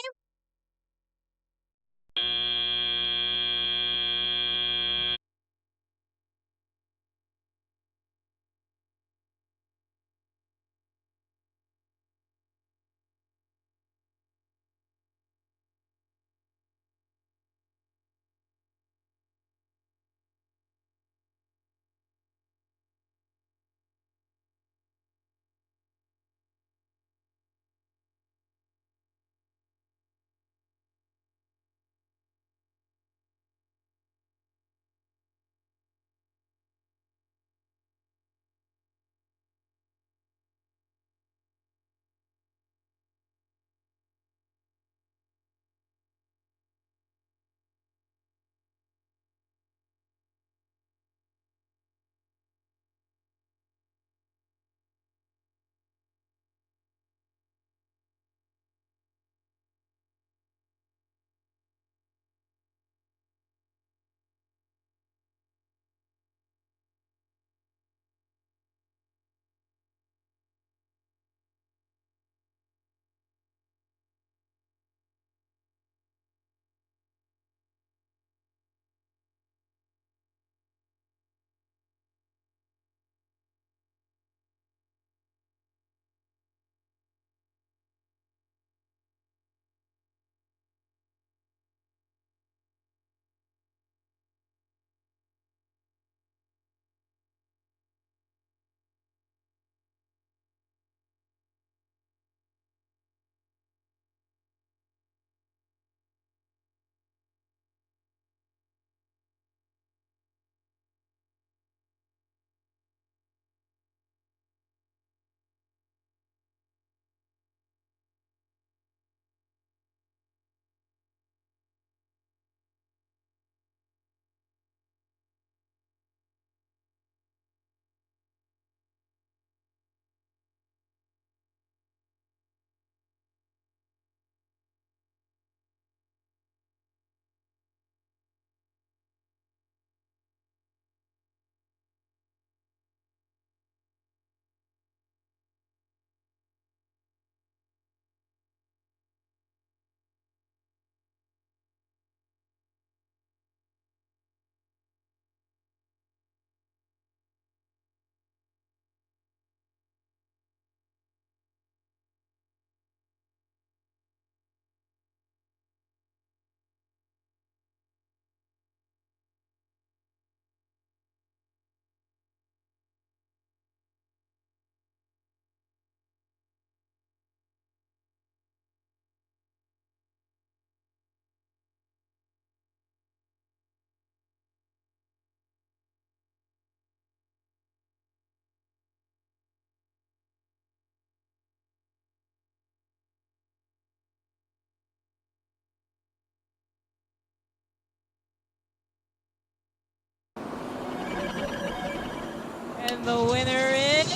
And the winner is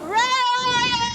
Rams!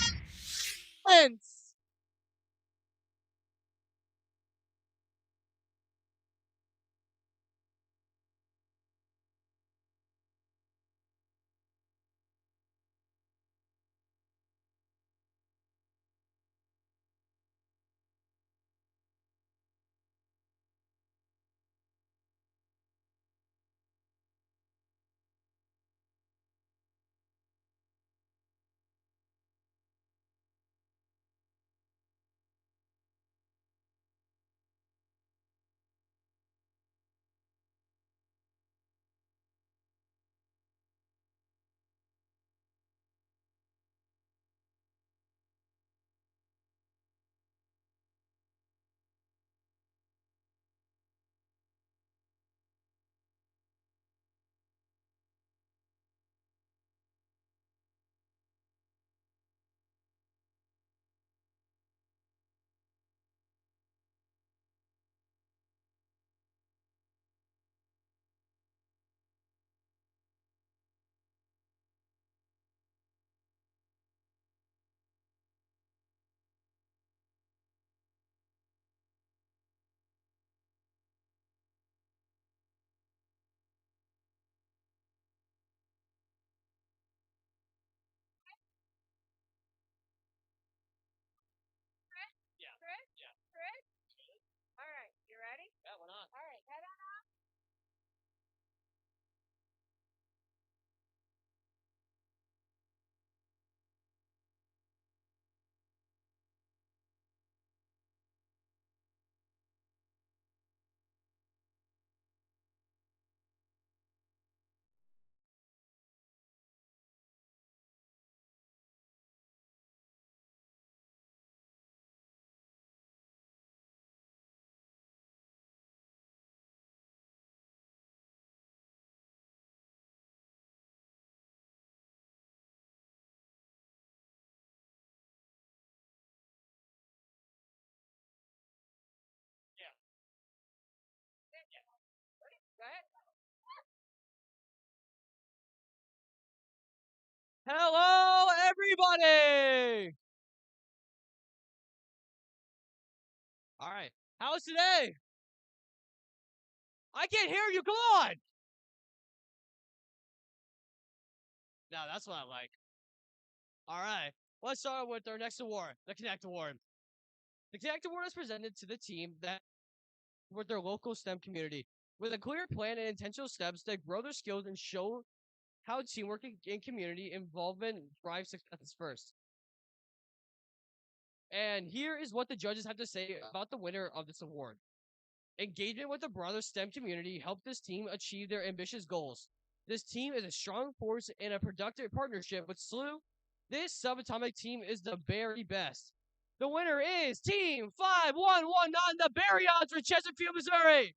All right, you ready? Yeah, why not? All right, head on up. Go ahead. Hello, everybody! All right. How's today? I can't hear you. Come on. Now that's what I like. All right. Let's start with our next award, the Connect Award. The Connect Award is presented to the team that with their local STEM community with a clear plan and intentional steps that grow their skills and show how teamwork and community involvement drive success first. And here is what the judges have to say about the winner of this award. Engagement with the broader STEM community helped this team achieve their ambitious goals. This team is a strong force in a productive partnership with SLU. This subatomic team is the very best. The winner is Team 5119, the Baryons from Chesterfield, Missouri.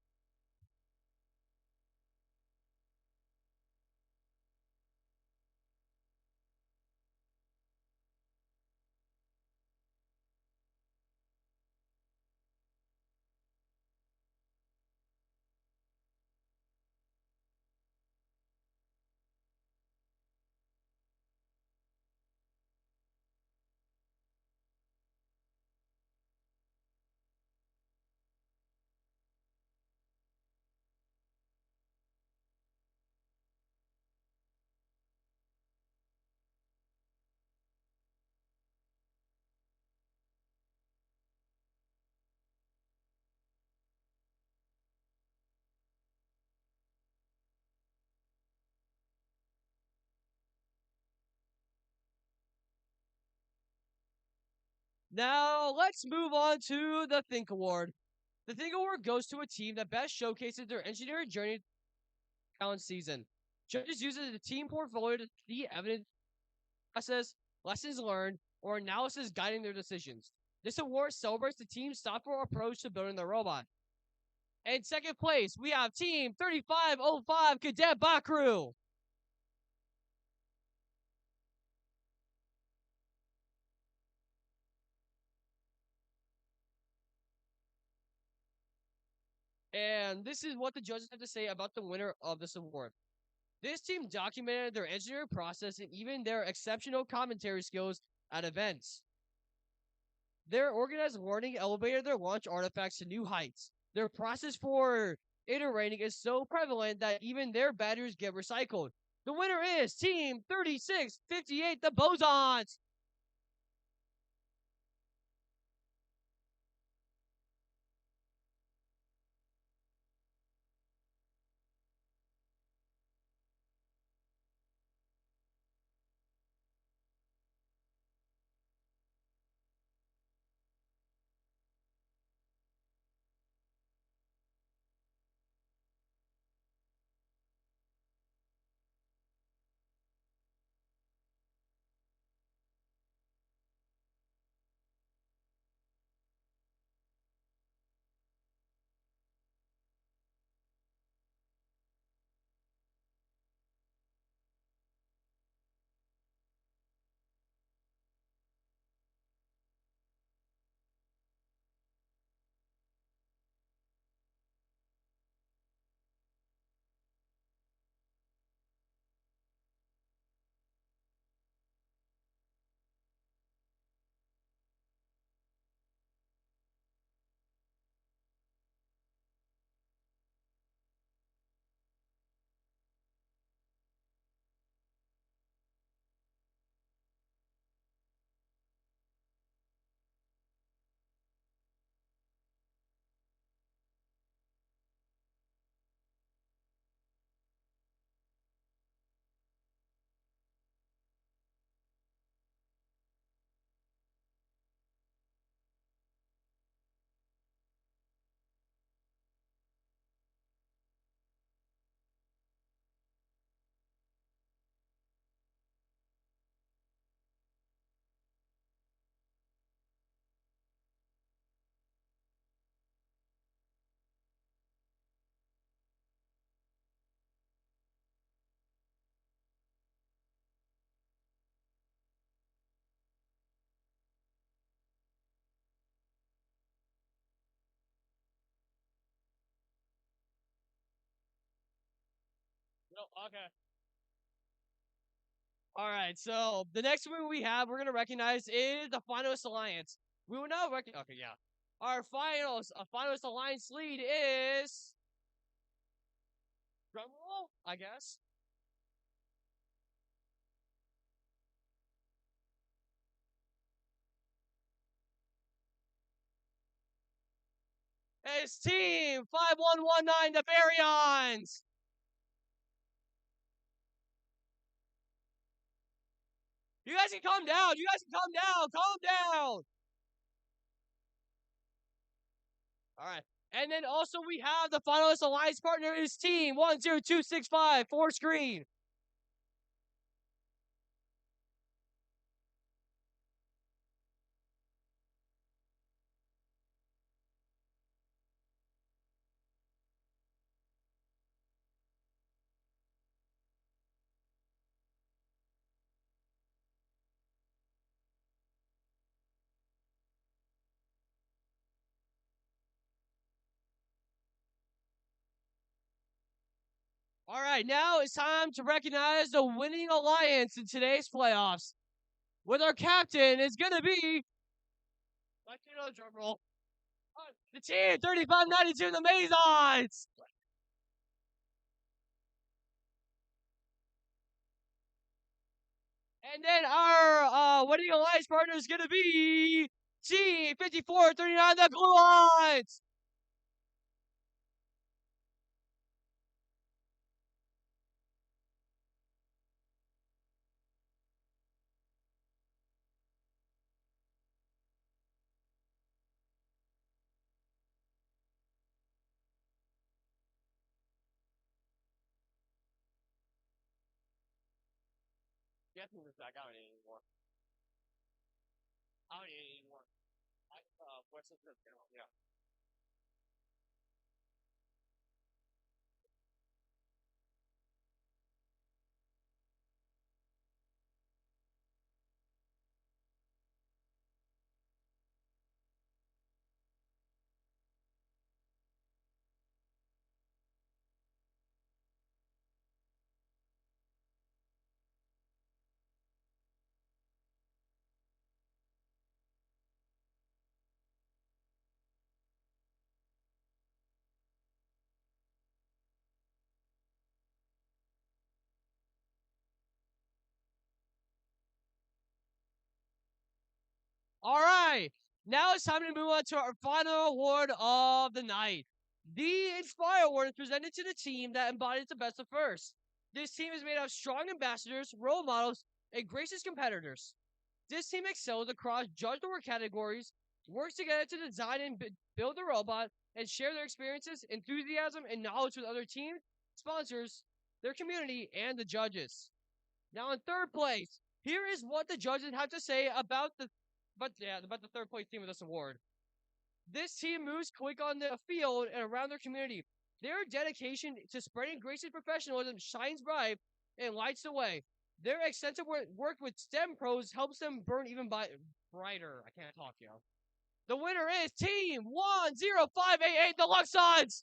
Now, let's move on to the Think Award. The Think Award goes to a team that best showcases their engineering journey talent season. Judges use the team portfolio to see evidence, process, lessons learned, or analysis guiding their decisions. This award celebrates the team's thoughtful approach to building their robot. In second place, we have Team 3505 Cadet Bakru. And this is what the judges have to say about the winner of this award. This team documented their engineering process and even their exceptional commentary skills at events. Their organized learning elevated their launch artifacts to new heights. Their process for iterating is so prevalent that even their batteries get recycled. The winner is Team 3658, the Bosons. No, okay. All right, so the next one we're going to recognize is the Finalist Alliance. We will now recognize, okay, yeah. Our Finalist Alliance lead is, drumroll, I guess. It's Team 5119, the Baryons. You guys can calm down. You guys can calm down. Calm down. All right. And then also we have the Finalist Alliance partner is Team 10265, 4 screen. All right, now it's time to recognize the winning alliance in today's playoffs. With our captain is going to be, let's do another drum roll. The Team 3592, the Masons. And then our winning alliance partner is going to be Team 5439, the Gluons. Guess who's back? I don't need it anymore. I don't need it anymore. What's this? Yeah. All right. Now it's time to move on to our final award of the night. The Inspire Award is presented to the team that embodies the best of first. This team is made of strong ambassadors, role models, and gracious competitors. This team excels across judged award categories, works together to design and build the robot, and share their experiences, enthusiasm, and knowledge with other teams, sponsors, their community, and the judges. Now in third place, here is what the judges have to say about the third place team of this award. This team moves quick on the field and around their community. Their dedication to spreading gracious professionalism shines bright and lights the way. Their extensive work with STEM pros helps them burn even brighter. I can't talk, yo. The winner is Team 10588 Deluxe Odds.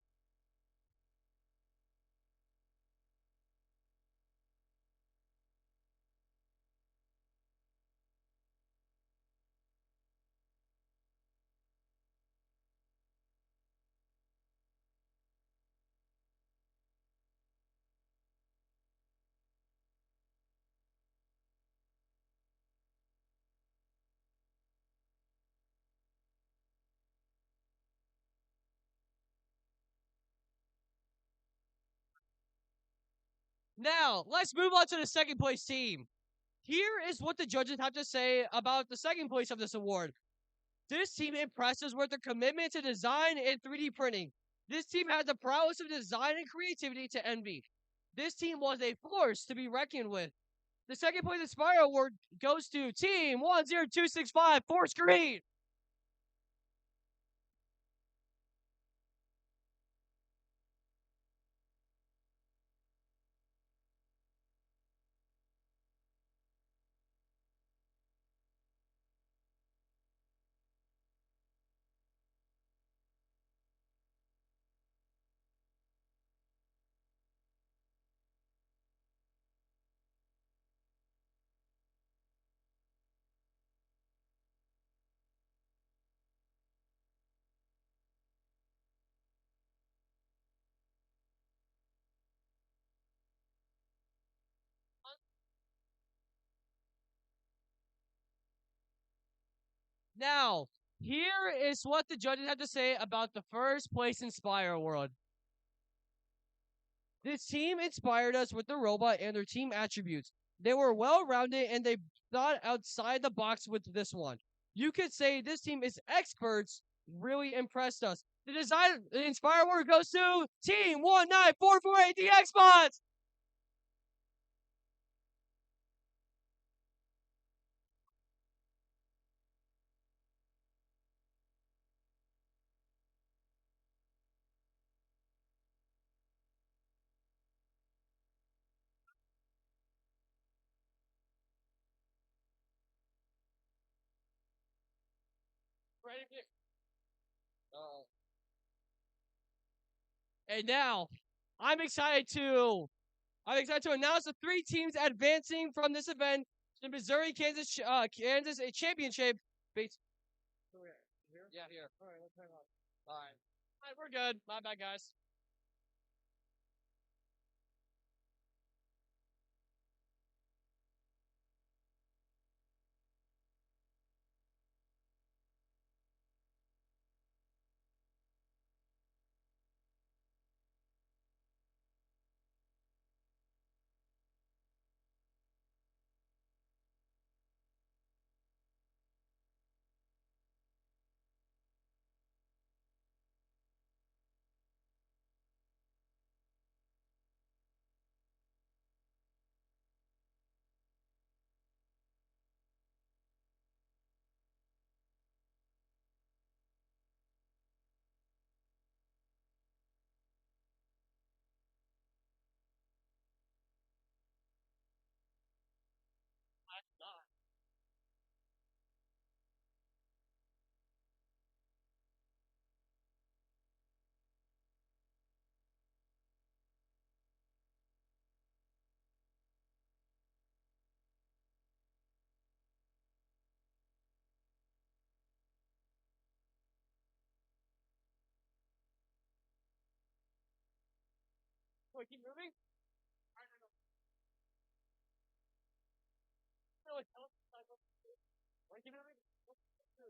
Now, let's move on to the second place team. Here is what the judges have to say about the second place of this award. This team impresses with their commitment to design and 3D printing. This team has the prowess of design and creativity to envy. This team was a force to be reckoned with. The second place Inspire Award goes to Team 10265 Force Green. Now, here is what the judges have to say about the first place Inspire Award. This team inspired us with the robot and their team attributes. They were well-rounded and they thought outside the box with this one. You could say this team is experts, really impressed us. The Inspire Award goes to Team 19448 the Xbox. And now, I'm excited to announce the three teams advancing from this event to the Missouri Kansas Championship. Yeah, here. All right, let's hang on. All right, we're good. My bad, guys. Wait, keep moving? Keep moving?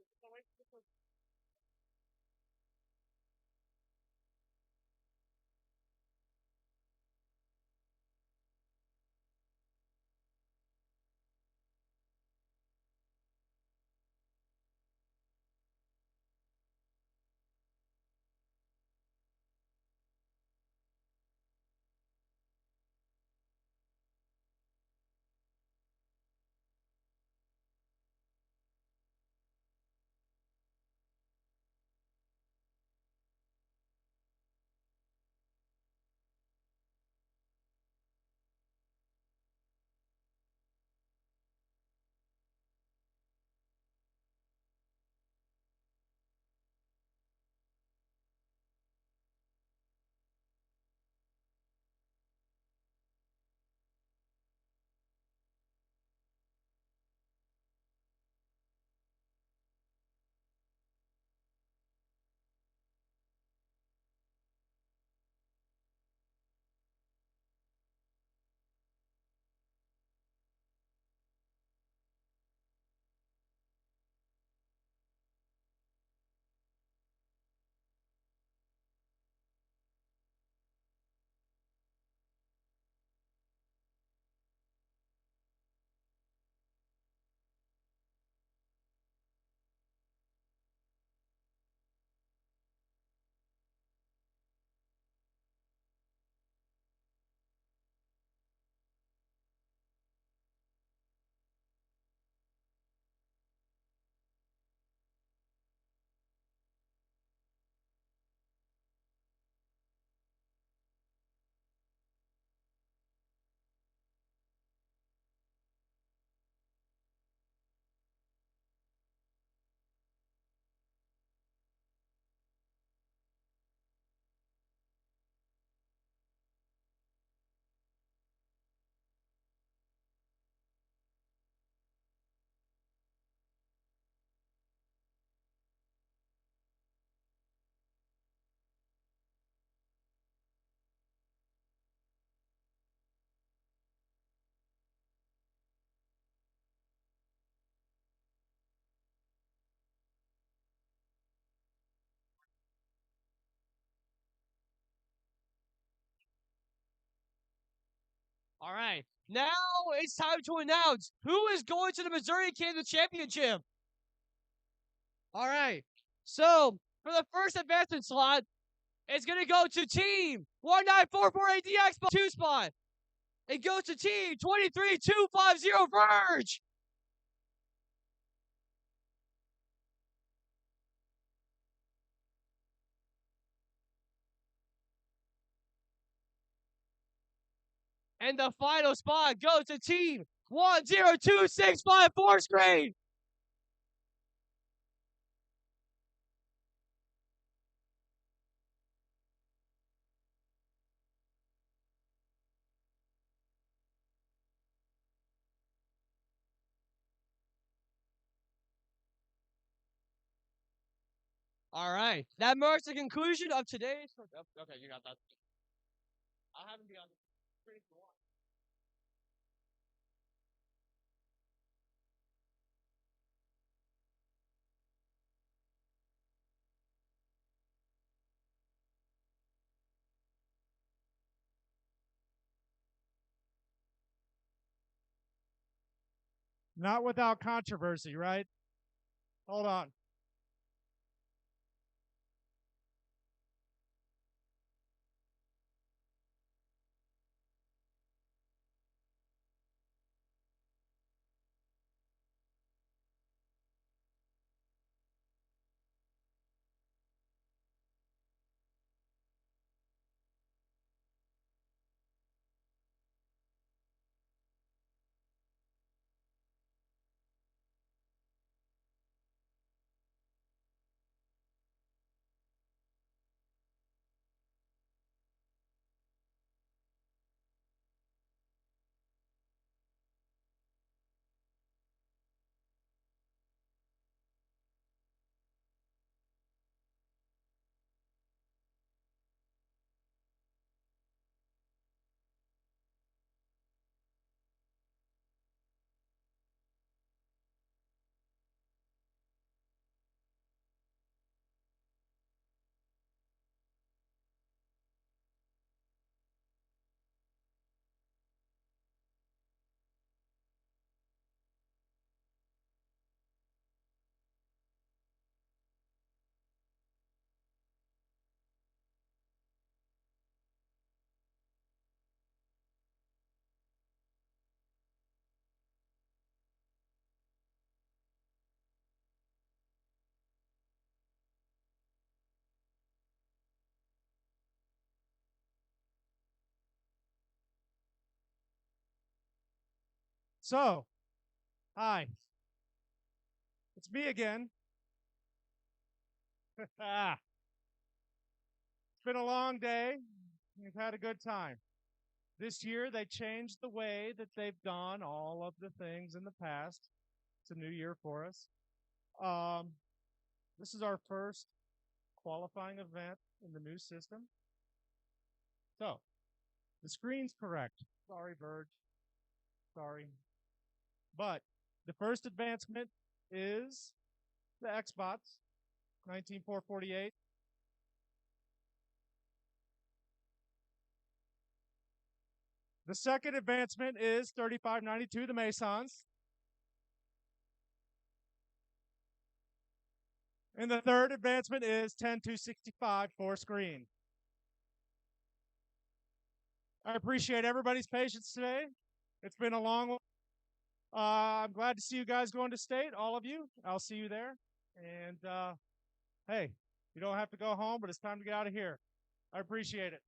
All right. Now it's time to announce who is going to the Missouri Kansas Championship. All right. So for the first advancement slot, it's going to go to Team 19448DX 2 spot. It goes to Team 23250 Verge. And the final spot goes to Team 102654 Screen. All right. That marks the conclusion of today's. Okay, you got that. I'll have him be on the screen for one. Not without controversy, right? Hold on. So, hi. It's me again. It's been a long day. We've had a good time. This year, they changed the way that they've done all of the things in the past. It's a new year for us. This is our first qualifying event in the new system. So, the screen's correct. Sorry, Verge. Sorry. But the first advancement is the Xbox 19448. The second advancement is 3592, the Masons. And the third advancement is 10265 for screen. I appreciate everybody's patience today. It's been a long one. I'm glad to see you guys going to state, all of you. I'll see you there. And hey, you don't have to go home, but it's time to get out of here. I appreciate it.